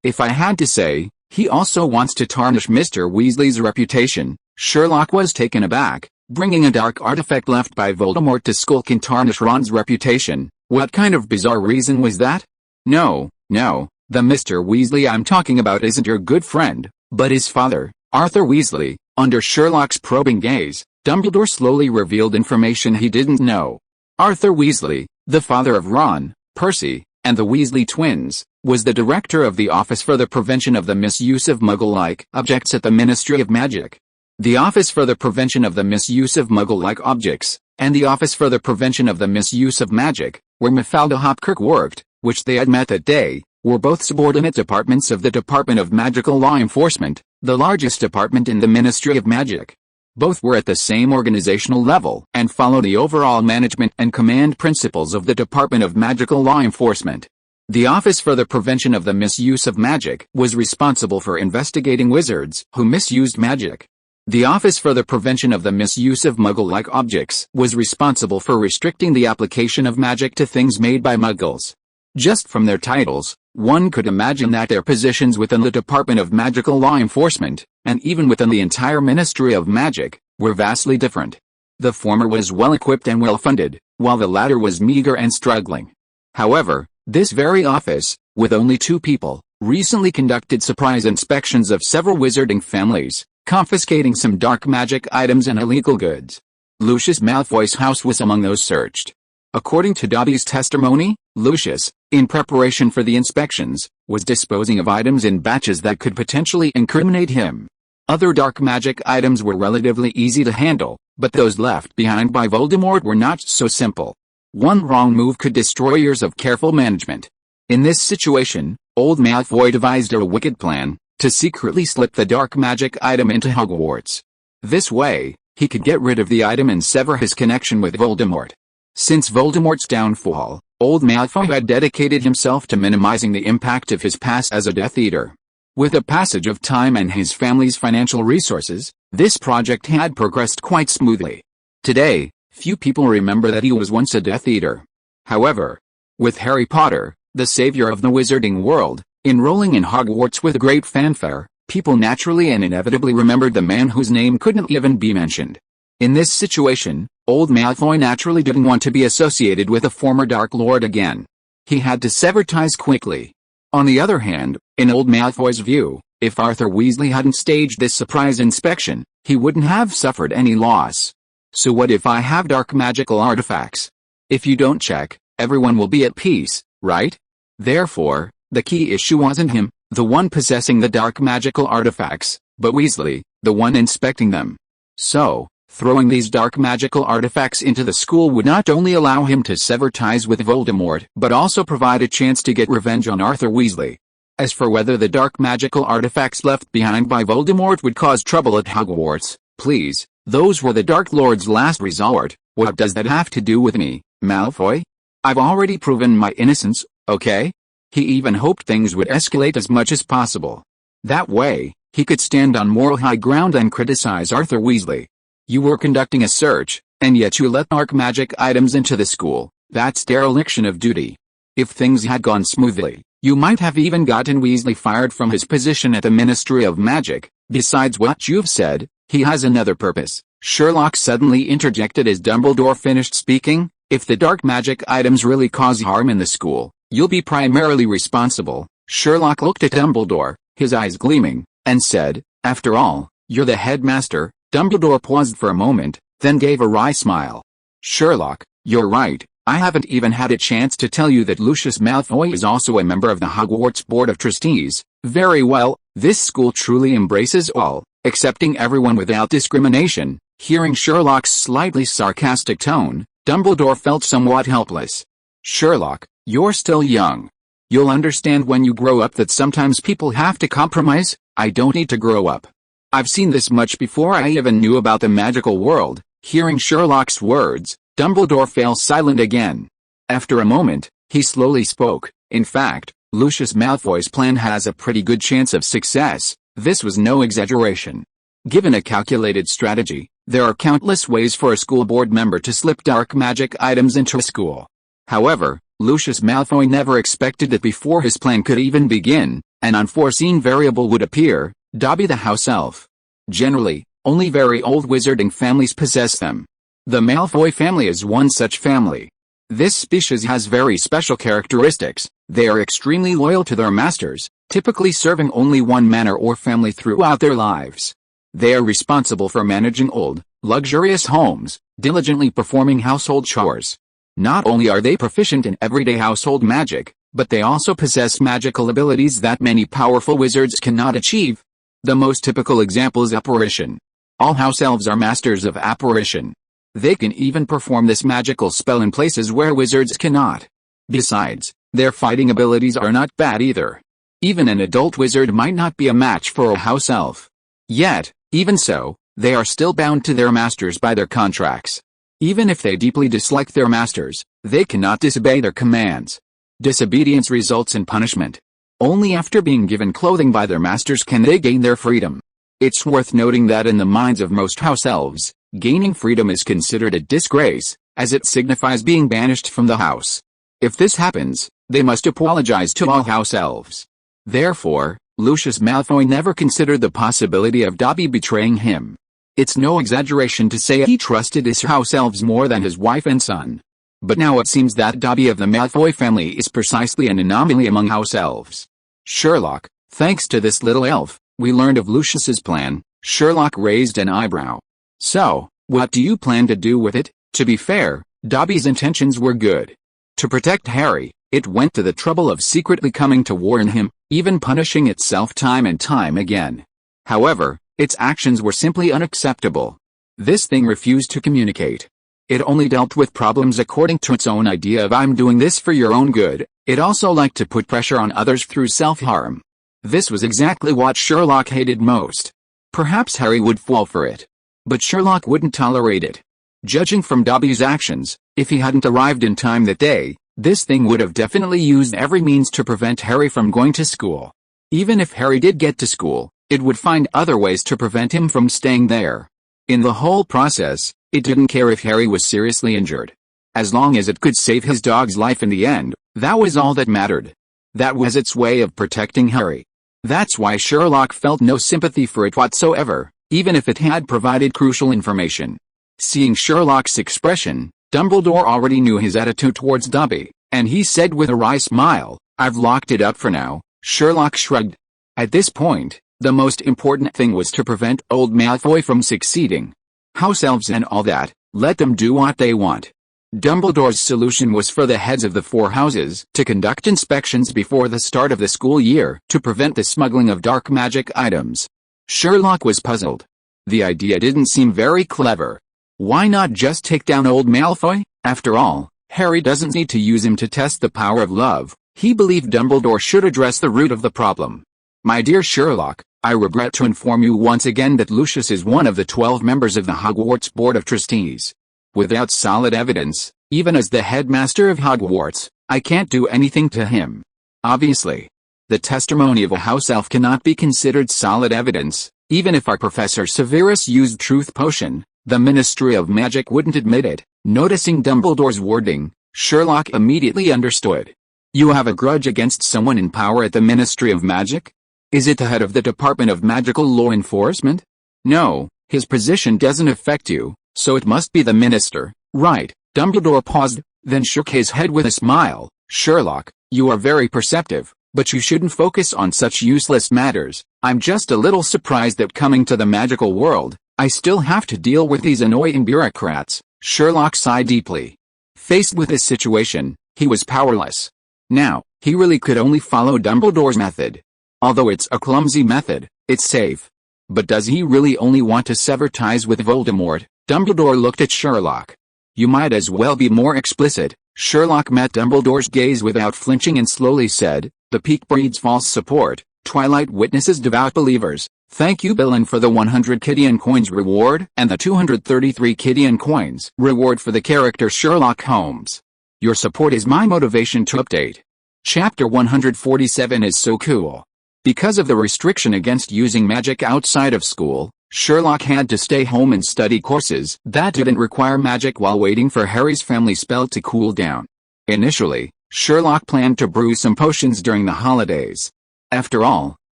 If I had to say, he also wants to tarnish Mr. Weasley's reputation." Sherlock was taken aback. Bringing a dark artifact left by Voldemort to school can tarnish Ron's reputation. What kind of bizarre reason was that? No, the Mr. Weasley I'm talking about isn't your good friend, but his father, Arthur Weasley. Under Sherlock's probing gaze, Dumbledore slowly revealed information he didn't know. Arthur Weasley, the father of Ron, Percy, and the Weasley twins, was the director of the Office for the Prevention of the Misuse of Muggle-like Objects at the Ministry of Magic. The Office for the Prevention of the Misuse of Muggle-like Objects, and the Office for the Prevention of the Misuse of Magic, where Mafalda Hopkirk worked, which they had met that day, were both subordinate departments of the Department of Magical Law Enforcement, the largest department in the Ministry of Magic. Both were at the same organizational level and follow the overall management and command principles of the Department of Magical Law Enforcement. The Office for the Prevention of the Misuse of Magic was responsible for investigating wizards who misused magic. The Office for the Prevention of the Misuse of Muggle-like Objects was responsible for restricting the application of magic to things made by Muggles. Just from their titles, one could imagine that their positions within the Department of Magical Law Enforcement, and even within the entire Ministry of Magic, were vastly different. The former was well-equipped and well-funded, while the latter was meager and struggling. However, this very office, with only 2 people, recently conducted surprise inspections of several wizarding families, confiscating some dark magic items and illegal goods. Lucius Malfoy's house was among those searched. According to Dobby's testimony, Lucius, in preparation for the inspections, was disposing of items in batches that could potentially incriminate him. Other dark magic items were relatively easy to handle, but those left behind by Voldemort were not so simple. One wrong move could destroy years of careful management. In this situation, old Malfoy devised a wicked plan, to secretly slip the dark magic item into Hogwarts. This way, he could get rid of the item and sever his connection with Voldemort. Since Voldemort's downfall, old Malfoy had dedicated himself to minimizing the impact of his past as a Death Eater. With the passage of time and his family's financial resources, this project had progressed quite smoothly. Today, few people remember that he was once a Death Eater. However, with Harry Potter, the savior of the wizarding world, enrolling in Hogwarts with great fanfare, people naturally and inevitably remembered the man whose name couldn't even be mentioned. In this situation, old Malfoy naturally didn't want to be associated with a former Dark Lord again. He had to sever ties quickly. On the other hand, in old Malfoy's view, if Arthur Weasley hadn't staged this surprise inspection, he wouldn't have suffered any loss. So what if I have dark magical artifacts? If you don't check, everyone will be at peace, right? Therefore, the key issue wasn't him, the one possessing the dark magical artifacts, but Weasley, the one inspecting them. So, throwing these dark magical artifacts into the school would not only allow him to sever ties with Voldemort, but also provide a chance to get revenge on Arthur Weasley. As for whether the dark magical artifacts left behind by Voldemort would cause trouble at Hogwarts, please, those were the Dark Lord's last resort. What does that have to do with me, Malfoy? I've already proven my innocence, okay? He even hoped things would escalate as much as possible. That way, he could stand on moral high ground and criticize Arthur Weasley. You were conducting a search, and yet you let dark magic items into the school. That's dereliction of duty. If things had gone smoothly, you might have even gotten Weasley fired from his position at the Ministry of Magic. Besides what you've said, he has another purpose. Sherlock suddenly interjected as Dumbledore finished speaking. If the dark magic items really cause harm in the school, you'll be primarily responsible. Sherlock looked at Dumbledore, his eyes gleaming, and said, "After all, you're the headmaster." Dumbledore paused for a moment, then gave a wry smile. "Sherlock, you're right. I haven't even had a chance to tell you that Lucius Malfoy is also a member of the Hogwarts Board of Trustees. Very well, this school truly embraces all, accepting everyone without discrimination." Hearing Sherlock's slightly sarcastic tone, Dumbledore felt somewhat helpless. "Sherlock, you're still young. You'll understand when you grow up that sometimes people have to compromise." "I don't need to grow up. I've seen this much before I even knew about the magical world." Hearing Sherlock's words, Dumbledore fell silent again. After a moment, he slowly spoke. "In fact, Lucius Malfoy's plan has a pretty good chance of success." This was no exaggeration. Given a calculated strategy, there are countless ways for a school board member to slip dark magic items into a school. However, Lucius Malfoy never expected that before his plan could even begin, an unforeseen variable would appear: Dobby the house elf. Generally, only very old wizarding families possess them. The Malfoy family is one such family. This species has very special characteristics. They are extremely loyal to their masters, typically serving only one manor or family throughout their lives. They are responsible for managing old, luxurious homes, diligently performing household chores. Not only are they proficient in everyday household magic, but they also possess magical abilities that many powerful wizards cannot achieve. The most typical example is apparition. All house elves are masters of apparition. They can even perform this magical spell in places where wizards cannot. Besides, their fighting abilities are not bad either. Even an adult wizard might not be a match for a house elf. Yet, even so, they are still bound to their masters by their contracts. Even if they deeply dislike their masters, they cannot disobey their commands. Disobedience results in punishment. Only after being given clothing by their masters can they gain their freedom. It's worth noting that in the minds of most house elves, gaining freedom is considered a disgrace, as it signifies being banished from the house. If this happens, they must apologize to all house elves. Therefore, Lucius Malfoy never considered the possibility of Dobby betraying him. It's no exaggeration to say he trusted his house elves more than his wife and son. But now it seems that Dobby of the Malfoy family is precisely an anomaly among house elves. Sherlock, thanks to this little elf, we learned of Lucius's plan. Sherlock raised an eyebrow. So, what do you plan to do with it? To be fair, Dobby's intentions were good. To protect Harry, it went to the trouble of secretly coming to warn him, even punishing itself time and time again. However, its actions were simply unacceptable. This thing refused to communicate. It only dealt with problems according to its own idea of "I'm doing this for your own good." It also liked to put pressure on others through self-harm. This was exactly what Sherlock hated most. Perhaps Harry would fall for it. But Sherlock wouldn't tolerate it. Judging from Dobby's actions, if he hadn't arrived in time that day, this thing would have definitely used every means to prevent Harry from going to school. Even if Harry did get to school, it would find other ways to prevent him from staying there. In the whole process, it didn't care if Harry was seriously injured. As long as it could save his dog's life in the end, that was all that mattered. That was its way of protecting Harry. That's why Sherlock felt no sympathy for it whatsoever, even if it had provided crucial information. Seeing Sherlock's expression, Dumbledore already knew his attitude towards Dobby, and he said with a wry smile, "I've locked it up for now." Sherlock shrugged. At this point, the most important thing was to prevent old Malfoy from succeeding. House elves and all that, let them do what they want. Dumbledore's solution was for the heads of the four houses to conduct inspections before the start of the school year to prevent the smuggling of dark magic items. Sherlock was puzzled. The idea didn't seem very clever. Why not just take down old Malfoy? After all, Harry doesn't need to use him to test the power of love. He believed Dumbledore should address the root of the problem. "My dear Sherlock, I regret to inform you once again that Lucius is one of the 12 members of the Hogwarts Board of Trustees. Without solid evidence, even as the headmaster of Hogwarts, I can't do anything to him. Obviously, the testimony of a house elf cannot be considered solid evidence. Even if our Professor Severus used truth potion, the Ministry of Magic wouldn't admit it." Noticing Dumbledore's wording, Sherlock immediately understood. "You have a grudge against someone in power at the Ministry of Magic? Is it the head of the Department of Magical Law Enforcement? No, his position doesn't affect you, so it must be the minister, right?" Dumbledore paused, then shook his head with a smile. "Sherlock, you are very perceptive, but you shouldn't focus on such useless matters. I'm just a little surprised that coming to the magical world, I still have to deal with these annoying bureaucrats." Sherlock sighed deeply. Faced with this situation, he was powerless. Now, he really could only follow Dumbledore's method. Although it's a clumsy method, it's safe. But does he really only want to sever ties with Voldemort? Dumbledore looked at Sherlock. "You might as well be more explicit." Sherlock met Dumbledore's gaze without flinching and slowly said, "The peak breeds false support, twilight witnesses devout believers, Thank you Billen for the 100 Kidian coins reward and the 233 Kidian coins reward for the character Sherlock Holmes. Your support is my motivation to update. Chapter 147 is so cool. Because of the restriction against using magic outside of school, Sherlock had to stay home and study courses that didn't require magic while waiting for Harry's family spell to cool down. Initially, Sherlock planned to brew some potions during the holidays. After all,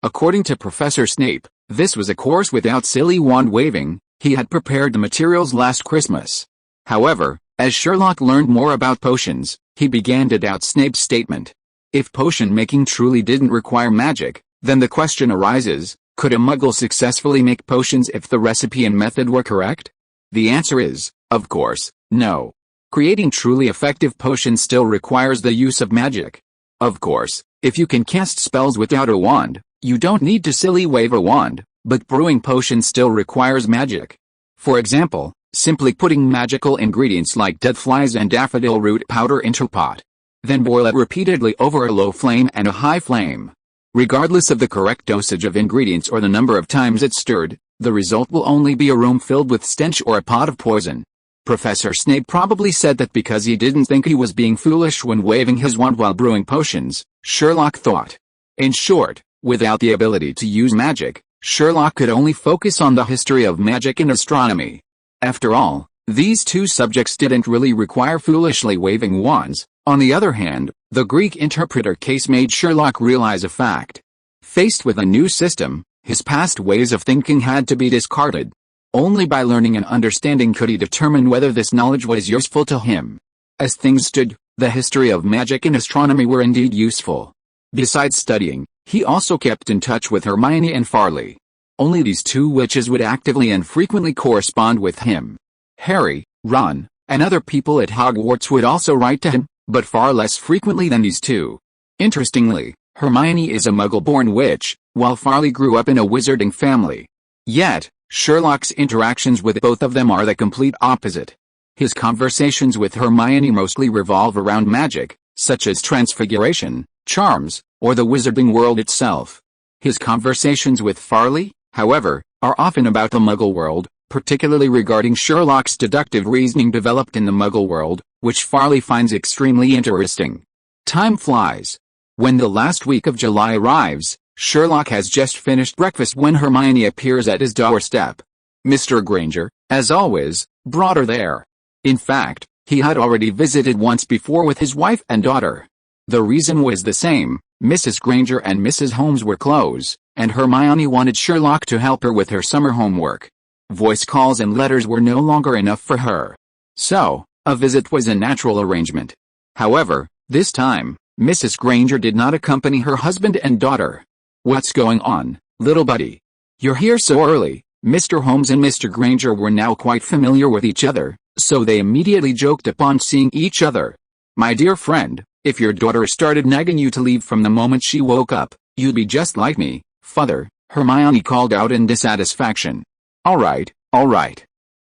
according to Professor Snape, this was a course without silly wand waving. He had prepared the materials last Christmas. However, as Sherlock learned more about potions, he began to doubt Snape's statement. If potion making truly didn't require magic, then the question arises, could a muggle successfully make potions if the recipe and method were correct? The answer is, of course, no. Creating truly effective potions still requires the use of magic. Of course, if you can cast spells without a wand, you don't need to silly wave a wand, but brewing potions still requires magic. For example, simply putting magical ingredients like dead flies and daffodil root powder into a pot. Then boil it repeatedly over a low flame and a high flame. Regardless of the correct dosage of ingredients or the number of times it's stirred, the result will only be a room filled with stench or a pot of poison. Professor Snape probably said that because he didn't think he was being foolish when waving his wand while brewing potions, Sherlock thought. In short, without the ability to use magic, Sherlock could only focus on the history of magic and astronomy. After all, these two subjects didn't really require foolishly waving wands. On the other hand, the Greek interpreter case made Sherlock realize a fact. Faced with a new system, his past ways of thinking had to be discarded. Only by learning and understanding could he determine whether this knowledge was useful to him. As things stood, the history of magic and astronomy were indeed useful. Besides studying, he also kept in touch with Hermione and Farley. Only these two witches would actively and frequently correspond with him. Harry, Ron, and other people at Hogwarts would also write to him, but far less frequently than these two. Interestingly, Hermione is a Muggle-born witch, while Farley grew up in a wizarding family. Yet, Sherlock's interactions with both of them are the complete opposite. His conversations with Hermione mostly revolve around magic, such as transfiguration, charms, or the wizarding world itself. His conversations with Farley, however, are often about the Muggle world, particularly regarding Sherlock's deductive reasoning developed in the Muggle world, which Farley finds extremely interesting. Time flies. When the last week of July arrives, Sherlock has just finished breakfast when Hermione appears at his doorstep. Mr. Granger, as always, brought her there. In fact, he had already visited once before with his wife and daughter. The reason was the same. Mrs. Granger and Mrs. Holmes were close, and Hermione wanted Sherlock to help her with her summer homework. Voice calls and letters were no longer enough for her. So, a visit was a natural arrangement. However, this time, Mrs. Granger did not accompany her husband and daughter. "What's going on, little buddy? You're here so early." Mr. Holmes and Mr. Granger were now quite familiar with each other, so they immediately joked upon seeing each other. "My dear friend, if your daughter started nagging you to leave from the moment she woke up, you'd be just like me, father," Hermione called out in dissatisfaction. All right.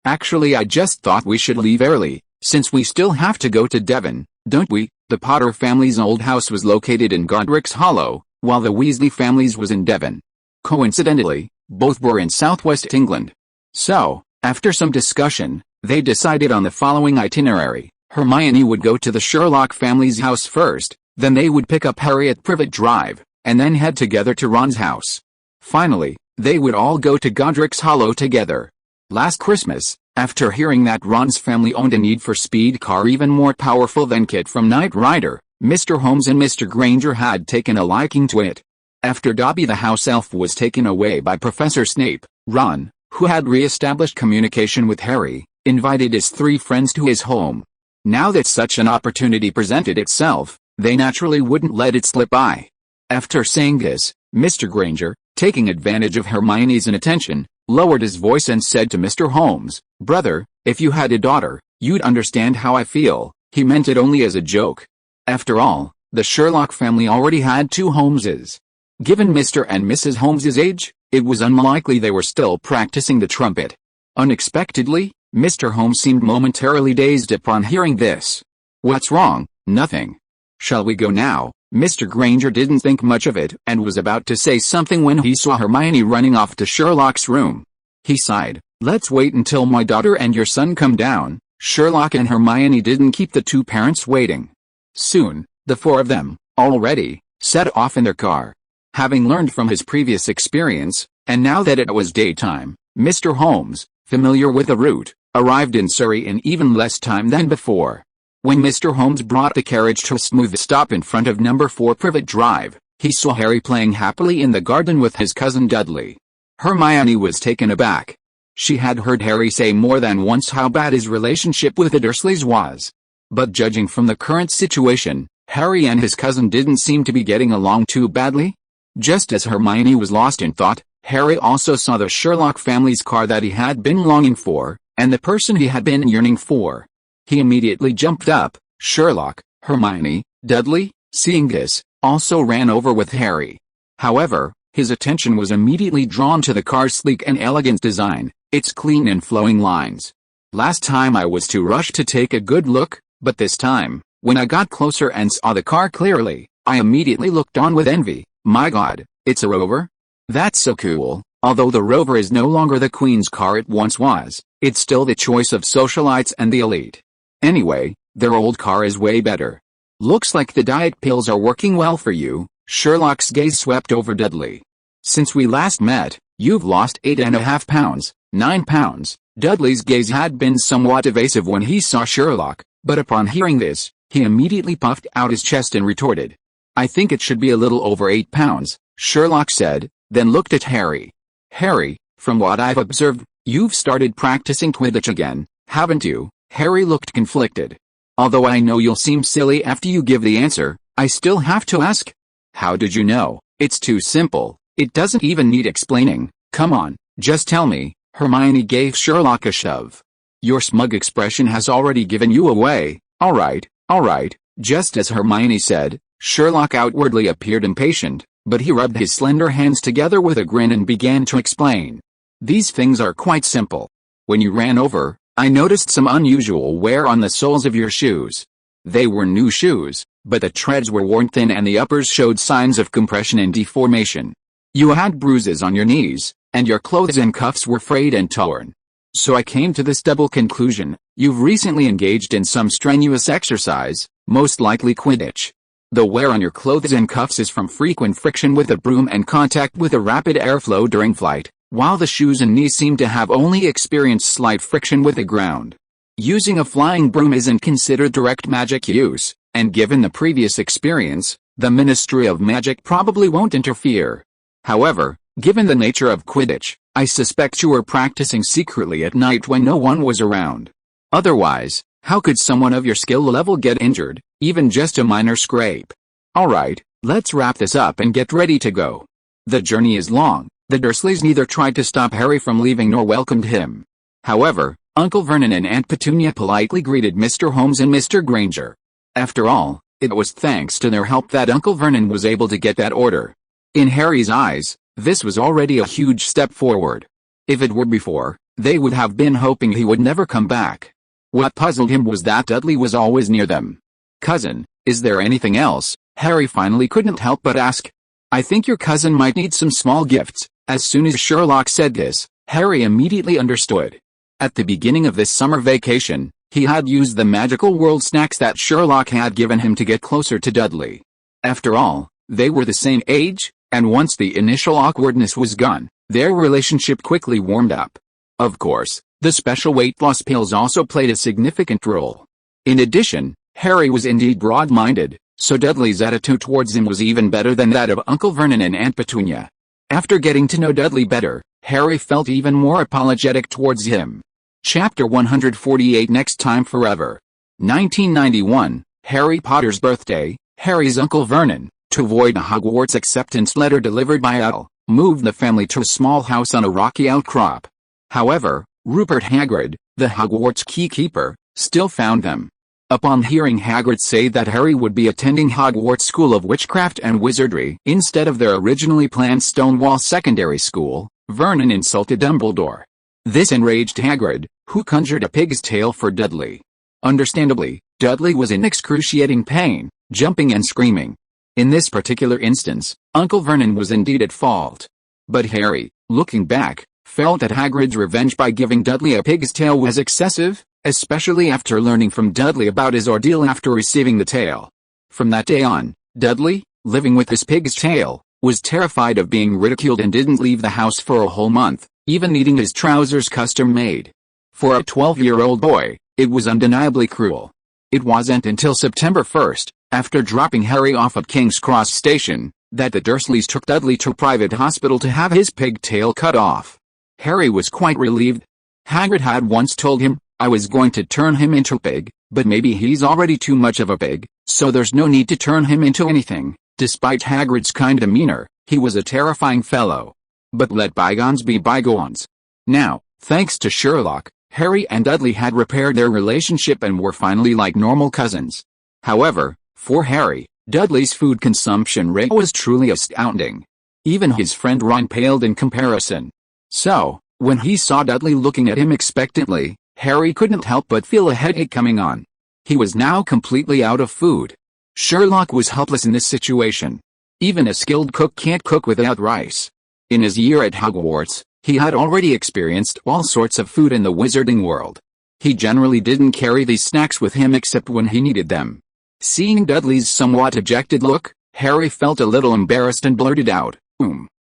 Actually, I just thought we should leave early, since we still have to go to Devon, don't we?" The Potter family's old house was located in Godric's Hollow, while the Weasley family's was in Devon. Coincidentally, both were in southwest England. So, after some discussion, they decided on the following itinerary. Hermione would go to the Sherlock family's house first, then they would pick up Harry at Privet Drive, and then head together to Ron's house. Finally, they would all go to Godric's Hollow together. Last Christmas, after hearing that Ron's family owned a Need for Speed car even more powerful than Kit from Knight Rider, Mr. Holmes and Mr. Granger had taken a liking to it. After Dobby the house elf was taken away by Professor Snape, Ron, who had re-established communication with Harry, invited his three friends to his home. Now that such an opportunity presented itself, they naturally wouldn't let it slip by. After saying this, Mr. Granger, taking advantage of Hermione's inattention, lowered his voice and said to Mr. Holmes, "Brother, if you had a daughter, you'd understand how I feel." He meant it only as a joke. After all, the Sherlock family already had two Holmeses. Given Mr. and Mrs. Holmes's age, it was unlikely they were still practicing the trumpet. Unexpectedly, Mr. Holmes seemed momentarily dazed upon hearing this. "What's wrong?" "Nothing." "Shall we go now?" Mr. Granger didn't think much of it and was about to say something when he saw Hermione running off to Sherlock's room. He sighed. "Let's wait until my daughter and your son come down." Sherlock and Hermione didn't keep the two parents waiting. Soon, the four of them, all ready, set off in their car. Having learned from his previous experience, and now that it was daytime, Mr. Holmes, familiar with the route, arrived in Surrey in even less time than before. When Mr. Holmes brought the carriage to a smooth stop in front of number 4 Privet Drive, he saw Harry playing happily in the garden with his cousin Dudley. Hermione was taken aback. She had heard Harry say more than once how bad his relationship with the Dursleys was. But judging from the current situation, Harry and his cousin didn't seem to be getting along too badly. Just as Hermione was lost in thought, Harry also saw the Sherlock family's car that he had been longing for, and the person he had been yearning for. He immediately jumped up. Sherlock, Hermione, Dudley, seeing this, also ran over with Harry. However, his attention was immediately drawn to the car's sleek and elegant design, its clean and flowing lines. "Last time I was too rushed to take a good look, but this time, when I got closer and saw the car clearly, I immediately looked on with envy. My God, it's a Rover? That's so cool." Although the Rover is no longer the Queen's car it once was, it's still the choice of socialites and the elite. Anyway, their old car is way better. "Looks like the diet pills are working well for you." Sherlock's gaze swept over Dudley. "Since we last met, you've lost 8.5 pounds, 9 pounds. Dudley's gaze had been somewhat evasive when he saw Sherlock, but upon hearing this, he immediately puffed out his chest and retorted. "I think it should be a little over 8 pounds, Sherlock said, then looked at Harry. "Harry, from what I've observed, you've started practicing Quidditch again, haven't you?" Harry looked conflicted. "Although I know you'll seem silly after you give the answer, I still have to ask. How did you know? It's too simple, it doesn't even need explaining. Come on, just tell me." Hermione gave Sherlock a shove. "Your smug expression has already given you away." All right, just as Hermione said. Sherlock outwardly appeared impatient, but he rubbed his slender hands together with a grin and began to explain. "These things are quite simple. When you ran over, I noticed some unusual wear on the soles of your shoes. They were new shoes, but the treads were worn thin and the uppers showed signs of compression and deformation. You had bruises on your knees, and your clothes and cuffs were frayed and torn. So I came to this double conclusion: you've recently engaged in some strenuous exercise, most likely Quidditch. The wear on your clothes and cuffs is from frequent friction with a broom and contact with a rapid airflow during flight, while the shoes and knees seem to have only experienced slight friction with the ground. Using a flying broom isn't considered direct magic use, and given the previous experience, the Ministry of Magic probably won't interfere. However, given the nature of Quidditch, I suspect you were practicing secretly at night when no one was around. Otherwise, how could someone of your skill level get injured, even just a minor scrape? Alright, let's wrap this up and get ready to go. The journey is long. The Dursleys neither tried to stop Harry from leaving nor welcomed him. However, Uncle Vernon and Aunt Petunia politely greeted Mr. Holmes and Mr. Granger. After all, it was thanks to their help that Uncle Vernon was able to get that order. In Harry's eyes, this was already a huge step forward. If it were before, they would have been hoping he would never come back. What puzzled him was that Dudley was always near them. "Cousin, is there anything else?" Harry finally couldn't help but ask. "I think your cousin might need some small gifts." As soon as Sherlock said this, Harry immediately understood. At the beginning of this summer vacation, he had used the magical world snacks that Sherlock had given him to get closer to Dudley. After all, they were the same age, and once the initial awkwardness was gone, their relationship quickly warmed up. Of course, the special weight loss pills also played a significant role. In addition, Harry was indeed broad-minded, so Dudley's attitude towards him was even better than that of Uncle Vernon and Aunt Petunia. After getting to know Dudley better, Harry felt even more apologetic towards him. Chapter 148 Next Time Forever. 1991, Harry Potter's birthday. Harry's Uncle Vernon, to avoid a Hogwarts acceptance letter delivered by L, moved the family to a small house on a rocky outcrop. However, Rupert Hagrid, the Hogwarts keykeeper, still found them. Upon hearing Hagrid say that Harry would be attending Hogwarts School of Witchcraft and Wizardry instead of their originally planned Stonewall Secondary School, Vernon insulted Dumbledore. This enraged Hagrid, who conjured a pig's tail for Dudley. Understandably, Dudley was in excruciating pain, jumping and screaming. In this particular instance, Uncle Vernon was indeed at fault. But Harry, looking back, felt that Hagrid's revenge by giving Dudley a pig's tail was excessive, especially after learning from Dudley about his ordeal after receiving the tail. From that day on, Dudley, living with this pig's tail, was terrified of being ridiculed and didn't leave the house for a whole month, even needing his trousers custom made. For a 12-year-old boy, it was undeniably cruel. It wasn't until September 1st, after dropping Harry off at King's Cross Station, that the Dursleys took Dudley to a private hospital to have his pigtail cut off. Harry was quite relieved. Hagrid had once told him, "I was going to turn him into a pig, but maybe he's already too much of a pig, so there's no need to turn him into anything." Despite Hagrid's kind demeanor, he was a terrifying fellow. But let bygones be bygones. Now, thanks to Sherlock, Harry and Dudley had repaired their relationship and were finally like normal cousins. However, for Harry, Dudley's food consumption rate was truly astounding. Even his friend Ron paled in comparison. So, when he saw Dudley looking at him expectantly, Harry couldn't help but feel a headache coming on. He was now completely out of food. Sherlock was helpless in this situation. Even a skilled cook can't cook without rice. In his year at Hogwarts, he had already experienced all sorts of food in the wizarding world. He generally didn't carry these snacks with him except when he needed them. Seeing Dudley's somewhat dejected look, Harry felt a little embarrassed and blurted out,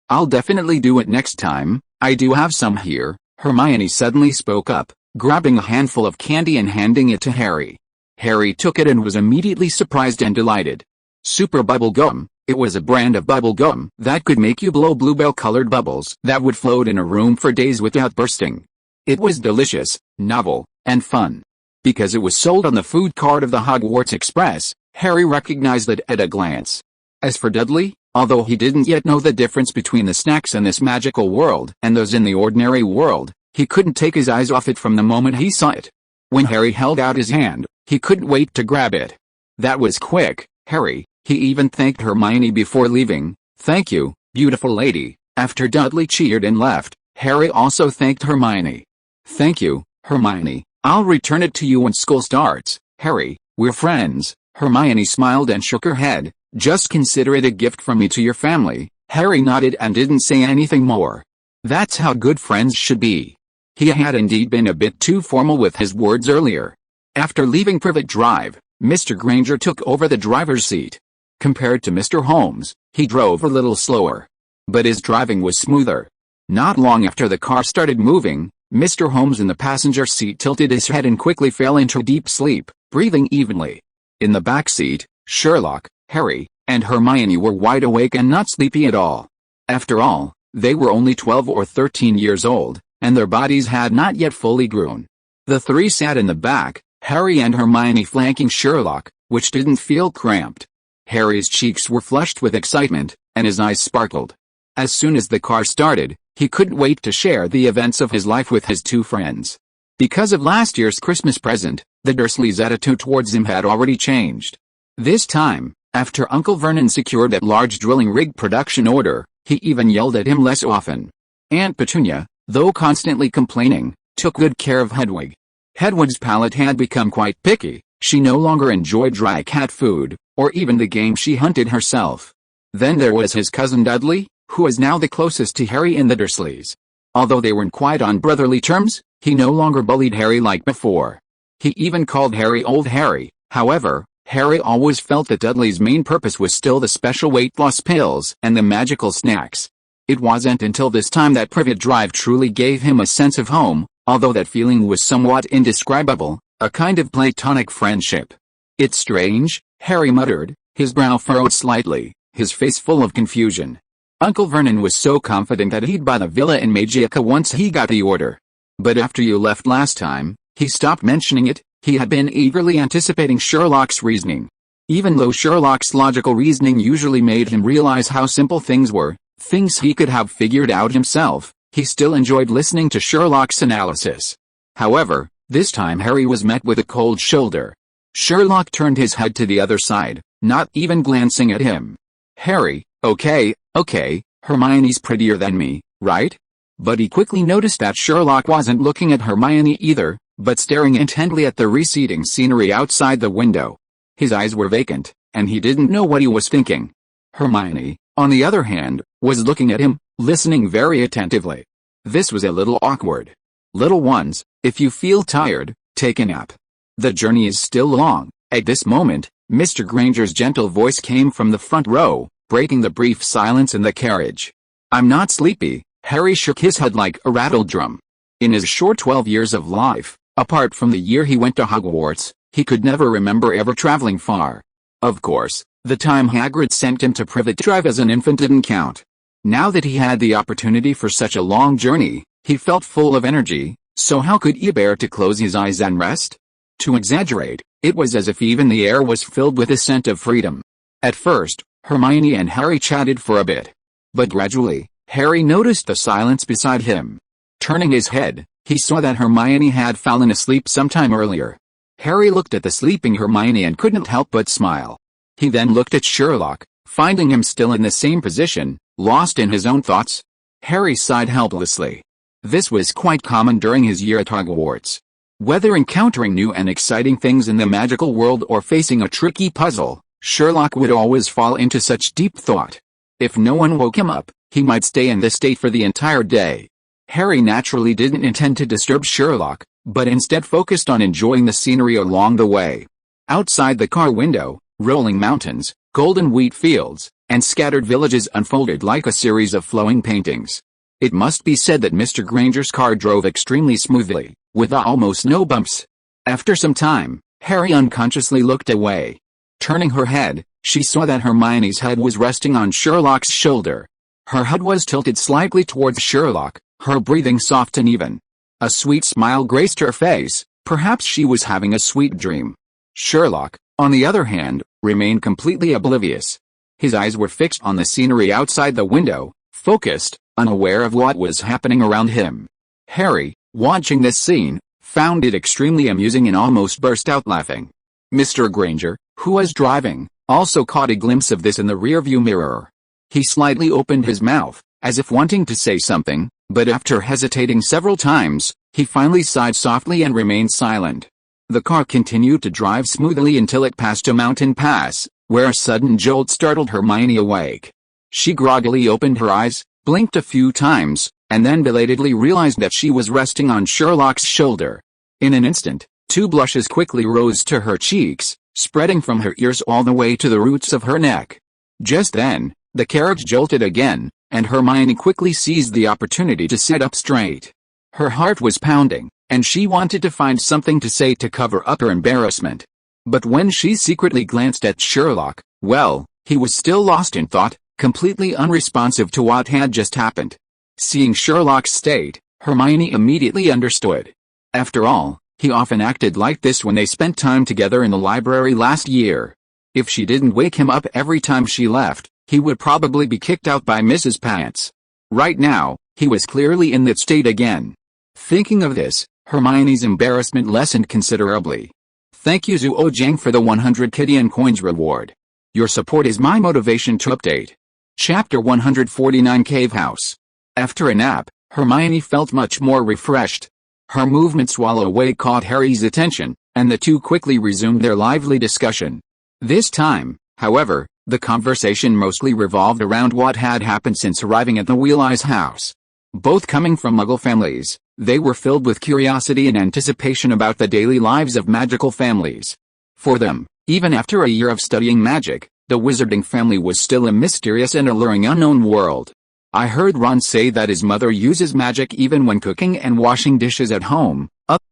"I'll definitely do it next time. I do have some here." Hermione suddenly spoke up, grabbing a handful of candy and handing it to Harry. Harry took it and was immediately surprised and delighted. Super Bubble Gum. It was a brand of bubble gum that could make you blow bluebell-colored bubbles that would float in a room for days without bursting. It was delicious, novel, and fun. Because it was sold on the food cart of the Hogwarts Express, Harry recognized it at a glance. As for Dudley, although he didn't yet know the difference between the snacks in this magical world and those in the ordinary world, he couldn't take his eyes off it from the moment he saw it. When Harry held out his hand, he couldn't wait to grab it. "That was quick, Harry." He even thanked Hermione before leaving. "Thank you, beautiful lady." After Dudley cheered and left, Harry also thanked Hermione. "Thank you, Hermione. I'll return it to you when school starts, Harry. We're friends." Hermione smiled and shook her head. "Just consider it a gift from me to your family." Harry nodded and didn't say anything more. That's how good friends should be. He had indeed been a bit too formal with his words earlier. After leaving Privet Drive, Mr. Granger took over the driver's seat. Compared to Mr. Holmes, he drove a little slower. But his driving was smoother. Not long after the car started moving, Mr. Holmes in the passenger seat tilted his head and quickly fell into deep sleep, breathing evenly. In the back seat, Sherlock, Harry, and Hermione were wide awake and not sleepy at all. After all, they were only 12 or 13 years old, and their bodies had not yet fully grown. The three sat in the back, Harry and Hermione flanking Sherlock, which didn't feel cramped. Harry's cheeks were flushed with excitement, and his eyes sparkled. As soon as the car started, he couldn't wait to share the events of his life with his two friends. Because of last year's Christmas present, the Dursleys' attitude towards him had already changed. This time, after Uncle Vernon secured that large drilling rig production order, he even yelled at him less often. Aunt Petunia, though constantly complaining, took good care of Hedwig. Hedwig's palate had become quite picky. She no longer enjoyed dry cat food, or even the game she hunted herself. Then there was his cousin Dudley, who was now the closest to Harry and the Dursleys. Although they weren't quite on brotherly terms, he no longer bullied Harry like before. He even called Harry Old Harry. However, Harry always felt that Dudley's main purpose was still the special weight loss pills and the magical snacks. It wasn't until this time that Privet Drive truly gave him a sense of home, although that feeling was somewhat indescribable. A kind of platonic friendship. "It's strange," Harry muttered, his brow furrowed slightly, his face full of confusion. Uncle Vernon was so confident that he'd buy the villa in Magica once he got the order. But after you left last time, he stopped mentioning it. He had been eagerly anticipating Sherlock's reasoning. Even though Sherlock's logical reasoning usually made him realize how simple things were, things he could have figured out himself, he still enjoyed listening to Sherlock's analysis. However, this time Harry was met with a cold shoulder. Sherlock turned his head to the other side, not even glancing at him. "Harry, okay, Hermione's prettier than me, right?" But he quickly noticed that Sherlock wasn't looking at Hermione either, but staring intently at the receding scenery outside the window. His eyes were vacant, and he didn't know what he was thinking. Hermione, on the other hand, was looking at him, listening very attentively. This was a little awkward. Little ones, if you feel tired, take a nap. The journey is still long. At this moment, Mr. Granger's gentle voice came from the front row, breaking the brief silence in the carriage. I'm not sleepy. Harry shook his head like a rattled drum. In his short 12 years of life, apart from the year he went to Hogwarts, he could never remember ever traveling far. Of course, the time Hagrid sent him to Privet Drive as an infant didn't count. Now that he had the opportunity for such a long journey, he felt full of energy, so how could he bear to close his eyes and rest? To exaggerate, it was as if even the air was filled with a scent of freedom. At first, Hermione and Harry chatted for a bit. But gradually, Harry noticed the silence beside him. Turning his head, he saw that Hermione had fallen asleep some time earlier. Harry looked at the sleeping Hermione and couldn't help but smile. He then looked at Sherlock, finding him still in the same position, lost in his own thoughts. Harry sighed helplessly. This was quite common during his year at Hogwarts. Whether encountering new and exciting things in the magical world or facing a tricky puzzle, Sherlock would always fall into such deep thought. If no one woke him up, he might stay in this state for the entire day. Harry naturally didn't intend to disturb Sherlock, but instead focused on enjoying the scenery along the way. Outside the car window, rolling mountains, golden wheat fields, and scattered villages unfolded like a series of flowing paintings. It must be said that Mr. Granger's car drove extremely smoothly, with almost no bumps. After some time, Harry unconsciously looked away. Turning her head, she saw that Hermione's head was resting on Sherlock's shoulder. Her head was tilted slightly towards Sherlock, her breathing soft and even. A sweet smile graced her face, perhaps she was having a sweet dream. Sherlock, on the other hand, remained completely oblivious. His eyes were fixed on the scenery outside the window, focused, unaware of what was happening around him. Harry, watching this scene, found it extremely amusing and almost burst out laughing. Mr. Granger, who was driving, also caught a glimpse of this in the rearview mirror. He slightly opened his mouth, as if wanting to say something, but after hesitating several times, he finally sighed softly and remained silent. The car continued to drive smoothly until it passed a mountain pass, where a sudden jolt startled Hermione awake. She groggily opened her eyes, blinked a few times, and then belatedly realized that she was resting on Sherlock's shoulder. In an instant, two blushes quickly rose to her cheeks, spreading from her ears all the way to the roots of her neck. Just then, the carriage jolted again, and Hermione quickly seized the opportunity to sit up straight. Her heart was pounding, and she wanted to find something to say to cover up her embarrassment. But when she secretly glanced at Sherlock, well, he was still lost in thought, completely unresponsive to what had just happened. Seeing Sherlock's state, Hermione immediately understood. After all, he often acted like this when they spent time together in the library last year. If she didn't wake him up every time she left, he would probably be kicked out by Mrs. Pants. Right now, he was clearly in that state again. Thinking of this, Hermione's embarrassment lessened considerably. Thank you Zuo Jiang for the 100 Kidian coins reward. Your support is my motivation to update. Chapter 149 Cave House. After a nap, Hermione felt much more refreshed. Her movements while awake caught Harry's attention, and the two quickly resumed their lively discussion. This time, however, the conversation mostly revolved around what had happened since arriving at the Weasley's house. Both coming from Muggle families, they were filled with curiosity and anticipation about the daily lives of magical families. For them, even after a year of studying magic, the wizarding family was still a mysterious and alluring unknown world. I heard Ron say that his mother uses magic even when cooking and washing dishes at home.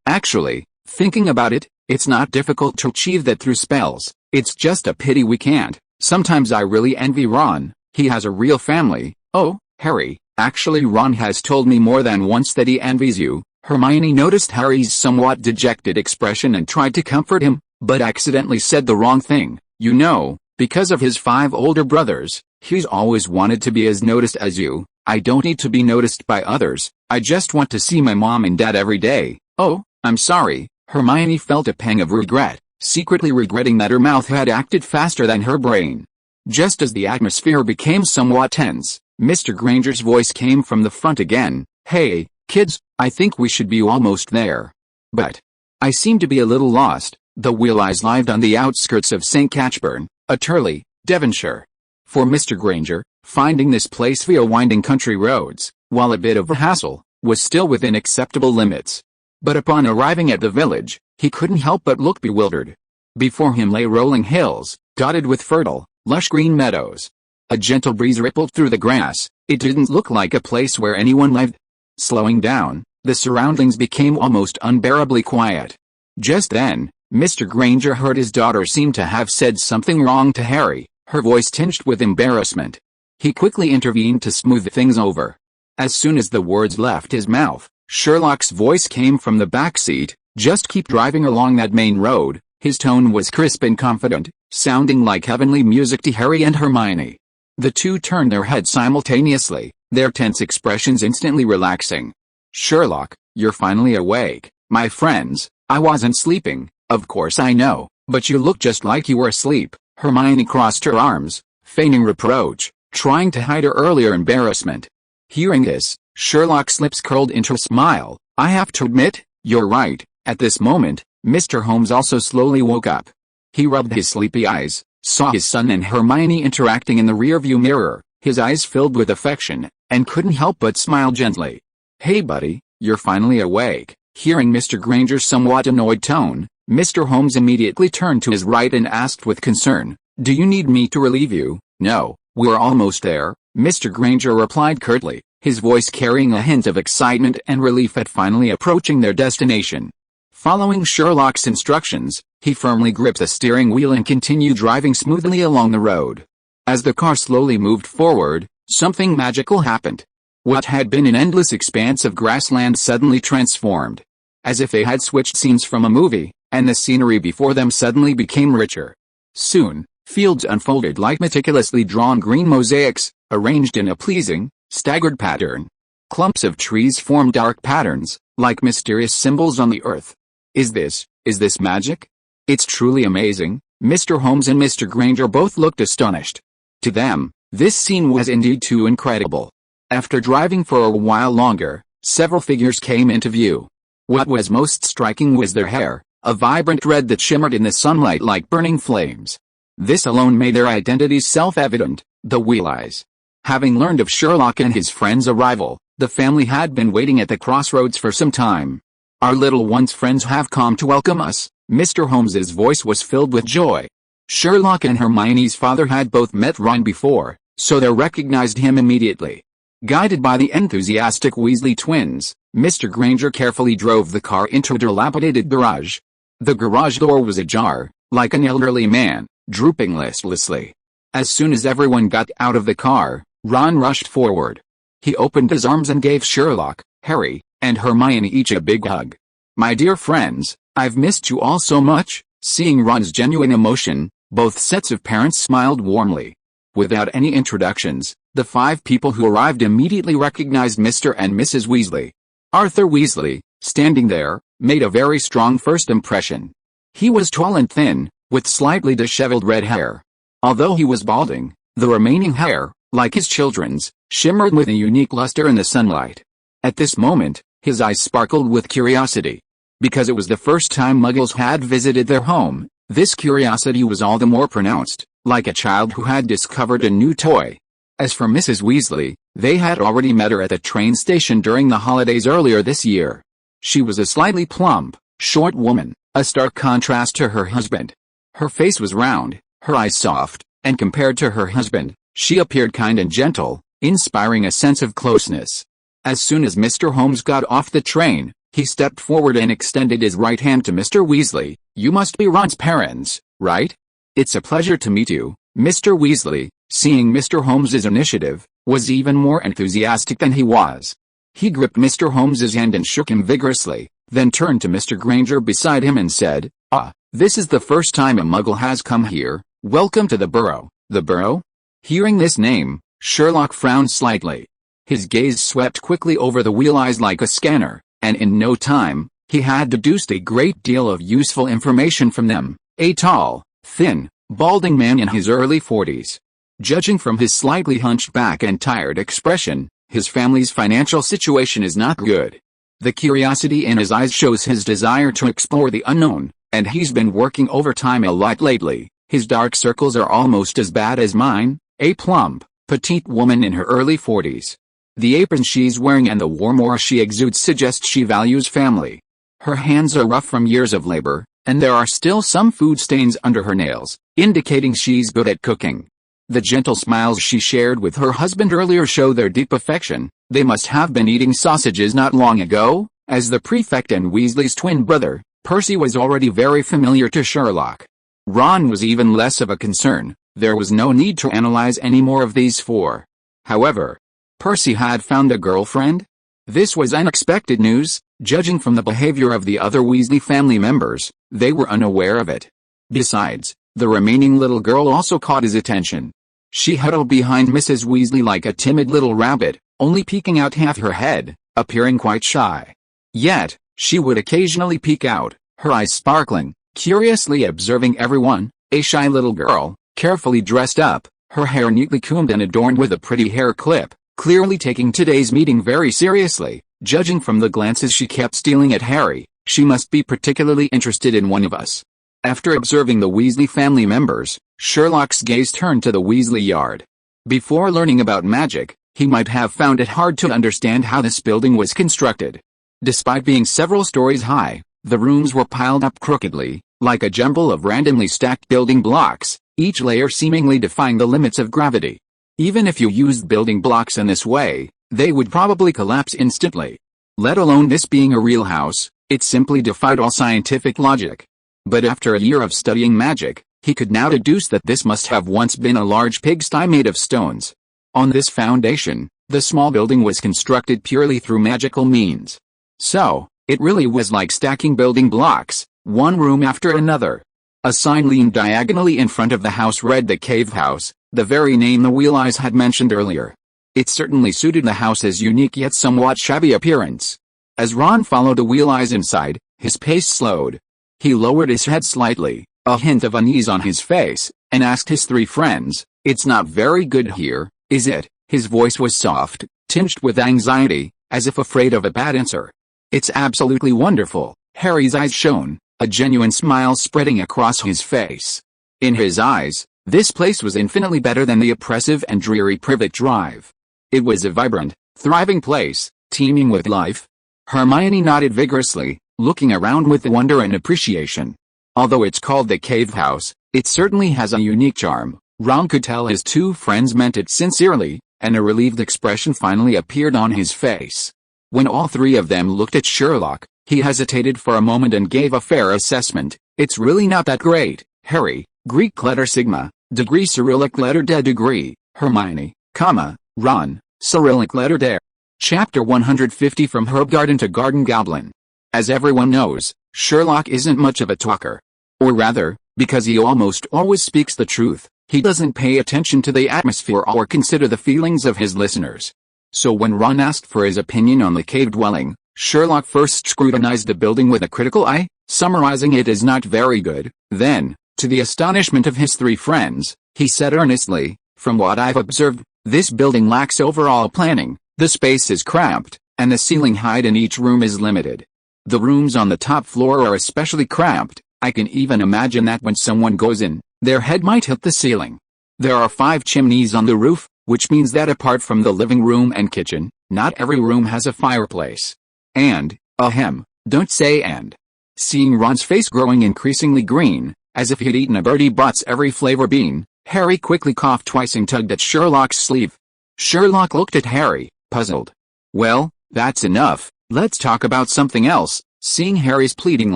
Actually, thinking about it, it's not difficult to achieve that through spells. It's just a pity we can't. Sometimes I really envy Ron. He has a real family. Oh, Harry, actually Ron has told me more than once that he envies you. Hermione noticed Harry's somewhat dejected expression and tried to comfort him, but accidentally said the wrong thing. You know, because of his 5 older brothers, he's always wanted to be as noticed as you. I don't need to be noticed by others. I just want to see my mom and dad every day. Oh, I'm sorry. Hermione felt a pang of regret, secretly regretting that her mouth had acted faster than her brain. Just as the atmosphere became somewhat tense, Mr. Granger's voice came from the front again. Hey, kids, I think we should be almost there. But I seem to be a little lost. The Weasleys lived on the outskirts of St. Catchburn, Atterley, Devonshire. For Mr. Granger, finding this place via winding country roads, while a bit of a hassle, was still within acceptable limits. But upon arriving at the village, he couldn't help but look bewildered. Before him lay rolling hills, dotted with fertile, lush green meadows. A gentle breeze rippled through the grass. It didn't look like a place where anyone lived. Slowing down, the surroundings became almost unbearably quiet. Just then, Mr. Granger heard his daughter seem to have said something wrong to Harry, her voice tinged with embarrassment. He quickly intervened to smooth things over. As soon as the words left his mouth, Sherlock's voice came from the back seat. "Just keep driving along that main road." His tone was crisp and confident, sounding like heavenly music to Harry and Hermione. The two turned their heads simultaneously, their tense expressions instantly relaxing. "Sherlock, you're finally awake, my friends." "I wasn't sleeping, of course I know, but you look just like you were asleep." Hermione crossed her arms, feigning reproach, trying to hide her earlier embarrassment. Hearing this, Sherlock's lips curled into a smile. "I have to admit, you're right." At this moment, Mr. Holmes also slowly woke up. He rubbed his sleepy eyes, saw his son and Hermione interacting in the rearview mirror, his eyes filled with affection, and couldn't help but smile gently. "Hey buddy, you're finally awake." Hearing Mr. Granger's somewhat annoyed tone, Mr. Holmes immediately turned to his right and asked with concern, "Do you need me to relieve you?" "No, we're almost there," Mr. Granger replied curtly, his voice carrying a hint of excitement and relief at finally approaching their destination. Following Sherlock's instructions, he firmly gripped the steering wheel and continued driving smoothly along the road. As the car slowly moved forward, something magical happened. What had been an endless expanse of grassland suddenly transformed. As if they had switched scenes from a movie, and the scenery before them suddenly became richer. Soon, fields unfolded like meticulously drawn green mosaics, arranged in a pleasing, staggered pattern. Clumps of trees formed dark patterns, like mysterious symbols on the earth. Is this magic? It's truly amazing." Mr. Holmes and Mr. Granger both looked astonished. To them, this scene was indeed too incredible. After driving for a while longer, several figures came into view. What was most striking was their hair, a vibrant red that shimmered in the sunlight like burning flames. This alone made their identities self-evident, the Weasleys. Having learned of Sherlock and his friend's arrival, the family had been waiting at the crossroads for some time. "Our little one's friends have come to welcome us." Mr. Holmes's voice was filled with joy. Sherlock and Hermione's father had both met Ron before, so they recognized him immediately. Guided by the enthusiastic Weasley twins, Mr. Granger carefully drove the car into a dilapidated garage. The garage door was ajar, like an elderly man, drooping listlessly. As soon as everyone got out of the car, Ron rushed forward. He opened his arms and gave Sherlock, Harry, and Hermione each a big hug. "My dear friends, I've missed you all so much." Seeing Ron's genuine emotion, both sets of parents smiled warmly. Without any introductions, the five people who arrived immediately recognized Mr. and Mrs. Weasley. Arthur Weasley, standing there, made a very strong first impression. He was tall and thin, with slightly disheveled red hair. Although he was balding, the remaining hair, like his children's, shimmered with a unique luster in the sunlight. At this moment, his eyes sparkled with curiosity. Because it was the first time Muggles had visited their home, this curiosity was all the more pronounced, like a child who had discovered a new toy. As for Mrs. Weasley, they had already met her at the train station during the holidays earlier this year. She was a slightly plump, short woman, a stark contrast to her husband. Her face was round, her eyes soft, and compared to her husband, she appeared kind and gentle, inspiring a sense of closeness. As soon as Mr. Holmes got off the train, he stepped forward and extended his right hand to Mr. Weasley. "You must be Ron's parents, right? It's a pleasure to meet you." Mr. Weasley, seeing Mr. Holmes's initiative, was even more enthusiastic than he was. He gripped Mr. Holmes's hand and shook him vigorously, then turned to Mr. Granger beside him and said, "Ah, this is the first time a Muggle has come here. Welcome to the Burrow." "The Burrow?" Hearing this name, Sherlock frowned slightly. His gaze swept quickly over the Weasleys like a scanner, and in no time, he had deduced a great deal of useful information from them. A tall, thin, balding man in his early 40s. Judging from his slightly hunched back and tired expression, his family's financial situation is not good. The curiosity in his eyes shows his desire to explore the unknown, and he's been working overtime a lot lately. His dark circles are almost as bad as mine, a plump, petite woman in her early 40s. The apron she's wearing and the warm aura she exudes suggest she values family. Her hands are rough from years of labor, and there are still some food stains under her nails, indicating she's good at cooking. The gentle smiles she shared with her husband earlier show their deep affection. They must have been eating sausages not long ago. As the prefect and Weasley's twin brother, Percy was already very familiar to Sherlock. Ron was even less of a concern. There was no need to analyze any more of these four. However, Percy had found a girlfriend? This was unexpected news. Judging from the behavior of the other Weasley family members, they were unaware of it. Besides, the remaining little girl also caught his attention. She huddled behind Mrs. Weasley like a timid little rabbit, only peeking out half her head, appearing quite shy. Yet, she would occasionally peek out, her eyes sparkling, curiously observing everyone. A shy little girl, carefully dressed up, her hair neatly combed and adorned with a pretty hair clip, clearly taking today's meeting very seriously. Judging from the glances she kept stealing at Harry, she must be particularly interested in one of us. After observing the Weasley family members, Sherlock's gaze turned to the Weasley yard. Before learning about magic, he might have found it hard to understand how this building was constructed. Despite being several stories high, the rooms were piled up crookedly, like a jumble of randomly stacked building blocks, each layer seemingly defying the limits of gravity. Even if you used building blocks in this way, they would probably collapse instantly. Let alone this being a real house, it simply defied all scientific logic. But after a year of studying magic, he could now deduce that this must have once been a large pigsty made of stones. On this foundation, the small building was constructed purely through magical means. So, it really was like stacking building blocks, one room after another. A sign leaned diagonally in front of the house read the Cave House, the very name the Wheel Eyes had mentioned earlier. It certainly suited the house's unique yet somewhat shabby appearance. As Ron followed the Wheel Eyes inside, his pace slowed. He lowered his head slightly, a hint of unease on his face, and asked his three friends, "It's not very good here, is it?" His voice was soft, tinged with anxiety, as if afraid of a bad answer. "It's absolutely wonderful." Harry's eyes shone, a genuine smile spreading across his face. In his eyes, this place was infinitely better than the oppressive and dreary Privet Drive. It was a vibrant, thriving place, teeming with life. Hermione nodded vigorously, looking around with wonder and appreciation. Although it's called the Cave House, it certainly has a unique charm. Ron could tell his two friends meant it sincerely, and a relieved expression finally appeared on his face. When all three of them looked at Sherlock, he hesitated for a moment and gave a fair assessment. "It's really not that great, Harry." Greek letter sigma, degree Cyrillic letter de degree, Hermione, comma, Ron, Cyrillic letter de. Chapter 150 From Herb Garden to Garden Goblin. As everyone knows, Sherlock isn't much of a talker. Or rather, because he almost always speaks the truth, he doesn't pay attention to the atmosphere or consider the feelings of his listeners. So when Ron asked for his opinion on the cave dwelling, Sherlock first scrutinized the building with a critical eye, summarizing it as not very good. Then, to the astonishment of his three friends, he said earnestly, "From what I've observed, this building lacks overall planning. The space is cramped, and the ceiling height in each room is limited. The rooms on the top floor are especially cramped. I can even imagine that when someone goes in, their head might hit the ceiling. There are 5 chimneys on the roof, which means that apart from the living room and kitchen, not every room has a fireplace. And, ahem, don't say and." Seeing Ron's face growing increasingly green, as if he'd eaten a Bertie Bott's every flavor bean, Harry quickly coughed twice and tugged at Sherlock's sleeve. Sherlock looked at Harry, puzzled. "Well, that's enough, let's talk about something else." Seeing Harry's pleading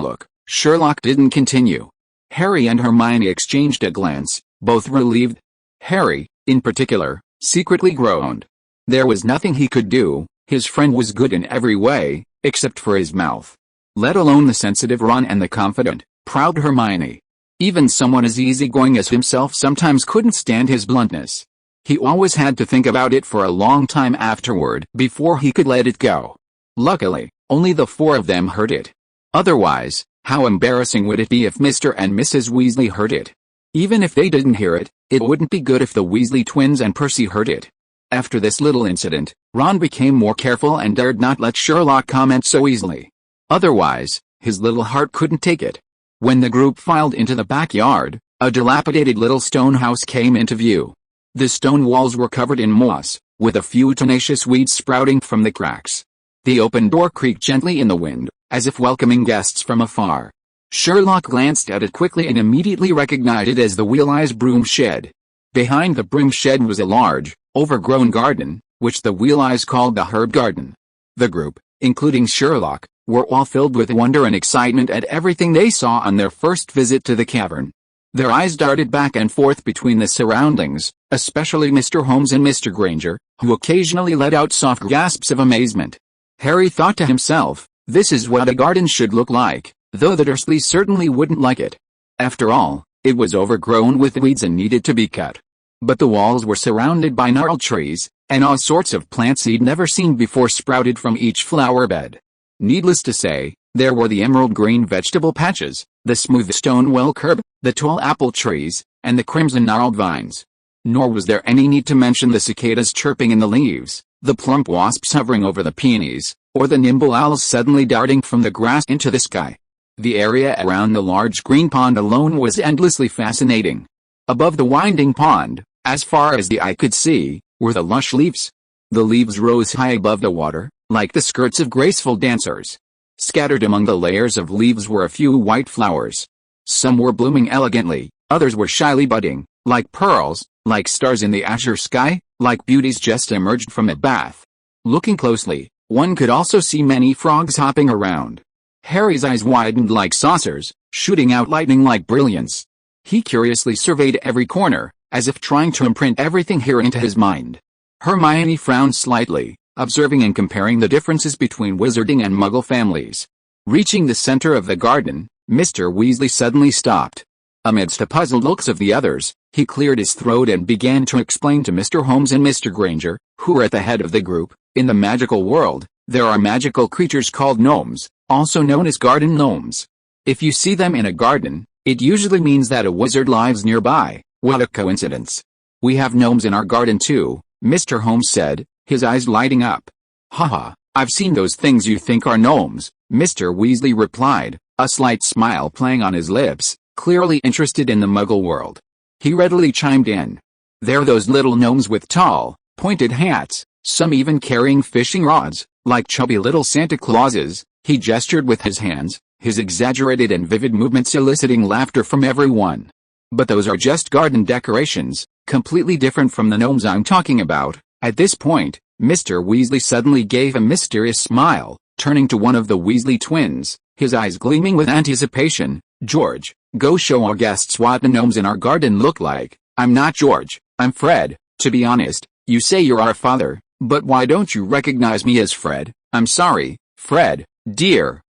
look, Sherlock didn't continue. Harry and Hermione exchanged a glance, both relieved. Harry, in particular, secretly groaned. There was nothing he could do. His friend was good in every way, except for his mouth. Let alone the sensitive Ron and the confident, proud Hermione. Even someone as easygoing as himself sometimes couldn't stand his bluntness. He always had to think about it for a long time afterward before he could let it go. Luckily, only the 4 of them heard it. Otherwise, how embarrassing would it be if Mr. and Mrs. Weasley heard it? Even if they didn't hear it, it wouldn't be good if the Weasley twins and Percy heard it. After this little incident, Ron became more careful and dared not let Sherlock comment so easily. Otherwise, his little heart couldn't take it. When the group filed into the backyard, A dilapidated little stone house came into view. The stone walls were covered in moss, with a few tenacious weeds sprouting from the cracks. The open door creaked gently in the wind, as if welcoming guests from afar. Sherlock glanced at it quickly and immediately recognized it as the Wheel-Eye's broom shed. Behind the broom shed was a large, overgrown garden, which the Wheel-Eyes called the herb garden. The group, including Sherlock, were all filled with wonder and excitement at everything they saw on their first visit to the cavern. Their eyes darted back and forth between the surroundings, especially Mr. Holmes and Mr. Granger, who occasionally let out soft gasps of amazement. Harry thought to himself, this is what a garden should look like, though the Dursleys certainly wouldn't like it. After all, it was overgrown with weeds and needed to be cut. But the walls were surrounded by gnarled trees, and all sorts of plants he'd never seen before sprouted from each flower bed. Needless to say, there were the emerald green vegetable patches, the smooth stone well curb, the tall apple trees, and the crimson gnarled vines. Nor was there any need to mention the cicadas chirping in the leaves, the plump wasps hovering over the peonies, or the nimble owls suddenly darting from the grass into the sky. The area around the large green pond alone was endlessly fascinating. Above the winding pond, as far as the eye could see, were the lush leaves. The leaves rose high above the water, like the skirts of graceful dancers. Scattered among the layers of leaves were a few white flowers. Some were blooming elegantly, others were shyly budding, like pearls, like stars in the azure sky, like beauties just emerged from a bath. Looking closely, one could also see many frogs hopping around. Harry's eyes widened like saucers, shooting out lightning like brilliance. He curiously surveyed every corner, as if trying to imprint everything here into his mind. Hermione frowned slightly, observing and comparing the differences between wizarding and muggle families. Reaching the center of the garden, Mr. Weasley suddenly stopped. Amidst the puzzled looks of the others, he cleared his throat and began to explain to Mr. Holmes and Mr. Granger, who were at the head of the group, in the magical world, there are magical creatures called gnomes, also known as garden gnomes. If you see them in a garden, it usually means that a wizard lives nearby. What a coincidence. We have gnomes in our garden too, Mr. Holmes said, his eyes lighting up. Haha, I've seen those things you think are gnomes, Mr. Weasley replied, a slight smile playing on his lips, clearly interested in the muggle world. He readily chimed in. They're those little gnomes with tall, pointed hats, some even carrying fishing rods, like chubby little Santa Clauses. He gestured with his hands, his exaggerated and vivid movements eliciting laughter from everyone. But those are just garden decorations, completely different from the gnomes I'm talking about. At this point, Mr. Weasley suddenly gave a mysterious smile, turning to one of the Weasley twins, his eyes gleaming with anticipation. George, go show our guests what the gnomes in our garden look like. I'm not George, I'm Fred. To be honest, you say you're our father, but why don't you recognize me as Fred? I'm sorry, Fred, dear.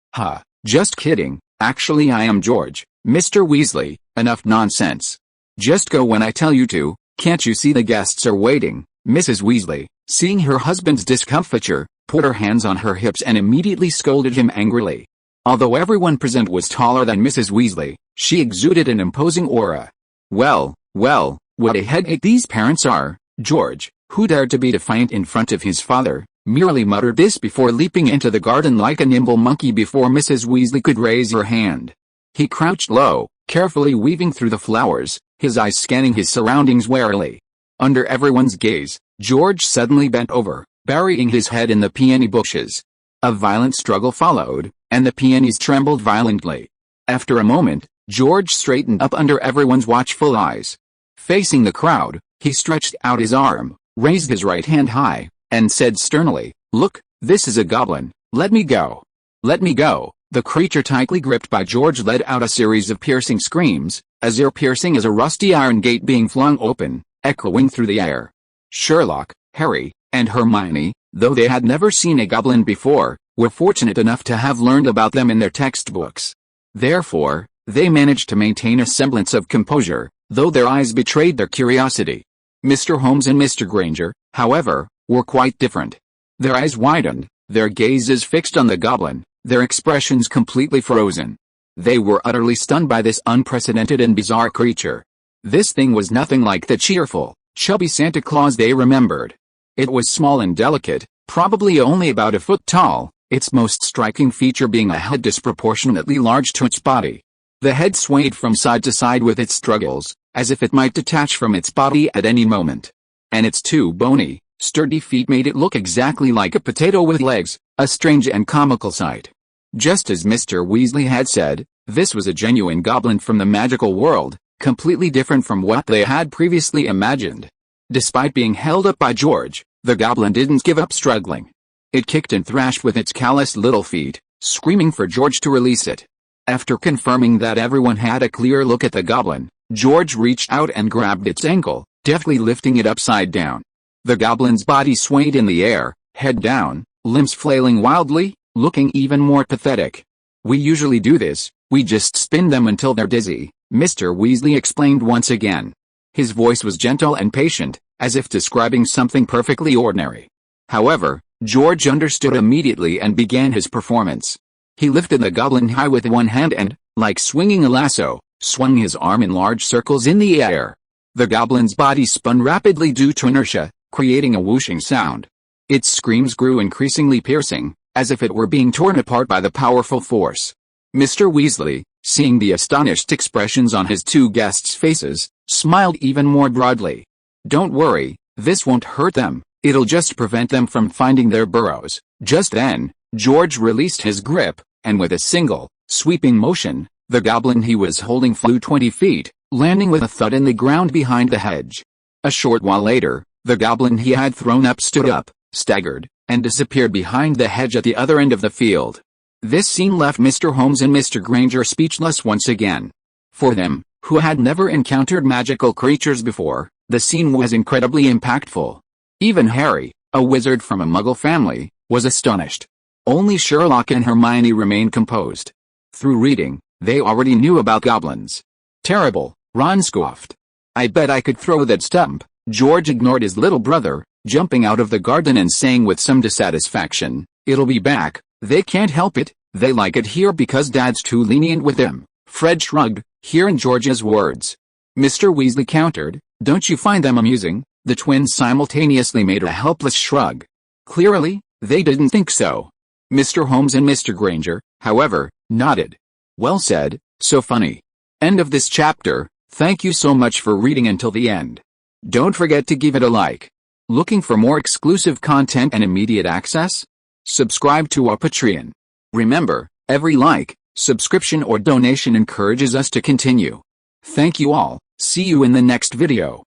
Just kidding, actually I am George, Mr. Weasley. Enough nonsense. Just go when I tell you to. Can't you see the guests are waiting? Mrs. Weasley, seeing her husband's discomfiture, put her hands on her hips and immediately scolded him angrily. Although everyone present was taller than Mrs. Weasley, she exuded an imposing aura. Well, what a headache these parents are. George, who dared to be defiant in front of his father, merely muttered this before leaping into the garden like a nimble monkey before Mrs. Weasley could raise her hand. He crouched low, carefully weaving through the flowers, his eyes scanning his surroundings warily. Under everyone's gaze, George suddenly bent over, burying his head in the peony bushes. A violent struggle followed, and the peonies trembled violently. After a moment, George straightened up under everyone's watchful eyes. Facing the crowd, he stretched out his arm, raised his right hand high, and said sternly, "Look, this is a goblin. Let me go. Let me go." The creature tightly gripped by George let out a series of piercing screams, as ear-piercing as a rusty iron gate being flung open, echoing through the air. Sherlock, Harry, and Hermione, though they had never seen a goblin before, were fortunate enough to have learned about them in their textbooks. Therefore, they managed to maintain a semblance of composure, though their eyes betrayed their curiosity. Mr. Holmes and Mr. Granger, however, were quite different. Their eyes widened, their gazes fixed on the goblin, their expressions completely frozen. They were utterly stunned by this unprecedented and bizarre creature. This thing was nothing like the cheerful, chubby Santa Claus they remembered. It was small and delicate, probably only about a foot tall, its most striking feature being a head disproportionately large to its body. The head swayed from side to side with its struggles, as if it might detach from its body at any moment. And its two bony, sturdy feet made it look exactly like a potato with legs, a strange and comical sight. Just as Mr. Weasley had said, this was a genuine goblin from the magical world, completely different from what they had previously imagined. Despite being held up by George, the goblin didn't give up struggling. It kicked and thrashed with its calloused little feet, screaming for George to release it. After confirming that everyone had a clear look at the goblin, George reached out and grabbed its ankle, deftly lifting it upside down. The goblin's body swayed in the air, head down, limbs flailing wildly, looking even more pathetic. "We usually do this, we just spin them until they're dizzy," Mr. Weasley explained once again. His voice was gentle and patient, as if describing something perfectly ordinary. However, George understood immediately and began his performance. He lifted the goblin high with one hand and, like swinging a lasso, swung his arm in large circles in the air. The goblin's body spun rapidly due to inertia, creating a whooshing sound. Its screams grew increasingly piercing, as if it were being torn apart by the powerful force. Mr. Weasley, seeing the astonished expressions on his two guests' faces, smiled even more broadly. "Don't worry, this won't hurt them, it'll just prevent them from finding their burrows." Just then, George released his grip, and with a single, sweeping motion, the goblin he was holding flew 20 feet, landing with a thud in the ground behind the hedge. A short while later, the goblin he had thrown up stood up, staggered, and disappeared behind the hedge at the other end of the field. This scene left Mr. Holmes and Mr. Granger speechless once again. For them, who had never encountered magical creatures before, the scene was incredibly impactful. Even Harry, a wizard from a Muggle family, was astonished. Only Sherlock and Hermione remained composed. Through reading, they already knew about goblins. "Terrible," Ron scoffed. "I bet I could throw that stump." George ignored his little brother, jumping out of the garden and saying with some dissatisfaction, "It'll be back, they can't help it, they like it here because Dad's too lenient with them." Fred shrugged, hearing George's words. Mr. Weasley countered, "Don't you find them amusing?" The twins simultaneously made a helpless shrug. Clearly, they didn't think so. Mr. Holmes and Mr. Granger, however, nodded. "Well said, so funny." End of this chapter. Thank you so much for reading until the end. Don't forget to give it a like. Looking for more exclusive content and immediate access? Subscribe to our Patreon. Remember, every like, subscription or donation encourages us to continue. Thank you all, see you in the next video.